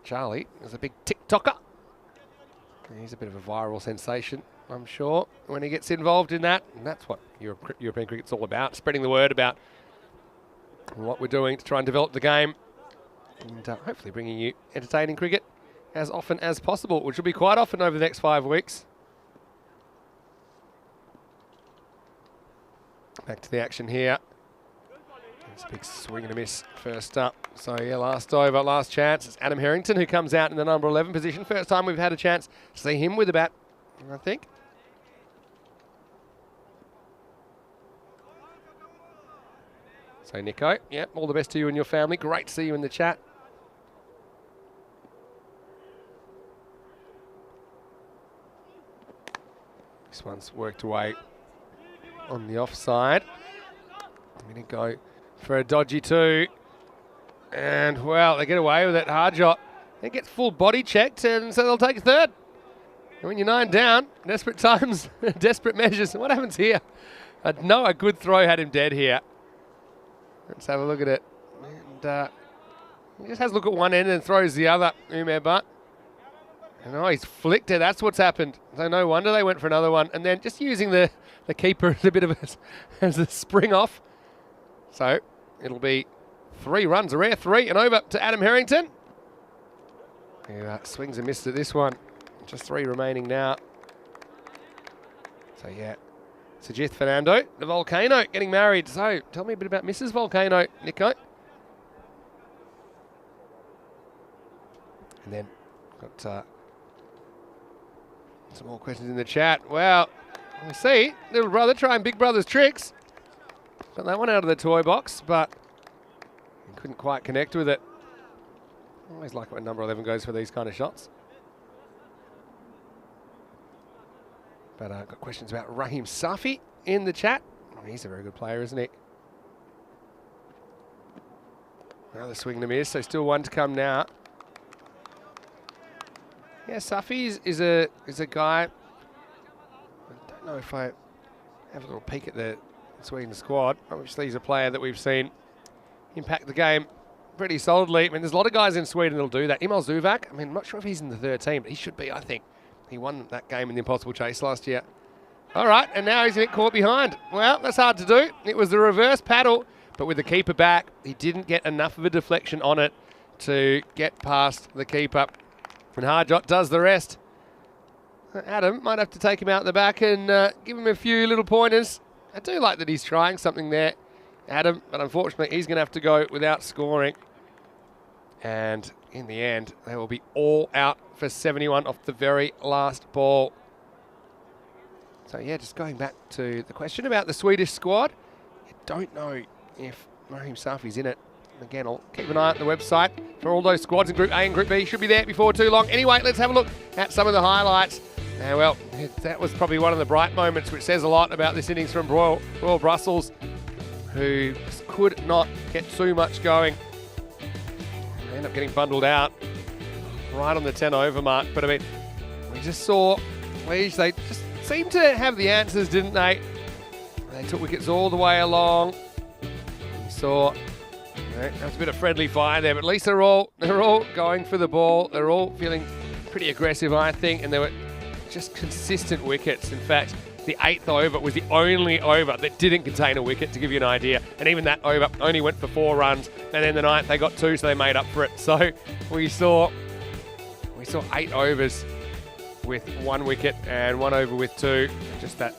Charlie is a big TikToker. He's a bit of a viral sensation, I'm sure, when he gets involved in that. And that's what European cricket's all about, spreading the word about what we're doing to try and develop the game, and hopefully bringing you entertaining cricket as often as possible, which will be quite often over the next 5 weeks. Back to the action here. It's a big swing and a miss first up. So yeah, last over, last chance. It's Adam Harrington who comes out in the number 11 position. First time we've had a chance to see him with a bat, I think. So Nico, yeah, all the best to you and your family. Great to see you in the chat. This one's worked away on the offside. I'm going to go for a dodgy 2. And, well, they get away with it. Harjot, it gets full body checked, and so they'll take a 3rd. And when you're 9 down, desperate times, desperate measures. What happens here? No, a good throw had him dead here. Let's have a look at it. And he just has a look at one end and throws the other, Umair Butt. And he's flicked it. That's what's happened. So no wonder they went for another one. And then just using the keeper as a bit of as a spring off. So it'll be 3 runs, a rare 3, and over to Adam Harrington. Yeah, swings and misses at this one. Just 3 remaining now. So yeah. Sujith Fernando, the Volcano, getting married. So, tell me a bit about Mrs. Volcano, Nico. And then, got some more questions in the chat. Well, we see, little brother trying big brother's tricks. Got that one out of the toy box, but couldn't quite connect with it. Always like it when number 11 goes for these kind of shots. But I've got questions about Raheem Safi in the chat. Oh, he's a very good player, isn't he? Another swing and a miss, so still 1 to come now. Yeah, Safi is a guy. I don't know if I have a little peek at the Sweden squad. Obviously, he's a player that we've seen impact the game pretty solidly. I mean, there's a lot of guys in Sweden that'll do that. Emil Zuvak, I mean, I'm not sure if he's in the 13, but he should be, I think. He won that game in the Impossible Chase last year. All right, and now he's a bit caught behind. Well, that's hard to do. It was the reverse paddle, but with the keeper back, he didn't get enough of a deflection on it to get past the keeper. And Harjot does the rest. Adam might have to take him out the back and give him a few little pointers. I do like that he's trying something there, Adam, but unfortunately he's going to have to go without scoring. And in the end, they will be all out for 71 off the very last ball. So yeah, just going back to the question about the Swedish squad, I don't know if Raheem Safi's in it. Again, I'll keep an eye on the website for all those squads in Group A and Group B. Should be there before too long. Anyway, let's have a look at some of the highlights. Well, that was probably one of the bright moments, which says a lot about this innings from Royal Brussels, who could not get too much going. They end up getting bundled out right on the 10 over mark. But I mean, we just saw Liege, they just seemed to have the answers, didn't they? They took wickets all the way along. We saw that was a bit of friendly fire there, but at least they're all going for the ball. They're all feeling pretty aggressive, I think, and they were just consistent wickets. In fact, the 8th over was the only over that didn't contain a wicket, to give you an idea. And even that over only went for 4 runs. And then the 9th, they got 2, so they made up for it. So we saw 8 overs with 1 wicket and 1 over with 2. Just that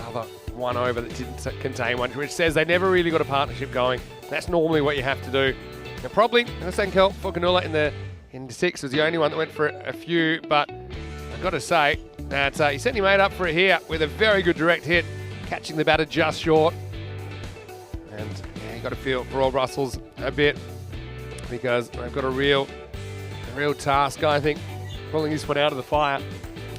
other 1 over that didn't contain 1, which says they never really got a partnership going. That's normally what you have to do. Now, probably, Sankel Fokanula in 6 was the only one that went for a few, but I've got to say that he certainly made up for it here with a very good direct hit, catching the batter just short. And yeah, you got to feel for all Brussels a bit, because they've got a real task, I think, pulling this one out of the fire.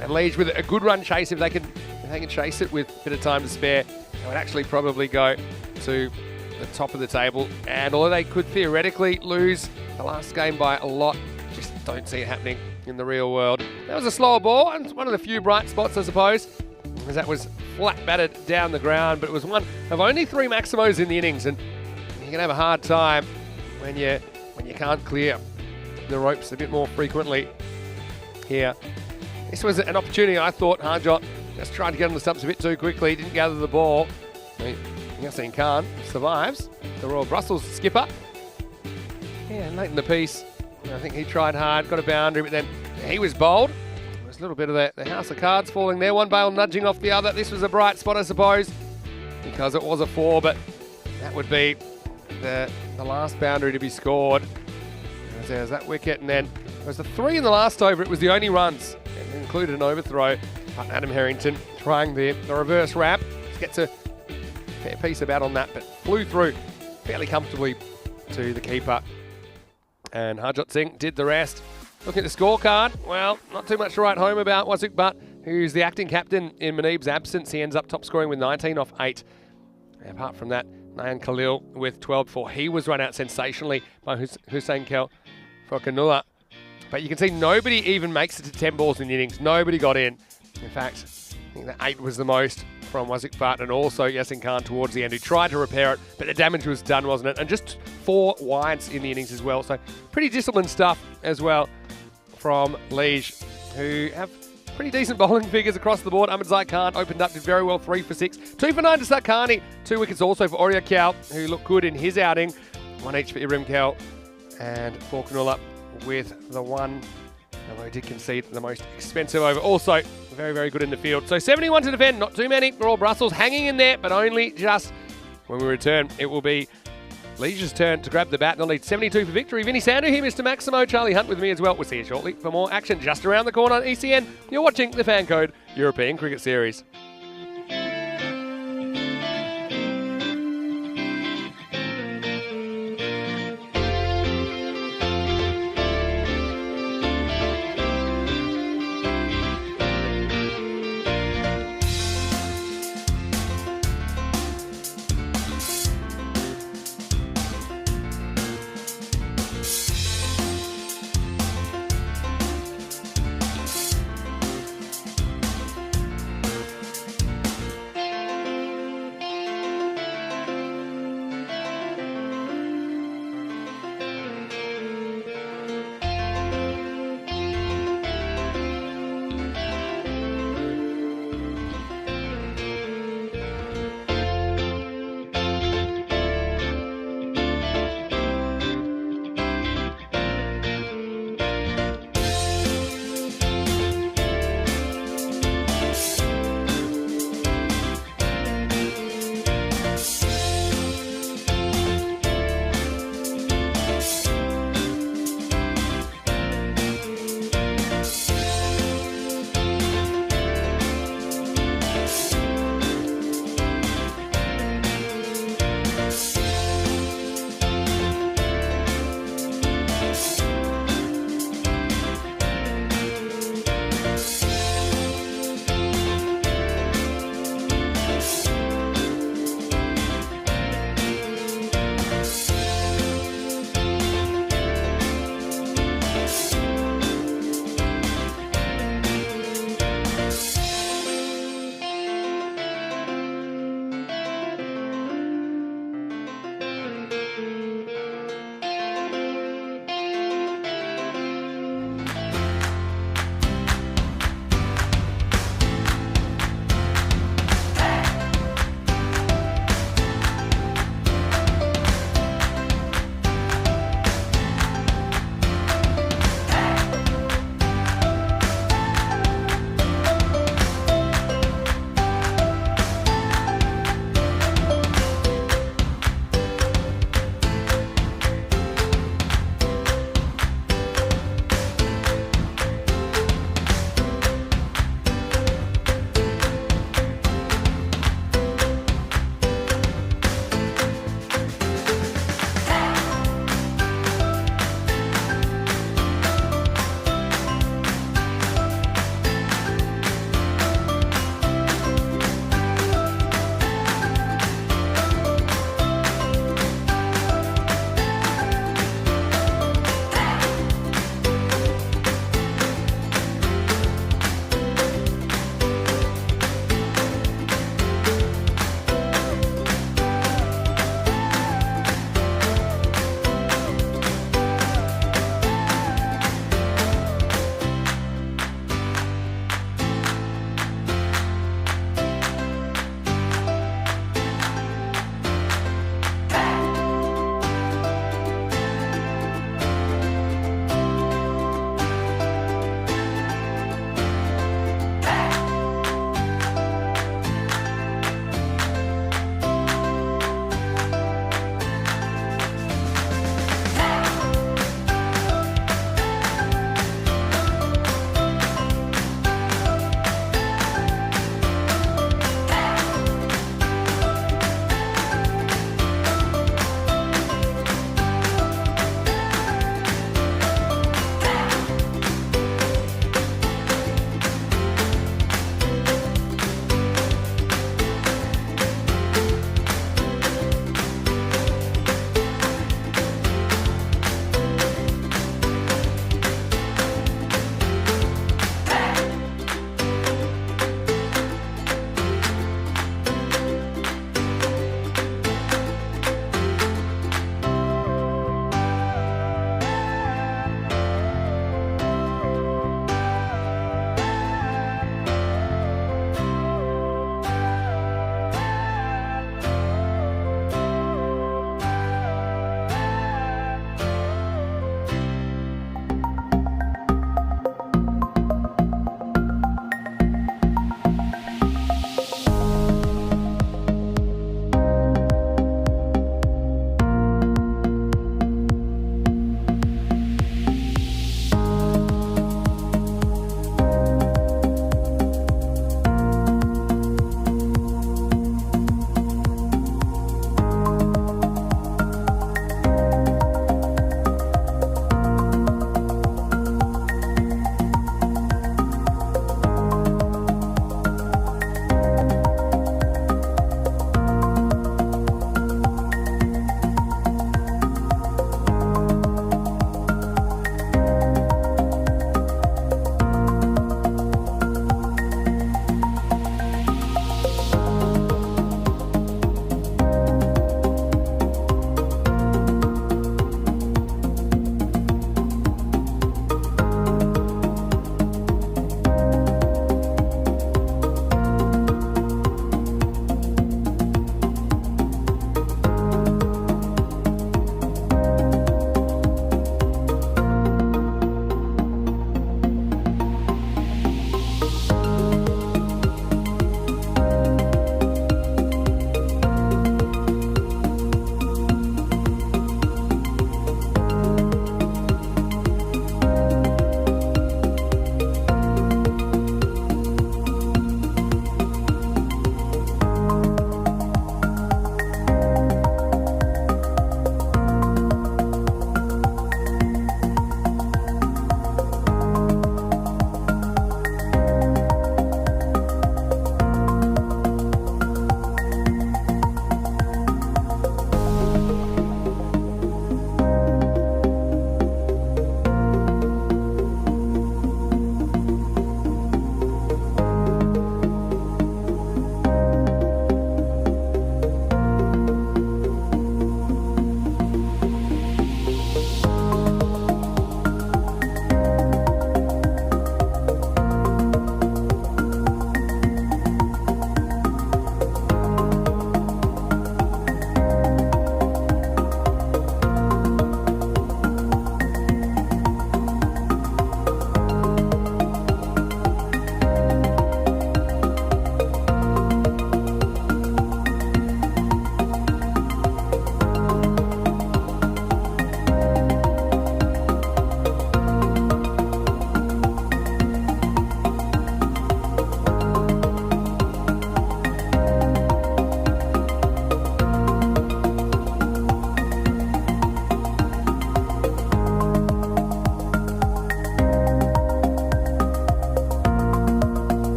And Liege with a good run chase, if they can chase it with a bit of time to spare, they would actually probably go to the top of the table. And although they could theoretically lose the last game by a lot, just don't see it happening in the real world. That was a slower ball, and one of the few bright spots, I suppose, as that was flat batted down the ground, but it was one of only 3 Maximos in the innings, and you can have a hard time when you can't clear the ropes a bit more frequently here. This was an opportunity, I thought. Harjot just tried to get on the stumps a bit too quickly, didn't gather the ball. Yasin Khan survives, the Royal Brussels skipper. Yeah, late in the piece, I think he tried hard, got a boundary, but then he was bowled. There was a little bit of the house of cards falling there, one bail nudging off the other. This was a bright spot, I suppose, because it was a 4, but that would be the last boundary to be scored. There's that wicket, and then there was the 3 in the last over. It was the only runs. It included an overthrow. But Adam Harrington trying the reverse wrap. Just gets a fair piece of bat on that, but flew through fairly comfortably to the keeper. And Harjot Singh did the rest. Looking at the scorecard, well, not too much to write home about, was it? But who's the acting captain in Muneeb's absence? He ends up top scoring with 19 off 8. And apart from that, Nayan Khalil with 12 for. He was run out sensationally by Hussein Kel Fokanula. But you can see nobody even makes it to 10 balls in the innings. Nobody got in. In fact, I think that 8 was the most from Wazik Bhatt and also Yasin Khan towards the end, who tried to repair it, but the damage was done, wasn't it? And just 4 wides in the innings as well. So pretty disciplined stuff as well from Liege, who have pretty decent bowling figures across the board. Ahmed Zai Khan opened up, did very well, 3 for 6. 2 for 9 to Sarkani. 2 wickets also for Orya Kyal, who looked good in his outing. 1 each for Ibrahim Kyal and Fokanula with the 1, although he did concede the most expensive over. Also, very, very good in the field. So 71 to defend, not too many. Royal Brussels hanging in there, but only just when we return. It will be Liege's turn to grab the bat. They'll need 72 for victory. Vinny Sandu here, Mr. Maximo. Charlie Hunt with me as well. We'll see you shortly for more action just around the corner on ECN. You're watching the FanCode European Cricket Series.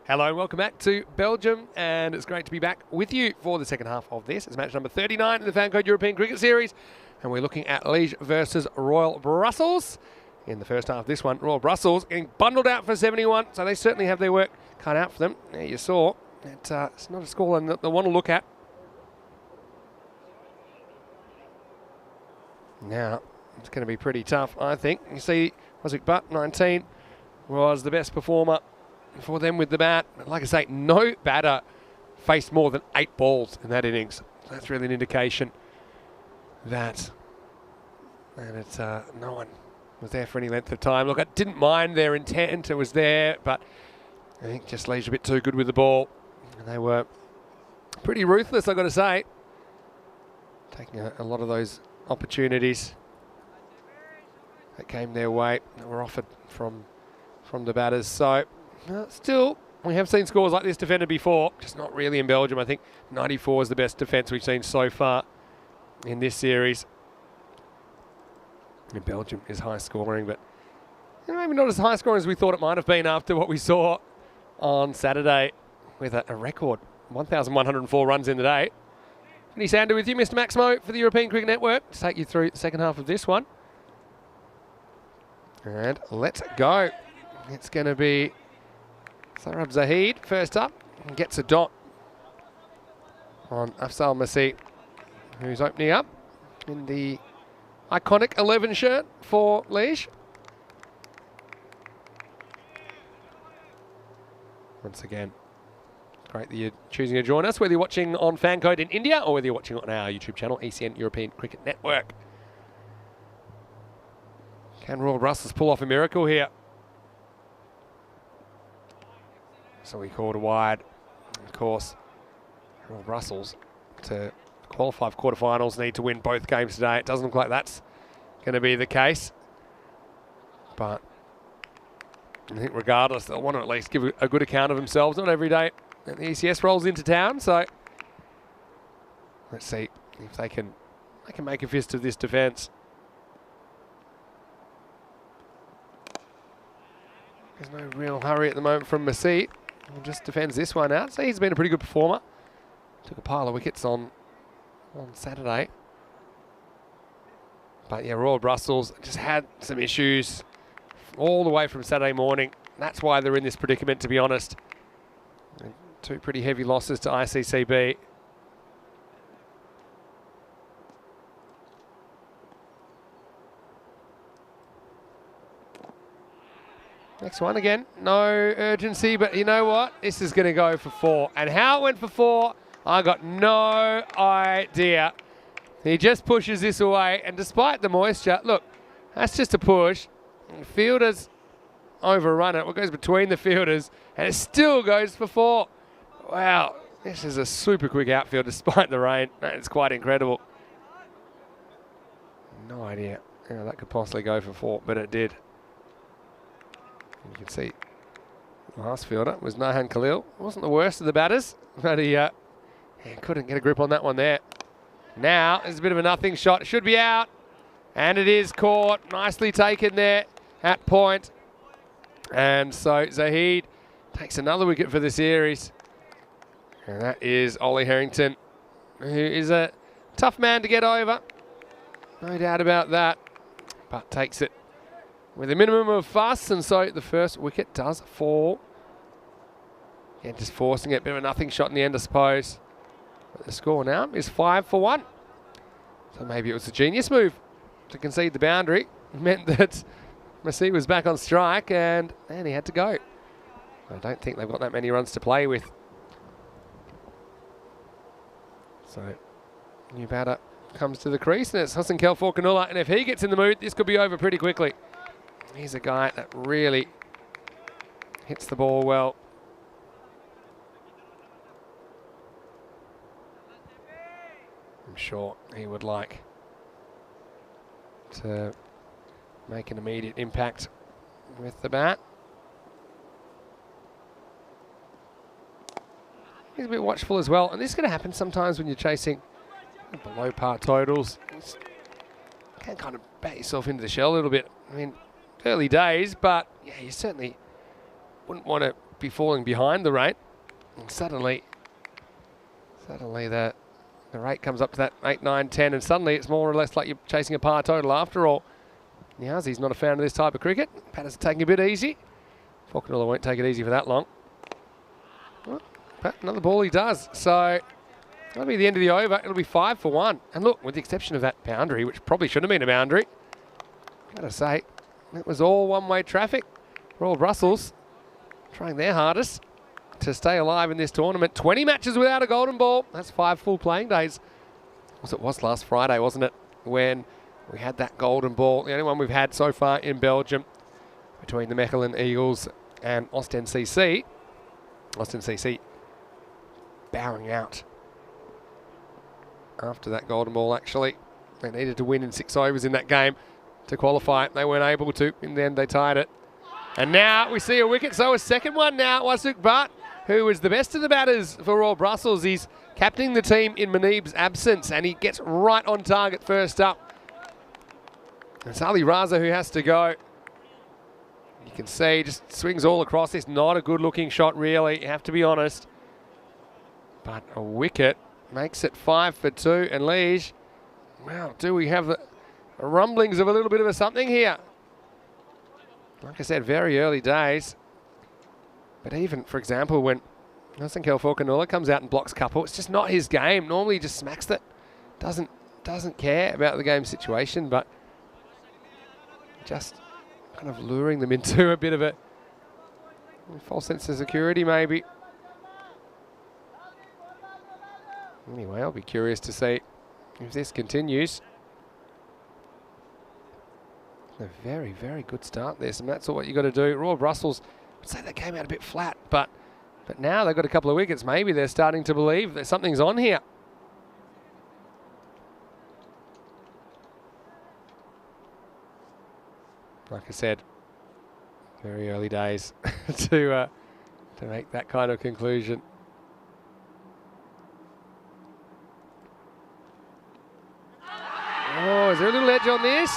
Hello and welcome back to Belgium, and it's great to be back with you for the second half of this. It's match number 39 in the FanCode European Cricket Series, and we're looking at Liège versus Royal Brussels. In the first half of this one, Royal Brussels getting bundled out for 71, so they certainly have their work cut out for them. There you saw. It's not a scoreline that they want to look at. Now, it's going to be pretty tough, I think. You see, Wasik Butt, 19, was the best performer for them with the bat. Like I say, no batter faced more than 8 balls in that innings. That's really an indication that no one was there for any length of time. Look, I didn't mind their intent. It was there, but I think just Liège a bit too good with the ball. And they were pretty ruthless, I've got to say. Taking a lot of those opportunities that came their way that were offered from the batters. So still, we have seen scores like this defended before, just not really in Belgium. I think 94 is the best defence we've seen so far in this series. In Belgium is high scoring, but maybe not as high scoring as we thought it might have been after what we saw on Saturday with a record 1,104 runs in the day. Vinny Sander with you, Mr. Maximo, for the European Cricket Network, to take you through the second half of this one. And let's go. It's going to be Sarab Zahid first up, and gets a dot on Afzal Masih, who's opening up in the iconic 11 shirt for Liège. Once again, great that you're choosing to join us, whether you're watching on FanCode in India or whether you're watching on our YouTube channel, ECN European Cricket Network. Can Royal Brussels pull off a miracle here? So we called a wide. Of course, Royal Brussels to qualify for quarterfinals need to win both games today. It doesn't look like that's going to be the case. But I think regardless, they'll want to at least give a good account of themselves. Not every day that the ECS rolls into town. So let's see if they can make a fist of this defence. There's no real hurry at the moment from Masih. He just defends this one out. So he's been a pretty good performer. Took a pile of wickets on Saturday. But yeah, Royal Brussels just had some issues all the way from Saturday morning. That's why they're in this predicament, to be honest. And 2 pretty heavy losses to ICCB. Next one again, no urgency, but you know what? This is going to go for 4. And how it went for 4, I got no idea. He just pushes this away, and despite the moisture, look, that's just a push. The fielders overrun it. What goes between the fielders, and it still goes for 4. Wow, this is a super quick outfield despite the rain. It's quite incredible. No idea how that could possibly go for 4, but it did. You can see the last fielder was Nahan Khalil. Wasn't the worst of the batters, but he couldn't get a grip on that one there. Now, there's a bit of a nothing shot. It should be out. And it is caught. Nicely taken there at point. And so Zahid takes another wicket for the series. And that is Ollie Harrington, who is a tough man to get over. No doubt about that. But takes it with a minimum of fuss, and so the first wicket does fall. Yeah, just forcing it, bit of a nothing shot in the end, I suppose. But the score now is 5 for 1. So maybe it was a genius move to concede the boundary. It meant that Masih was back on strike, and he had to go. I don't think they've got that many runs to play with. So, new batter comes to the crease, and it's Hussein Kelforkanullah, and if he gets in the mood, this could be over pretty quickly. He's a guy that really hits the ball well. I'm sure he would like to make an immediate impact with the bat. He's a bit watchful as well, and this is going to happen sometimes when you're chasing below par totals. You can kind of bat yourself into the shell a little bit. I mean, early days, but yeah, you certainly wouldn't want to be falling behind the rate. And suddenly the rate comes up to that 8, 9, 10, and suddenly it's more or less like you're chasing a par total after all. Niazi's not a fan of this type of cricket. Patterson taking a bit easy. Falconer won't take it easy for that long. Well, but another ball he does. So that'll be the end of the over. It'll be 5 for 1. And look, with the exception of that boundary, which probably shouldn't have been a boundary, gotta say, that was all one-way traffic. Royal Brussels trying their hardest to stay alive in this tournament. 20 matches without a golden ball. That's 5 full playing days. It was last Friday, wasn't it, when we had that golden ball. The only one we've had so far in Belgium between the Mechelen Eagles and Ostend CC. Ostend CC bowing out after that golden ball, actually. They needed to win in 6 overs in that game to qualify. They weren't able to. In the end, they tied it. And now we see a wicket. So a second one now. Wasuk Butt, who is the best of the batters for Royal Brussels. He's captaining the team in Muneeb's absence, and he gets right on target first up. It's Ali Raza who has to go. You can see just swings all across. It's not a good-looking shot, really. You have to be honest. But a wicket makes it 5 for 2. And Liege, wow, do we have the rumblings of a little bit of a something here? Like I said, very early days. But even, for example, when Nelson Falconer comes out and blocks couple, it's just not his game. Normally he just smacks it. Doesn't care about the game situation, but just kind of luring them into a bit of a false sense of security, maybe. Anyway, I'll be curious to see if this continues. A very, very good start this, and that's all what you got to do. Royal Brussels, I'd say they came out a bit flat, but now they've got a couple of wickets. Maybe they're starting to believe that something's on here. Like I said, very early days to make that kind of conclusion. Oh, is there a little edge on this?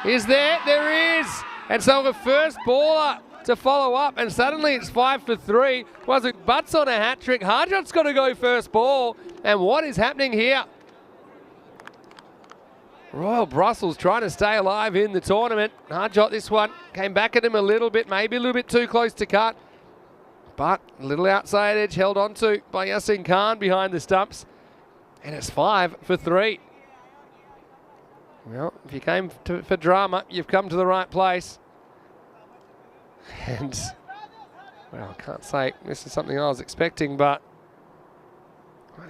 Is there? There is. And so the first baller to follow up, and suddenly it's 5 for 3. Wasuk Butt's on a hat-trick. Harjot's got to go first ball. And what is happening here? Royal Brussels trying to stay alive in the tournament. Harjot, this one, came back at him a little bit, maybe a little bit too close to cut. But a little outside edge held onto by Yasin Khan behind the stumps. And it's 5 for 3. Well, if you came for drama, you've come to the right place. And, well, I can't say this is something I was expecting, but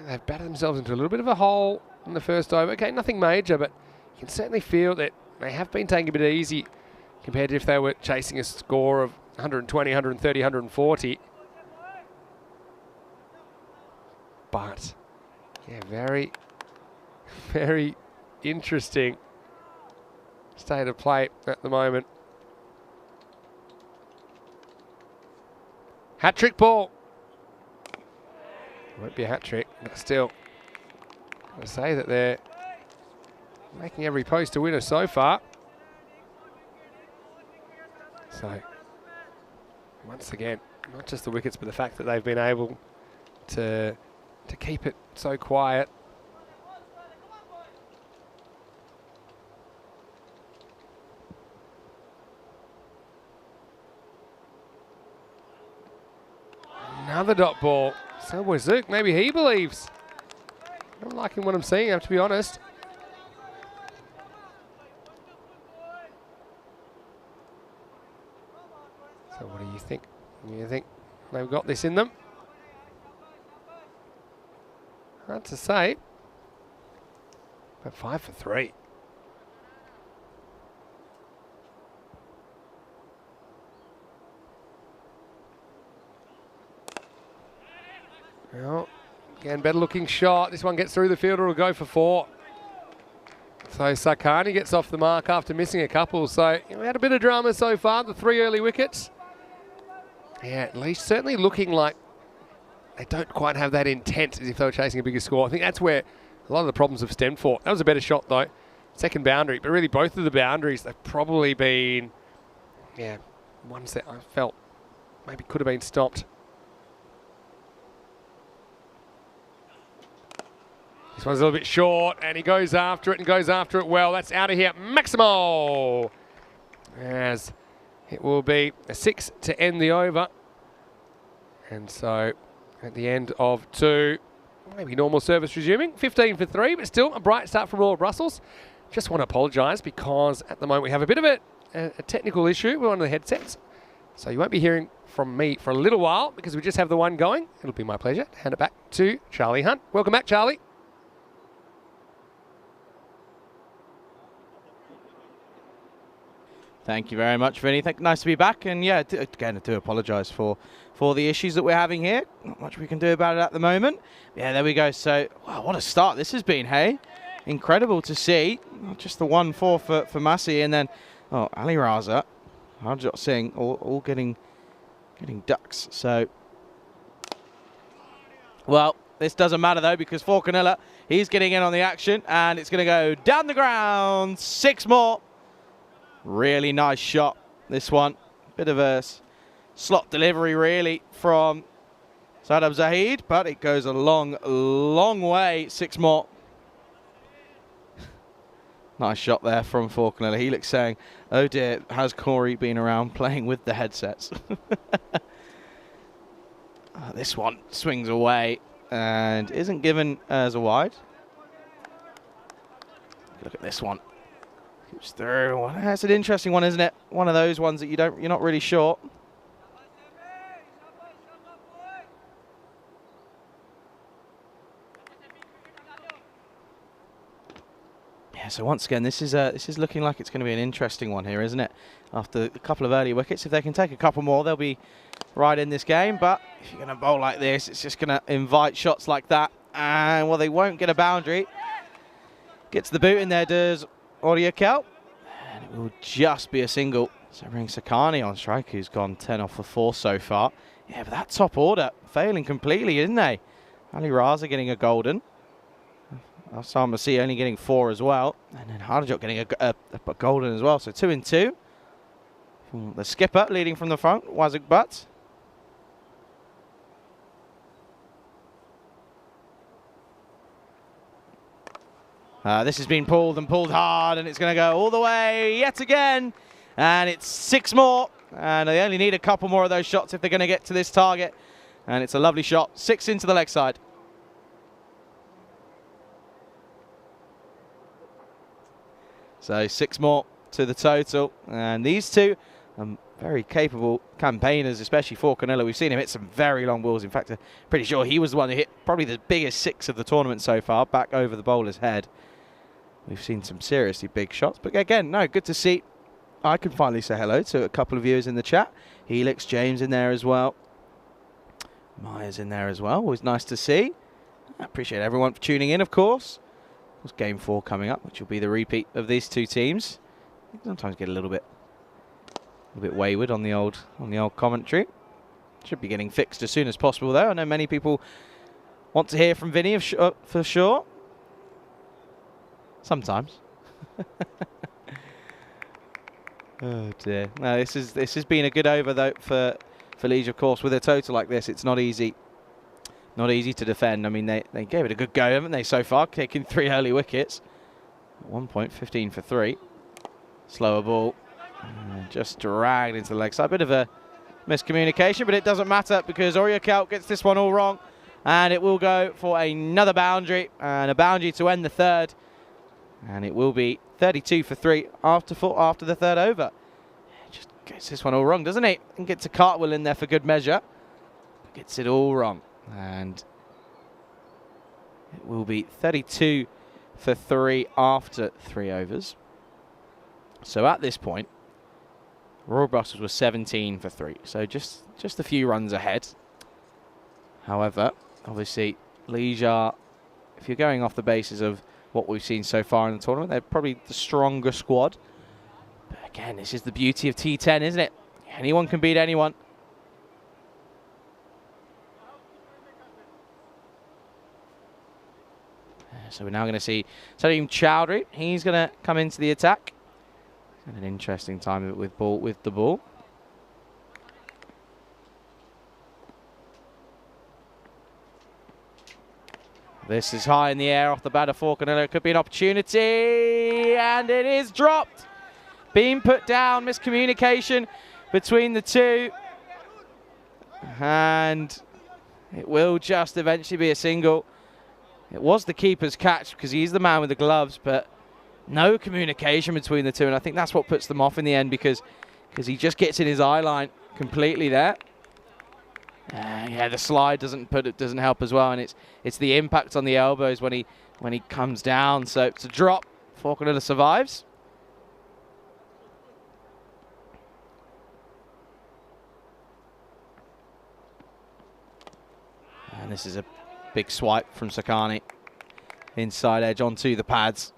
they've battered themselves into a little bit of a hole in the first over. Okay, nothing major, but you can certainly feel that they have been taking a bit easy compared to if they were chasing a score of 120, 130, 140. But, yeah, very, very interesting state of play at the moment. Hat-trick ball. Won't be a hat-trick, but still, I'll say that they're making every post a winner so far. So, once again, not just the wickets, but the fact that they've been able to keep it so quiet. Another dot ball. So Wasuk, maybe he believes. I'm liking what I'm seeing, I have to be honest. So what do you think? Do you think they've got this in them? Hard to say. But 5 for 3. Well, again, better looking shot. This one gets through the fielder, will go for 4. So Sarkani gets off the mark after missing a couple. So we had a bit of drama so far, the 3 early wickets. Yeah, at least certainly looking like they don't quite have that intent as if they were chasing a bigger score. I think that's where a lot of the problems have stemmed for. That was a better shot though. Second boundary, but really both of the boundaries, they've probably been, yeah, ones that I felt maybe could have been stopped This one's a little bit short, and he goes after it and goes after it well. That's out of here. Maximo! As it will be a 6 to end the over. And so at the end of 2, maybe normal service resuming. 15 for 3, but still a bright start from Royal Brussels. Just want to apologise because at the moment we have a bit of a technical issue with one of the headsets. So you won't be hearing from me for a little while because we just have the one going. It'll be my pleasure to hand it back to Charlie Hunt. Welcome back, Charlie.
Thank you very much, Vinny. Nice to be back. And yeah, again, I do apologise for the issues that we're having here. Not much we can do about it at the moment. Yeah, there we go. So, wow, what a start this has been, hey? Incredible to see. Not just the 1-4 for Massi, and then, oh, Ali Raza, Harjot Singh, all getting ducks. So, well, this doesn't matter, though, because Forcanella, he's getting in on the action, and it's going to go down the ground. 6 more. Really nice shot, this one. Bit of a slot delivery, really, from Sadab Zahid, but it goes a long, long way. 6 more. Nice shot there from Forcanella. He looks saying, oh dear, has Corey been around playing with the headsets? This one swings away and isn't given as a wide. Look at this one. Keeps through. That's an interesting one, isn't it? One of those ones that you're not really sure. Yeah, so once again, this is looking like it's going to be an interesting one here, isn't it? After a couple of early wickets, if they can take a couple more, they'll be right in this game. But if you're going to bowl like this, it's just going to invite shots like that. And, well, they won't get a boundary. Gets the boot in there, does Oriakel. And it will just be a single. So bring Sakani on strike, who's gone 10 off for 4 so far. Yeah, but that top order failing completely, isn't they? Ali Raza getting a golden. Osama C only getting 4 as well. And then Harjot getting a golden as well. So 2 and 2. The skipper leading from the front, Wazig Butt. This has been pulled and pulled hard, and it's going to go all the way yet again. And it's 6 more. And they only need a couple more of those shots if they're going to get to this target. And it's a lovely shot. 6 into the leg side. So 6 more to the total. And these two are very capable campaigners, especially Forcanella. We've seen him hit some very long balls. In fact, I'm pretty sure he was the one who hit probably the biggest 6 of the tournament so far, back over the bowler's head. We've seen some seriously big shots. But again, no, good to see. I can finally say hello to a couple of viewers in the chat. Helix, James in there as well. Maya's in there as well. Always nice to see. I appreciate everyone for tuning in, of course. There's game 4 coming up, which will be the repeat of these two teams. Sometimes get a little bit wayward on the old commentary. Should be getting fixed as soon as possible, though. I know many people want to hear from Vinny for sure. Sometimes. Oh dear. No, this has been a good over though for Liege, of course. With a total like this, it's not easy. Not easy to defend. I mean, they gave it a good go, haven't they, so far? Taking 3 early wickets. At 1 point, 15 for 3. Slower ball. And just dragged into the leg side. A bit of a miscommunication, but it doesn't matter because Oriakel gets this one all wrong. And it will go for another boundary. And a boundary to end the 3rd. And it will be 32 for 3 after the 3rd over. Just gets this one all wrong, doesn't it? And gets a cartwheel in there for good measure. Gets it all wrong. And it will be 32 for 3 after 3 overs. So at this point, Royal Brussels was 17 for 3. So just a few runs ahead. However, obviously, Liege are, if you're going off the basis of what we've seen so far in the tournament, they're probably the stronger squad. But again, this is the beauty of T10, isn't it? Anyone can beat anyone. So we're now going to see Salim Chowdhury. He's going to come into the attack. And an interesting time with the ball. This is high in the air off the bat of Falconello. It could be an opportunity, and it is dropped. Being put down, miscommunication between the two. And it will just eventually be a single. It was the keeper's catch because he's the man with the gloves, but no communication between the two. And I think that's what puts them off in the end because he just gets in his eye line completely there. Yeah, the slide doesn't help as well, and it's the impact on the elbows when he comes down. So it's a drop. Falconello survives. And this is a big swipe from Sakani. Inside edge onto the pads.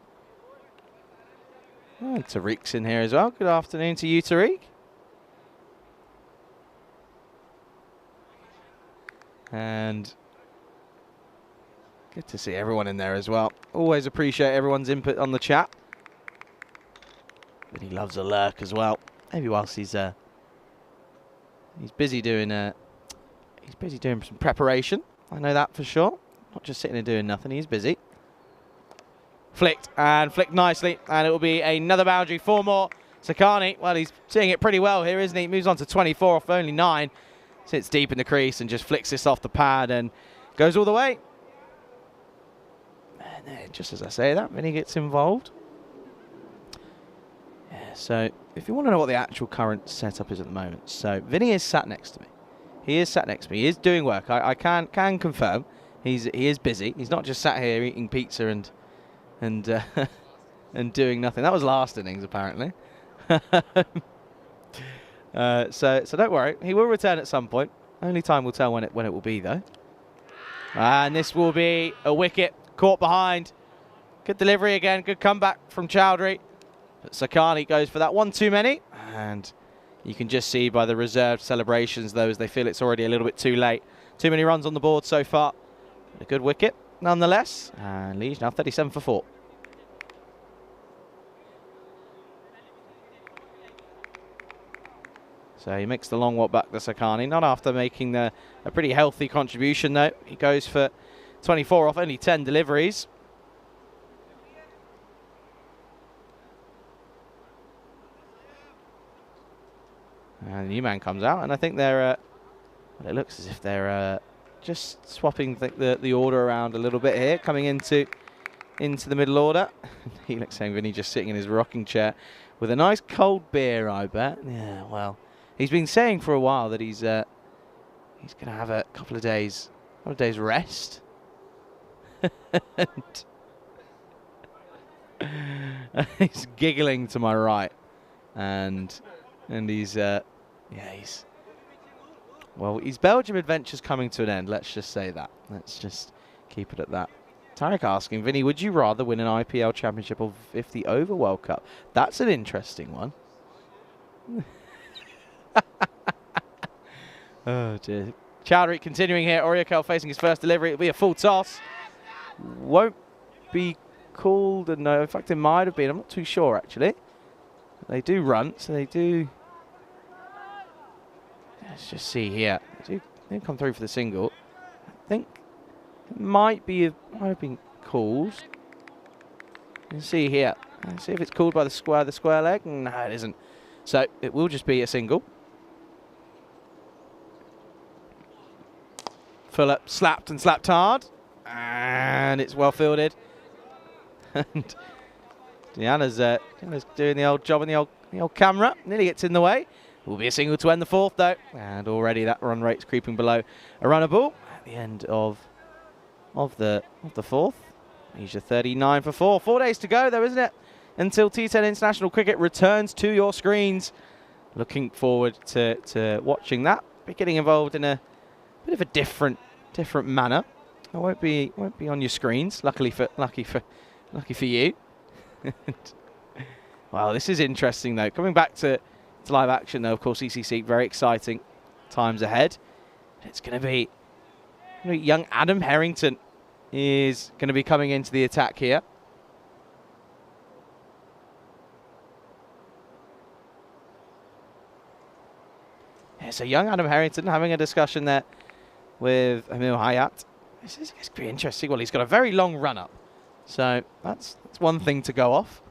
Oh, Tariq's in here as well. Good afternoon to you, Tariq. And good to see everyone in there as well. Always appreciate everyone's input on the chat. But he loves a lurk as well. Maybe whilst he's busy doing some preparation. I know that for sure. Not just sitting and doing nothing. He's busy. Flicked nicely, and it will be another boundary. 4 more. Sakani, well, he's seeing it pretty well here, isn't he? Moves on to 24 off only 9. Sits deep in the crease and just flicks this off the pad and goes all the way. And then, just as I say that, Vinny gets involved. Yeah, so if you want to know what the actual current setup is at the moment, so Vinny is sat next to me. He is sat next to me. He is doing work. I can confirm. He is busy. He's not just sat here eating pizza and and doing nothing. That was last innings apparently. So don't worry, he will return at some point. Only time will tell when it will be though. And this will be a wicket caught behind. Good delivery again, good comeback from Chowdhury. But Sakani goes for that one too many, and you can just see by the reserved celebrations though as they feel it's already a little bit too late. Too many runs on the board so far. But a good wicket nonetheless, and Liege now 37 for 4. So he makes the long walk back to Sakani, not after making a pretty healthy contribution though. He goes for 24 off only 10 deliveries. And the new man comes out, and I think they're, well, it looks as if they're just swapping the order around a little bit here, coming into the middle order. He looks saying Vinny just sitting in his rocking chair with a nice cold beer, I bet. Yeah, well. He's been saying for a while that he's going to have a couple of days rest. And he's giggling to my right, and he's his Belgium adventure's coming to an end. Let's just say that. Let's just keep it at that. Tarek asking, Vinny, would you rather win an IPL Championship or 50 over World Cup? That's an interesting one. Oh dear. Chowdhury continuing here. Oriakel facing his first delivery. It'll be a full toss. Won't be called. No, in fact, it might have been. I'm not too sure actually. They do run, so they do. Let's just see here. They do come through for the single. I think it might have been called. Let's see here. Let's see if it's called by the square leg. No, it isn't. So it will just be a single. Fuller slapped and slapped hard, and it's well fielded. And Diana's doing the old job in the old camera. Nearly gets in the way. Will be a single to end the 4th though, and already that run rate's creeping below a runnable at the end of the 4th. He's your 39 for 4. 4 days to go though, isn't it? Until T10 International Cricket returns to your screens. Looking forward to watching that. Be getting involved in a bit of a different manner. I won't be on your screens. Lucky for you. Wow, this is interesting though. Coming back to live action though, of course, ECC, very exciting times ahead. It's going to be young Adam Harrington is going to be coming into the attack here. Yeah, so young Adam Harrington having a discussion there with Emil Hayat. This is going to be interesting. Well, he's got a very long run-up. So that's one thing to go off.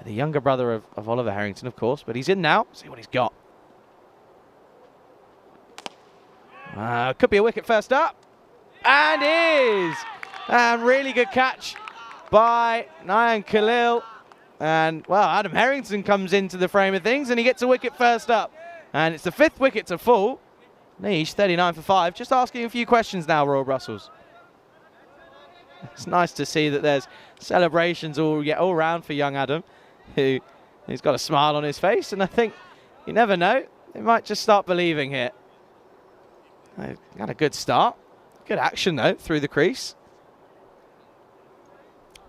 The younger brother of Oliver Harrington, of course, but he's in now. See what he's got. Could be a wicket first up. And is! And really good catch by Nayan Khalil. And, well, Adam Harrington comes into the frame of things, and he gets a wicket first up. And it's the 5th wicket to fall. Nish, 39 for 5. Just asking a few questions now, Royal Brussels. It's nice to see that there's celebrations all round for young Adam, who's got a smile on his face. And I think, you never know, they might just start believing here. They've got a good start. Good action, though, through the crease.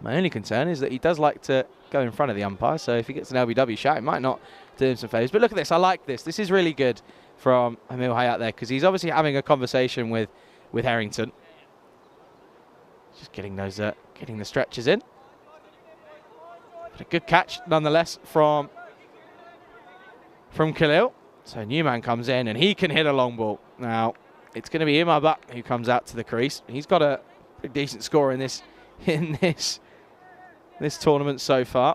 My only concern is that he does like to go in front of the umpire, so if he gets an LBW shot, it might not do him some favours. But look at this. I like this. This is really good from Emil Hayat there, because he's obviously having a conversation with Harrington. Just getting those, getting the stretches in. But a good catch, nonetheless, from Khalil. So Newman comes in, and he can hit a long ball. Now, it's going to be Imar Butt who comes out to the crease. He's got a pretty decent score in this tournament so far.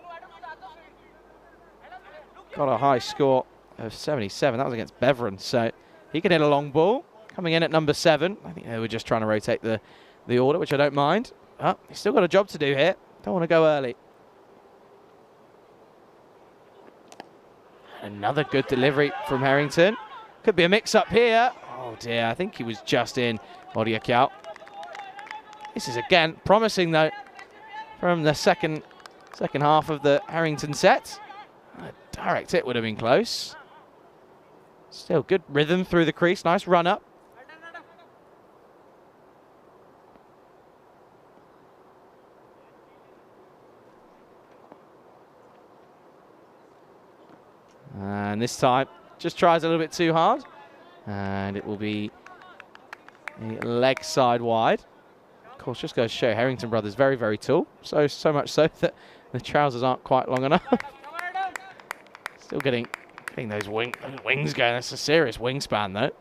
Got a high score of 77. That was against Beveren. So he can hit a long ball. Coming in at number 7. I think they were just trying to rotate the order, which I don't mind. Oh, he's still got a job to do here. Don't want to go early. Another good delivery from Harrington. Could be a mix-up here. Oh dear, I think he was just in Odiakiao. This is again promising though from the second half of the Harrington set. A direct hit would have been close. Still good rhythm through the crease. Nice run up. And this time just tries a little bit too hard. And it will be a leg side wide. Of course, just goes to show Harrington brothers very, very tall. So much so that the trousers aren't quite long enough. Still getting those wings going. That's a serious wingspan, though.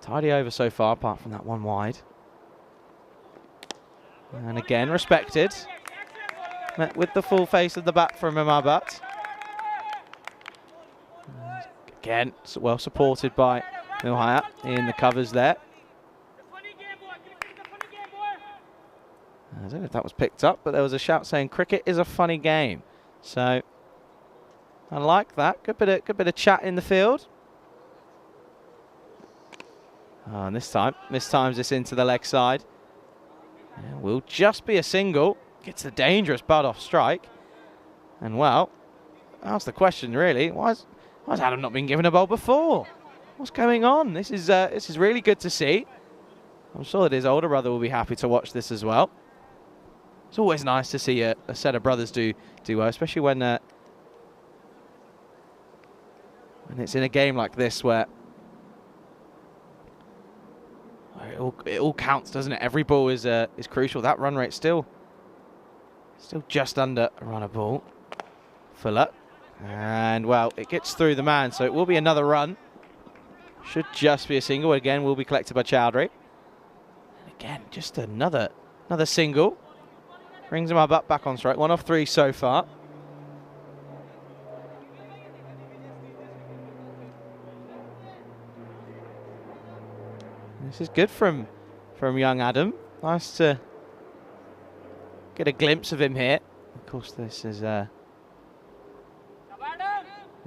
Tidy over so far, apart from that one wide. And again, respected. Met with the full face of the bat from Imar Butt. Again, well supported by Emil Hayat in the covers there. I don't know if that was picked up, but there was a shout saying cricket is a funny game. So I like that. Good bit of chat in the field. Oh, and this time, mistimes this into the leg side. Yeah, will just be a single. Gets the dangerous butt off strike. And well, that's the question really. Why has Adam not been given a bowl before? What's going on? This is really good to see. I'm sure that his older brother will be happy to watch this as well. It's always nice to see a set of brothers do well, especially when it's in a game like this where it all counts, doesn't it? Every ball is crucial. That run rate still just under a run a ball. Fuller. And, well, it gets through the man, so it will be another run. Should just be a single. Again, will be collected by Chowdhury. And again, just another single. Brings him up back on strike. 1 off 3 so far. This is good from young Adam. Nice to get a glimpse of him here. Of course, this is the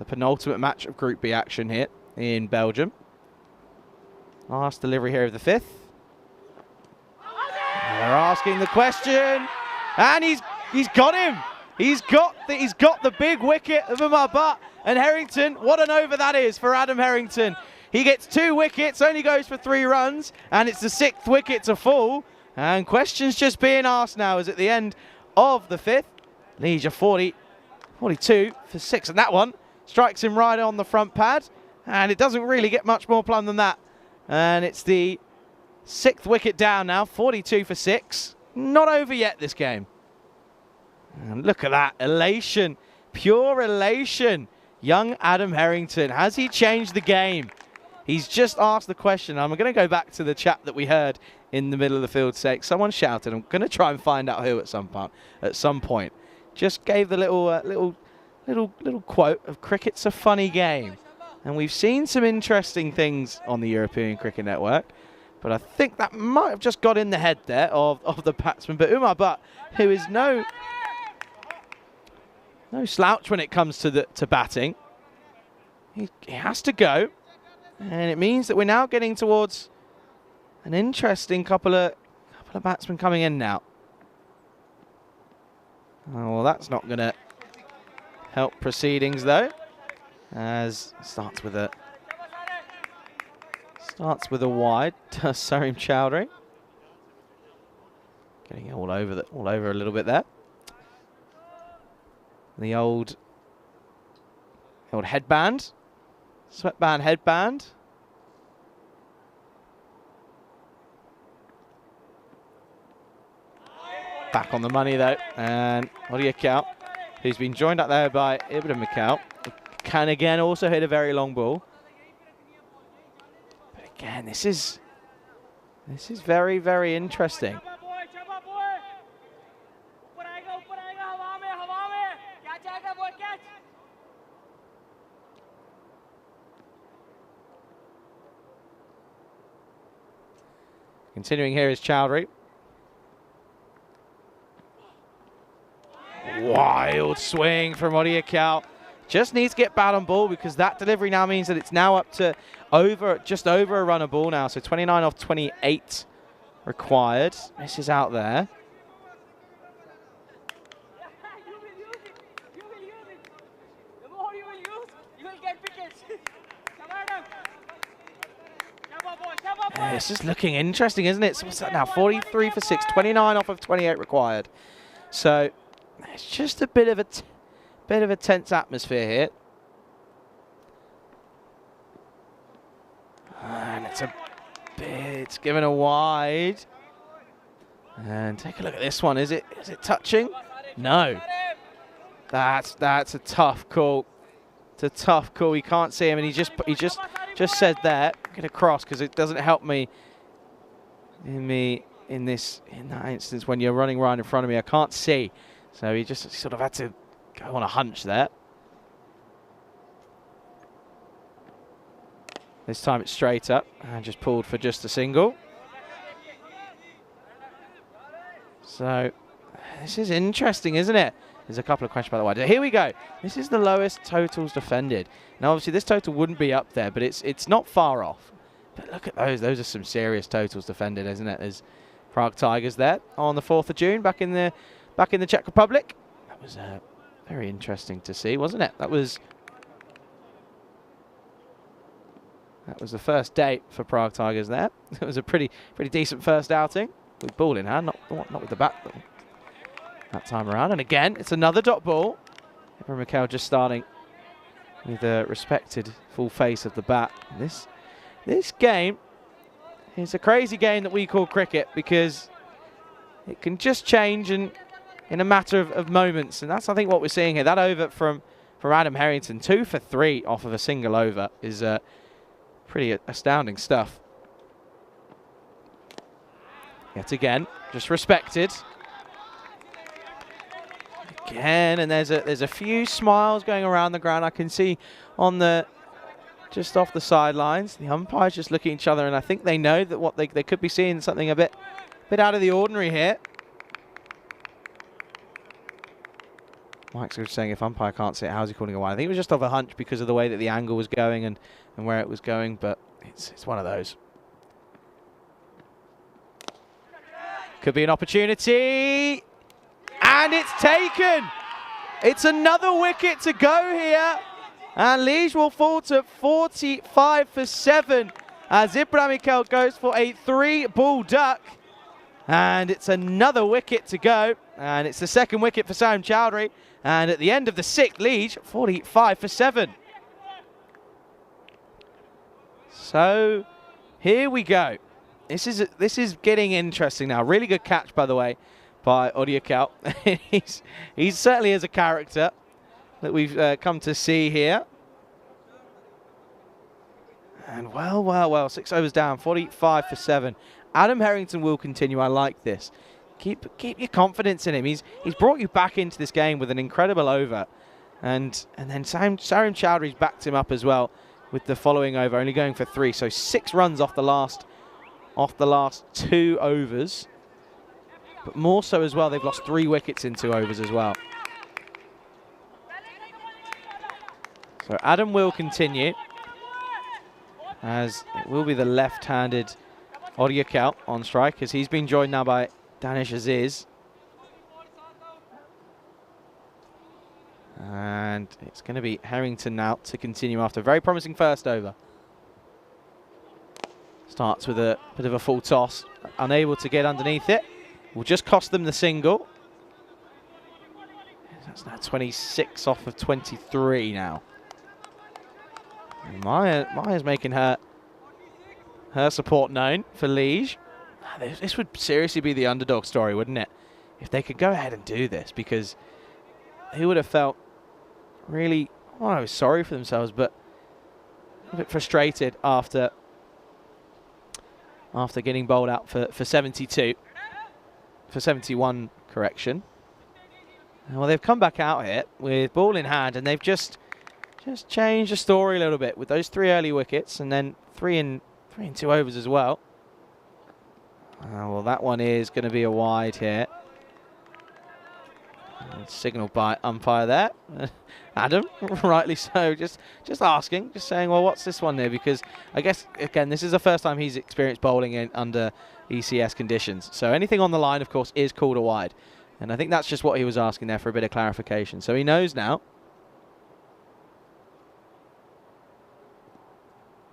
penultimate match of Group B action here in Belgium. Last delivery here of the 5th. And they're asking the question, and he's got him. He's got the big wicket of Imar Butt and Harrington. What an over that is for Adam Harrington. He gets 2 wickets, only goes for 3 runs, and it's the 6th wicket to fall. And questions just being asked now as at the end of the 5th. Leisure 42 for 6, and that one strikes him right on the front pad, and it doesn't really get much more plumb than that. And it's the 6th wicket down now, 42 for 6. Not over yet, this game. And look at that, elation, pure elation. Young Adam Harrington, has he changed the game? He's just asked the question. I'm going to go back to the chat that we heard in the middle of the field say, someone shouted. I'm going to try and find out who at some point. Just gave the little quote of cricket's a funny game. And we've seen some interesting things on the European Cricket Network. But I think that might have just got in the head there of the batsman. But Umar Butt, who is no slouch when it comes to batting, he has to go. And it means that we're now getting towards an interesting couple of batsmen coming in now. Oh, well, that's not going to help proceedings, though. As starts with a wide. Sarim Chowdhury getting all over a little bit there. The old headband, sweatband headband. Back on the money though, and Odia Kau, who's been joined up there by Ibrahim Mikal, can again also hit a very long ball. But again, this is very, very interesting. Continuing here is Chowdhury. Wild swing from Odia Kau. Just needs to get bat on ball because that delivery now means that it's now up to just over a run of ball now. So 29 off 28 required. This is out there. This is looking interesting, isn't it? So what's that now? 43 for 6, 29 off of 28 required. So it's just a bit of a tense atmosphere here. And it's given a wide. And take a look at this one. Is it touching? No. That's a tough call. It's a tough call. You can't see him, and he just said that. Get across because it doesn't help me in that instance when you're running right in front of me. I can't see. So he just sort of had to go on a hunch there. This time it's straight up and just pulled for just a single. So this is interesting, isn't it? There's a couple of questions by the way. Here we go. This is the lowest totals defended. Now obviously this total wouldn't be up there, but it's not far off. But look at those. Those are some serious totals defended, isn't it? There's Prague Tigers there on the 4th of June back in the Czech Republic. That was very interesting to see, wasn't it? That was the first date for Prague Tigers there. It was a pretty decent first outing with ball in hand, not with the bat that time around. And again, it's another dot ball. Ibrahim Mikal just starting with a respected full face of the bat. This game is a crazy game that we call cricket because it can just change in a matter of moments, and that's I think what we're seeing here. That over from Adam Harrington, 2 for 3 off of a single over, is pretty astounding stuff. Yet again, just respected. Again, and there's a few smiles going around the ground. I can see on just off the sidelines, the umpires just looking at each other, and I think they know that what they could be seeing something a bit out of the ordinary here. Mike's saying if umpire can't see it, how's he calling a wide? I think it was just off a hunch because of the way that the angle was going and where it was going, but it's one of those. Could be an opportunity. And it's taken. It's another wicket to go here. And Liege will fall to 45 for 7 as Ibrahim Mikal goes for a 3-ball duck. And it's another wicket to go. And it's the second wicket for Sarim Chowdhury. And at the end of the 6th, Liege 45 for 7. So here we go. This is getting interesting now. Really good catch, by the way, by Odia Kau. He certainly is a character that we've come to see here. And well, 6 overs down, 45 for 7. Adam Harrington will continue. I like this. Keep your confidence in him. He's brought you back into this game with an incredible over. And then Sarim Chowdhury's backed him up as well with the following over, only going for 3. So 6 runs off the last 2 overs. But more so as well, they've lost 3 wickets in 2 overs as well. So Adam will continue, as it will be the left-handed Odiakal on strike, as he's been joined now by Danish Aziz. And it's going to be Harrington now to continue after a very promising first over. Starts with a bit of a full toss, unable to get underneath it. Will just cost them the single. That's now 26 off of 23 now. Maya's making her support known for Liege. This would seriously be the underdog story, wouldn't it? If they could go ahead and do this, because they would have felt really, I was sorry for themselves, but a bit frustrated after getting bowled out for 72, for 71, correction. Well, they've come back out here with ball in hand, and they've just changed the story a little bit with those 3 early wickets, and then 3 in 2 overs as well. Well, that one is going to be a wide here. Signaled by umpire there. Adam, rightly so, just asking, just saying, well, what's this one there? Because I guess, again, this is the first time he's experienced bowling under ECS conditions. So anything on the line, of course, is called a wide. And I think that's just what he was asking there for a bit of clarification. So he knows now.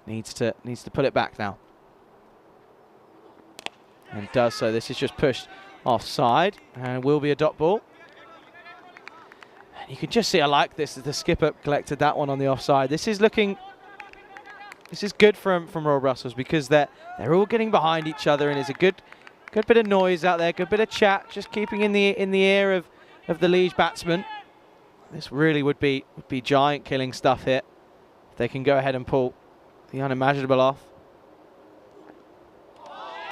Needs to put it back now. And does so. This is just pushed offside and will be a dot ball. And you can just see I like this as the skipper collected that one on the offside. This is good from Royal Brussels, because they're all getting behind each other, and it's a good bit of noise out there, good bit of chat, just keeping in the ear of the Liege batsman. This really would be giant killing stuff here if they can go ahead and pull the unimaginable off.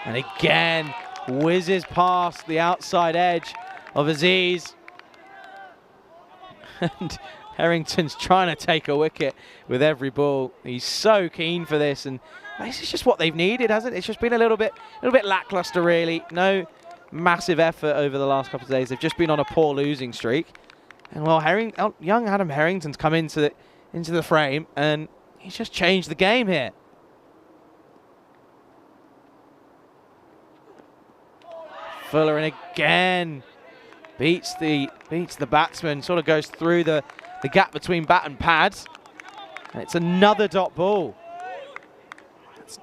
And again, whizzes past the outside edge of Aziz. And Harrington's trying to take a wicket with every ball. He's so keen for this, and this is just what they've needed, hasn't it? It's just been a little bit lackluster, really. No massive effort over the last couple of days. They've just been on a poor losing streak. And well, young Adam Harrington's come into the frame, and he's just changed the game here. Fuller, and again beats the batsman, sort of goes through the gap between bat and pads. And it's another dot ball.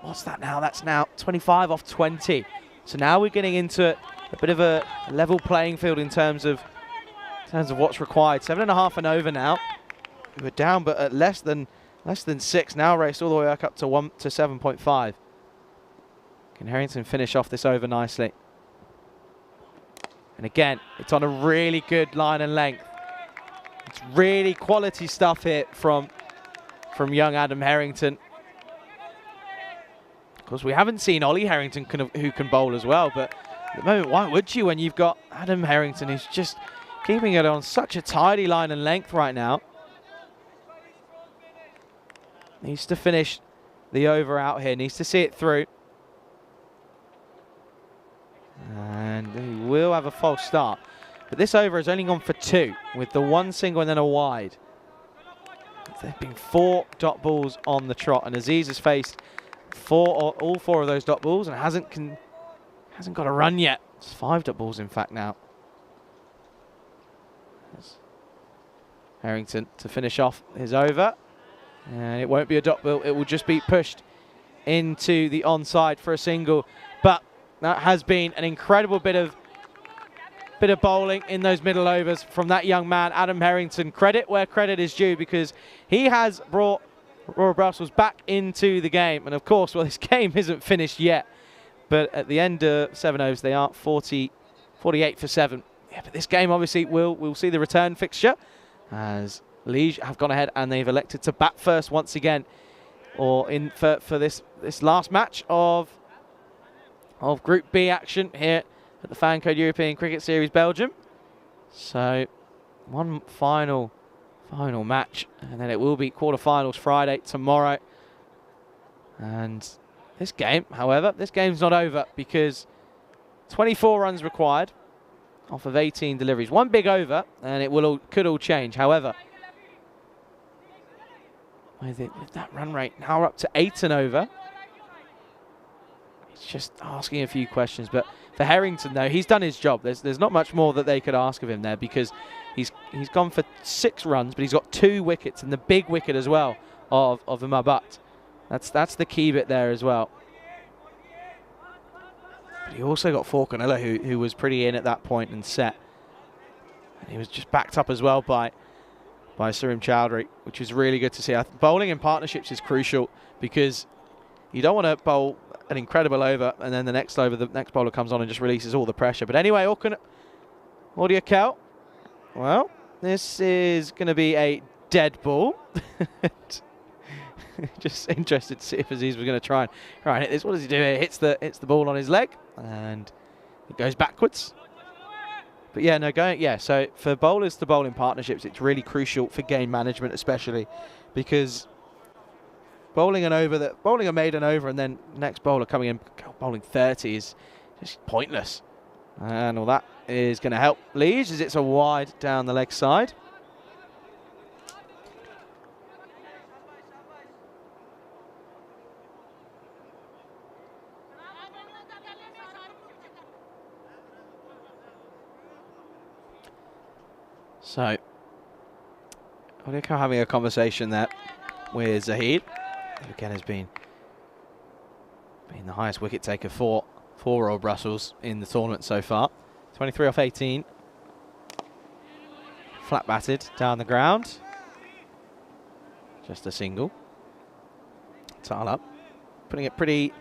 What's that now? That's now 25 off 20. So now we're getting into a bit of a level playing field in terms of what's required. 7.5 and over now. We were down, but at less than 6 now, raced all the way back up to 7.5. Can Harrington finish off this over nicely? And again, it's on a really good line and length. It's really quality stuff here from young Adam Harrington. Of course, we haven't seen Ollie Harrington who can bowl as well, but at the moment, why would you when you've got Adam Harrington who's just keeping it on such a tidy line and length right now? Needs to finish the over out here, needs to see it through. And he will have a false start. But this over has only gone for 2, with the 1 single and then a wide. There have been 4 dot balls on the trot, and Aziz has faced all 4 of those dot balls and hasn't got a run yet. It's 5 dot balls, in fact, now. There's Harrington to finish off his over. And it won't be a dot ball, it will just be pushed into the onside for a single. But that has been an incredible bit of bowling in those middle overs from that young man, Adam Harrington. Credit where credit is due, because he has brought Royal Brussels back into the game. And of course, well, this game isn't finished yet, but at the end of 7 overs, they are 48 for 7. Yeah, but this game, obviously, we'll see the return fixture, as Liege have gone ahead and they've elected to bat first once again. or in for this last match of Group B action here at the FanCode European Cricket Series Belgium. So one final match, and then it will be quarterfinals Friday tomorrow. And this game, however, this game's not over because 24 runs required off of 18 deliveries. One big over, and it could all change. However, with that run rate now up to 8 and over, it's just asking a few questions. But for Harrington, though, he's done his job. There's not much more that they could ask of him there, because he's gone for 6 runs, but he's got 2 wickets and the big wicket as well of Mabat. That's the key bit there as well. But he also got Falconella, who was pretty in at that point and set. And he was just backed up as well by Sarim Chowdhury, which is really good to see. Bowling in partnerships is crucial, because you don't want to bowl an incredible over and then the next bowler comes on and just releases all the pressure. But anyway, Audio Cal. Well, this is going to be a dead ball. Just interested to see if Aziz was going to try and hit this. What does he do here? Hits the ball on his leg and it goes backwards. But yeah, so for bowlers to bowl in partnerships, it's really crucial for game management, especially because bowling a maiden over and then next bowler coming in bowling 30 is just pointless. And all that is going to help Liege as it's a wide down the leg side. So, Odeko having a conversation there with Zahid, who again has been the highest wicket taker for Royal Brussels in the tournament so far. 23 off 18. Flat batted down the ground. Just a single. Tile up. Putting it pretty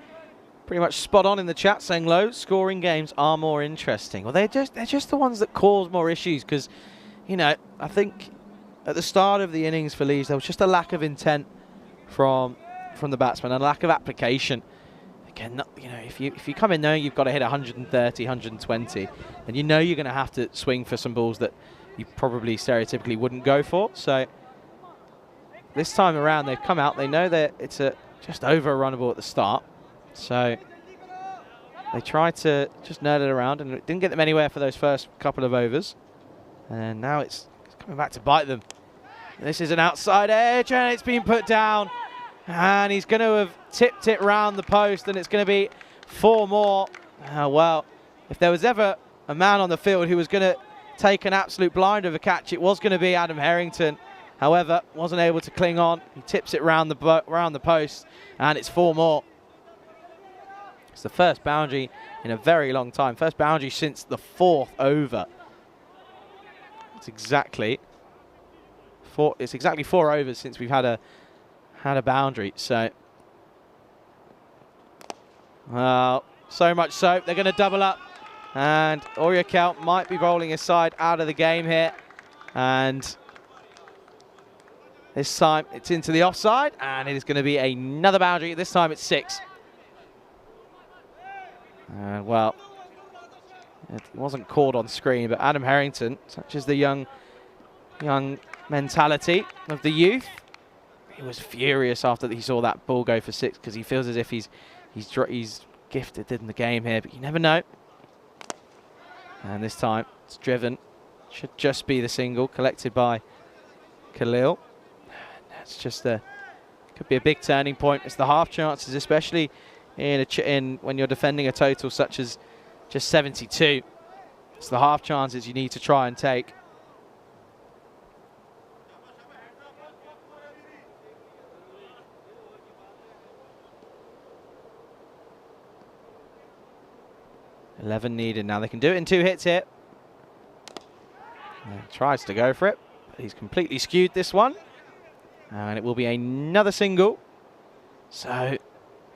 much spot on in the chat, saying low scoring games are more interesting. Well, they're just the ones that cause more issues, because I think at the start of the innings for Leeds, there was just a lack of intent from the batsman and a lack of application. Again, if you come in knowing you've got to hit 130, 120, then you're going to have to swing for some balls that you probably stereotypically wouldn't go for. So this time around, they've come out. They know that it's just over a runnable at the start. So they tried to just nerd it around, and it didn't get them anywhere for those first couple of overs. And now it's coming back to bite them. This is an outside edge, and it's been put down. And he's going to have tipped it round the post, and it's going to be 4 more. Well, if there was ever a man on the field who was going to take an absolute blinder of a catch, it was going to be Adam Harrington. However, wasn't able to cling on. He tips it round the post, and it's 4 more. It's the first boundary in a very long time. First boundary since the 4th over. It's exactly 4 overs since we've had a boundary. So, so much so they're going to double up, and Oriakal might be bowling his side out of the game here. And this time it's into the offside, and it is going to be another boundary. This time it's 6. And well, it wasn't caught on screen, but Adam Harrington, such as the young mentality of the youth, he was furious after he saw that ball go for 6, because he feels as if he's gifted in the game here, but you never know. And this time it's driven. Should just be the single collected by Khalil. That's just could be a big turning point. It's the half chances, especially in when you're defending a total such as just 72. It's the half chances you need to try and take. $11 needed. Now they can do it in 2 hits here. And tries to go for it, but he's completely skewed this one. And it will be another single. So,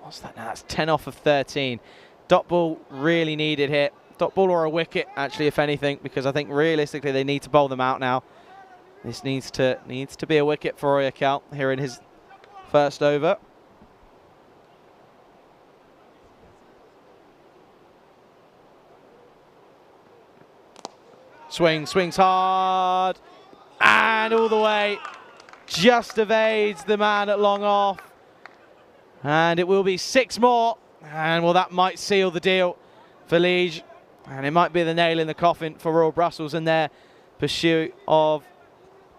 what's that now? That's 10 off of 13. Dot ball really needed here. Dot ball or a wicket, actually, if anything, because I think realistically they need to bowl them out now. This needs to be a wicket for Oyakal here in his first over. swings hard, and all the way. Just evades the man at long off. And it will be 6 more. And well, that might seal the deal for Liège. And it might be the nail in the coffin for Royal Brussels in their pursuit of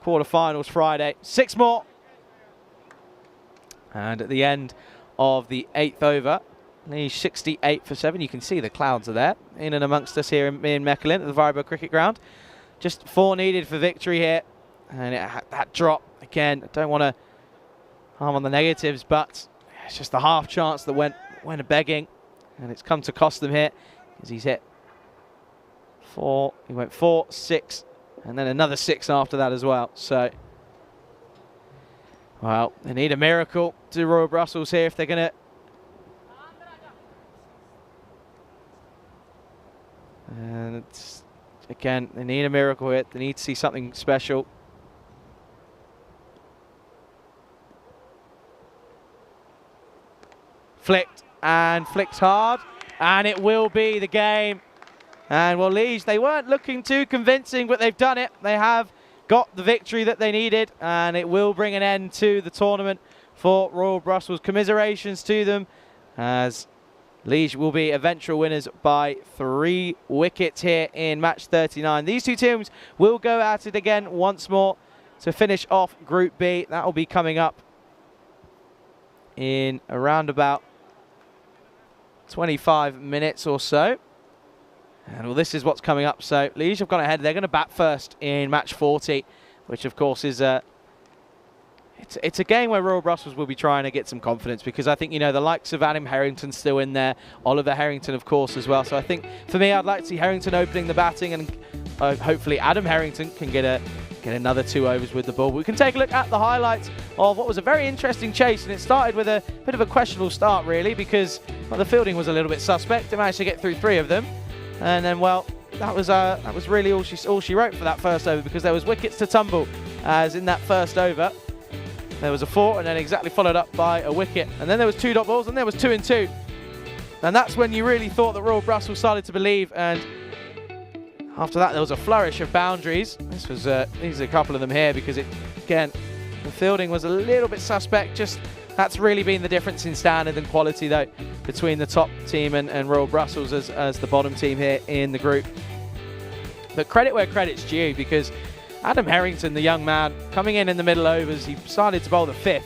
quarterfinals Friday. 6 more. And at the end of the 8th over, Liège 68 for 7. You can see the clouds are there in and amongst us here in Mechelen at the Vibo Cricket Ground. Just 4 needed for victory here. And that drop, again, I don't want to harm on the negatives, but it's just the half chance that went a begging. And it's come to cost them here as he's hit 4. He went 4, 6, and then another 6 after that as well. So, well, they need a miracle to Royal Brussels here if they're going to. And it's, again, they need a miracle here. They need to see something special. Flicked and flicked hard, and it will be the game. And well, Liège, they weren't looking too convincing, but they've done it. They have got the victory that they needed, and it will bring an end to the tournament for Royal Brussels. Commiserations to them, as Liège will be eventual winners by 3 wickets here in match 39. These 2 teams will go at it again once more to finish off Group B. That will be coming up in around about 25 minutes or so. And well, this is what's coming up. So Liège have gone ahead. They're going to bat first in match 40, which of course is it's a game where Royal Brussels will be trying to get some confidence, because I think, you know, the likes of Adam Harrington still in there, Oliver Harrington of course as well. So I think for me, I'd like to see Harrington opening the batting, and hopefully Adam Harrington can get another 2 overs with the ball. We can take a look at the highlights of what was a very interesting chase, and it started with a bit of a questionable start really, because well, the fielding was a little bit suspect. They managed to get through 3 of them, and then well, that was really all she wrote for that first over, because there was wickets to tumble, as in that first over there was a 4 and then exactly followed up by a wicket, and then there was 2 dot balls, and there was 2 and 2, and that's when you really thought that Royal Brussels started to believe. And after that, there was a flourish of boundaries. These are a couple of them here, because again, the fielding was a little bit suspect. Just that's really been the difference in standard and quality, though, between the top team and Royal Brussels as the bottom team here in the group. But credit where credit's due, because Adam Harrington, the young man, coming in the middle overs, he started to bowl the 5th,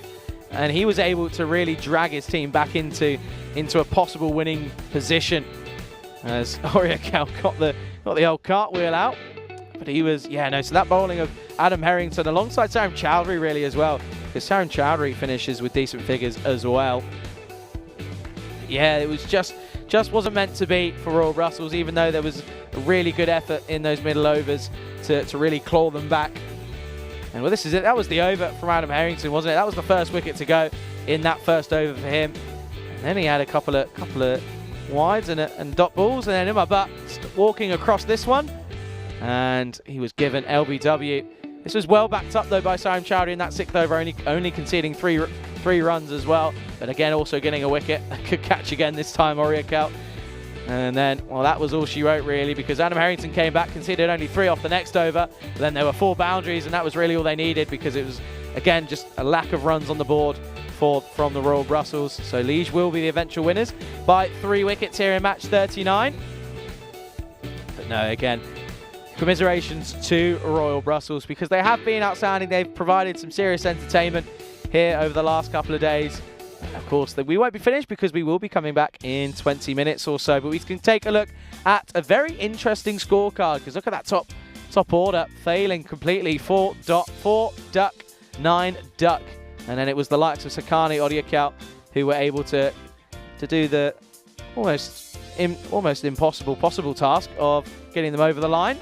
and he was able to really drag his team back into a possible winning position, as Oriakal got the old cartwheel out. But he was, so that bowling of Adam Harrington alongside Sarim Chowdhury really as well, because Sarim Chowdhury finishes with decent figures as well. Yeah, it was just wasn't meant to be for Royal Brussels, even though there was a really good effort in those middle overs to really claw them back. And well, this is it. That was the over from Adam Harrington, wasn't it? That was the first wicket to go in that first over for him. And then he had a couple of wides and dot balls, and then Imar Butt walking across this one, and he was given LBW. This was well backed up though by Sarim Chowdhury in that 6th over, only conceding three runs as well, but again also getting a wicket. Could catch again this time, Oriakal. And then, well, that was all she wrote really, because Adam Harrington came back, conceded only 3 off the next over, but then there were 4 boundaries, and that was really all they needed, because it was again just a lack of runs on the board from the Royal Brussels. So Liège will be the eventual winners by 3 wickets here in match 39. But no, again, commiserations to Royal Brussels, because they have been outstanding. They've provided some serious entertainment here over the last couple of days. Of course, we won't be finished, because we will be coming back in 20 minutes or so. But we can take a look at a very interesting scorecard, because look at that top order failing completely. 4 duck, 9 duck. And then it was the likes of Sakani, Oriakal, who were able to do the almost impossible task of getting them over the line.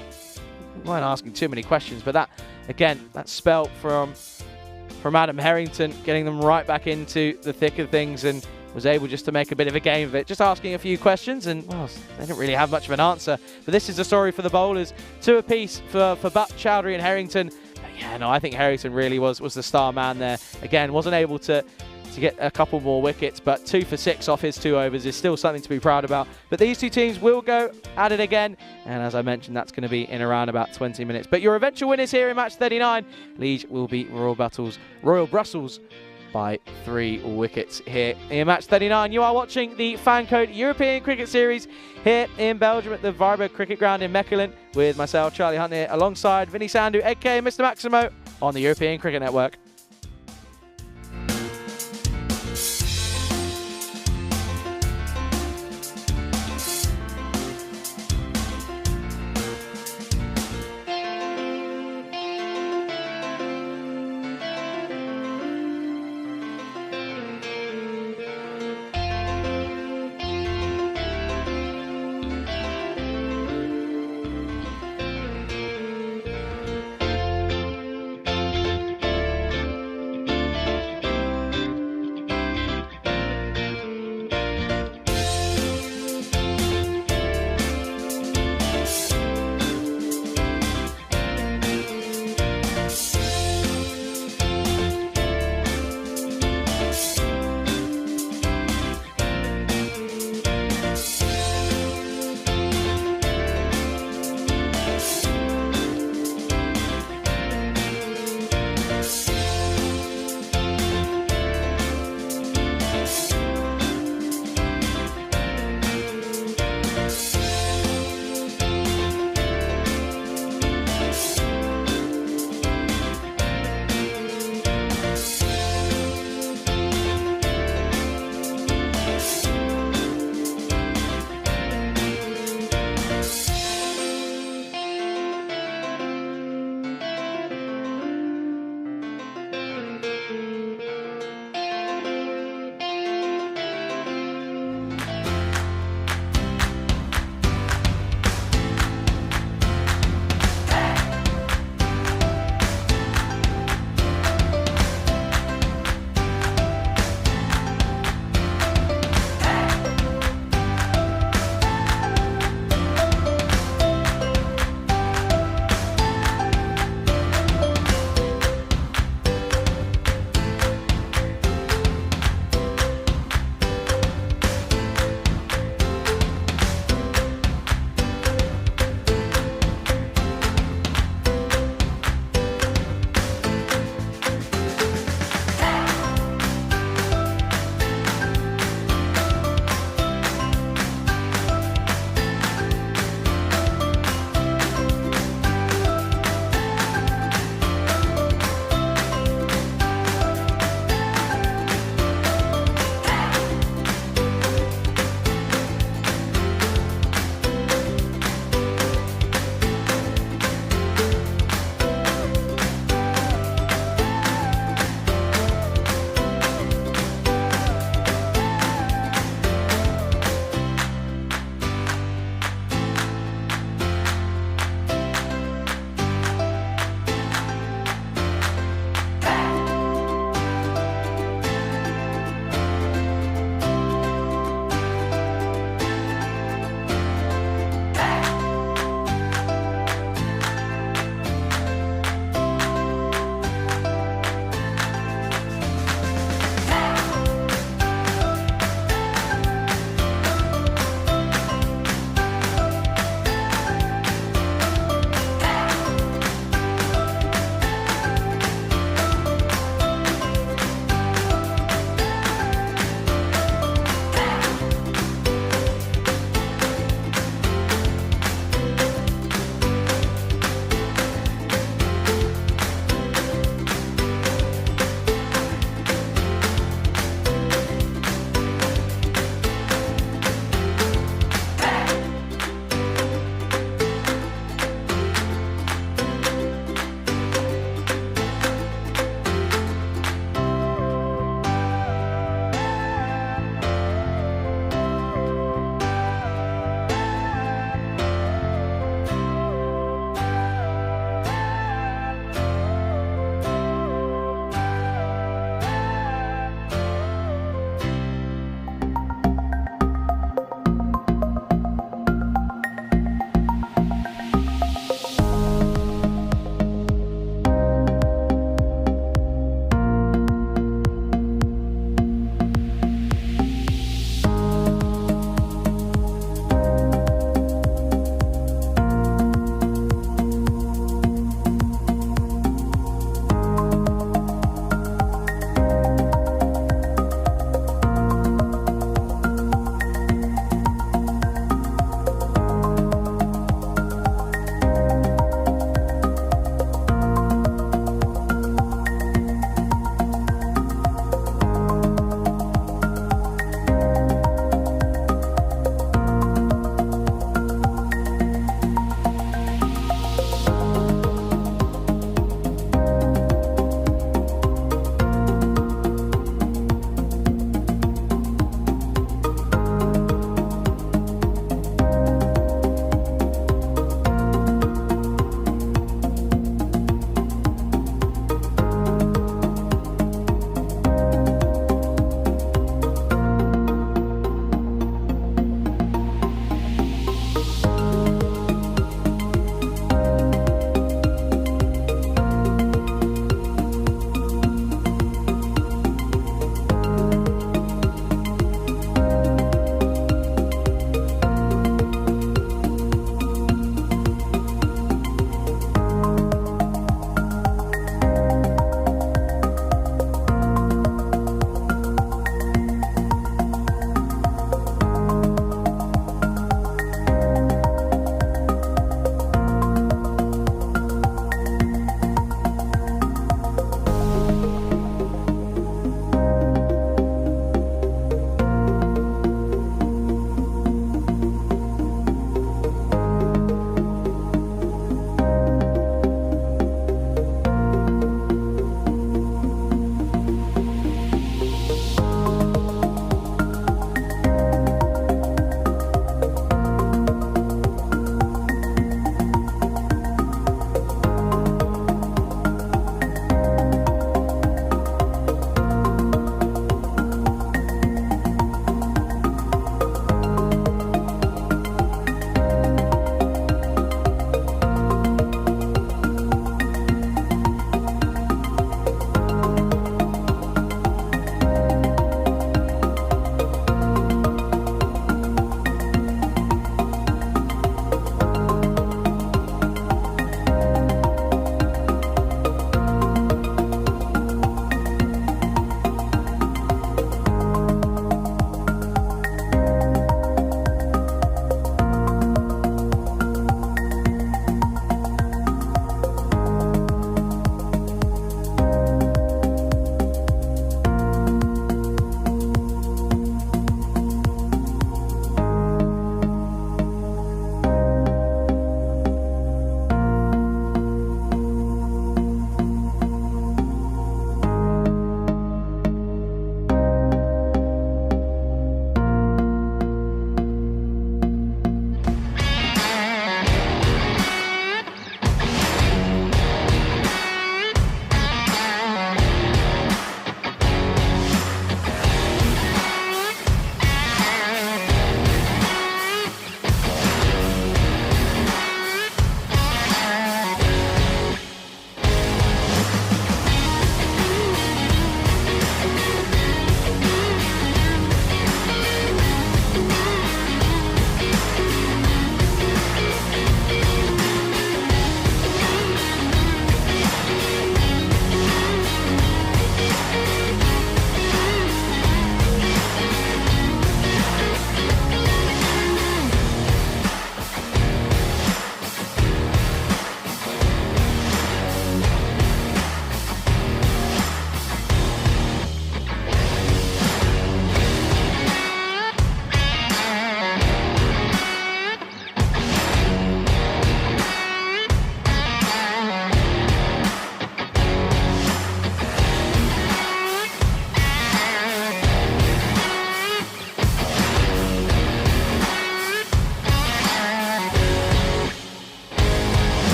We weren't asking too many questions, but that spell from Adam Harrington, getting them right back into the thick of things, and was able just to make a bit of a game of it. Just asking a few questions, and well, they didn't really have much of an answer. But this is the story for the bowlers. 2 apiece for Butt, Chowdhury and Harrington. Yeah, no, I think Harrington really was the star man there. Again, wasn't able to to get a couple more wickets, but 2 for 6 off his 2 overs is still something to be proud about. But these two teams will go at it again, and as I mentioned, that's going to be in around about 20 minutes. But your eventual winners here in match 39, Liege will beat Royal Brussels by 3 wickets here in match 39. You are watching the FanCode European Cricket Series here in Belgium at the Beveren Cricket Ground in Mechelen with myself, Charlie Hunt, here alongside Vinny Sandu, aka Mr. Maximo, on the European Cricket Network.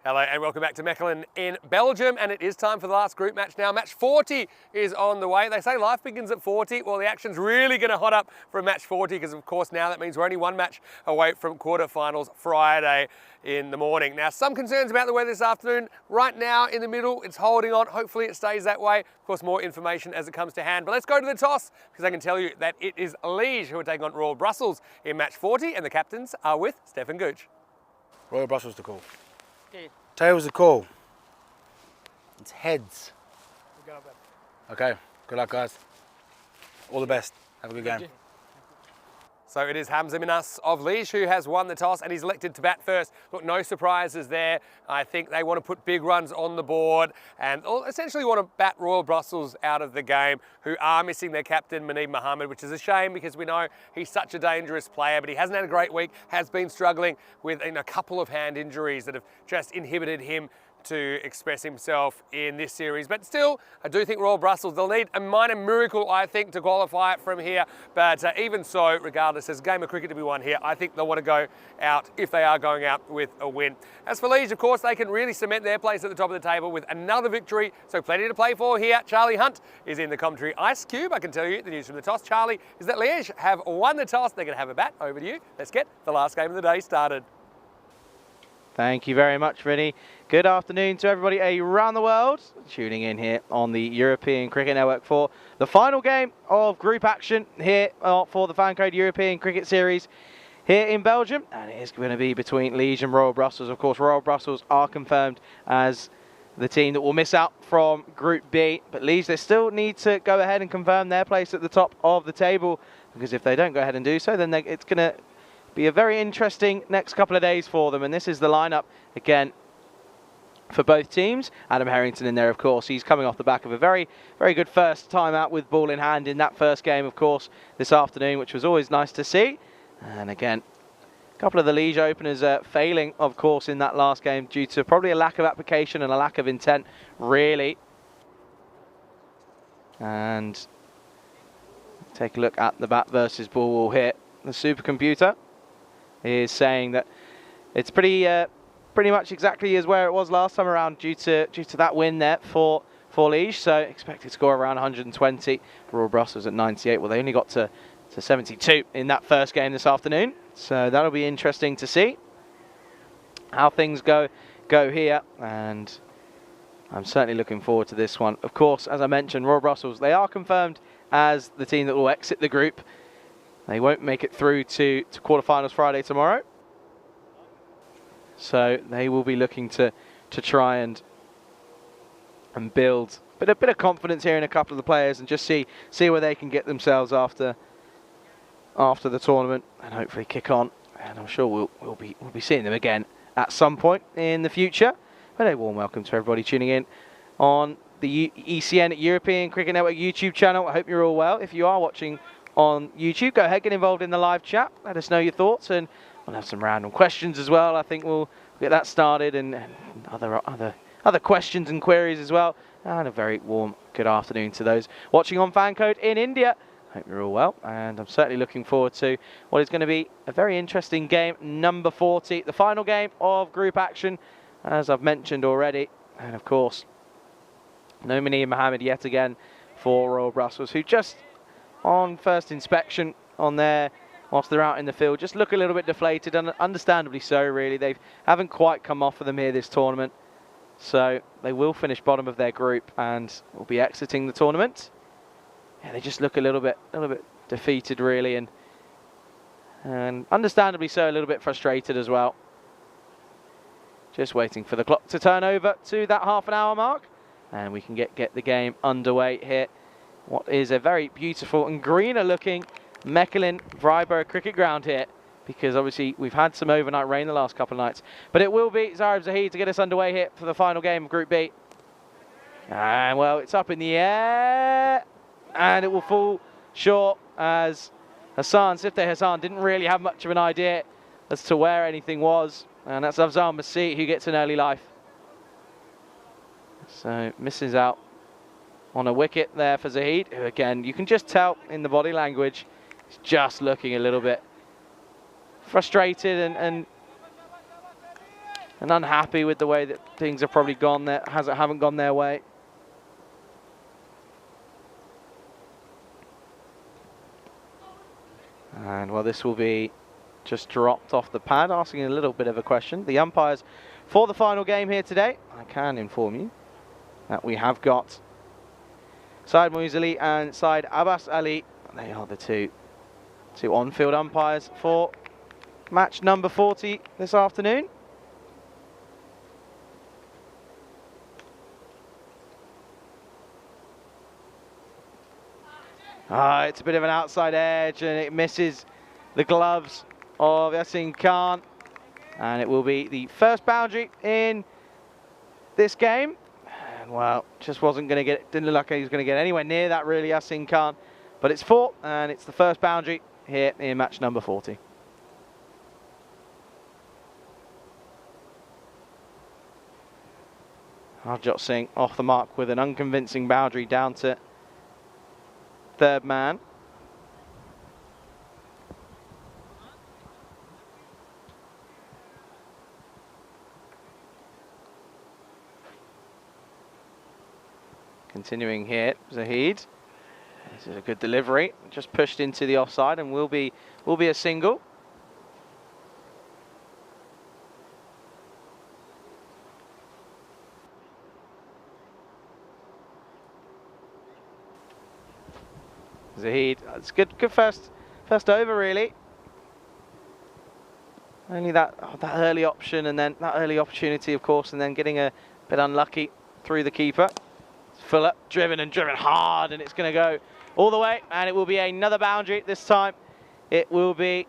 Hello and welcome back to Mechelen in Belgium, and it is time for the last group match now. Match 40 is on the way. They say life begins at 40. Well, the action's really going to hot up from match 40 because, of course, now that means we're only one match away from quarterfinals Friday in the morning. Now, some concerns about the weather this afternoon. Right now in the middle, it's holding on. Hopefully it stays that way. Of course, more information as it comes to hand. But let's go to the toss because I can tell you that it is Liège who are taking on Royal Brussels in match 40, and the captains are with Stefan Gooch.
Royal Brussels to call. Tails are call. It's heads. Okay, good luck guys. All the best. Have a good game.
So it is Hamza Minas of Liège who has won the toss and he's elected to bat first. Look, no surprises there. I think they want to put big runs on the board and essentially want to bat Royal Brussels out of the game, who are missing their captain, Muneeb Mohammed, which is a shame because we know he's such a dangerous player, but he hasn't had a great week, has been struggling with a couple of hand injuries that have just inhibited him to express himself in this series. But still, I do think Royal Brussels, they'll need a minor miracle, I think, to qualify from here. But even so, regardless, there's a game of cricket to be won here. I think they'll want to go out, if they are going out, with a win. As for Liège, of course, they can really cement their place at the top of the table with another victory. So plenty to play for here. Charlie Hunt is in the commentary ice cube. I can tell you the news from the toss, Charlie, is that Liège have won the toss. They're going to have a bat. Over to you. Let's get the last game of the day started.
Thank you very much, Vinny. Good afternoon to everybody around the world tuning in here on the European Cricket Network for the final game of group action here for the FanCode European Cricket Series here in Belgium. And it is going to be between Liège and Royal Brussels. Of course, Royal Brussels are confirmed as the team that will miss out from Group B. But Liège, they still need to go ahead and confirm their place at the top of the table, because if they don't go ahead and do so, then it's going to be a very interesting next couple of days for them. And this is the lineup again for both teams. Adam Harrington in there, of course. He's coming off the back of a very, very good first time out with ball in hand in that first game, of course, this afternoon, which was always nice to see. And again, a couple of the Liège openers failing, of course, in that last game due to probably a lack of application and a lack of intent, really. And take a look at the bat versus ball here. The supercomputer is saying that it's pretty much exactly as where it was last time around due to that win there for Liège. So expected score around 120. Royal Brussels at 98. Well, they only got to 72 in that first game this afternoon. So that'll be interesting to see how things go here. And I'm certainly looking forward to this one. Of course, as I mentioned, Royal Brussels, they are confirmed as the team that will exit the group. They won't make it through to quarterfinals Friday tomorrow. So they will be looking to try and build a bit of confidence here in a couple of the players and just see where they can get themselves after the tournament and hopefully kick on. And I'm sure we'll be seeing them again at some point in the future. But a warm welcome to everybody tuning in on the ECN European Cricket Network YouTube channel. I hope you're all well. If you are watching on YouTube, go ahead, get involved in the live chat. Let us know your thoughts, and we'll have some random questions as well. I think we'll get that started, and other questions and queries as well. And a very warm good afternoon to those watching on FanCode in India. Hope you're all well, and I'm certainly looking forward to what is going to be a very interesting game, number 40, the final game of group action, as I've mentioned already. And of course, no Muneeb Mohammed yet again for Royal Brussels, who just on first inspection on there, whilst they're out in the field, just look a little bit deflated, and understandably so, really. They haven't quite come off for them here this tournament. So they will finish bottom of their group and will be exiting the tournament. Yeah, they just look a little bit defeated, really, and understandably so, a little bit frustrated as well. Just waiting for the clock to turn over to that half-an-hour mark, and we can get the game underway here. What is a very beautiful and greener-looking Mechelen Vryburg cricket ground here, because obviously we've had some overnight rain the last couple of nights. But it will be Zareb Zahid to get us underway here for the final game of Group B. And, well, it's up in the air, and it will fall short as Sifte Hassan didn't really have much of an idea as to where anything was. And that's Afzal Masih who gets an early life. So misses out on a wicket there for Zahid, who again, you can just tell in the body language, he's just looking a little bit frustrated and and unhappy with the way that things have probably gone there, haven't gone their way. And well, this will be just dropped off the pad, asking a little bit of a question. The umpires for the final game here today, I can inform you that we have got Said Moiz Ali and Said Abbas Ali. They are the two on-field umpires for match number 40 this afternoon. It's a bit of an outside edge and it misses the gloves of Yasin Khan. And it will be the first boundary in this game. And well, just wasn't going to get, didn't look like he was going to get anywhere near that really, Yasin Khan. But it's 4 and it's the first boundary here in match number 40. Harjot Singh off the mark with an unconvincing boundary down to third man. Continuing here, Zahid. This is a good delivery, just pushed into the offside and will be a single. Zahid, it's good first over really. Only that early option and then that early opportunity, of course, and then getting a bit unlucky through the keeper. Fuller, driven hard, and it's going to go all the way, and it will be another boundary this time. It will be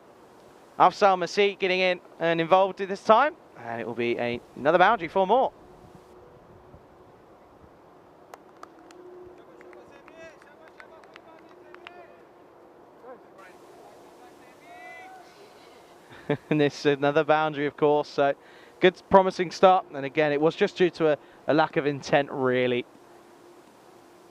Afsal Masih getting in and involved this time, and it will be another boundary for more. And this is another boundary, of course, so good, promising start. And again, it was just due to a lack of intent, really,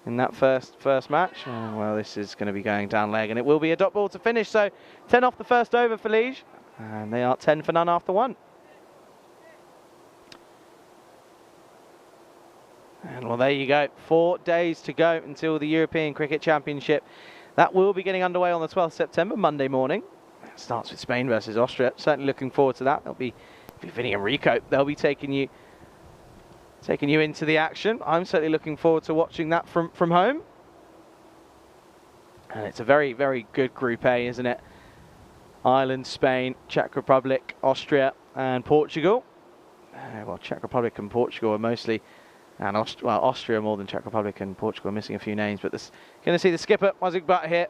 in that first match. And well, this is going to be going down leg, and it will be a dot ball to finish. So 10 off the first over for Liège, and they are 10 for none after 1. And well, there you go. 4 days to go until the European Cricket Championship. That will be getting underway on the 12th September, Monday morning. It starts with Spain versus Austria. Certainly looking forward to that. That'll be Vinny and Rico. They'll be taking you into the action. I'm certainly looking forward to watching that from home. And it's a very, very good Group A, isn't it? Ireland, Spain, Czech Republic, Austria and Portugal. Well, Czech Republic and Portugal are mostly, and Austria more than Czech Republic and Portugal. I'm missing a few names, but this going to see the skipper, Wazik Butt, here.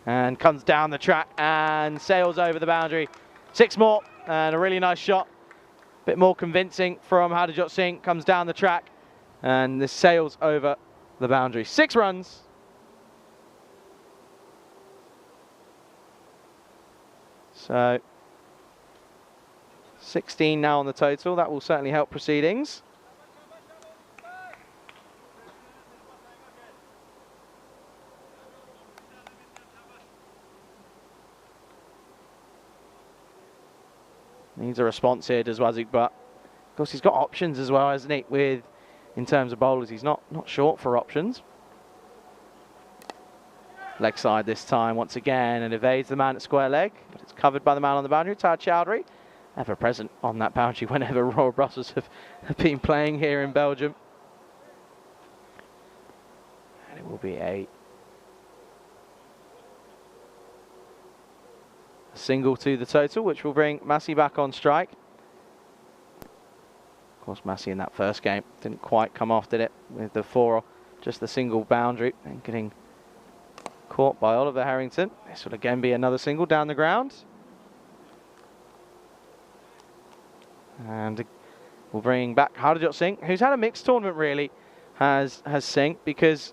And comes down the track and sails over the boundary. 6 more, and a really nice shot. Bit more convincing from Harjot Singh. Comes down the track, and this sails over the boundary. 6 runs. So 16 now on the total. That will certainly help proceedings. Needs a response here, does Wazik, but of course he's got options as well, hasn't he? In terms of bowlers, he's not short for options. Leg side this time once again, and evades the man at square leg, but it's covered by the man on the boundary, Tad Chowdhury, ever present on that boundary whenever Royal Brussels have been playing here in Belgium. And it will be a single to the total, which will bring Masih back on strike. Of course, Masih in that first game didn't quite come off, did it? With the 4, just the single boundary, and getting caught by Oliver Harrington. This will again be another single down the ground. And we'll bring back Harjot Singh, who's had a mixed tournament really, has Singh, because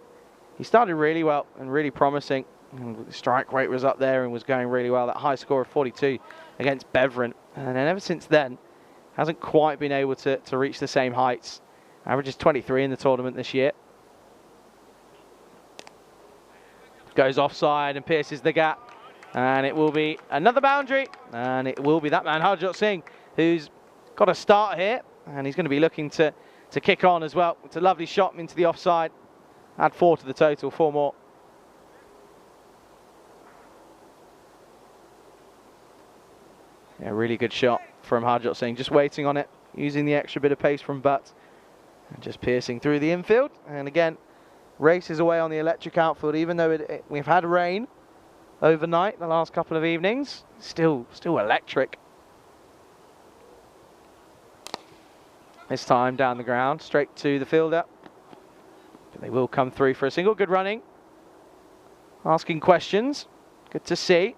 he started really well and really promising. And the strike rate was up there and was going really well. That high score of 42 against Beveren. And then ever since then, hasn't quite been able to reach the same heights. Averages 23 in the tournament this year. Goes offside and pierces the gap. And it will be another boundary. And it will be that man, Harjot Singh, who's got a start here, and he's going to be looking to kick on as well. It's a lovely shot into the offside. Add 4 to the total, 4 more. Yeah, really good shot from Harjot Singh, just waiting on it, using the extra bit of pace from Butt, and just piercing through the infield. And again, races away on the electric outfield, even though we've had rain overnight the last couple of evenings. Still electric. This time down the ground, straight to the fielder. But they will come through for a single. Good running. Asking questions. Good to see.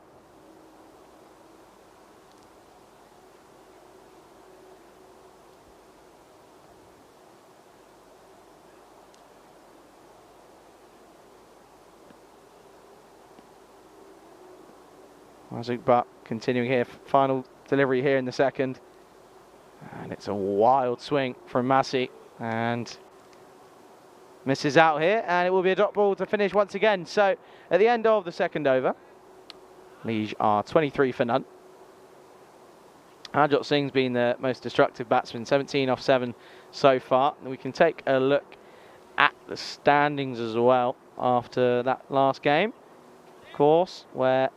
Isaac Butt continuing here, final delivery here in the second. And it's a wild swing from Massey, and misses out here, and it will be a dot ball to finish once again. So at the end of the second over, Liege are 23 for none. Harjot Singh's been the most destructive batsman, 17 off 7 so far. And we can take a look at the standings as well after that last game, of course, where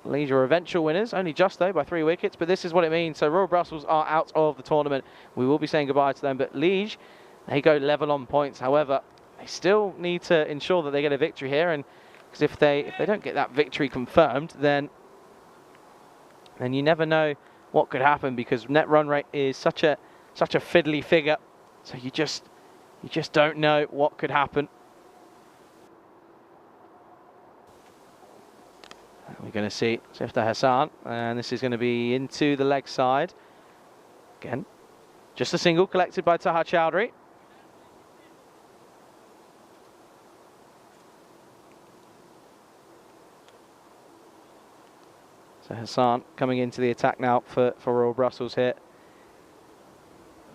Liege are eventual winners, only just though by 3 wickets, but this is what it means. So Royal Brussels are out of the tournament. We will be saying goodbye to them, but Liege, they go level on points. However, they still need to ensure that they get a victory here, and because if they don't get that victory confirmed, then you never know what could happen, because net run rate is such a fiddly figure. So you just don't know what could happen. We're going to see Sifta Hassan, and this is going to be into the leg side. Again, just a single collected by Taha Chowdhury. So Hassan coming into the attack now for Royal Brussels here.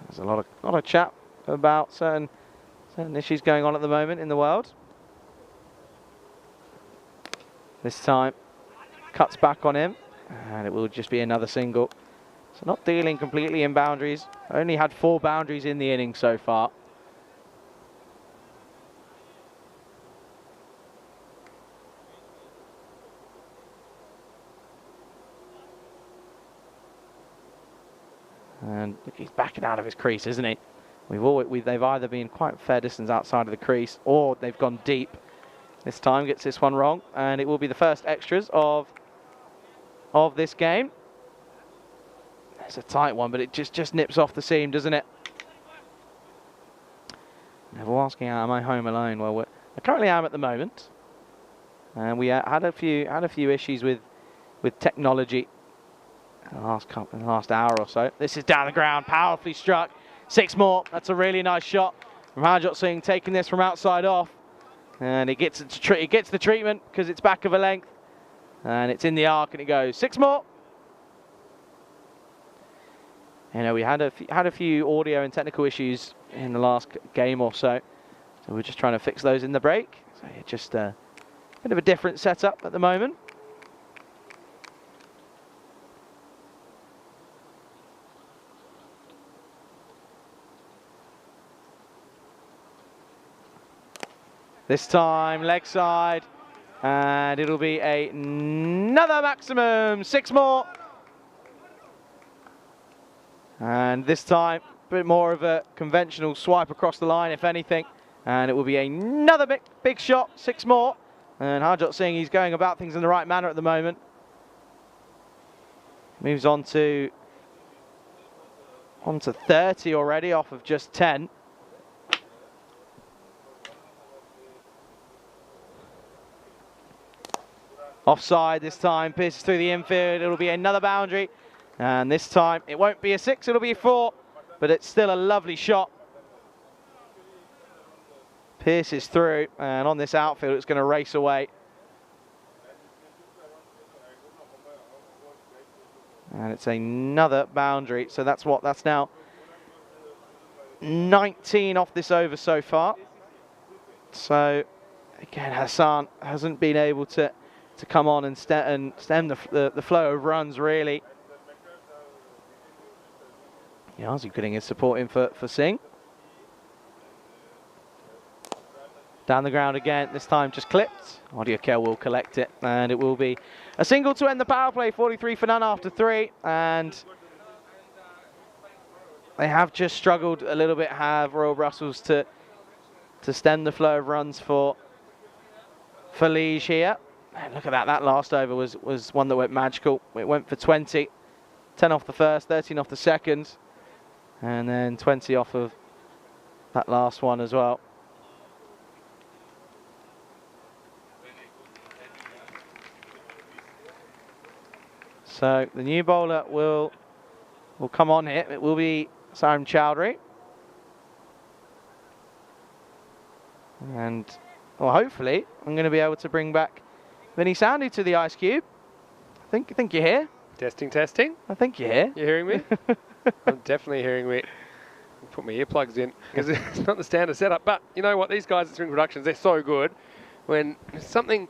There's a lot of chat about certain issues going on at the moment in the world. This time, cuts back on him, and it will just be another single. So not dealing completely in boundaries. Only had 4 boundaries in the innings so far. And look, he's backing out of his crease, isn't he? They've either been quite a fair distance outside of the crease, or they've gone deep. This time gets this one wrong, and it will be the first extras of this game. It's a tight one, but it just nips off the seam, doesn't it? Neville asking, am I home alone? Well, I currently am at the moment, and we had a few issues with technology in the last hour or so. This is down the ground, powerfully struck. 6 more. That's a really nice shot from Harjot Singh, taking this from outside off, and it gets the treatment because it's back of a length. And it's in the arc, and it goes 6 more. You know, we had a few audio and technical issues in the last game or so, so we're just trying to fix those in the break. So it's just a bit of a different setup at the moment. This time leg side. And it'll be another maximum, 6 more. And this time, a bit more of a conventional swipe across the line, if anything. And it will be another big shot, 6 more. And Harjot Singh, he's going about things in the right manner at the moment. Moves on to 30 already, off of just 10. Offside this time, pierces through the infield. It'll be another boundary. And this time, it won't be a 6, it'll be a 4. But it's still a lovely shot. Pierces through, and on this outfield, it's going to race away. And it's another boundary. So that's now 19 off this over so far. So, again, Hassan hasn't been able to come on and stem the flow of runs, really. Yazi putting his support in for Singh. Down the ground again, this time just clipped. Audio will collect it, and it will be a single to end the power play, 43 for none after 3. And they have just struggled a little bit, have Royal Brussels, to stem the flow of runs for Liege here. And look at that, that last over was one that went magical. It went for 20, 10 off the first, 13 off the second, and then 20 off of that last one as well. So the new bowler will come on here. It will be Sarim Chowdhury. And well, hopefully I'm going to be able to bring back Vinny Sandhu to the ice cube. I think you're here.
Testing, testing.
I think you're here.
You hearing me? I'm definitely hearing me. I'll put my earplugs in because it's not the standard setup. But you know what? These guys at Swing Productions, they're so good. When something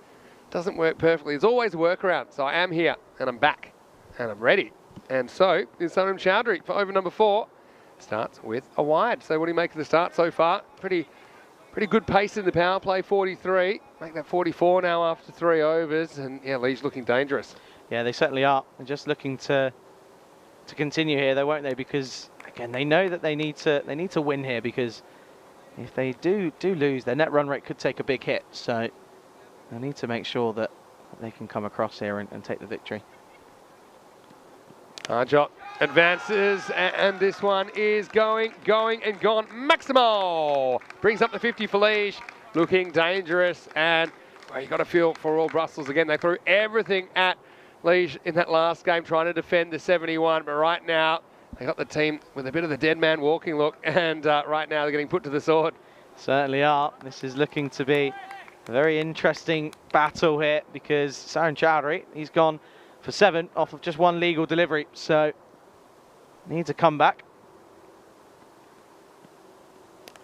doesn't work perfectly, there's always a workaround. So I am here and I'm back and I'm ready. And so is Sarim Chowdhury for over number 4. Starts with a wide. So what do you make of the start so far? Pretty good pace in the power play, 43. Make that 44 now after 3 overs. And yeah, Liege looking dangerous.
Yeah, they certainly are. They're just looking to continue here, though, won't they? Because again, they know that they need to win here, because if they do lose, their net run rate could take a big hit. So they need to make sure that they can come across here and take the victory.
Harjot advances, and this one is going and gone. Maximo brings up the 50 for Liege, looking dangerous. And well, you got to feel for all Brussels again. They threw everything at Liege in that last game, trying to defend the 71. But right now, they got the team with a bit of the dead man walking look, and right now they're getting put to the sword.
Certainly are. This is looking to be a very interesting battle here, because Sarim Chowdhury, he's gone for 7 off of just 1 legal delivery, so needs a comeback.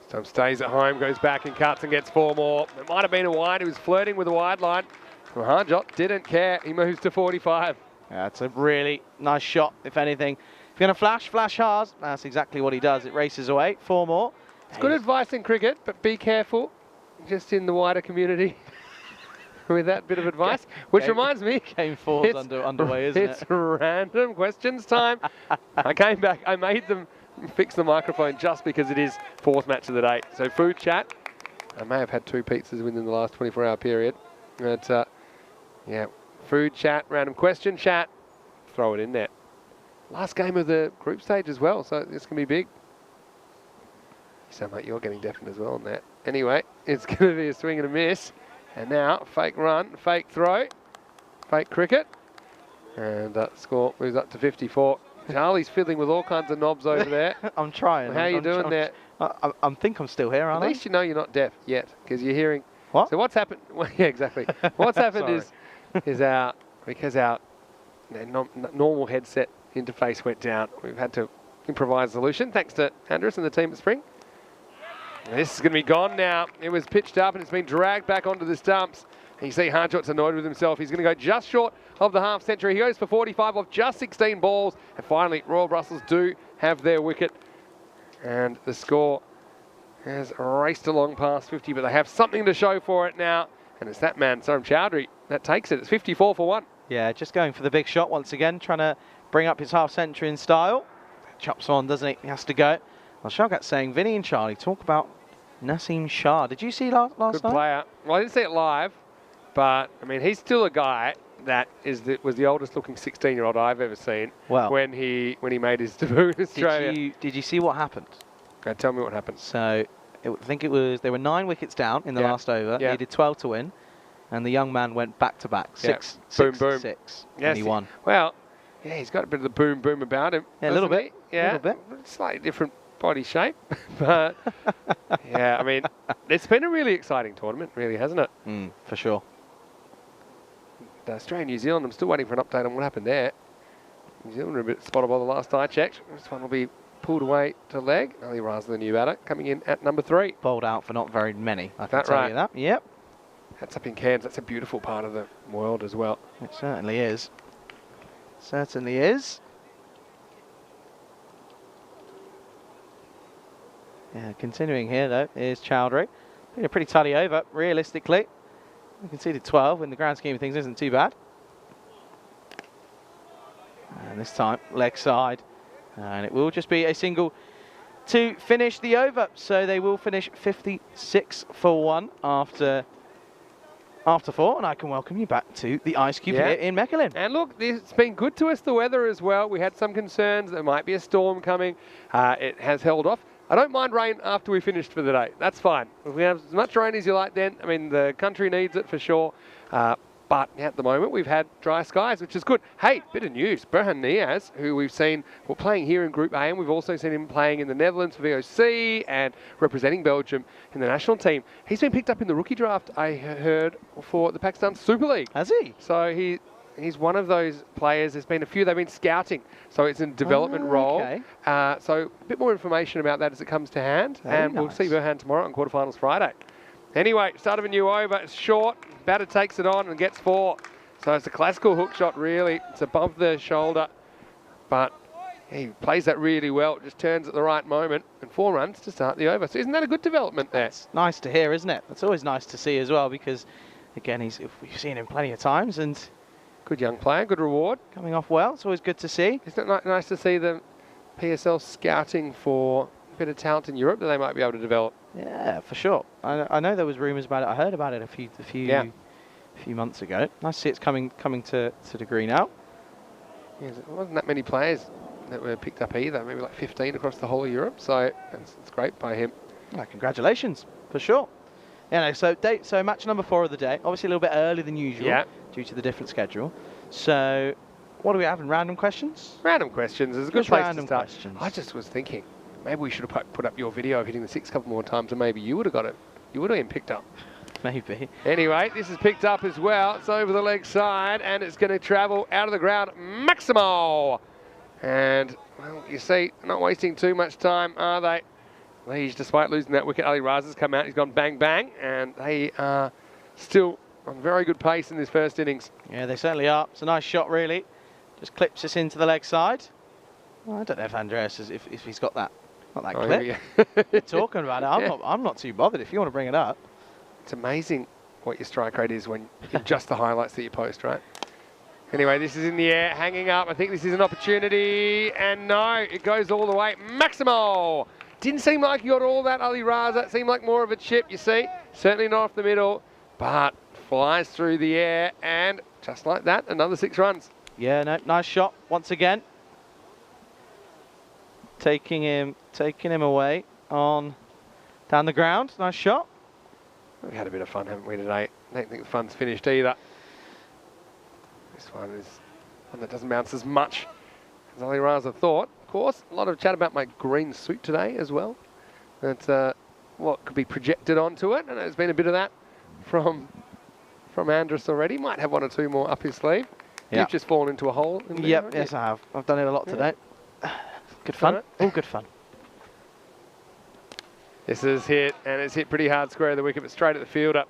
Some stays at home, goes back and cuts and gets 4 more. It might have been a wide. He was flirting with a wide line. Well, Harjot didn't care. He moves to 45.
Yeah, it's a really nice shot, if anything. If you're going to flash hard. That's exactly what he does. It races away. 4 more.
It's good advice in cricket, but be careful just in the wider community with that bit of advice. Which reminds me,
Game 4's underway, isn't it?
It's random questions time. I came back. I made them fix the microphone just because it is 4th match of the day. So food chat. I may have had 2 pizzas within the last 24-hour period. But yeah, food chat, random question chat. Throw it in there. Last game of the group stage as well, so this can be big. You sound like you're getting deafened as well on that. Anyway, it's going to be a swing and a miss. And now, fake run, fake throw, fake cricket. And score moves up to 54. Charlie's fiddling with all kinds of knobs over there.
I'm trying.
How are you doing there?
I think I'm still here, aren't I?
At least you know you're not deaf yet, because you're hearing.
What?
So what's happened? Well, yeah, exactly. What's happened is our normal headset interface went down. We've had to improvise a solution, thanks to Andrews and the team at Spring. This is going to be gone now. It was pitched up and it's been dragged back onto the stumps. And you see Harjot's annoyed with himself. He's going to go just short of the half century. He goes for 45 off just 16 balls. And finally, Royal Brussels do have their wicket. And the score has raced along past 50, but they have something to show for it now. And it's that man, Sarim Chowdhury, that takes it. It's 54 for 1.
Yeah, just going for the big shot once again, trying to bring up his half century in style. Chops on, doesn't he? He has to go. Well, Shogat's saying, Vinny and Charlie, talk about Naseem Shah. Did you see last night?
Good player. Well, I didn't see it live, but I mean, he's still a guy that was the oldest looking 16-year-old I've ever seen.
Well,
when he made his debut in Australia.
Did you see what happened?
Okay, tell me what happened.
So I think it was, there were 9 wickets down in the last over.
Yeah.
Needed 12 to win, and the young man went back to back. Six,
boom.
6,
Yes,
and he won.
Well, yeah, he's got a bit of the boom about him.
Yeah, a little bit.
Yeah,
a little bit.
Slightly different body shape, but yeah, I mean, it's been a really exciting tournament, really, hasn't it?
For sure.
Australia, New Zealand, I'm still waiting for an update on what happened there. New Zealand are a bit spottable the last I checked. This one will be pulled away to leg. Ali Raza, the new batter, coming in at number 3.
Bowled out for not very many, I can tell you that. Yep.
That's up in Cairns. That's a beautiful part of the world as well.
It certainly is. Certainly is. Yeah, continuing here though is Chowdhury. Been a pretty tidy over, realistically. We conceded 12 in the grand scheme of things, isn't too bad. And this time, leg side. And it will just be a single to finish the over. So they will finish 56 for 1 after 4. And I can welcome you back to the Ice Cube here in Mechelen.
And look, it's been good to us, the weather as well. We had some concerns there might be a storm coming. It has held off. I don't mind rain after we finished for the day. That's fine. If we have as much rain as you like then, I mean, the country needs it for sure. But at the moment, we've had dry skies, which is good. Hey, bit of news. Beveren, who we've seen playing here in Group A, and we've also seen him playing in the Netherlands for VOC and representing Belgium in the national team. He's been picked up in the rookie draft, I heard, for the Pakistan Super League.
Has he?
So he's one of those players. There's been a few they've been scouting, so it's in development role.
Okay.
So a bit more information about that as it comes to hand.
Very
and we'll
nice.
see Beveren tomorrow on quarterfinals Friday. Anyway, start of a new over. It's short. Batter takes it on and gets 4. So it's a classical hook shot, really. It's above the shoulder. But he plays that really well. Just turns at the right moment. And 4 runs to start the over. So isn't that a good development there?
It's nice to hear, isn't it? It's always nice to see as well because, again, we've seen him plenty of times and
Good young player, good reward.
coming off well. It's always good to see.
Isn't it nice to see the PSL scouting for a bit of talent in Europe that they might be able to develop?
Yeah, for sure. I know there was rumours about it. I heard about it a few months ago. Nice to see it's coming to degree now.
Yeah, there wasn't that many players that were picked up either. Maybe like 15 across the whole of Europe. So it's great by him.
Yeah, congratulations, for sure. Yeah, no, so match number 4 of the day. Obviously a little bit earlier than usual due to the different schedule. So what do we have in random questions?
Random questions is a good
Just
place
random
to start.
questions.
I just was thinking, maybe we should have put up your video of hitting the 6 a couple more times and maybe you would have got it. You would have been picked up.
Maybe.
Anyway, this is picked up as well. It's over the leg side and it's going to travel out of the ground. Maximo! And, well, you see, not wasting too much time, are they? Leeds, despite losing that wicket, Ali Raza's come out. He's gone bang, bang. And they are still on very good pace in this first innings.
Yeah, they certainly are. It's a nice shot, really. Just clips us into the leg side. Well, I don't know if Andreas if he's got that clip.
Yeah.
You're talking about it. I'm not too bothered if you want to bring it up.
It's amazing what your strike rate is when just the highlights that you post, right? Anyway, this is in the air, hanging up. I think this is an opportunity. And no, it goes all the way. Maximo! Didn't seem like he got all that, Ali Raza. It seemed like more of a chip, you see. Certainly not off the middle, but flies through the air. And just like that, another 6 runs.
Yeah, no, nice shot once again. Taking him away on down the ground. Nice shot.
We had a bit of fun, haven't we, today? I don't think the fun's finished either. This one is one that doesn't bounce as much as Ali Raza thought. Of course, a lot of chat about my green suit today as well. That's what could be projected onto it, and there's been a bit of that from Andrus already. Might have 1 or 2 more up his sleeve.
Yeah.
You've just fallen into a hole. In there,
Yep, yes I have. I've done it a lot today. Good fun.
Alright.
All good fun.
This is hit, and it's hit pretty hard square of the wicket, but straight at the fielder.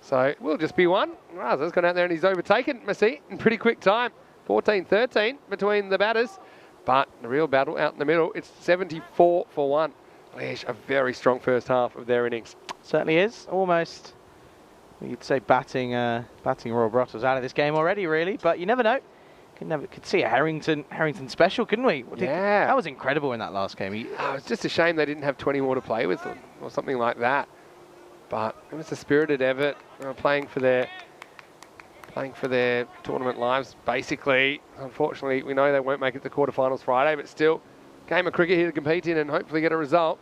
So it will just be 1. Raza's gone out there and he's overtaken Messi in pretty quick time. 14-13 between the batters. But the real battle out in the middle, it's 74 for 1. Leash, a very strong first half of their innings.
Certainly is. Almost, you'd say batting Royal Brussels out of this game already, really. But you never know. Could see a Harrington special, couldn't we?
Yeah.
That was incredible in that last game.
It's just a shame they didn't have 20 more to play with or something like that. But it was a spirited effort. They were playing for their tournament lives, basically. Unfortunately, we know they won't make it to the quarterfinals Friday, but still, game of cricket here to compete in and hopefully get a result.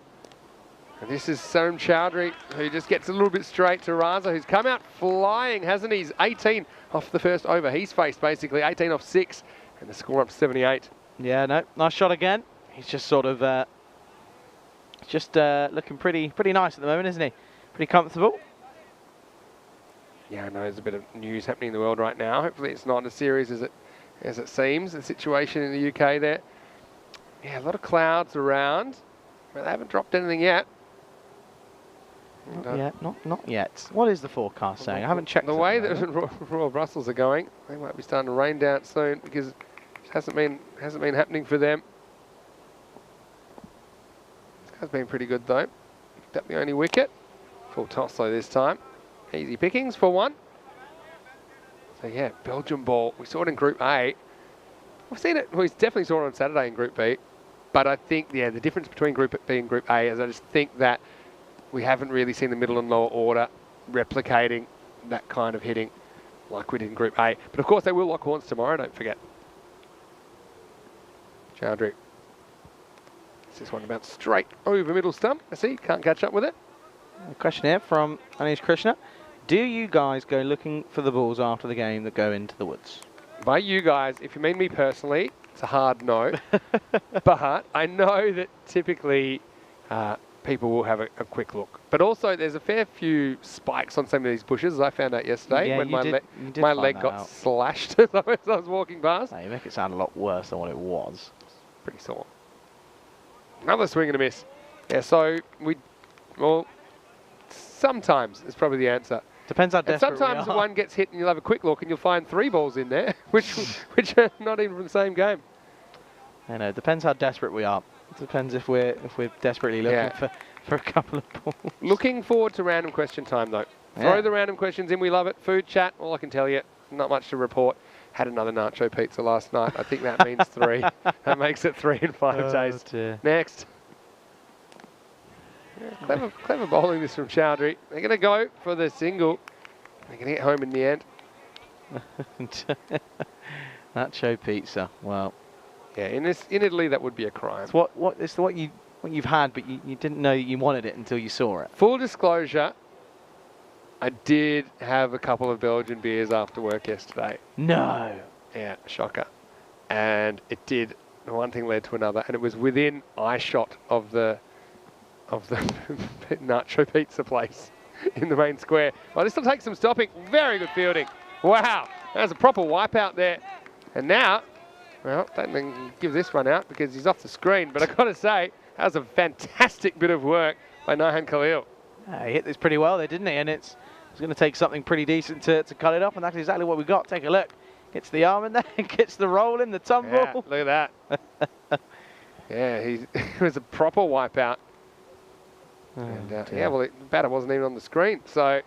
And this is Soam Chowdhury, who just gets a little bit straight to Raza, who's come out flying, hasn't he? He's 18 off the first over. He's faced basically 18 off 6, and the score up to 78.
Yeah, no, nice shot again. He's just sort of looking pretty nice at the moment, isn't he? Pretty comfortable.
Yeah, I know there's a bit of news happening in the world right now. Hopefully it's not as serious as it seems, the situation in the UK there. Yeah, a lot of clouds around, but they haven't dropped anything yet.
Not yet. What is the forecast saying? I haven't checked.
The way that Royal Brussels are going, they might be starting to rain down soon because it hasn't been happening for them. This guy's been pretty good though. picked up the only wicket. Full toss though this time. Easy pickings for one. So yeah, Belgium ball. We saw it in Group A. We've seen it. We definitely saw it on Saturday in Group B. But I think, yeah, the difference between Group B and Group A is I just think that we haven't really seen the middle and lower order replicating that kind of hitting like we did in Group A. But of course, they will lock horns tomorrow, don't forget. Chowdhury. This one about straight over middle stump. I see, can't catch up with it.
A question here from Anish Krishna. Do you guys go looking for the balls after the game that go into the woods?
By you guys, if you mean me personally, it's a hard no. But I know that typically people will have a quick look. But also, there's a fair few spikes on some of these bushes, as I found out yesterday when my leg got slashed as I was walking past.
You make it sound a lot worse than what it was.
Pretty sore. Another swing and a miss. Yeah, so well, sometimes is probably the answer.
Depends how desperate
and sometimes the one gets hit and you'll have a quick look and you'll find 3 balls in there, which are not even from the same game.
I know. Depends how desperate we are. It depends if we're desperately looking for a couple of balls.
Looking forward to random question time though. Throw the random questions in. We love it. Food chat. All I can tell you, not much to report. Had another nacho pizza last night. I think that means 3. That makes it 3 in 5 days.
Dear.
Next. Yeah, clever bowling this from Chowdhury. They're going to go for the single. They're going to get home in the end.
Nacho pizza. Well,
yeah, in Italy that would be a crime.
It's what you've had, but you didn't know you wanted it until you saw it.
Full disclosure, I did have a couple of Belgian beers after work yesterday.
No.
Yeah, shocker. And it did. One thing led to another, and it was within eye shot of the nacho pizza place in the main square. Well, this will take some stopping. Very good fielding. Wow, that's a proper wipeout there. And now, well, don't think give this one out because he's off the screen. But I've got to say, that was a fantastic bit of work by Nahan Khalil.
He hit this pretty well there, didn't he? And it's going to take something pretty decent to cut it off, and that's exactly what we got. Take a look. Gets the arm in there, gets the roll in, the tumble.
Yeah, look at that. Yeah, it was a proper wipeout. And, yeah, well, the batter wasn't even on the screen. So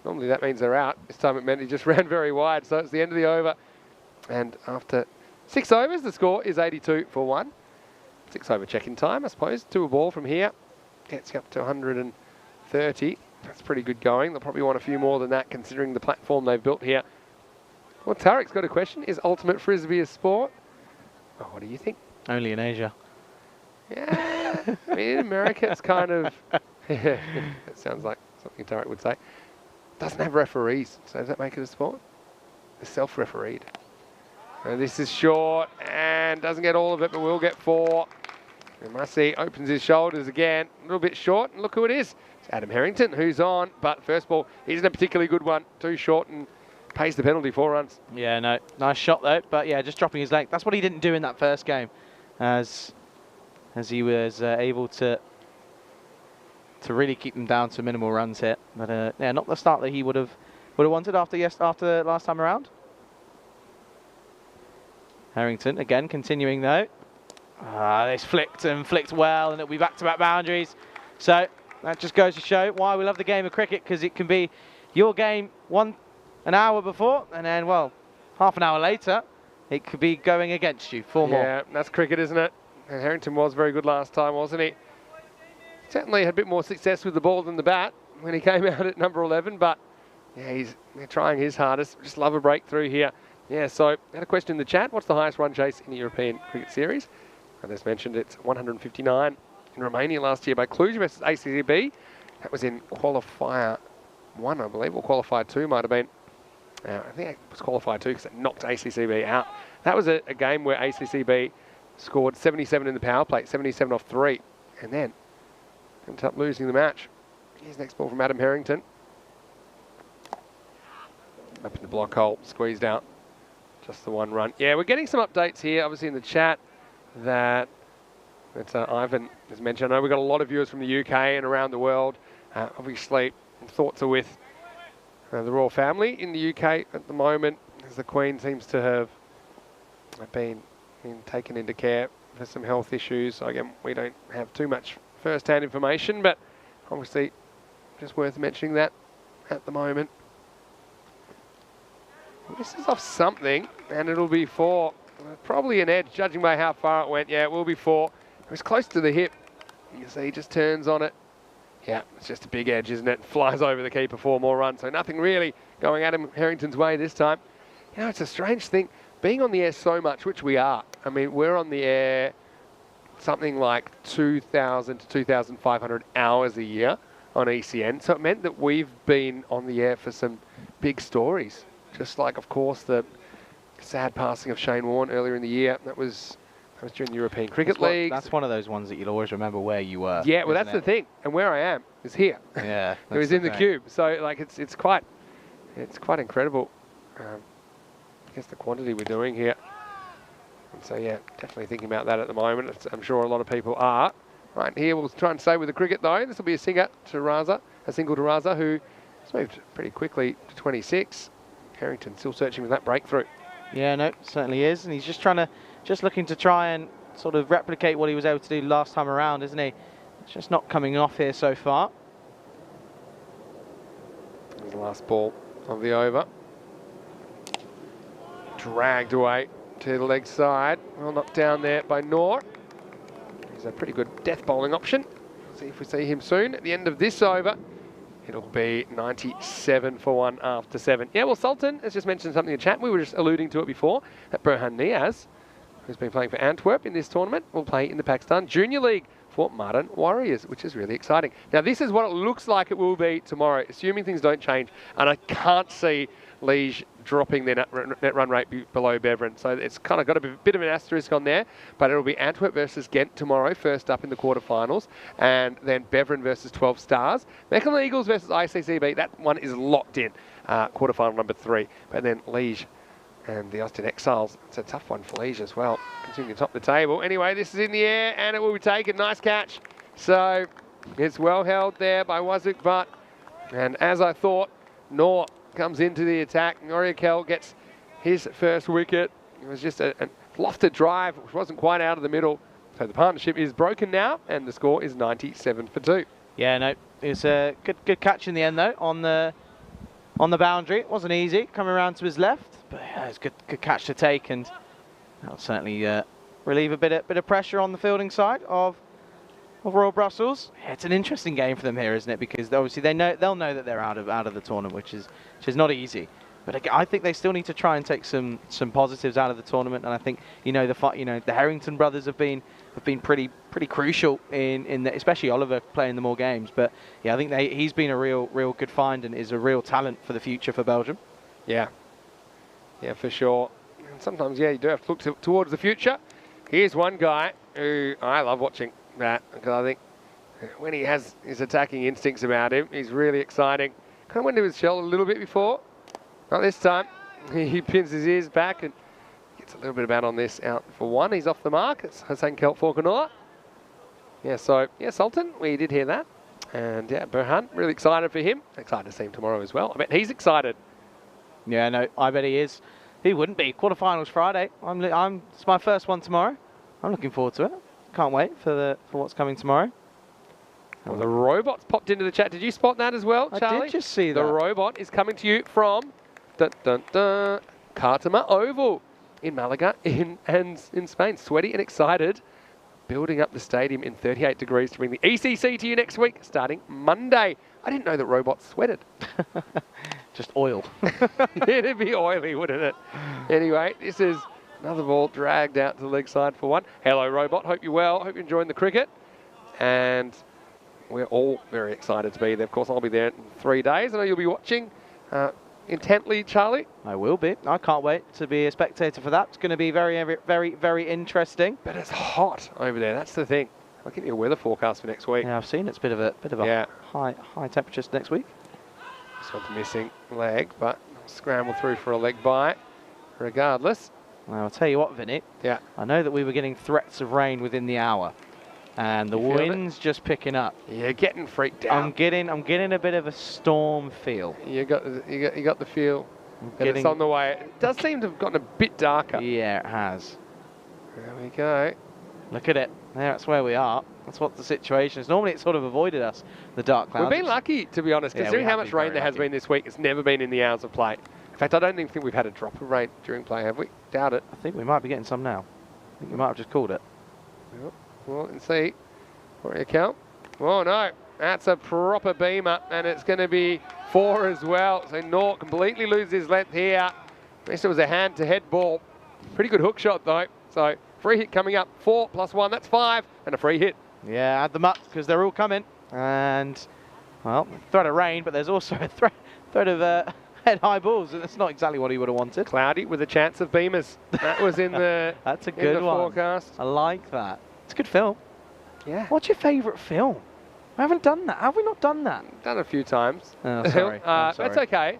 normally that means they're out. This time it meant he just ran very wide. So it's the end of the over. And after 6 overs, the score is 82 for 1. 6 over check-in time, I suppose. 2 a ball from here. Gets you up to 130. That's pretty good going. They'll probably want a few more than that considering the platform they've built here. Well, Tarek's got a question. Is ultimate frisbee a sport? Oh, what do you think?
Only in Asia.
Yeah. I mean, in America, it's kind of... It sounds like something Tarek would say. Doesn't have referees. So does that make it a sport? It's self-refereed. So this is short and doesn't get all of it, but will get 4. And Massey opens his shoulders again. A little bit short. And look who it is. It's Adam Harrington, who's on. But first ball isn't a particularly good one. Too short and pays the penalty, 4 runs.
Yeah, no. Nice shot, though. But, yeah, just dropping his leg. That's what he didn't do in that first game. As he was able to really keep them down to minimal runs here. But, yeah, not the start that he would have wanted after last time around. Harrington, again, continuing, though. This flicked well, and it'll be back-to-back boundaries. So that just goes to show why we love the game of cricket, because it can be your game an hour before, and then, well, half an hour later, it could be going against you. 4 more.
Yeah, that's cricket, isn't it? And Harrington was very good last time, wasn't he? Certainly had a bit more success with the ball than the bat when he came out at number 11, but yeah, he's trying his hardest. Just love a breakthrough here. Yeah, so I had a question in the chat. What's the highest run chase in the European Cricket Series? And as mentioned, it's 159 in Romania last year by Cluj versus ACCB. That was in qualifier 1, I believe, or qualifier 2 might have been. I think it was qualifier 2 because it knocked ACCB out. That was a game where ACCB scored 77 in the power play, 77 off 3, and then ended up losing the match. Here's next ball from Adam Harrington. Up in the block hole, squeezed out. Just the 1 run. Yeah, we're getting some updates here, obviously in the chat, that Ivan has mentioned. I know we've got a lot of viewers from the UK and around the world. Obviously, thoughts are with the royal family in the UK at the moment, as the Queen seems to have been taken into care for some health issues. So again, we don't have too much first-hand information, but
Obviously, just worth mentioning that at the moment. This is off something, and it'll be 4. Probably an edge, judging by how far it went. Yeah, it will be 4. It was close to the hip. You can see he just turns on it. Yeah, it's just a big edge, isn't it? Flies over the keeper, 4 more runs. So nothing really going Adam Harrington's way this time. You know, it's a strange thing. Being on the air so much, which we are. I mean, we're on the air something like 2,000 to 2,500 hours a year on ECN. So it meant that we've been on the air for some big stories. Just like, of course, the sad passing of Shane Warne earlier in the year. That was during the European Cricket League.
That's one of those ones that you'll always remember where you were.
Yeah, well, that's the thing. And where I am is here.
Yeah.
It was in the cube. So, like, it's quite incredible. I guess the quantity we're doing here. And so, yeah, definitely thinking about that at the moment. I'm sure a lot of people are. Right here, we'll try and stay with the cricket, though. This will be a single to Raza, who has moved pretty quickly to 26. Harrington still searching for that breakthrough.
Yeah, no, certainly is. And he's just looking to try and sort of replicate what he was able to do last time around, isn't he? It's just not coming off here so far.
There's the last ball of the over. Dragged away to the leg side. Well knocked down there by Noor. He's a pretty good death bowling option. See if we see him soon. At the end of this over, it'll be 97 for 1 after 7. Yeah, well, Sultan has just mentioned something in chat. We were just alluding to it before. That Burhan Niaz, who's been playing for Antwerp in this tournament, will play in the Pakistan Junior League for Martin Warriors, which is really exciting. Now, this is what it looks like it will be tomorrow, assuming things don't change. And I can't see Liege dropping their net run rate below Beveren. So it's kind of got a bit of an asterisk on there, but it'll be Antwerp versus Ghent tomorrow, first up in the quarterfinals, and then Beveren versus 12 Stars. Mechelen Eagles versus ICCB, that one is locked in, quarterfinal number 3. But then Liege and the Austin Exiles, it's a tough one for Liege as well, continuing to top the table. Anyway, this is in the air, and it will be taken. Nice catch. So it's well held there by Wazik Butt. And as I thought, Noor comes into the attack. Noriakel gets his first wicket. It was just a lofted drive, which wasn't quite out of the middle. So the partnership is broken now, and the score is 97 for 2.
Yeah, no, it's a good catch in the end though on the boundary. It wasn't easy coming around to his left, but yeah, it's a good catch to take, and that'll certainly relieve a bit of pressure on the fielding side of Royal Brussels. Yeah, it's an interesting game for them here, isn't it? Because obviously they'll know that they're out of the tournament, which is not easy. But I think they still need to try and take some positives out of the tournament. And I think the Harrington brothers have been pretty crucial in that, especially Oliver playing the more games. But yeah, I think he's been a real good find and is a real talent for the future for Belgium.
Yeah, for sure. And sometimes you do have to look towards the future. Here's one guy who I love watching. That, because I think when he has his attacking instincts about him, he's really exciting. Kind of went to his shell a little bit before. Not this time. He pins his ears back and gets a little bit of bat on this. Out for 1. He's off the mark. It's Hassan Kelt Forkanola. Yeah, so, yeah, Sultan, we did hear that. And, yeah, Burhan, really excited for him. Excited to see him tomorrow as well. I bet he's excited.
Yeah, no, I bet he is. He wouldn't be. Quarterfinals Friday. It's my first one tomorrow. I'm looking forward to it. Can't wait for what's coming tomorrow.
Well, the robot's popped into the chat. Did you spot that as well, Charlie?
I did just see that.
The robot is coming to you from Cartama Oval in Malaga in Spain. Sweaty and excited. Building up the stadium in 38 degrees to bring the ECC to you next week, starting Monday. I didn't know that robots sweated.
Just oil.
It'd be oily, wouldn't it? Anyway, this is another ball dragged out to the leg side for 1. Hello, robot. Hope you're well. Hope you're enjoying the cricket. And we're all very excited to be there. Of course, I'll be there in 3 days. I know you'll be watching intently, Charlie.
I will be. I can't wait to be a spectator for that. It's going to be very, very, very interesting.
But it's hot over there. That's the thing. I'll give you a weather forecast for next week.
Yeah, I've seen it's a bit of a high temperatures next week.
This one's a missing leg, but I'll scramble through for a leg bite regardless.
Well, I'll tell you what, Vinny.
Yeah.
I know that we were getting threats of rain within the hour, and the wind's just picking up.
You're getting freaked out.
I'm getting a bit of a storm feel.
You got the feel that it's on the way. It does seem to have gotten a bit darker.
Yeah, it has.
There we go.
Look at it. There, that's where we are. That's what the situation is. Normally, it sort of avoided us, the dark clouds.
We've been lucky, to be honest,
Yeah,
considering
we
how
have
much
been
rain
very
there has
lucky.
been this week. It's never been in the hours of play. In fact, I don't even think we've had a drop of rain during play, have we? Doubt it.
I think we might be getting some now. I think we might have just called it.
Yep. Well, and see. For your count. Oh, no. That's a proper beamer, and it's going to be 4 as well. So Nort completely loses his length here. At least it was a hand-to-head ball. Pretty good hook shot, though. So free hit coming up. 4 plus 1, that's 5, and a free hit.
Yeah, add them up because they're all coming. And, well, threat of rain, but there's also a threat of head-high balls, and that's not exactly what he would have wanted.
Cloudy with a chance of beamers. That was in the,
That's a
in
good
the
one.
forecast.
I like that. It's a good film.
Yeah.
What's your favourite film? We haven't done that. Have we not done that?
Done a few times.
Oh, sorry. I'm sorry.
That's okay.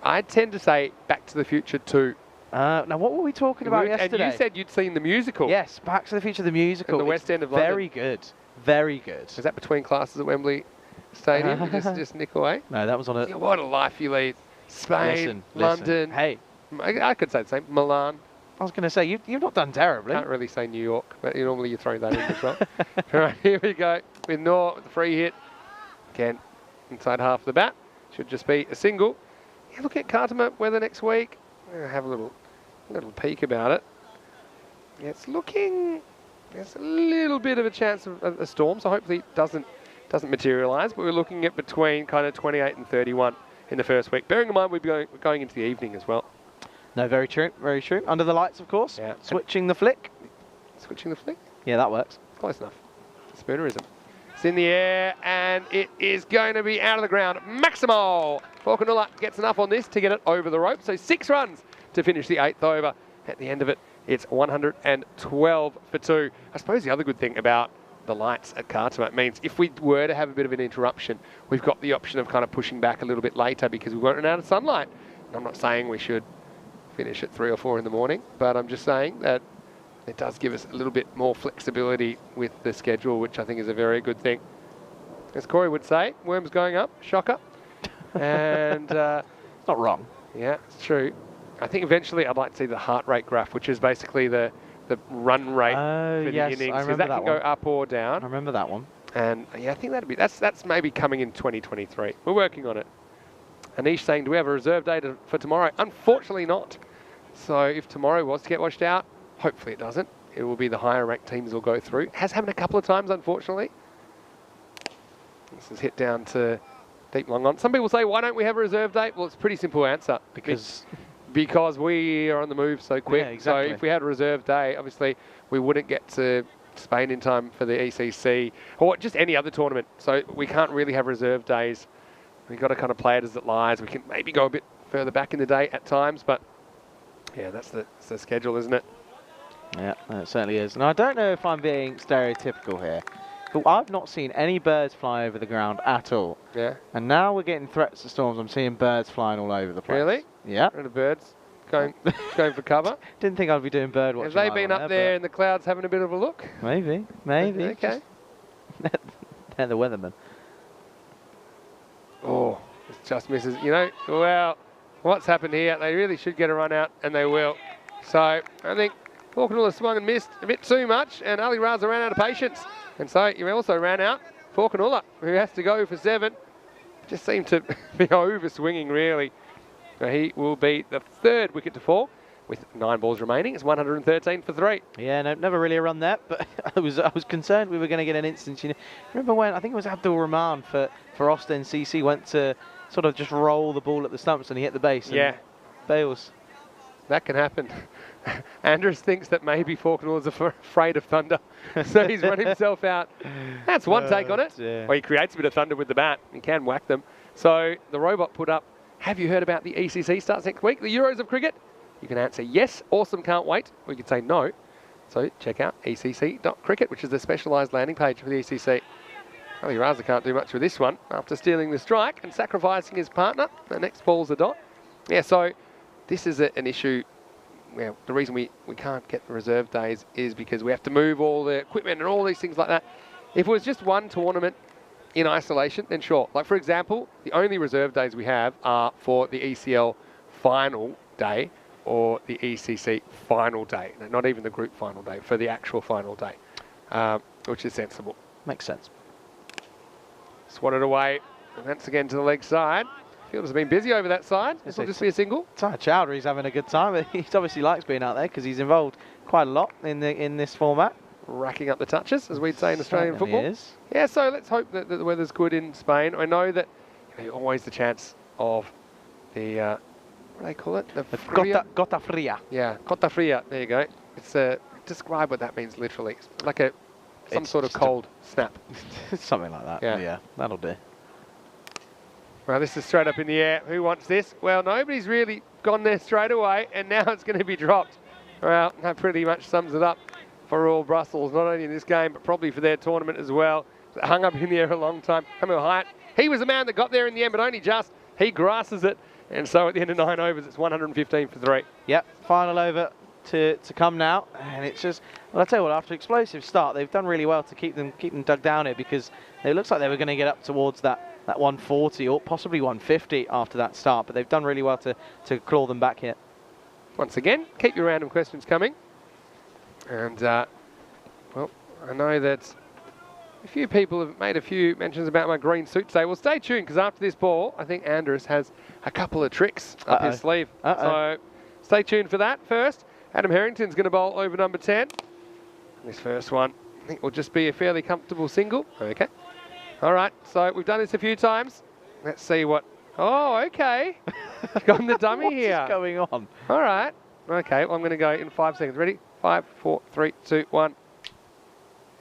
I tend to say Back to the Future 2.
Now, what were we talking about yesterday?
And you said you'd seen the musical.
Yes, Back to the Future, the musical.
In the West End of London.
Very good. Very good.
Was that between classes at Wembley Stadium? You just nick away?
No, that was on
Yeah,
a...
what a life you lead. Spain, London.
Hey,
I could say the same. Milan.
I was going to say, you've not done terribly.
Can't really say New York, but normally you throw that in as well. All right, here we go with Nort with the free hit. Again, inside half the bat. Should just be a single. Yeah, look at Cartama weather next week. I'll have a little peek about it. Yeah, it's looking... There's a little bit of a chance of a storm, so hopefully it doesn't materialise. But we're looking at between kind of 28 and 31 in the first week. Bearing in mind we're going into the evening as well.
No, very true, very true. Under the lights, of course.
Yeah.
Switching the flick.
Switching the flick.
Yeah, that works.
Close enough. Spoonerism. It's in the air, and it is going to be out of the ground. Maximo! Falconulla gets enough on this to get it over the rope. So 6 runs to finish the 8th over. At the end of it, it's 112 for 2. I suppose the other good thing about the lights at Cartama means if we were to have a bit of an interruption, we've got the option of kind of pushing back a little bit later because we won't run out of sunlight. And I'm not saying we should finish at 3 or 4 in the morning, but I'm just saying that it does give us a little bit more flexibility with the schedule, which I think is a very good thing. As Corey would say, worms going up, shocker. And
It's not wrong.
yeah, it's true. I think eventually I'd like to see the heart rate graph, which is basically the run rate for
yes,
the innings,
I
because
remember
that can
that
go
one.
up or
I
down.
remember that one.
And yeah, I think that's maybe coming in 2023. We're working on it. Anish saying, do we have a reserve day for tomorrow? Unfortunately not. So if tomorrow was to get washed out, hopefully it doesn't. It will be the higher ranked teams will go through. It has happened a couple of times, unfortunately. This is hit down to deep long on. Some people say, why don't we have a reserve day? Well, it's a pretty simple answer.
Because
we are on the move so quick.
Yeah, exactly.
So if we had a reserve day, obviously we wouldn't get to Spain in time for the ECC or just any other tournament. So we can't really have reserve days. We've got to kind of play it as it lies. We can maybe go a bit further back in the day at times, but yeah, that's the schedule, isn't it?
Yeah, it certainly is. And I don't know if I'm being stereotypical here, but I've not seen any birds fly over the ground at all.
Yeah.
And now we're getting threats of storms. I'm seeing birds flying all over the place.
Really?
Yeah.
And the birds going for cover.
Didn't think I'd be doing bird watching.
Have they
live
been
on
up there in the clouds having a bit of a look?
but Maybe.
Okay.
They're the weathermen.
Oh, it just misses. You know, well, what's happened here? They really should get a run out, and they will. So I think Falconulla swung and missed a bit too much, and Ali Raza ran out of patience. And so you also ran out Falconulla, who has to go for 7. Just seemed to be over-swinging, really. So he will be the 3rd wicket to fall with 9 balls remaining. It's 113 for 3.
Yeah, no, never really a run there, but I was concerned we were going to get an instance. You know, remember when I think it was Abdul Rahman for Austin CC went to sort of just roll the ball at the stumps and he hit the base. And
Yeah.
Bales.
That can happen. Andrews thinks that maybe Falconulla's afraid of thunder, so he's run himself out. That's one take on it.
Yeah.
Well, he creates a bit of thunder with the bat. He can whack them. So the robot put up, have you heard about the ECC starts next week, the Euros of Cricket? You can answer yes, awesome, can't wait, or you can say no. So check out ecc.cricket, which is the specialised landing page for the ECC. Ali Raza can't do much with this one after stealing the strike and sacrificing his partner. The next ball's a dot. Yeah, so this is an issue. Well, the reason we can't get the reserve days is because we have to move all the equipment and all these things like that. If it was just one tournament in isolation, then sure. Like, for example, the only reserve days we have are for the ECL final day or the ECC final day. No, not even the group final day, for the actual final day. which is sensible.
Makes sense.
Swatted away, and that's again to the leg side. Fielders have been busy over that side. This will just be a single.
Chowdhury's having a good time. He obviously likes being out there because he's involved quite a lot in this format.
Racking up the touches, as we'd say in Australian
Certainly
football.
is.
Yeah, so let's hope that the weather's good in Spain. I know that always the chance of the, what do they call it? The
Gota fria.
Yeah, gota fria. There you go. It's describe what that means literally. It's like some
It's
sort of
just
cold snap.
Something like that.
Yeah.
That'll do.
Well, this is straight up in the air. Who wants this? Well, nobody's really gone there straight away, and now it's going to be dropped. Well, that pretty much sums it up for all Brussels, not only in this game, but probably for their tournament as well. It hung up in the air a long time. Camille Hyatt, he was the man that got there in the end, but only just. He grasses it, and so at the end of 9 overs, it's 115 for 3.
Yep, final over to come now, and it's just, well, I'll tell you what, after explosive start, they've done really well to keep them dug down here, because it looks like they were going to get up towards that 140 or possibly 150 after that start, but they've done really well to claw them back here.
Once again, keep your random questions coming. And, well, I know that a few people have made a few mentions about my green suit today. Well, stay tuned, because after this ball, I think Andrus has a couple of tricks up his sleeve. So stay tuned for that. First, Adam Harrington's going to bowl over number 10. This first one, I think, will just be a fairly comfortable single. Okay. All right, so we've done this a few times. Let's see what... Oh, okay. Got the dummy here.
What's going on?
All right. Okay, well, I'm going to go in 5 seconds. Ready? 5, 4, 3, 2, 1.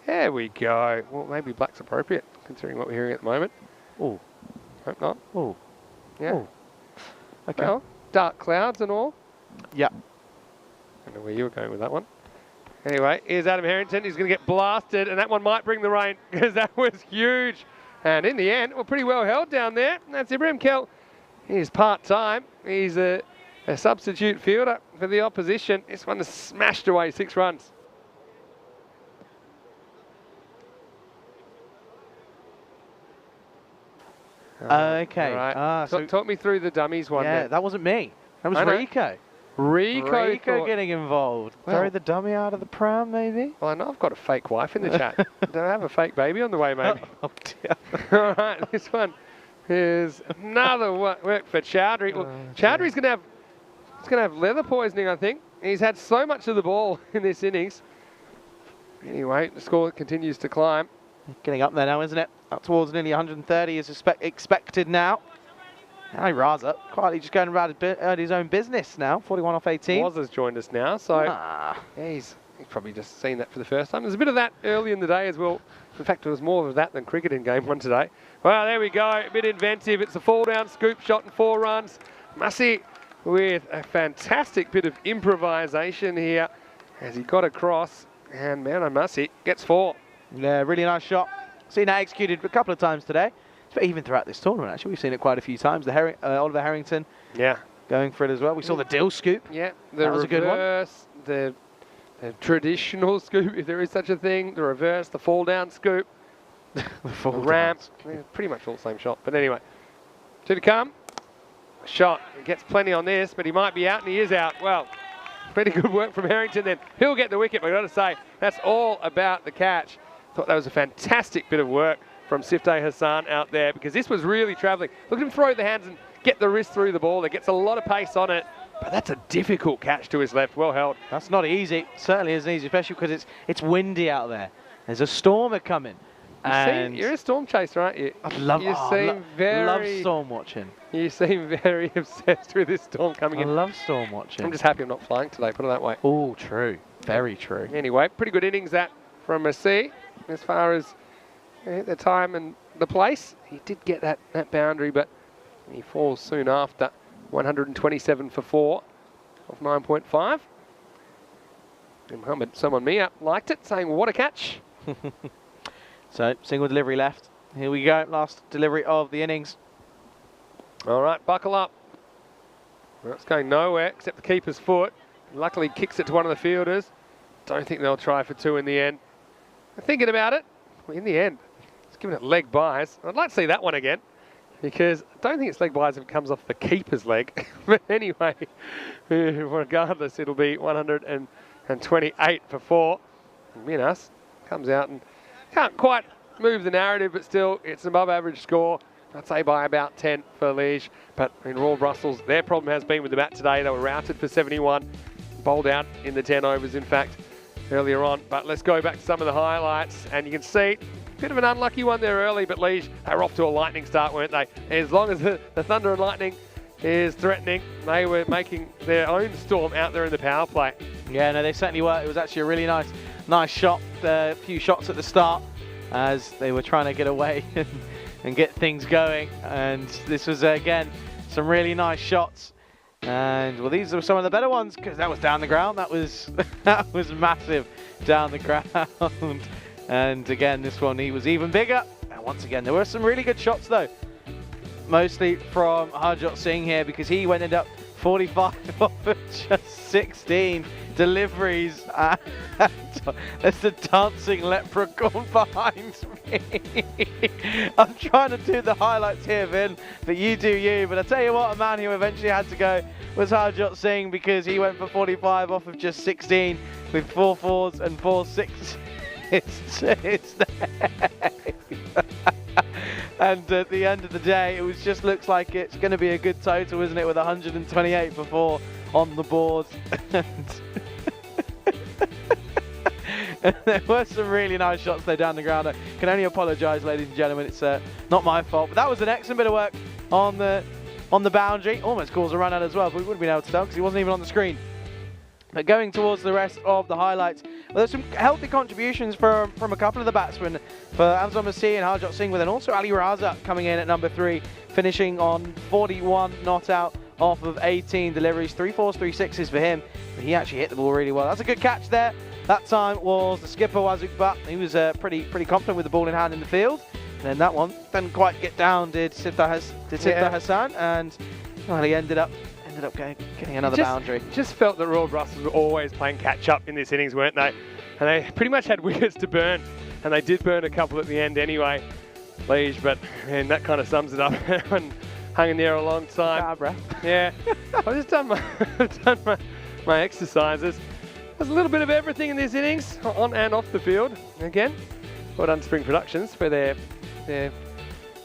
There we go. Well, maybe black's appropriate, considering what we're hearing at the moment.
Oh.
Hope not.
Oh.
Yeah.
Ooh. Okay.
Well, dark clouds and all.
Yeah.
I don't know where you were going with that one. Anyway, here's Adam Harrington. He's going to get blasted, and that one might bring the rain, because that was huge. And in the end, we're pretty well held down there. That's Ibrahim Kell. He's part-time. He's a substitute fielder for the opposition. This one has smashed away 6 runs.
Okay.
All right.
So
Talk me through the dummies one.
yeah,
then.
that wasn't me. That was
I know.
Rico.
Rico thought-
getting involved.
Well-
Throw the dummy out of the pram, maybe?
Well, I know I've got a fake wife in the chat. Don't I have a fake baby on the way, maybe?
Oh, dear.
All right, this one is another work for Chowdhury. Well, Chowdhury's going to have leather poisoning, I think. He's had so much of the ball in this innings. Anyway, the score continues to climb.
Getting up there now, isn't it? Up towards nearly 130 is expected now. Now Raza quietly just going about his own business now. 41 off 18.
Woz has joined us now, so yeah, he's probably just seen that for the first time. There's a bit of that early in the day as well. In fact, there was more of that than cricket in game 1 today. Well, there we go. A bit inventive. It's a fall-down scoop shot and 4 runs. Massey with a fantastic bit of improvisation here as he got across. And man, Massey gets 4.
Yeah, really nice shot. Seen that executed a couple of times today. Even throughout this tournament, actually. We've seen it quite a few times. Oliver Harrington going for it as well. We saw the dill scoop.
Yeah,
that was a good one.
The traditional scoop, if there is such a thing, the reverse, the fall-down scoop, the ramp. Yeah, pretty much all the same shot. But anyway, 2 to come. Shot. He gets plenty on this, but he might be out, and he is out. Well, pretty good work from Harrington then. He'll get the wicket, but I've got to say, that's all about the catch. Thought that was a fantastic bit of work from Sifte Hassan out there, because this was really travelling. Look at him throw the hands and get the wrist through the ball. It gets a lot of pace on it, but that's a difficult catch to his left. Well held.
That's not easy. Certainly isn't easy, especially because it's windy out there. There's a storm coming.
You're a storm chaser, aren't you?
I love storm watching.
You seem very obsessed with this storm coming in.
I love storm watching.
I'm just happy I'm not flying today, put it that way.
Oh, true. Very true.
Anyway, pretty good innings that from Massey as far as the time and the place. He did get that boundary, but he falls soon after. 127 for 4 off 9.5. And Muhammad Someone liked it, saying, what a catch.
So, single delivery left. Here we go, last delivery of the innings.
All right, buckle up. Well, it's going nowhere except the keeper's foot. Luckily kicks it to one of the fielders. Don't think they'll try for 2 in the end. Thinking about it, in the end, it's given it leg byes. I'd like to see that one again, because I don't think it's leg byes if it comes off the keeper's leg. But anyway, regardless, it'll be 128 for 4. Minas comes out and can't quite move the narrative, but still, it's an above average score. I'd say by about 10 for Liège. But in Royal Brussels, their problem has been with the bat today. They were routed for 71, bowled out in the 10 overs, in fact, earlier on. But let's go back to some of the highlights, and you can see a bit of an unlucky one there early, but Liège, they were off to a lightning start, weren't they? As long as the thunder and lightning is threatening, they were making their own storm out there in the power play.
Yeah, no, they certainly were. It was actually a really nice shot, a few shots at the start as they were trying to get away and get things going. And this was, again, some really nice shots. And, well, these are some of the better ones because that was down the ground. That was, that was massive down the ground. And, again, this one, he was even bigger. And once again, there were some really good shots, though. Mostly from Harjot Singh here because he ended up 45 off of just 16 deliveries. And there's the dancing leprechaun behind me. I'm trying to do the highlights here, Vin, but you do you. But I tell you what, a man who eventually had to go was Harjot Singh because he went for 45 off of just 16 with 4 4s and 4 6s. It's there. And at the end of the day, it just looks like it's going to be a good total, isn't it, with 128 for 4 on the board. And there were some really nice shots there down the ground. I can only apologise, ladies and gentlemen. It's not my fault. But that was an excellent bit of work on the boundary. Almost caused a run out as well, but we wouldn't have been able to tell because he wasn't even on the screen. But going towards the rest of the highlights, well, there's some healthy contributions from a couple of the batsmen, for Amzam Masih and Harjot Singh, but then also Ali Raza coming in at number 3, finishing on 41 not out off of 18 deliveries, 3 4s, 3 6s for him. But he actually hit the ball really well. That's a good catch there. That time was the skipper, Wazuk Butt. He was pretty confident with the ball in hand in the field. And then that one didn't quite get down, did Siddhar Hassan, and well, he ended up getting another boundary.
Just felt that Royal Brussels were always playing catch-up in this innings, weren't they? And they pretty much had wickets to burn, and they did burn a couple at the end anyway, Liège, but man, that kind of sums it up. And hung in there a long time. Yeah, I've just done my exercises. There's a little bit of everything in this innings, on and off the field. Again, well done Spring Productions for their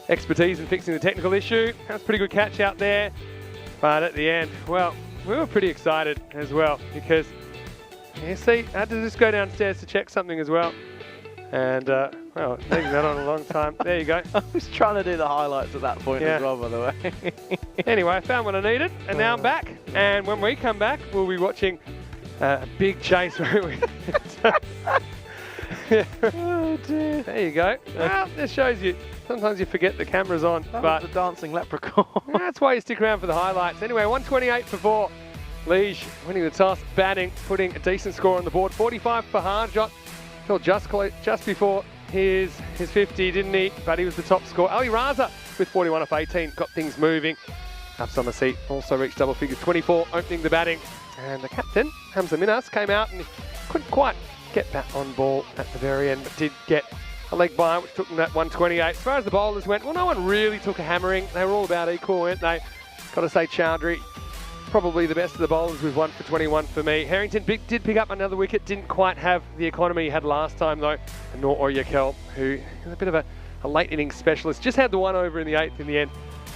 expertise in fixing the technical issue. That's a pretty good catch out there. But at the end, well, we were pretty excited as well because, you see, I had to just go downstairs to check something as well. And, well, leaving that on a long time. There you go.
I was trying to do the highlights at that point as well, by the way.
Anyway, I found what I needed, and now I'm back. And when we come back, we'll be watching a big chase, won't we?
Oh, dear.
There you go. Well, this shows you. Sometimes you forget the camera's on.
That
but
was the dancing leprechaun.
That's why you stick around for the highlights. Anyway, 128 for 4. Liège winning the toss, batting, putting a decent score on the board. 45 for Harjot. Fell just before his 50, didn't he? But he was the top scorer. Ali Raza with 41 off 18 got things moving. Amzam Masih also reached double figures, 24 opening the batting. And the captain, Hamza Minas, came out and couldn't quite get back on ball at the very end, but did get a leg by, which took them that 128. As far as the bowlers went, well, no one really took a hammering. They were all about equal, weren't they? Got to say, Chowdhury, probably the best of the bowlers with 1 for 21 for me. Harrington did pick up another wicket, didn't quite have the economy he had last time, though. And nor Yakel, who is a bit of a late innings specialist, just had the 1 over in the 8th in the end.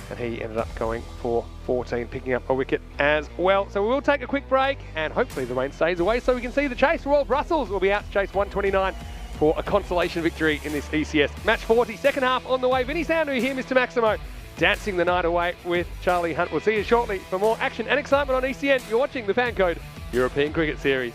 And he ended up going for 14, picking up a wicket as well. So we will take a quick break, and hopefully the rain stays away so we can see the chase. Royal Brussels will be out to chase 129 for a consolation victory in this ECS. Match 40, second half on the way. Vinny Sandu here, Mr. Maximo, dancing the night away with Charlie Hunt. We'll see you shortly for more action and excitement on ECN. You're watching the FanCode European Cricket Series.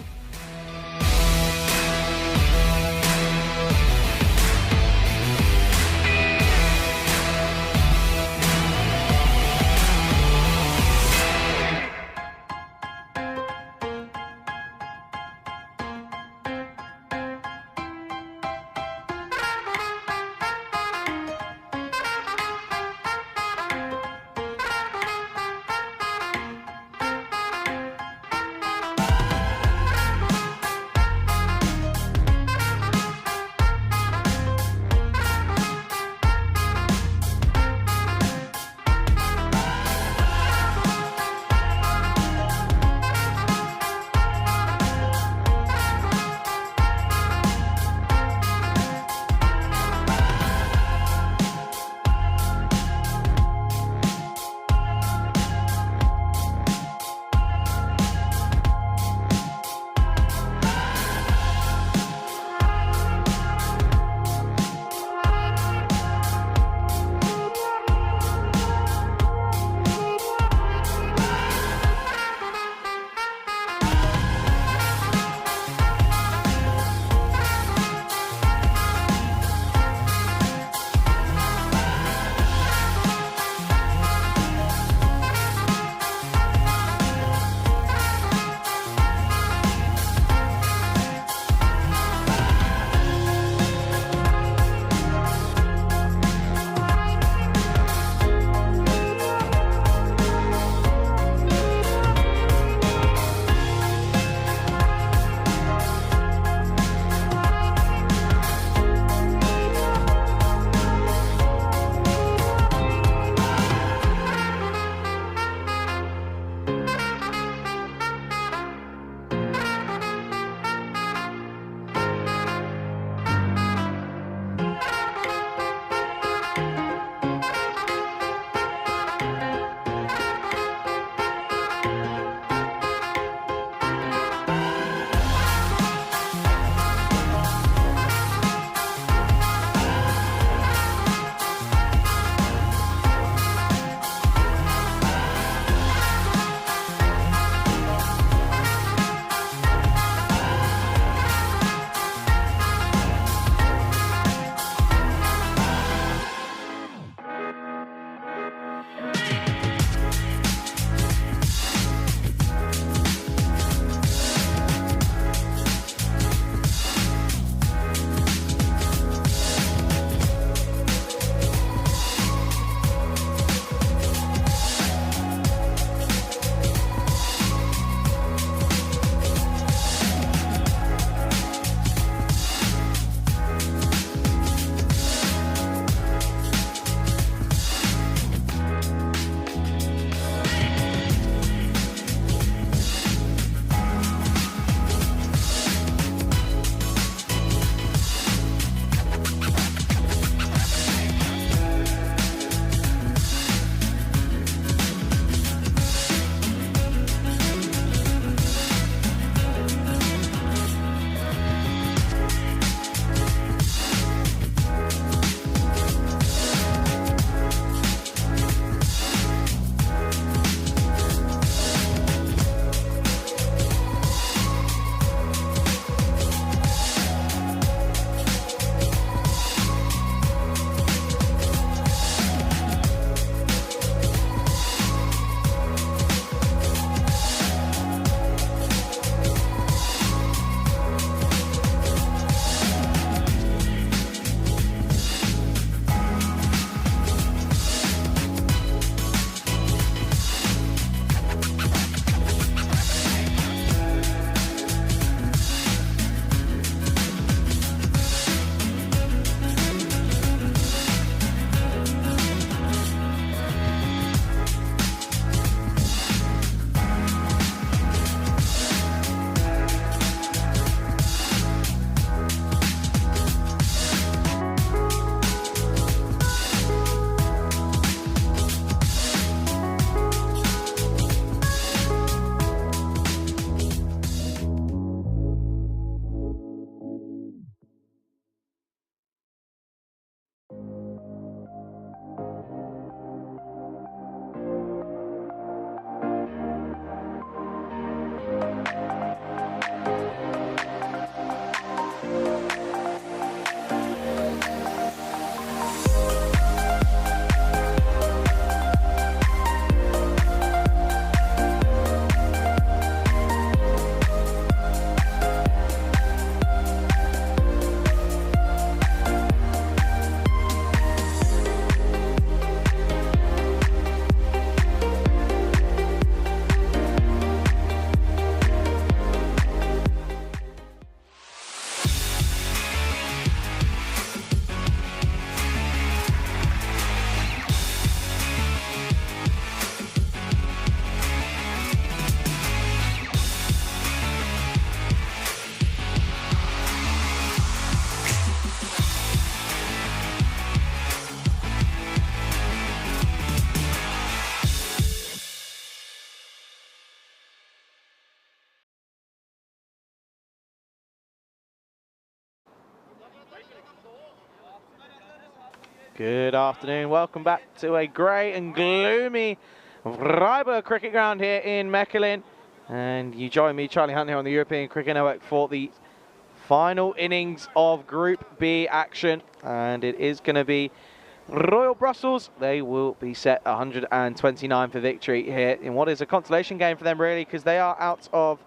Good afternoon. Welcome back to a grey and gloomy Freiburg cricket ground here in Mechelen. And you join me, Charlie Hunt, here on the European Cricket Network for the final innings of Group B action. And it is going to be Royal Brussels. They will be set 129 for victory here in what is a consolation game for them, really, because they are out of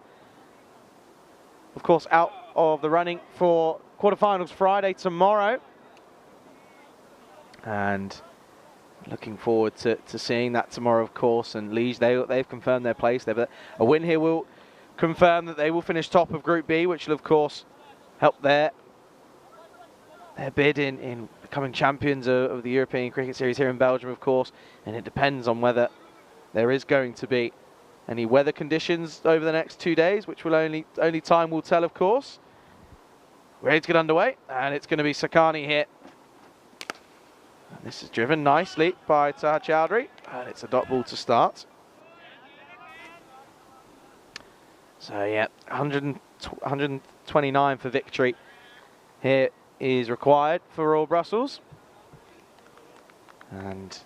course, out of the running for quarterfinals Friday tomorrow. And looking forward to seeing that tomorrow, of course. And Liège, they've confirmed their place there. But a win here will confirm that they will finish top of Group B, which will, of course, help their bid in becoming champions of the European Cricket Series here in Belgium, of course. And it depends on whether there is going to be any weather conditions over the next 2 days, which will only time will tell, of course. Ready to get underway, and it's going to be Sakani here. This is driven nicely by Taha Chowdhury, and it's a dot ball to start. So yeah, 129 for victory here is required for Royal Brussels. And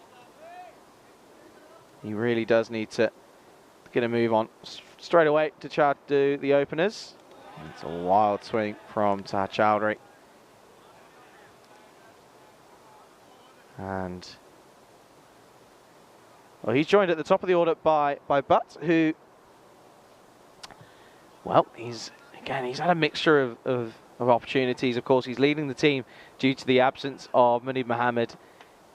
he really does need to get a move on straight away to try to do the openers. It's a wild swing from Taha Chowdhury. And well, he's joined at the top of the order by Butt, who, well, he's had a mixture of opportunities. Of course, he's leading the team due to the absence of Munib Mohammed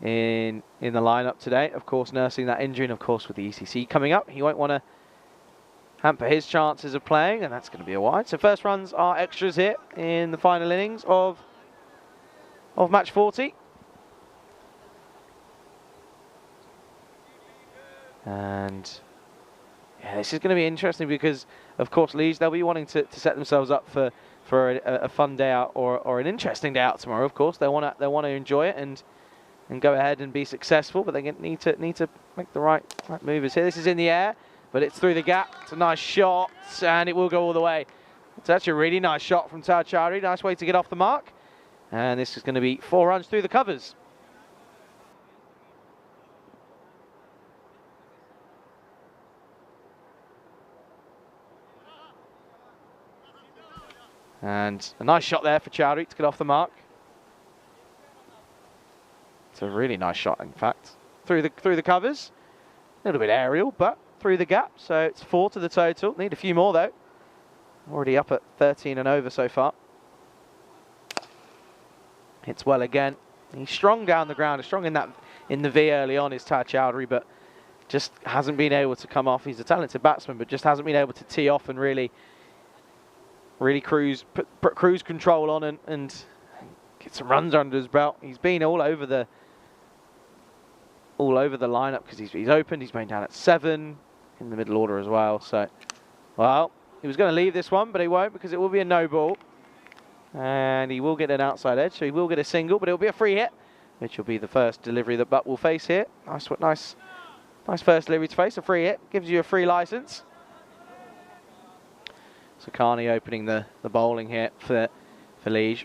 in the lineup today. Of course, nursing that injury, and of course, with the ECC coming up, he won't want to hamper his chances of playing, and that's going to be a wide. So first runs are extras here in the final innings of match 40. And yeah, this is going to be interesting because, of course, Liège, they'll be wanting to set themselves up for a fun day out or an interesting day out tomorrow. Of course, they want to enjoy it and go ahead and be successful, but they need to make the right moves here. This is in the air, but it's through the gap. It's a nice shot, and it will go all the way. It's actually a really nice shot from Taha Chowdhury. Nice way to get off the mark, and this is going to be 4 runs through the covers. And a nice shot there for Chowdhury to get off the mark. It's a really nice shot, in fact. Through the covers. A little bit aerial, but through the gap. So it's 4 to the total. Need a few more, though. Already up at 13 and over so far. Hits well again. He's strong down the ground. He's strong in the V early on, is Taha Chowdhury, but just hasn't been able to come off. He's a talented batsman, but just hasn't been able to tee off and really put cruise control on and get some runs under his belt. He's been all over the lineup because he's opened. He's been down at 7 in the middle order as well. So, well, he was going to leave this one, but he won't because it will be a no ball, and he will get an outside edge, so he will get a single, but it will be a free hit, which will be the first delivery that Butt will face here. Nice first delivery to face a free hit. Gives you a free license. Sakani opening the bowling here for Liège.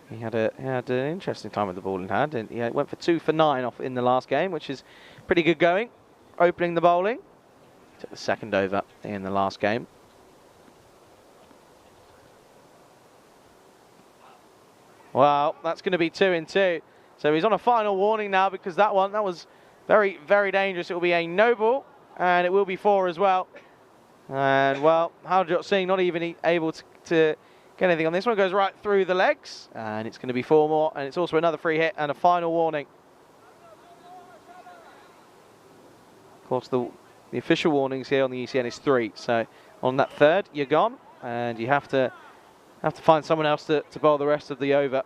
He had an interesting time with the ball in hand, and he went for 2 for 9 off in the last game, which is pretty good going. Opening the bowling, took the second over in the last game. Well, that's going to be 2 in 2. So he's on a final warning now because that was very, very dangerous. It will be a no ball, and it will be 4 as well. And, well, Harjot Singh not even able to get anything on this one. Goes right through the legs, and it's going to be 4 more, and it's also another free hit and a final warning. Of course, the official warnings here on the ECN is 3. So on that third, you're gone, and you have to find someone else to bowl the rest of the over.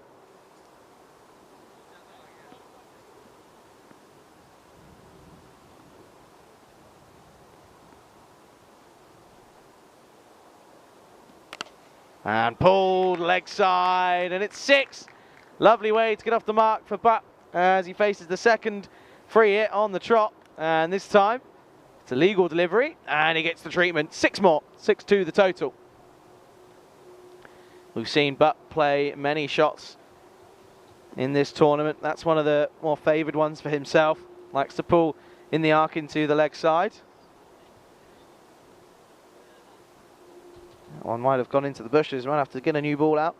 And pulled leg side, and it's 6. Lovely way to get off the mark for Butt as he faces the second free hit on the trot. And this time, it's a legal delivery, and he gets the treatment. 6 more, 6-2 the total. We've seen Butt play many shots in this tournament. That's one of the more favoured ones for himself. Likes to pull in the arc into the leg side. That one might have gone into the bushes. Might have to get a new ball out.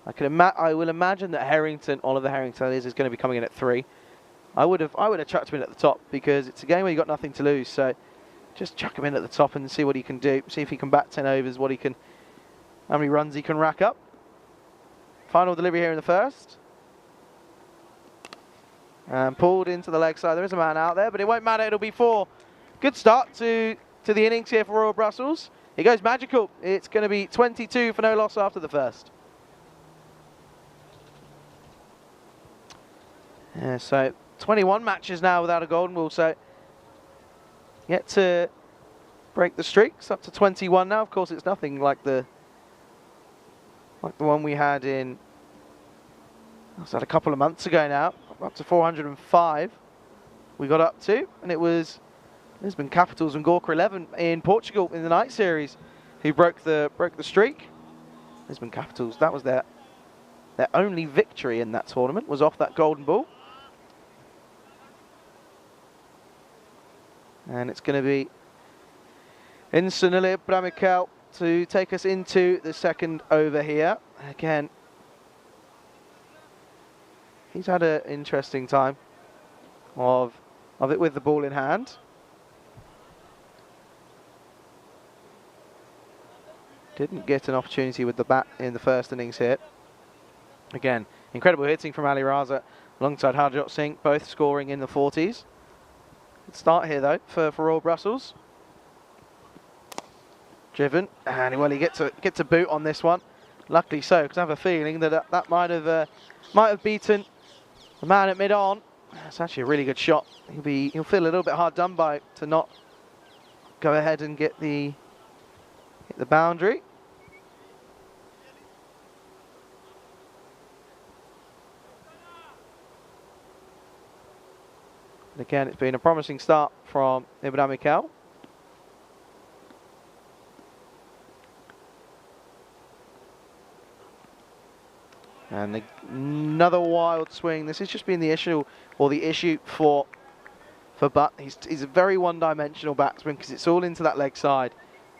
I will imagine that Oliver Harrington is going to be coming in at 3. I would have chucked him in at the top because it's a game where you've got nothing to lose. So just chuck him in at the top and see what he can do. See if he can bat 10 overs, how many runs he can rack up. Final delivery here in the first. And pulled into the leg side. There is a man out there, but it won't matter. It'll be 4. Good start to the innings here for Royal Brussels. It goes magical. It's going to be 22 for no loss after the first. Yeah, so 21 matches now without a golden ball. So yet to break the streaks up to 21 now. Of course, it's nothing like the one we had in, was that a couple of months ago now, up to 405 we got up to, and it was Lisbon Capitals and Gorka 11 in Portugal in the night series who broke the streak. Lisbon Capitals, that was their only victory in that tournament, was off that golden ball. And it's going to be Sunil Bramikel to take us into the second over here. Again, he's had an interesting time of it with the ball in hand. Didn't get an opportunity with the bat in the first innings here. Again, incredible hitting from Ali Raza alongside Harjot Singh, both scoring in the 40s. Good start here though for Royal Brussels. Driven, and well, he gets a boot on this one. Luckily so, because I have a feeling that that might have beaten the man at mid-on. It's actually a really good shot. He'll feel a little bit hard done by to not go ahead and hit the boundary. And again, it's been a promising start from Ibrahim Mikel. And another wild swing. This has just been the issue for Butt. He's a very one-dimensional batsman because it's all into that leg side.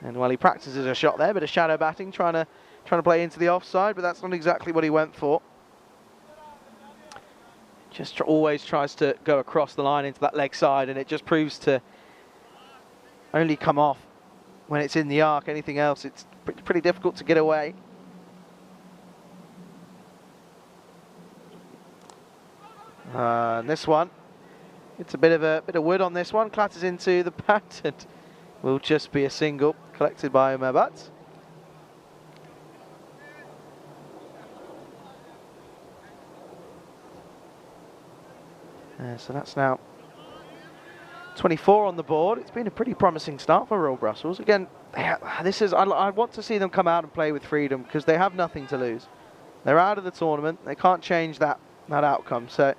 And well, he practices a shot there, bit of shadow batting, trying to play into the offside, but that's not exactly what he went for. Just always tries to go across the line into that leg side, and it just proves to only come off when it's in the arc. Anything else, it's pretty difficult to get away. And this one, it's a bit of wood on this one. Clatters into the bat and will just be a single collected by Mabat. So that's now 24 on the board. It's been a pretty promising start for Royal Brussels. Again, I want to see them come out and play with freedom because they have nothing to lose. They're out of the tournament. They can't change that outcome. So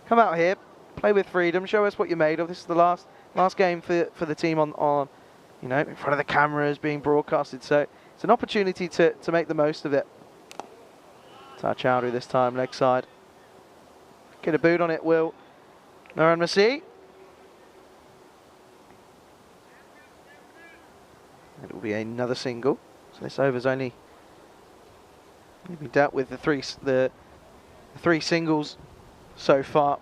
come out here, play with freedom, show us what you're made of. This is the last game for the team on in front of the cameras being broadcasted. So it's an opportunity to make the most of it. Tar Chowdhury this time, leg side. Get a boot on it, will Naran Masih. It will be another single. So this over's only been dealt with the three singles so far.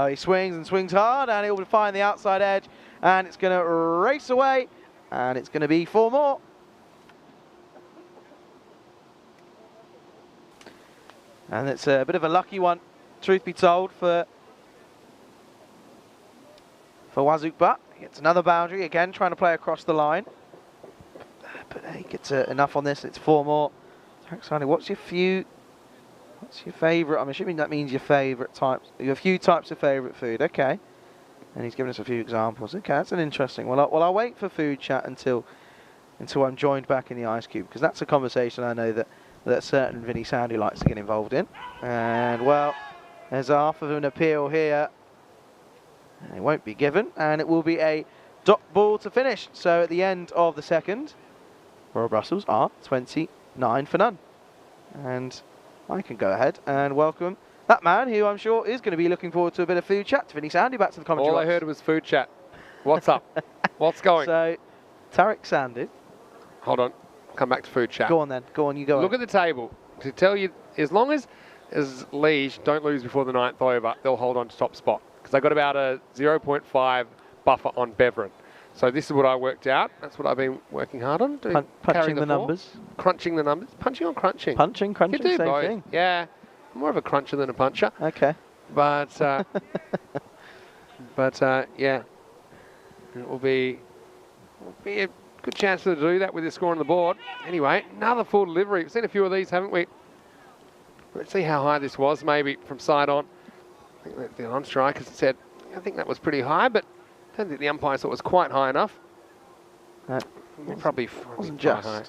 He swings and swings hard, and he'll find the outside edge, and it's going to race away, and it's going to be 4 more. And it's a bit of a lucky one, truth be told, for Wazuk Butt. He gets another boundary, again trying to play across the line. But he gets enough on this, it's 4 more. What's your favourite? I'm assuming that means your favourite types. A few types of favourite food, okay. And he's given us a few examples. Okay, that's an interesting one. Well, I'll wait for food chat until I'm joined back in the ice cube, because that's a conversation I know that certain Vinny Sandy likes to get involved in. And well, there's half of an appeal here. It won't be given, and it will be a dot ball to finish. So at the end of the second, Royal Brussels are 29 for none. And I can go ahead and welcome that man who I'm sure is going to be looking forward to a bit of food chat. Vinny Sandy, back to the commentary
All I
box.
heard was food chat. What's up? What's going?
So, Tarek Sandy.
Hold on. Come back to food chat.
Go on then. Go on, you go.
Look at the table. To tell you, as long as Liege don't lose before the 9th over, they'll hold on to top spot. Because they got about a 0.5 buffer on Beveren. So this is what I worked out. That's what I've been working hard on.
Punching the numbers.
Crunching the numbers. Punching or crunching?
Punching, crunching,
You do
same
both.
thing.
Yeah. I'm more of a cruncher than a puncher.
Okay.
But, yeah. It will be a good chance to do that with the score on the board. Anyway, another full delivery. We've seen a few of these, haven't we? Let's see how high this was, maybe from side on. I think the on-strikers said, I think that was pretty high, but I don't think the umpire thought it was quite high enough. Probably
wasn't
quite
just.
high.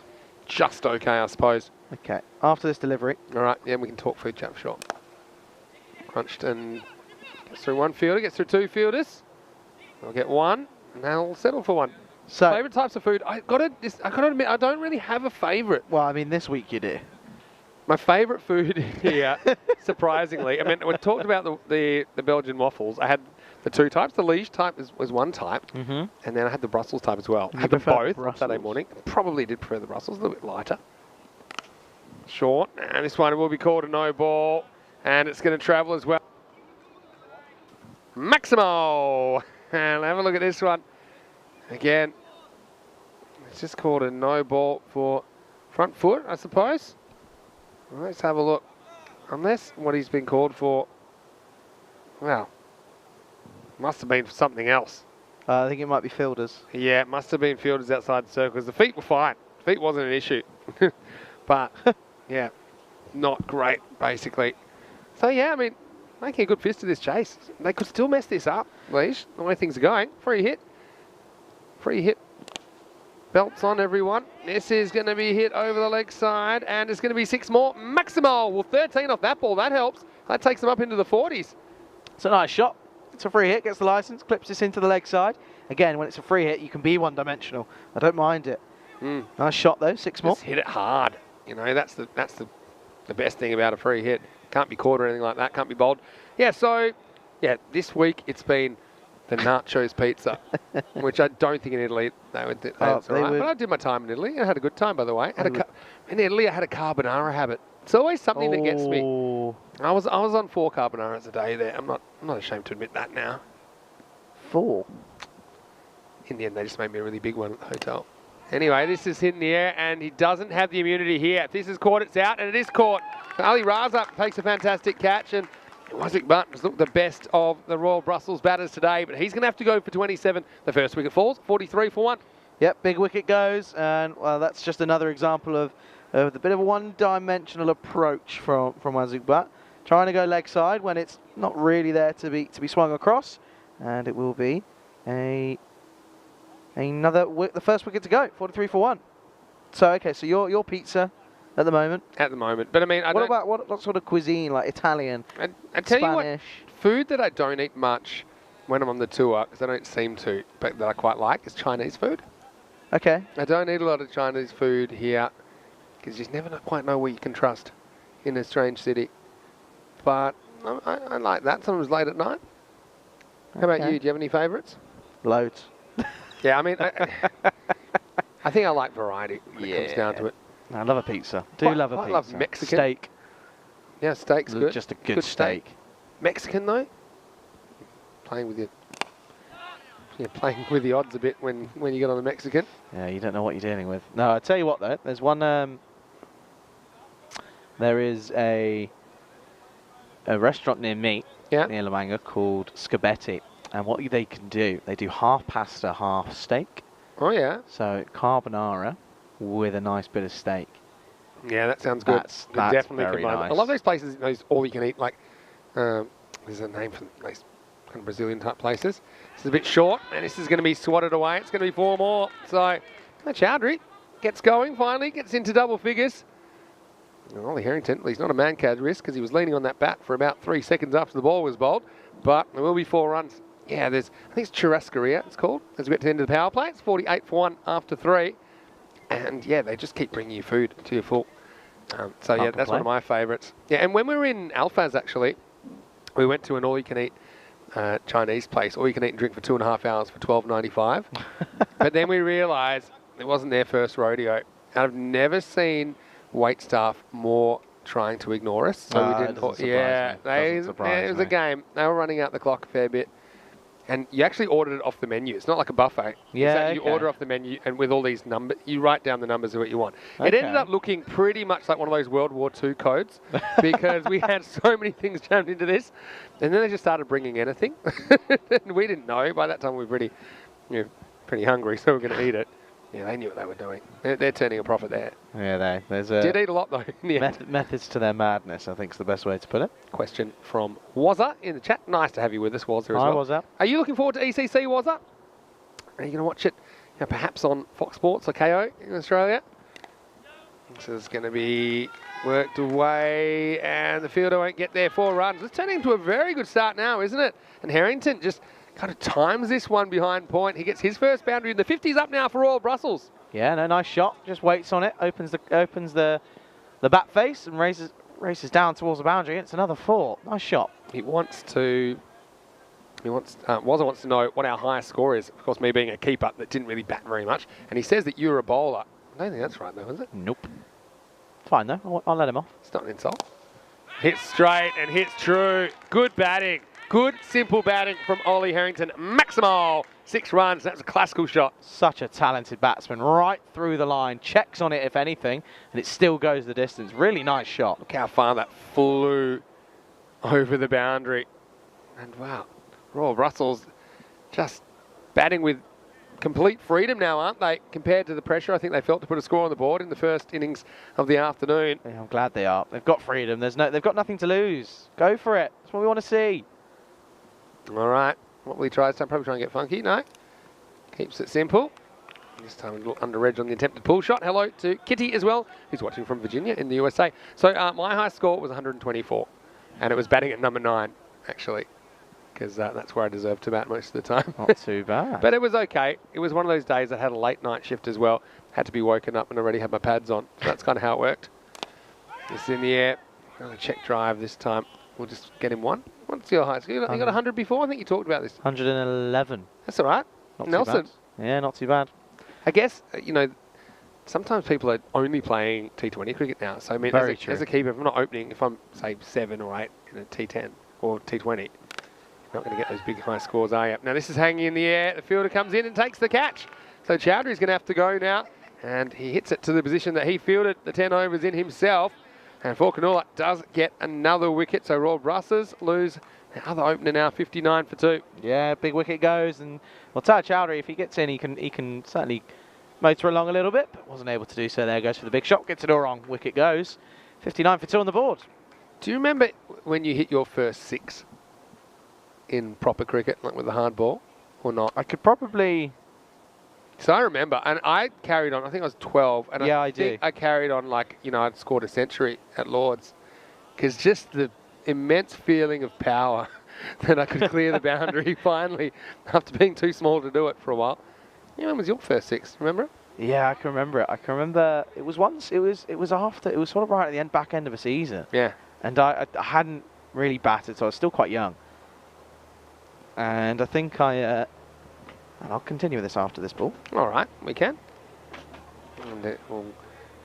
Just okay, I suppose.
Okay. After this delivery.
All right, yeah, we can talk food chat for sure. Crunched and gets through one fielder, gets through two fielders. I'll get one, and they'll settle for one.
So,
Favourite types of food? I got to admit, I don't really have a favourite.
well, I mean, this week you do.
My favourite food here, surprisingly, I mean, we talked about the Belgian waffles. I had the two types. The Liege type was one type, and then I had the Brussels type as well. I had them both on Saturday morning. Probably did prefer the Brussels, a little bit lighter. Short, and this one will be called a no ball, and it's going to travel as well. Maximo! And have a look at this one. Again, it's just called a no ball for front foot, I suppose. Let's have a look. Unless what he's been called for, well, must have been for something else.
I think it might be fielders.
Yeah, it must have been fielders outside the circle, because the feet were fine. Feet wasn't an issue. But, yeah, not great, basically. So, yeah, I mean, making a good fist of this chase. They could still mess this up, Leash, the way things are going. Free hit. Free hit. Belts on, everyone. This is going to be hit over the leg side, and it's going to be 6 more. Maximo, well, 13 off that ball. That helps. That takes them up into the 40s.
It's a nice shot. It's a free hit, gets the license, clips this into the leg side. Again, when it's a free hit, you can be one-dimensional. I don't mind it. Nice shot, though. 6 more.
Just hit it hard. You know, that's the best thing about a free hit. Can't be caught or anything like that. Can't be bowled. Yeah, so, yeah, this week it's been the nachos pizza, which I don't think in Italy they would. But I did my time in Italy. I had a good time, by the way. In Italy, I had a carbonara habit. It's always something that gets me. I was on 4 carbonaras a day there. I'm not ashamed to admit that now.
4. In
the end, they just made me a really big one at the hotel. Anyway, this is hit in the air, and he doesn't have the immunity here. If this is caught, it's out, and it is caught. Ali Raza takes a fantastic catch, and Wazik Butt has looked the best of the Royal Brussels batters today, but he's going to have to go for 27. The first wicket falls, 43 for 1.
Yep, big wicket goes, and well, that's just another example of the bit of a one-dimensional approach from Wazik Butt, trying to go leg side when it's not really there to be swung across, and it will be the first wicket to go, 43 for 1. So okay, so your pizza at the moment. At the moment, but I mean, what sort of cuisine, like Italian,
I tell
Spanish?
You what, food that I don't eat much when I'm on the tour, because I don't seem to, but that I quite like, is Chinese food.
Okay.
I don't eat a lot of Chinese food here, because you just never quite know where you can trust in a strange city. But I like that. Sometimes late at night. How about you? Do you have any favourites?
Loads.
Yeah, I mean, I think I like variety when it comes down to it.
I love a pizza. Love a pizza.
I love Mexican.
Steak.
Yeah, steak's good.
Just a good steak.
Mexican, though? Playing with the odds a bit when you get on the Mexican.
Yeah, you don't know what you're dealing with. No, I tell you what, though. There's one... there is a restaurant near me, near La Manga, called Scabetti. And what they can do, they do half pasta, half steak.
Oh, yeah.
So carbonara with a nice bit of steak.
Yeah, that sounds good.
That's
definitely
very
combine.
nice.
I love those places, those all you can eat, like, there's a name for those kind of Brazilian type places. This is a bit short, and this is going to be swatted away. It's going to be 4 more. So, Chowdhury gets going finally, gets into double figures. And Ollie Harrington, he's not a man-cad risk because he was leaning on that bat for about 3 seconds after the ball was bowled, but there will be 4 runs yeah, I think it's Churrascaria, it's called. As we get to the end of the power play, it's 48 for 1 after 3. And yeah, they just keep bringing you food to your full. So yeah, that's one of my favourites. Yeah, and when we were in Alphaz, actually, we went to an all-you-can-eat Chinese place, all you can eat and drink for 2.5 hours for $12.95. But then we realised it wasn't their first rodeo. And I've never seen wait staff more trying to ignore us. So we didn't. It was a game. They were running out the clock a fair bit. And you actually ordered it off the menu. It's not like a buffet.
Yeah,
You order off the menu, and with all these numbers, you write down the numbers of what you want. Okay. It ended up looking pretty much like one of those World War II codes because we had so many things jammed into this. And then they just started bringing anything. And we didn't know. By that time, we were pretty hungry, so we were going to eat it. Yeah, they knew what they were doing. They're turning a profit there.
Yeah, there's
did eat a lot, though, in the end.
Methods to their madness, I think is the best way to put it. Question
from Wazza in the chat. Nice to have you with us, Wazza, as well.
Hi, Wazza.
Are you looking forward to ECC, Wazza? Are you going to watch it perhaps on Fox Sports or KO in Australia? This is going to be worked away, and the fielder won't get there 4 runs. It's turning into a very good start now, isn't it? And Harrington just kind of times this one behind point. He gets his first boundary, and the 50's up now for Royal Brussels.
Yeah, no, nice shot. Just waits on it, opens the bat face and races down towards the boundary. It's another 4. Nice shot.
Wazza wants to know what our highest score is. Of course, me being a keeper that didn't really bat very much, and he says that you're a bowler. I don't think that's right, though, is it?
Nope. Fine though. I'll let him off.
It's not an insult. Hits straight and hits true. Good batting. Good, simple batting from Ollie Harrington. Maximal, 6 runs. That's a classical shot.
Such a talented batsman. Right through the line. Checks on it, if anything, and it still goes the distance. Really nice shot.
Look how far that flew over the boundary. And wow, Royal Brussels just batting with complete freedom now, aren't they? Compared to the pressure I think they felt to put a score on the board in the first innings of the afternoon.
Yeah, I'm glad they are. They've got freedom. They've got nothing to lose. Go for it. That's what we want to see.
All right. What will he try this time? Probably try and get funky. No. Keeps it simple. This time a little under edge on the attempted pull shot. Hello to Kitty as well, who's watching from Virginia in the USA. So my high score was 124, and it was batting at number 9, actually, because that's where I deserve to bat most of the time.
Not too bad.
But it was okay. It was one of those days that had a late night shift as well. Had to be woken up and already had my pads on. So that's kind of how it worked. It's in the air. I'm going to check drive this time. We'll just get him 1. What's your high score? You got 100 before? I think you talked about this.
111.
That's all right.
Not
Nelson.
Too bad. Yeah, not too bad.
I guess, sometimes people are only playing T20 cricket now. So, I mean, as a keeper, if I'm not opening, if I'm, say, 7 or 8 in a T10 or T20, you're not going to get those big high scores, are you? Now, this is hanging in the air. The fielder comes in and takes the catch. So, Chowdhury's going to have to go now. And he hits it to the position that he fielded the 10 overs in himself. And Falconer does get another wicket. So, Royal Brussels lose the other opener now, 59 for 2.
Yeah, big wicket goes. And, well, Chowdhury, if he gets in, he can certainly motor along a little bit, but wasn't able to do so. There goes for the big shot. Gets it all wrong. Wicket goes. 59 for 2 on the board.
Do you remember when you hit your first 6 in proper cricket, like with the hard ball, or not?
I could probably...
So I remember, and I carried on, I think I was 12, and
yeah,
I think I carried on like, I'd scored a century at Lords, because just the immense feeling of power that I could clear the boundary finally, after being too small to do it for a while. Yeah, when was your first 6, remember it?
Yeah, I can remember it. I can remember it was once, it was after, it was sort of right at the back end of a season.
Yeah.
And I hadn't really batted, so I was still quite young. And I think and I'll continue with this after this ball.
All right, we can. And it will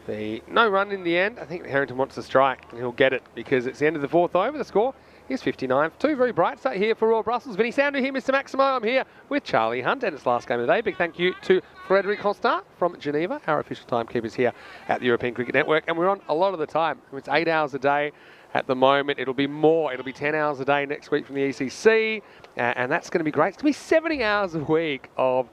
be no run in the end. I think Harrington wants to strike, and he'll get it because it's the end of the 4th over. The score is 59 for 2. Very bright start here for Royal Brussels. Vinny Sandu here, Mr. Maximo. I'm here with Charlie Hunt, and it's last game of the day. Big thank you to Frederic Constant from Geneva, our official timekeepers here at the European Cricket Network. And we're on a lot of the time. It's 8 hours a day. At the moment, it'll be more. It'll be 10 hours a day next week from the ECC, and that's going to be great. It's going to be 70 hours a week of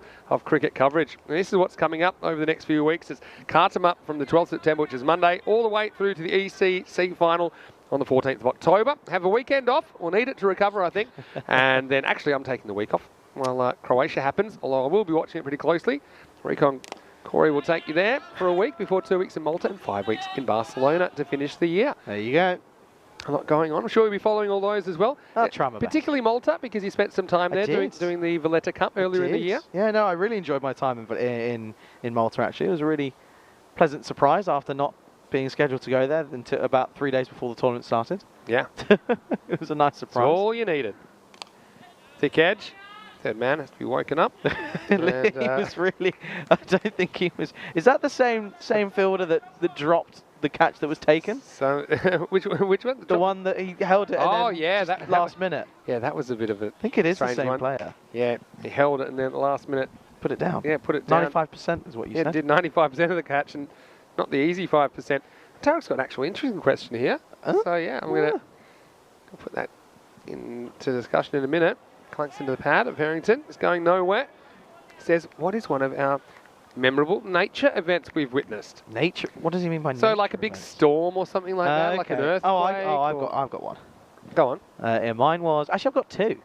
cricket coverage. And this is what's coming up over the next few weeks. It's Cartum up from the 12th of September, which is Monday, all the way through to the ECC final on the 14th of October. Have a weekend off. We'll need it to recover, I think. And then, actually, I'm taking the week off while Croatia happens, although I will be watching it pretty closely. Recon Corey will take you there for a week before 2 weeks in Malta and 5 weeks in Barcelona to finish the year.
There you go.
A lot going on. I'm sure you'll be following all those as well.
I'll try my best.
Particularly Malta, because you spent some time there doing the Valletta Cup earlier in the year.
Yeah, no, I really enjoyed my time in Malta, actually. It was a really pleasant surprise after not being scheduled to go there until about 3 days before the tournament started.
Yeah.
It was a nice surprise.
That's all you needed. Thick edge. Third man has to be woken up.
He was really... I don't think he was... Is that the same fielder that dropped the catch that was taken?
So, which one?
The one that he held it and then
yeah,
just last minute.
Yeah, that was a bit of a...
I think it is the same
one.
player.
Yeah, he held it and then at the last minute...
Put it down.
Yeah, put it down.
95% is what you said.
Yeah, did 95% of the catch and not the easy 5%. Tarek's got an actual interesting question here. So, yeah, I'm going to put that into discussion in a minute. Clunks into the pad of Harrington. It's going nowhere. Says, what is one of our memorable nature events we've witnessed?
Nature? What does he mean by nature?
So, like a big storm or something like that, like an earthquake?
I've got one.
Go on.
Yeah, mine was... Actually, I've got two.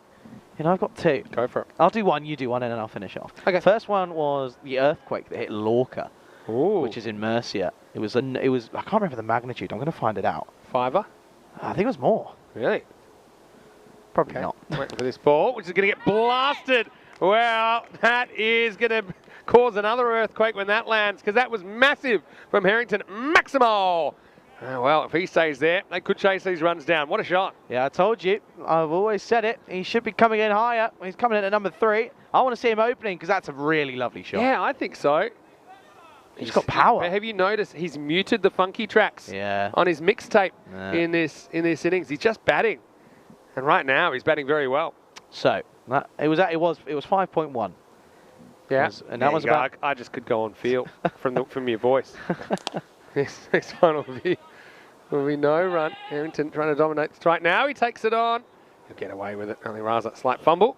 I've got two.
Go for it.
I'll do one, you do one, and then I'll finish off.
Okay.
First one was the earthquake that hit Lorca,
which
is in Murcia. It was I can't remember the magnitude. I'm going to find it out.
Fiver?
I think it was more.
Really?
Probably not.
Waiting for this ball, which is going to get blasted. Well, that is going to cause another earthquake when that lands, because that was massive from Harrington. Maximo! Well, if he stays there, they could chase these runs down. What a shot.
Yeah, I told you. I've always said it. He should be coming in higher. He's coming in at number 3. I want to see him opening, because that's a really lovely shot.
Yeah, I think so.
He's got power.
Have you noticed he's muted the funky tracks on his mixtape in this innings? He's just batting. And right now, he's batting very well.
So, it was 5.1.
Yeah.
And that was about...
I just could go on feel from your voice. This final view. Will be no run. Harrington trying to dominate the strike now. He takes it on. He'll get away with it. Only Raza, slight fumble.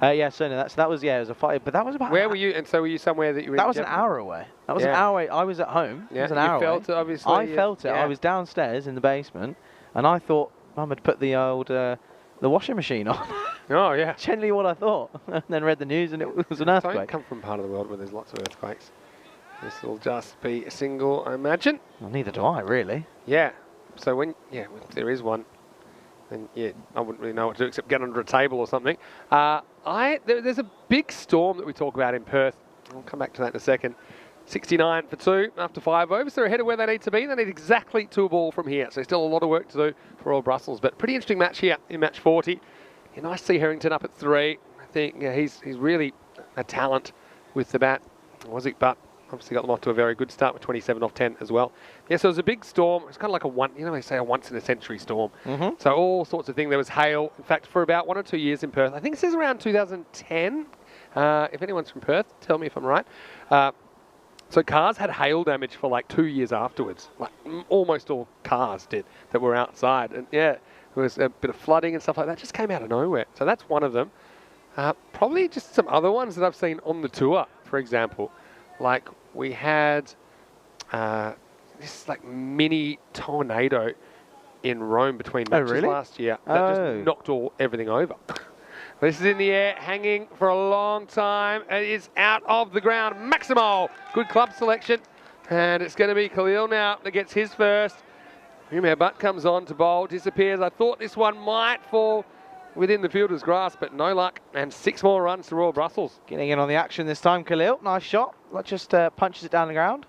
Yeah, so no, that was it was a fight, but that was about...
Where were you? And so were you somewhere that you were...
That was an hour away. That was an hour away. I was at home.
Yeah,
it was an hour
you felt
away.
it, obviously.
I felt it. I was downstairs in the basement, and I thought Mum had put the old the washing machine on.
Oh, yeah.
Generally what I thought. And then read the news, and it was an earthquake.
Don't come from part of the world where there's lots of earthquakes. This will just be a single, I imagine.
Well, neither do I, really.
Yeah. So if there is one, then I wouldn't really know what to do except get under a table or something. There's a big storm that we talk about in Perth. I'll come back to that in a second. 69 for 2 after 5 overs. They're ahead of where they need to be. They need exactly 2 ball from here. So still a lot of work to do for Royal Brussels. But pretty interesting match here in match 40. Nice to see Harrington up at 3. I think he's really a talent with the bat. But obviously got them off to a very good start with 27 off 10 as well. Yeah, so it was a big storm. It's kind of like they say a once-in-a-century storm. So all sorts of things. There was hail. In fact, for about 1 or 2 years in Perth. I think this is around 2010. If anyone's from Perth, tell me if I'm right. So cars had hail damage for like 2 years afterwards. Like almost all cars did that were outside. And yeah, there was a bit of flooding and stuff like that. Just came out of nowhere. So that's one of them. Probably just some other ones that I've seen on the tour, for example. Like we had this like mini tornado in Rome between matches last year that just knocked everything over. This is in the air, hanging for a long time. It is out of the ground. Maximo, good club selection. And it's going to be Khalil now that gets his first. Umar Butt comes on to bowl, disappears. I thought this one might fall within the fielder's grasp, but no luck. And 6 more runs to Royal Brussels.
Getting in on the action this time, Khalil. Nice shot. Just punches it down the ground.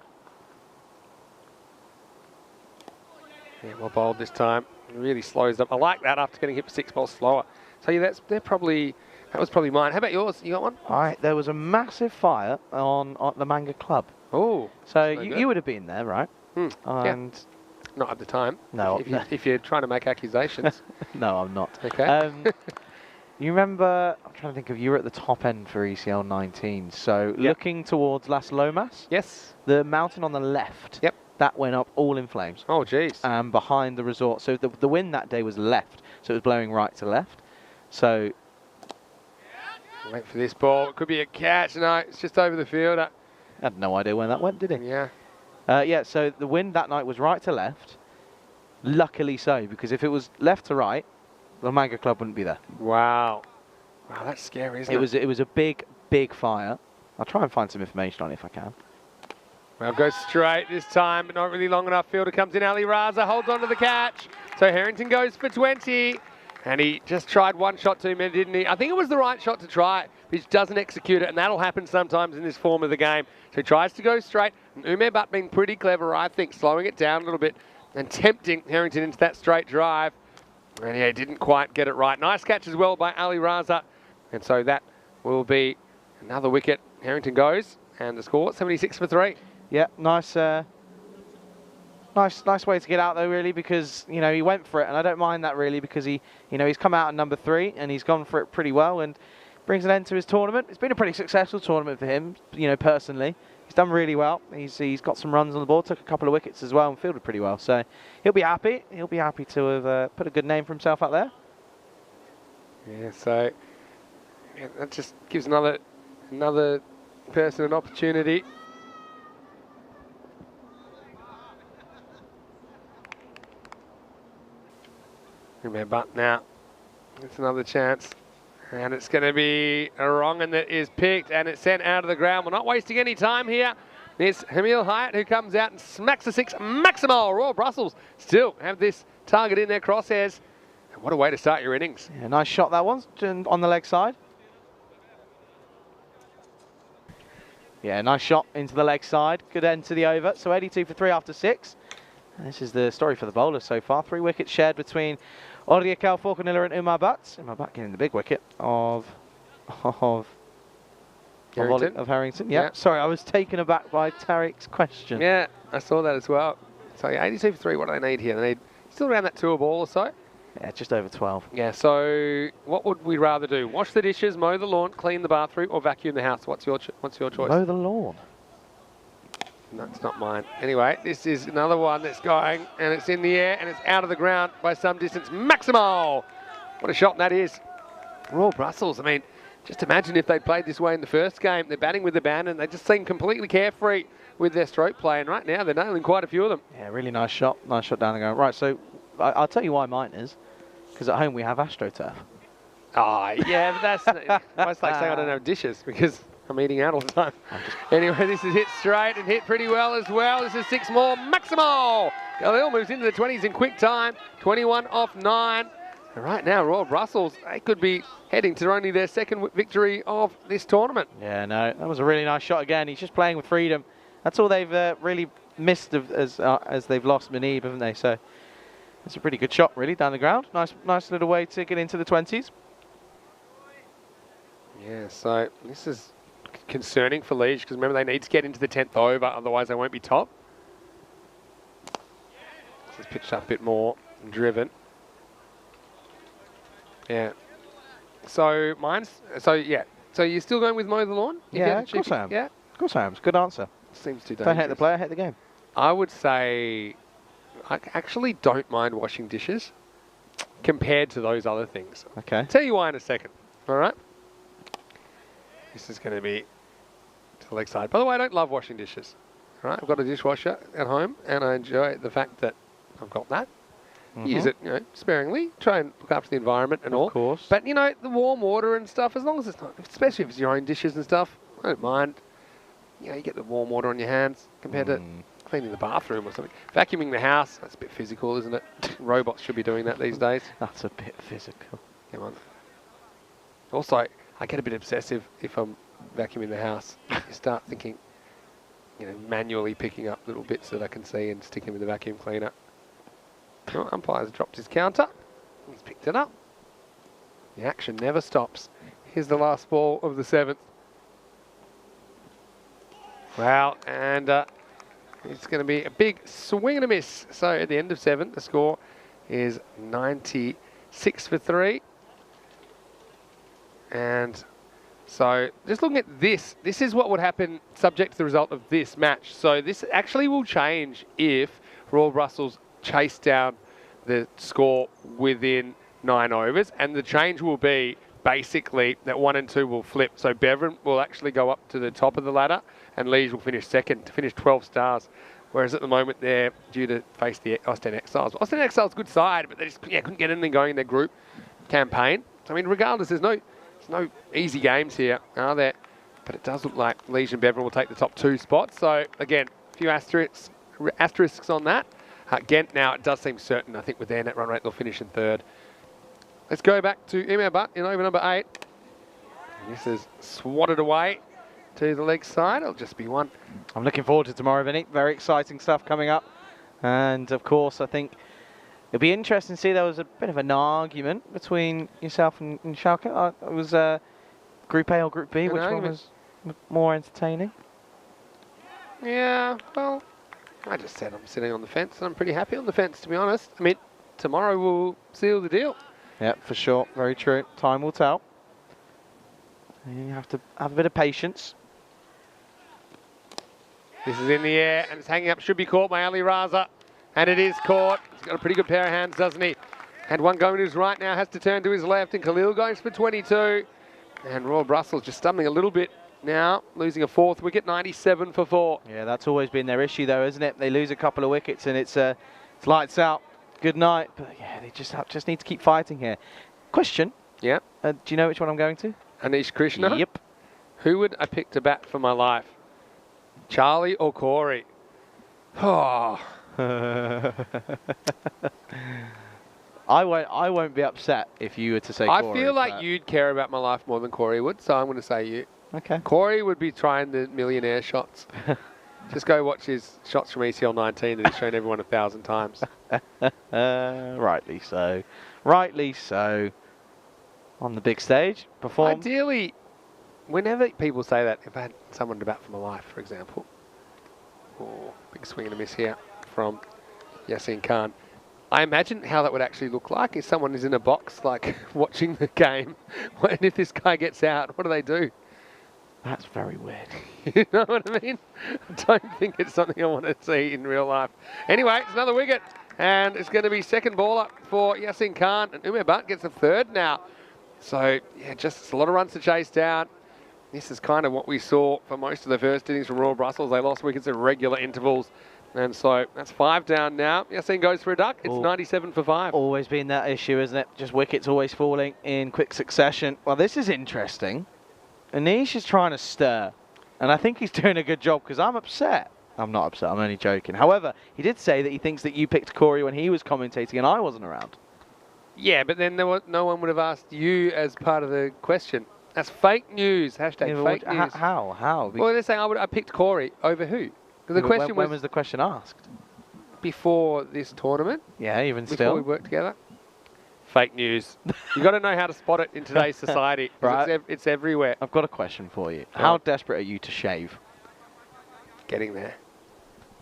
Yeah, well bowled this time. Really slows them. I like that after getting hit for 6 balls slower. So yeah, that was probably mine. How about yours? You got one?
All right, there was a massive fire on the Manga Club.
Oh.
So you would have been there, right? And
yeah. Not at the time.
No.
If you're trying to make accusations.
No, I'm not.
Okay.
You remember, I'm trying to think of, you were at the top end for ECL 19. So looking towards Las Lomas.
Yes.
The mountain on the left.
Yep.
That went up all in flames.
Oh, jeez.
Behind the resort. So the wind that day was left. So it was blowing right to left. So...
Wait for this ball. It could be a catch. No, it's just over the fielder.
I had no idea when that went, did he?
Yeah.
Yeah, so the wind that night was right to left. Luckily so, because if it was left to right, the Manga Club wouldn't be there.
Wow. Wow, that's scary, isn't it?
It was a big, big fire. I'll try and find some information on it if I can.
Well, goes straight this time, but not really long enough. Fielder comes in. Ali Raza holds on to the catch. So Harrington goes for 20. And he just tried one shot too many, didn't he? I think it was the right shot to try, but he doesn't execute it, and that'll happen sometimes in this form of the game. So he tries to go straight. Ume Butt being pretty clever, I think, slowing it down a little bit and tempting Harrington into that straight drive. And yeah, didn't quite get it right. Nice catch as well by Ali Raza. And so that will be another wicket. Harrington goes, and the score, 76 for 3.
Yeah, nice way to get out though, really, because he went for it, and I don't mind that really, because he's come out at number 3 and he's gone for it pretty well and brings an end to his tournament. It's been a pretty successful tournament for him, personally. He's done really well. He's got some runs on the board, took a couple of wickets as well, and fielded pretty well. So he'll be happy. He'll be happy to have put a good name for himself out there.
Yeah, so that just gives another person an opportunity. Remember, now it's another chance, and it's going to be a wrong, and that is picked, and it's sent out of the ground. We're not wasting any time here. It's Hamil Hyatt who comes out and smacks the 6. Maximal. Royal Brussels still have this target in their crosshairs. And what a way to start your innings.
Yeah, nice shot that one on the leg side. Yeah, nice shot into the leg side. Good end to the over. So 82 for 3 after 6. And this is the story for the bowlers so far. 3 wickets shared between Odiakel, Falconilla and Umar Butt. Umar Butt getting the big wicket of Harrington. Yeah. Sorry, I was taken aback by Tariq's question.
Yeah, I saw that as well. So 82 for 3, what do they need here? They need still around that 2 a ball or so.
Yeah, just over 12.
Yeah, so what would we rather do? Wash the dishes, mow the lawn, clean the bathroom, or vacuum the house? What's your choice?
Mow the lawn.
No, it's not mine. Anyway, this is another one that's going, and it's in the air, and it's out of the ground by some distance. Maximal! What a shot that is. Royal Brussels, I mean, just imagine if they played this way in the first game. They're batting with the band, and they just seem completely carefree with their stroke play, and right now they're nailing quite a few of them.
Yeah, really nice shot. Nice shot down the ground. Right, so I'll tell you why mine is, because at home we have AstroTurf.
Yeah, but that's almost like saying I don't have dishes, because I'm eating out all the time. Anyway, this is hit straight and hit pretty well as well. This is 6 more. Maximal! Khalil moves into the 20s in quick time. 21 off 9. And right now, Royal Brussels, they could be heading to only their 2nd victory of this tournament.
Yeah, no, that was a really nice shot again. He's just playing with freedom. That's all they've really missed as they've lost Manib, haven't they? So it's a pretty good shot, really, down the ground. Nice little way to get into the 20s.
Yeah, so this is concerning for Liege, because remember they need to get into the 10th over, otherwise they won't be top. This is pitched up a bit more and driven. Yeah. So so you're still going with mow the lawn?
Yeah, of course I am.
Yeah?
Of course I am. It's a good answer.
Seems too dangerous.
Don't hate the player, hate the game.
I would say I actually don't mind washing dishes compared to those other things.
Okay.
I'll tell you why in a second. All right? This is going to be to the leg side. By the way, I don't love washing dishes. All right? I've got a dishwasher at home, and I enjoy the fact that I've got that. Use it, sparingly. Try and look after the environment and all.
Of course.
But, the warm water and stuff, as long as it's not, especially if it's your own dishes and stuff, I don't mind. You get the warm water on your hands compared to cleaning the bathroom or something. Vacuuming the house, that's a bit physical, isn't it? Robots should be doing that these days.
That's a bit physical.
Come on. Also, I get a bit obsessive if I'm vacuuming the house. You start thinking, manually picking up little bits that I can see and sticking them in the vacuum cleaner. Oh, umpire's dropped his counter. He's picked it up. The action never stops. Here's the last ball of the 7th. Wow, and it's going to be a big swing and a miss. So at the end of 7, the score is 96 for 3. And so just looking at this is what would happen subject to the result of this match. So this actually will change if Royal Brussels chase down the score within 9 overs. And the change will be basically that 1 and 2 will flip. So Beveren will actually go up to the top of the ladder and Liege will finish 2nd to finish 12 stars. Whereas at the moment they're due to face the Ostend Exiles. Ostend Exiles is a good side, but they just couldn't get anything going in their group campaign. So, I mean, regardless, there's no easy games here, are there? But it does look like Liege and Beveren will take the top 2 spots. So, again, a few asterisks on that. Ghent now, it does seem certain, I think, with their net run rate, they'll finish in third. Let's go back to Emir Butt in over number 8. This is swatted away to the leg side. It'll just be one.
I'm looking forward to tomorrow, Vinny. Very exciting stuff coming up. And, of course, I think it'll be interesting to see there was a bit of an argument between yourself and Schalke. It was Group A or Group B, which one was more entertaining?
Yeah, well, I just said I'm sitting on the fence, and I'm pretty happy on the fence, to be honest. I mean, tomorrow will seal the deal.
Yeah, for sure. Very true. Time will tell. And you have to have a bit of patience.
This is in the air, and it's hanging up. Should be caught by Ali Raza. And it is caught. He's got a pretty good pair of hands, doesn't he? Had one going to his right now, has to turn to his left, and Khalil goes for 22. And Royal Brussels just stumbling a little bit now, losing a 4th wicket, 97 for 4.
Yeah, that's always been their issue, though, isn't it? They lose a couple of wickets, and it's lights out. Good night. But, yeah, they just need to keep fighting here. Question.
Yeah.
Do you know which one I'm going to?
Anish Krishna?
Yep.
Who would I pick to bat for my life? Charlie or Corey? Oh.
I won't be upset if you were to say Corey.
I feel like you'd care about my life more than Corey would, so I'm going to say you.
Okay.
Corey would be trying the millionaire shots. Just go watch his shots from ECL 19 that he's shown everyone 1,000 times.
Rightly so. Rightly so. On the big stage, perform.
Ideally, whenever people say that, if I had someone to bat for my life, for example, big swing and a miss here from Yasin Khan, I imagine how that would actually look like if someone is in a box, like, watching the game, and if this guy gets out, what do?
That's very weird.
You know what I mean? I don't think it's something I want to see in real life. Anyway, it's another wicket, and it's going to be second ball up for Yasin Khan, and Umar Butt gets a third now. So, yeah, just a lot of runs to chase down. This is kind of what we saw for most of the first innings from Royal Brussels. They lost wickets at regular intervals. And so that's 5 down now. Yasin goes for a duck. It's 97 for 5.
Always been that issue, isn't it? Just wickets always falling in quick succession. Well, this is interesting. Anish is trying to stir. And I think he's doing a good job because I'm upset. I'm not upset. I'm only joking. However, he did say that he thinks that you picked Corey when he was commentating and I wasn't around. Yeah,
but then no one would have asked you as part of the question. That's fake news. Hashtag fake news.
How?
Well, they're saying I picked Corey over who? Because the question
when was the question asked?
Before this tournament.
Yeah, even still.
Before we worked together. Fake news. You've got to know how to spot it in today's society. Right. It's everywhere.
I've got a question for you. How desperate are you to shave?
Getting there.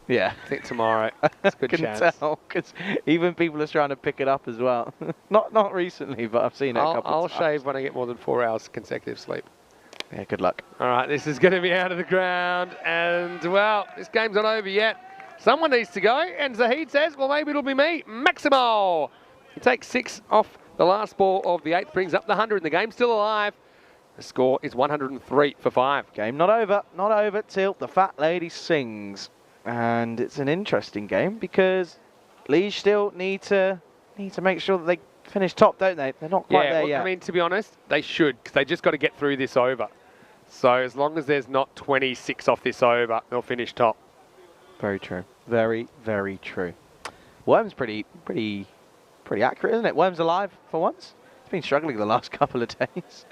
Yeah.
I think tomorrow. It's a good chance.
I can tell, because even people are trying to pick it up as well. not recently, but I've seen it a couple of times.
I'll shave when I get more than 4 hours consecutive sleep.
Yeah, good luck.
All right, this is going to be out of the ground. And, well, this game's not over yet. Someone needs to go. And Zahid says, well, maybe it'll be me. Maximo. He takes 6 off the last ball of the 8th, brings up the 100, and the game's still alive. The score is 103 for 5.
Game not over till the fat lady sings. And it's an interesting game because Liège still need to make sure that they finish top, don't they? They're not quite there yet.
I mean, to be honest, they should, because they just got to get through this over. So as long as there's not 26 off this over, they'll finish top.
Very true. Very, very true. Worm's pretty accurate, isn't it? Worm's alive for once. It's been struggling the last couple of days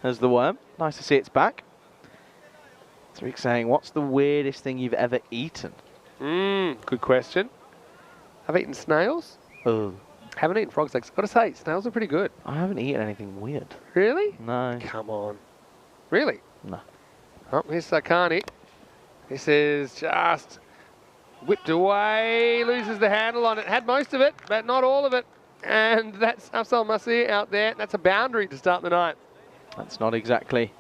as the Worm. Nice to see it's back. Tariq saying, what's the weirdest thing you've ever eaten?
Good question. I've eaten snails.
Oh.
Haven't eaten frog's legs. I've got to say, snails are pretty good.
I haven't eaten anything weird.
Really?
No.
Come on. Really?
No.
Oh, here's Sakani. This is just whipped away. Loses the handle on it. Had most of it, but not all of it. And that's Afzal Masih out there. That's a boundary to start the night.
That's not exactly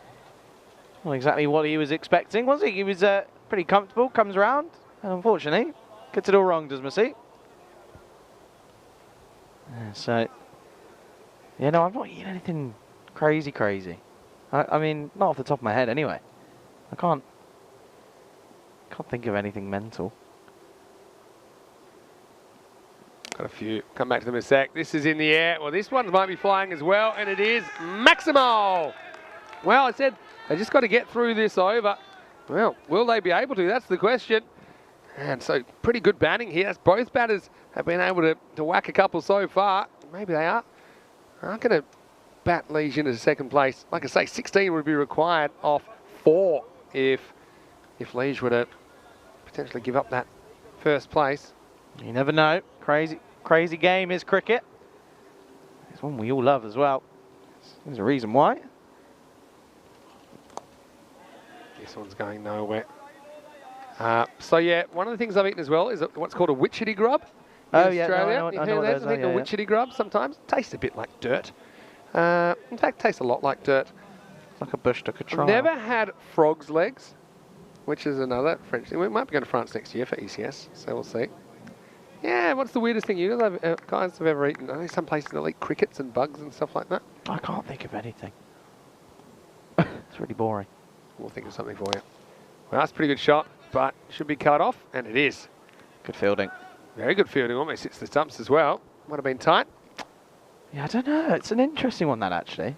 what he was expecting, was he? He was pretty comfortable, comes around, and unfortunately, gets it all wrong, does Masih? So, yeah, no, I've not eaten anything crazy. I mean, not off the top of my head anyway. I can't think of anything mental.
Got a few. Come back to them in a sec. This is in the air. Well, this one might be flying as well, and it is Maximo. Well, I said they just got to get through this over. Well, will they be able to? That's the question. And so pretty good batting here. Both batters have been able to whack a couple so far. Maybe they aren't going to bat Liege into second place. Like I say, 16 would be required off 4 if Liege were to potentially give up that first place.
You never know. Crazy game is cricket. It's one we all love as well. There's a reason why.
This one's going nowhere. So yeah, one of the things I've eaten as well is what's called a witchetty grub.
Oh yeah,
Australia.
no, I know what those
I think
are,
a witchetty grub sometimes tastes a bit like dirt. In fact, tastes a lot like dirt.
Like a bush took a trial.
Never had frog's legs, which is another French thing. We might be going to France next year for ECS, so we'll see. Yeah, what's the weirdest thing you guys have ever eaten? I know some places that eat crickets and bugs and stuff like that.
I can't think of anything. It's really boring.
We'll think of something for you. Well, that's a pretty good shot, but should be cut off, and it is.
Good fielding.
Very good fielding, almost hits the stumps as well. Might have been tight.
Yeah, I don't know. It's an interesting one, that, actually.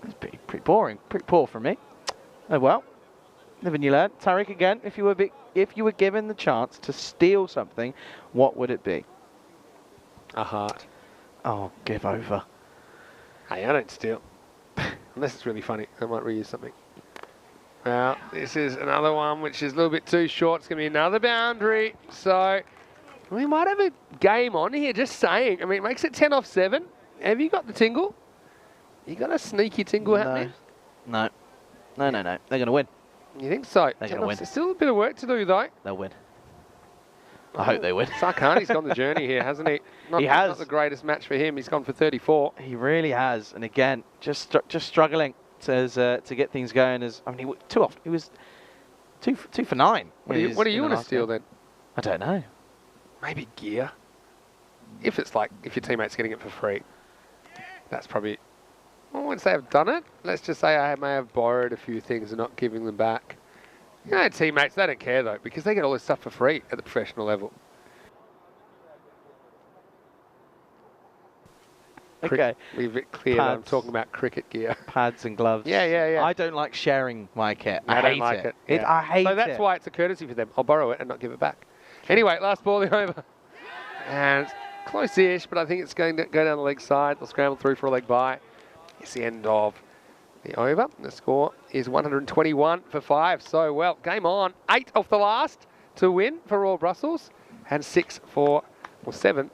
It's pretty boring. Pretty poor from me. Oh, well. Live and you learn. Tariq, again, if you were given the chance to steal something, what would it be?
A heart.
Oh, give over.
Hey, I don't steal. Unless it's really funny. I might reuse something. Well, this is another one which is a little bit too short. It's going to be another boundary. So we might have a game on here, just saying. I mean, it makes it 10 off 7. Have you got the tingle? You got a sneaky tingle happening?
No. They're going to win.
You think so?
They're going to win.
There's still a bit of work to do, though.
They'll win. I hope they win.
Sarkani's gone the journey here, hasn't he?
He has.
Not the greatest match for him. He's gone for 34.
He really has. And again, just struggling to get things going. He was two for 9.
What do you want to steal then?
I don't know.
Maybe gear. If your teammate's getting it for free, that's probably. I wouldn't say I've done it. Let's just say I may have borrowed a few things and not giving them back. You know, teammates, they don't care though, because they get all this stuff for free at the professional level.
Okay.
Leave it clear that I'm talking about cricket gear.
Pads and gloves.
Yeah.
I don't like sharing my kit.
I don't like it. Yeah.
I hate it.
So that's why it's a courtesy for them. I'll borrow it and not give it back. Anyway, last ball of the over. And it's close-ish, but I think it's going to go down the leg side. They'll scramble through for a leg bye. It's the end of the over. The score is 121 for 5. So, well, game on. 8 off the last to win for Royal Brussels and 7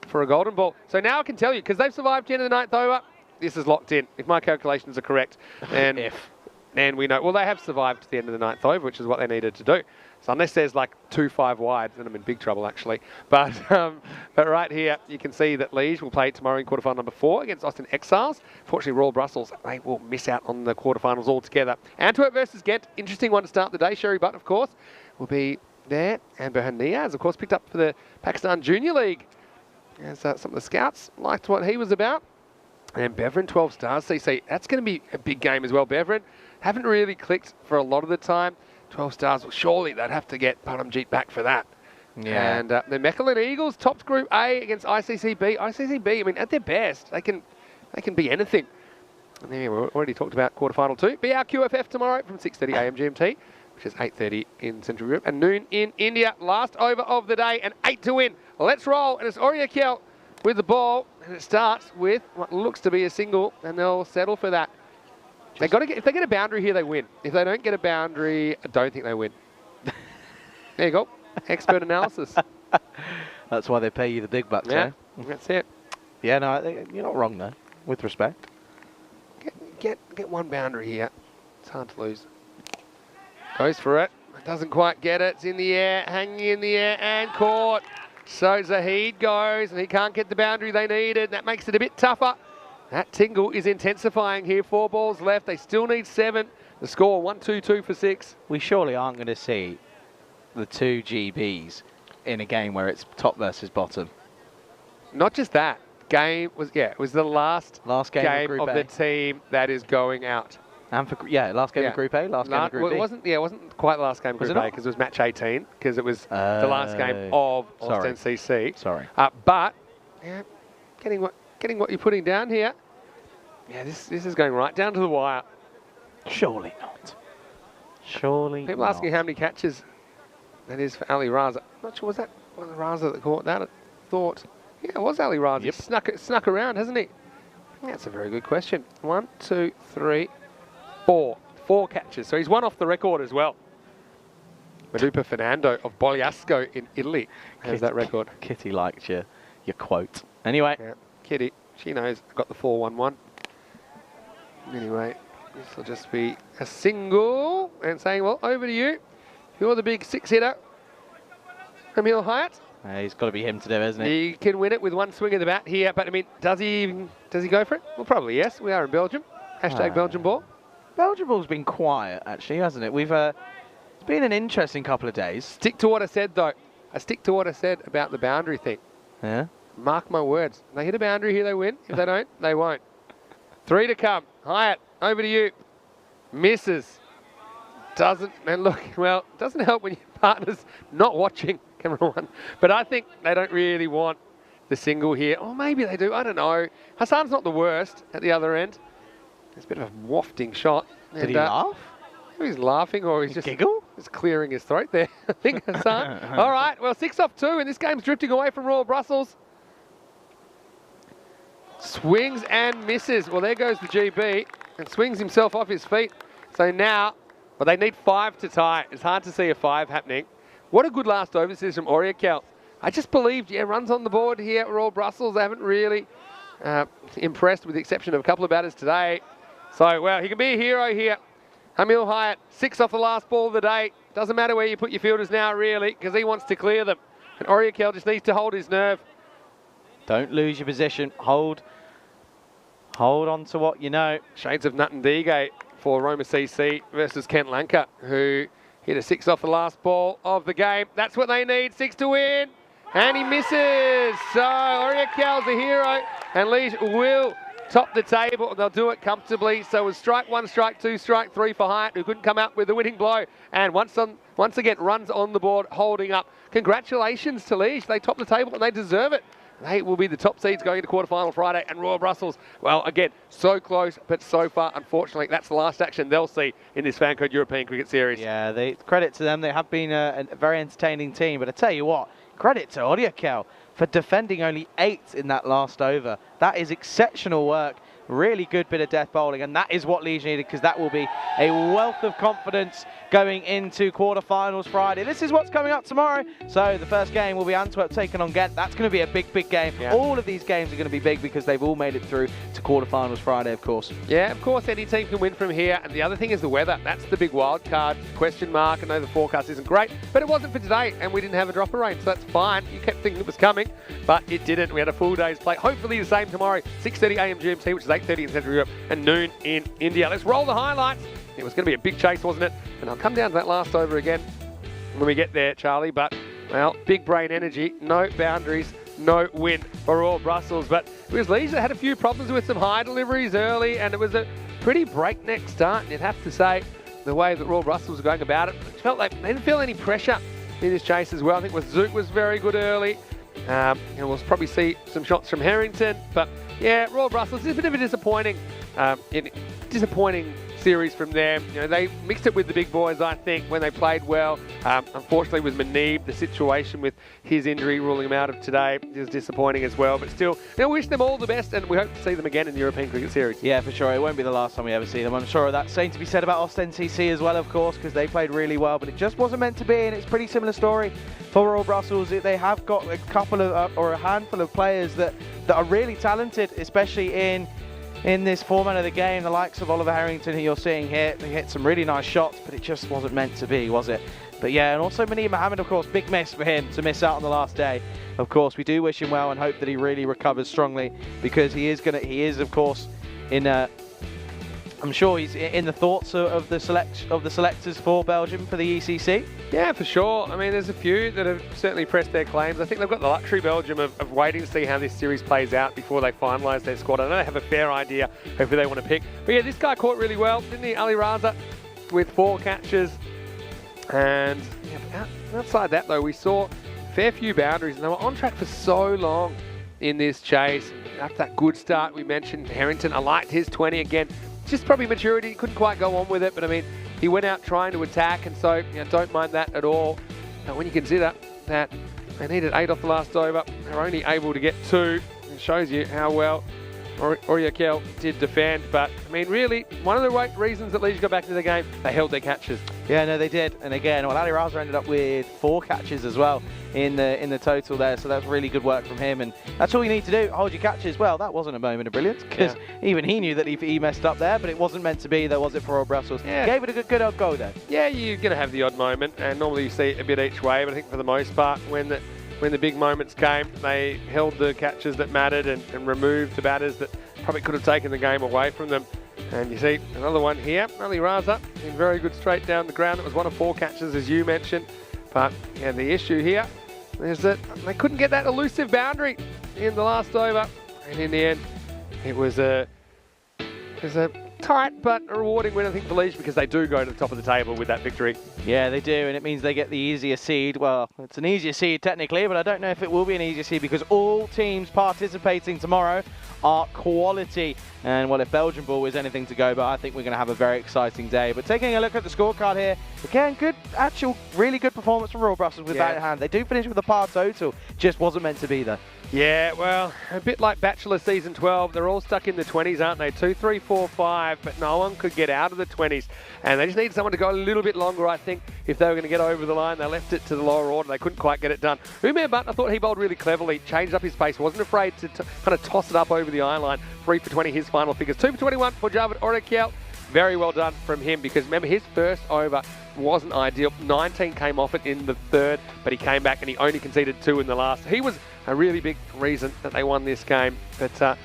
for a golden ball. So now I can tell you, because they've survived 10 of the 9th over, this is locked in. If my calculations are correct, then we know. Well, they have survived to the end of the 9th over, which is what they needed to do. So unless there's like 2-5 wide, then I'm in big trouble actually. But right here, you can see that Liege will play tomorrow in quarterfinal number 4 against Austin Exiles. Fortunately, Royal Brussels, they will miss out on the quarterfinals altogether. Antwerp versus Ghent, interesting one to start the day. Sherry Butt, of course, will be there. And Beveren has, of course, picked up for the Pakistan Junior League. As some of the scouts liked what he was about. And Beveren, 12 stars. CC, that's going to be a big game as well. Beveren haven't really clicked for a lot of the time. 12 stars, well, surely they'd have to get Paramjeet back for that. Yeah. And the Mechelen Eagles tops Group A against ICCB. ICCB, I mean, at their best, they can be anything. And then we already talked about quarterfinal 2. BRQFF tomorrow from 6:30 a.m. GMT, which is 8:30 in Central Europe, and noon in India. Last over of the day, and 8 to win. Let's roll, and it's Oriakel with the ball, and it starts with what looks to be a single, and they'll settle for that. If they get a boundary here, they win. If they don't get a boundary, I don't think they win. There you go. Expert analysis.
That's why they pay you the big bucks,
yeah, that's it.
Yeah, no, you're not wrong though, with respect.
Get one boundary here. It's hard to lose. Goes for it. Doesn't quite get it. It's in the air, hanging in the air, and caught. So Zahid goes, and he can't get the boundary they needed. That makes it a bit tougher. That tingle is intensifying here. 4 balls left. They still need 7. The score 1-2-2 for 6.
We surely aren't going to see the 2 GBs in a game where it's top versus bottom.
Not just that. It was the last game of
A.
the team that is going out.
And last game of Group A, last game of Group B.
It wasn't quite the last game of Group A because it was match 18 because it was the last game of Austin CC.
Sorry.
But getting what you're putting down here. Yeah, this is going right down to the wire.
Surely not. Surely
People asking how many catches That is for Ali Raza. I'm not sure, was Raza that caught that? I thought, yeah, it was Ali Raza.
Yep.
He snuck around, hasn't he? That's a very good question. 1, 2, 3, 4. 4 catches. So he's one off the record as well. Madupa Fernando of Bogliasco in Italy has that record.
Kitty liked your quote. Anyway.
Yeah, Kitty, she knows I got the 4-1-1. Anyway, this will just be a single and saying, well, over to you. You're the big 6-hitter. Emil Hyatt.
He's got to be him to do, isn't he?
He can win it with one swing of the bat here, but I mean, does he go for it? Well, probably yes. We are in Belgium. Hashtag Belgian ball.
Belgium ball's been quiet, actually, hasn't it? It's been an interesting couple of days.
Stick to what I said, though. I stick to what I said about the boundary thing.
Yeah.
Mark my words. They hit a boundary here, they win. If they don't, they won't. 3 to come. Hyatt, over to you. Misses. Doesn't help when your partner's not watching camera 1. But I think they don't really want the single here. Or maybe they do, I don't know. Hassan's not the worst at the other end. It's a bit of a wafting shot.
Did he laugh?
He's laughing or he's just
giggle?
Just clearing his throat there, I think, Hassan. All right, well, 6 off 2, and this game's drifting away from Royal Brussels. Swings and misses. Well, there goes the GB and swings himself off his feet. So now, well, they need 5 to tie. It's hard to see a 5 happening. What a good last over this from Oriakel. I just believed, runs on the board here at Royal Brussels. They haven't really impressed with the exception of a couple of batters today. So, well, he can be a hero here. Emil Hyatt, 6 off the last ball of the day. Doesn't matter where you put your fielders now, really, because he wants to clear them. And Oriakel just needs to hold his nerve.
Don't lose your position. Hold on to what you know.
Shades of Nuttandegate for Roma CC versus Kent Lanka, who hit a 6 off the last ball of the game. That's what they need, 6 to win. And he misses. So Oriakel's the hero, and Liege will top the table. They'll do it comfortably. So it was strike 1, strike 2, strike 3 for Hyatt, who couldn't come out with the winning blow. And once again, runs on the board, holding up. Congratulations to Liege. They top the table and they deserve it. They will be the top seeds going into quarterfinal Friday. And Royal Brussels, well, again, so close, but so far, unfortunately, that's the last action they'll see in this FanCode European Cricket Series.
Yeah, credit to them. They have been a very entertaining team. But I tell you what, credit to Oriakel for defending only 8 in that last over. That is exceptional work. Really good bit of death bowling, and that is what Liege needed, because that will be a wealth of confidence going into quarterfinals Friday. This is what's coming up tomorrow. So the first game will be Antwerp taking on Ghent. That's going to be a big, big game. Yeah. All of these games are going to be big because they've all made it through to quarterfinals Friday, of course.
Yeah, of course, any team can win from here. And the other thing is the weather. That's the big wild card question mark. I know the forecast isn't great, but it wasn't for today, and we didn't have a drop of rain, so that's fine. You kept thinking it was coming, but it didn't. We had a full day's play. Hopefully the same tomorrow, 6:30 a.m. GMT, which is 8:30 in Central Europe, and noon in India. Let's roll the highlights. It was going to be a big chase, wasn't it? And I'll come down to that last over again when we get there, Charlie. But, well, big brain energy, no boundaries, no win for Royal Brussels. But it was Liege that had a few problems with some high deliveries early, and it was a pretty breakneck start. And you'd have to say, the way that Royal Brussels was going about it, it felt like they didn't feel any pressure in this chase as well. I think Zoot was very good early. And we'll probably see some shots from Harrington. But, yeah, Royal Brussels is a bit of a disappointing series from them. You know, they mixed it with the big boys, I think, when they played well. Unfortunately, with Manib, the situation with his injury ruling him out of today is disappointing as well. But still, wish them all the best, and we hope to see them again in the European Cricket Series.
Yeah, for sure. It won't be the last time we ever see them. I'm sure that's same to be said about Ostend CC as well, of course, because they played really well, but it just wasn't meant to be, and it's a pretty similar story for Royal Brussels. They have got a couple of, or a handful of players that are really talented, especially in this format of the game. The likes of Oliver Harrington, who you're seeing here, he hit some really nice shots, but it just wasn't meant to be, was it? But yeah, and also Manib Mohammed, of course, big miss for him to miss out on the last day. Of course, we do wish him well and hope that he really recovers strongly, because he is, of course, I'm sure he's in the thoughts of the selectors for Belgium for the ECC.
Yeah, for sure. I mean, there's a few that have certainly pressed their claims. I think they've got the luxury, Belgium, of waiting to see how this series plays out before they finalise their squad. I know they have a fair idea of who they want to pick. But yeah, this guy caught really well, didn't he? Ali Raza with 4 catches. And yeah, outside that, though, we saw a fair few boundaries, and they were on track for so long in this chase. After that good start we mentioned, Harrington, I liked his 20 again. Just probably maturity, couldn't quite go on with it, but I mean, he went out trying to attack, and so don't mind that at all. But when you consider that they needed 8 off the last over, they're only able to get 2. It shows you how well Oriakel did defend. But, I mean, really, one of the reasons that Leeds got back into the game, they held their catches.
Yeah, no, they did. And again, Ali Raza ended up with 4 catches as well in the total there. So that's really good work from him. And that's all you need to do, hold your catches. Well, that wasn't a moment of brilliance because even he knew that he messed up there, but it wasn't meant to be, though, was it, for Royal Brussels?
Yeah.
Gave it a good old go, though.
Yeah, you're going to have the odd moment, and normally you see it a bit each way, but I think for the most part, when the big moments came, they held the catches that mattered and removed the batters that probably could have taken the game away from them. And you see another one here, Ali Raza, in very good straight down the ground. It was 1 of 4 catches, as you mentioned. But yeah, the issue here is that they couldn't get that elusive boundary in the last over. And in the end, it was a tight but a rewarding win, I think, for Leeds, because they do go to the top of the table with that victory. Yeah,
they do, and it means they get the easier seed. Well, it's an easier seed technically, but I don't know if it will be an easier seed because all teams participating tomorrow are quality. And well, if Belgian ball is anything to go by, I think we're going to have a very exciting day. But taking a look at the scorecard here, again, really good performance from Royal Brussels with that in hand. They do finish with a par total, just wasn't meant to be though.
Yeah, well, a bit like Bachelor Season 12, they're all stuck in the 20s, aren't they? 2, 3, 4, 5, but no one could get out of the 20s. And they just need someone to go a little bit longer, I think, if they were going to get over the line. They left it to the lower order. They couldn't quite get it done. Umair Butt, I thought he bowled really cleverly, changed up his pace, wasn't afraid to kind of toss it up over the iron line. 3 for 20, his final figures. 2 for 21 for Javid Oriakel. Very well done from him, because remember, his first over wasn't ideal. 19 came off it in the third, but he came back and he only conceded 2 in the last. He was a really big reason that they won this game. But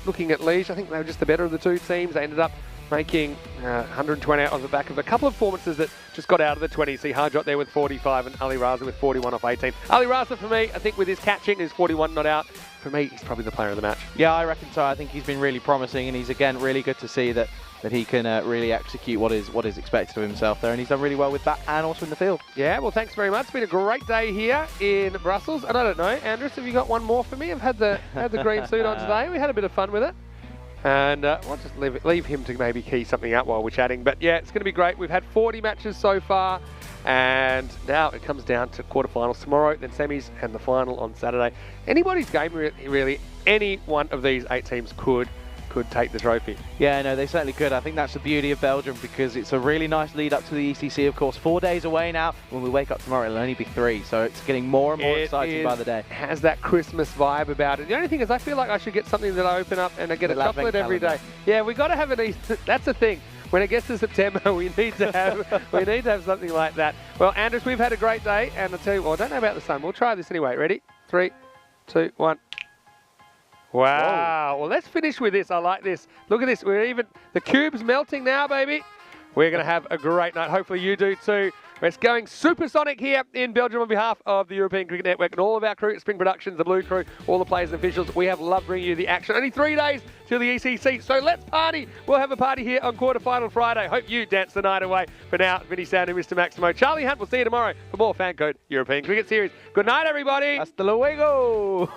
looking at Liège, I think they were just the better of the 2 teams. They ended up making 120 out on the back of a couple of performances that just got out of the 20. See Harjot there with 45 and Ali Raza with 41 off 18. Ali Raza, for me, I think with his catching, his 41 not out. For me, he's probably the player of the match.
Yeah, I reckon so. I think he's been really promising, and he's, again, really good to see that he can really execute what is expected of himself there, and he's done really well with that and also in the field.
Yeah, well, thanks very much. It's been a great day here in Brussels. And I don't know, Andrews, have you got one more for me? I've had the green suit on today. We had a bit of fun with it. And we'll just leave him to maybe key something out while we're chatting. But yeah, it's going to be great. We've had 40 matches so far, and now it comes down to quarterfinals tomorrow, then semis, and the final on Saturday. Anybody's game, really. Any one of these 8 teams could take the trophy.
Yeah, no, they certainly could. I think that's the beauty of Belgium, because it's a really nice lead up to the ECC, of course. 4 days away now. When we wake up tomorrow, it'll only be 3, so it's getting more and more exciting by the day.
It has that Christmas vibe about it. The only thing is, I feel like I should get something that I open up and I get a chocolate every day. Yeah, we got to have an Easter. That's the thing. When it gets to September, we need to have something like that. Well, Andrews, we've had a great day, and I'll tell you, well, I don't know about the sun. We'll try this anyway. Ready? 3, 2, 1. Wow. Whoa. Well, let's finish with this. I like this. Look at this. The cube's melting now, baby. We're going to have a great night. Hopefully you do too. It's going supersonic here in Belgium on behalf of the European Cricket Network and all of our crew at Spring Productions, the Blue Crew, all the players and officials. We have loved bringing you the action. Only 3 days till the ECC, so let's party. We'll have a party here on quarterfinal Friday. Hope you dance the night away. For now, Vinny Sound and Mr. Maximo. Charlie Hunt, we'll see you tomorrow for more FanCode European Cricket Series. Good night, everybody.
Hasta luego.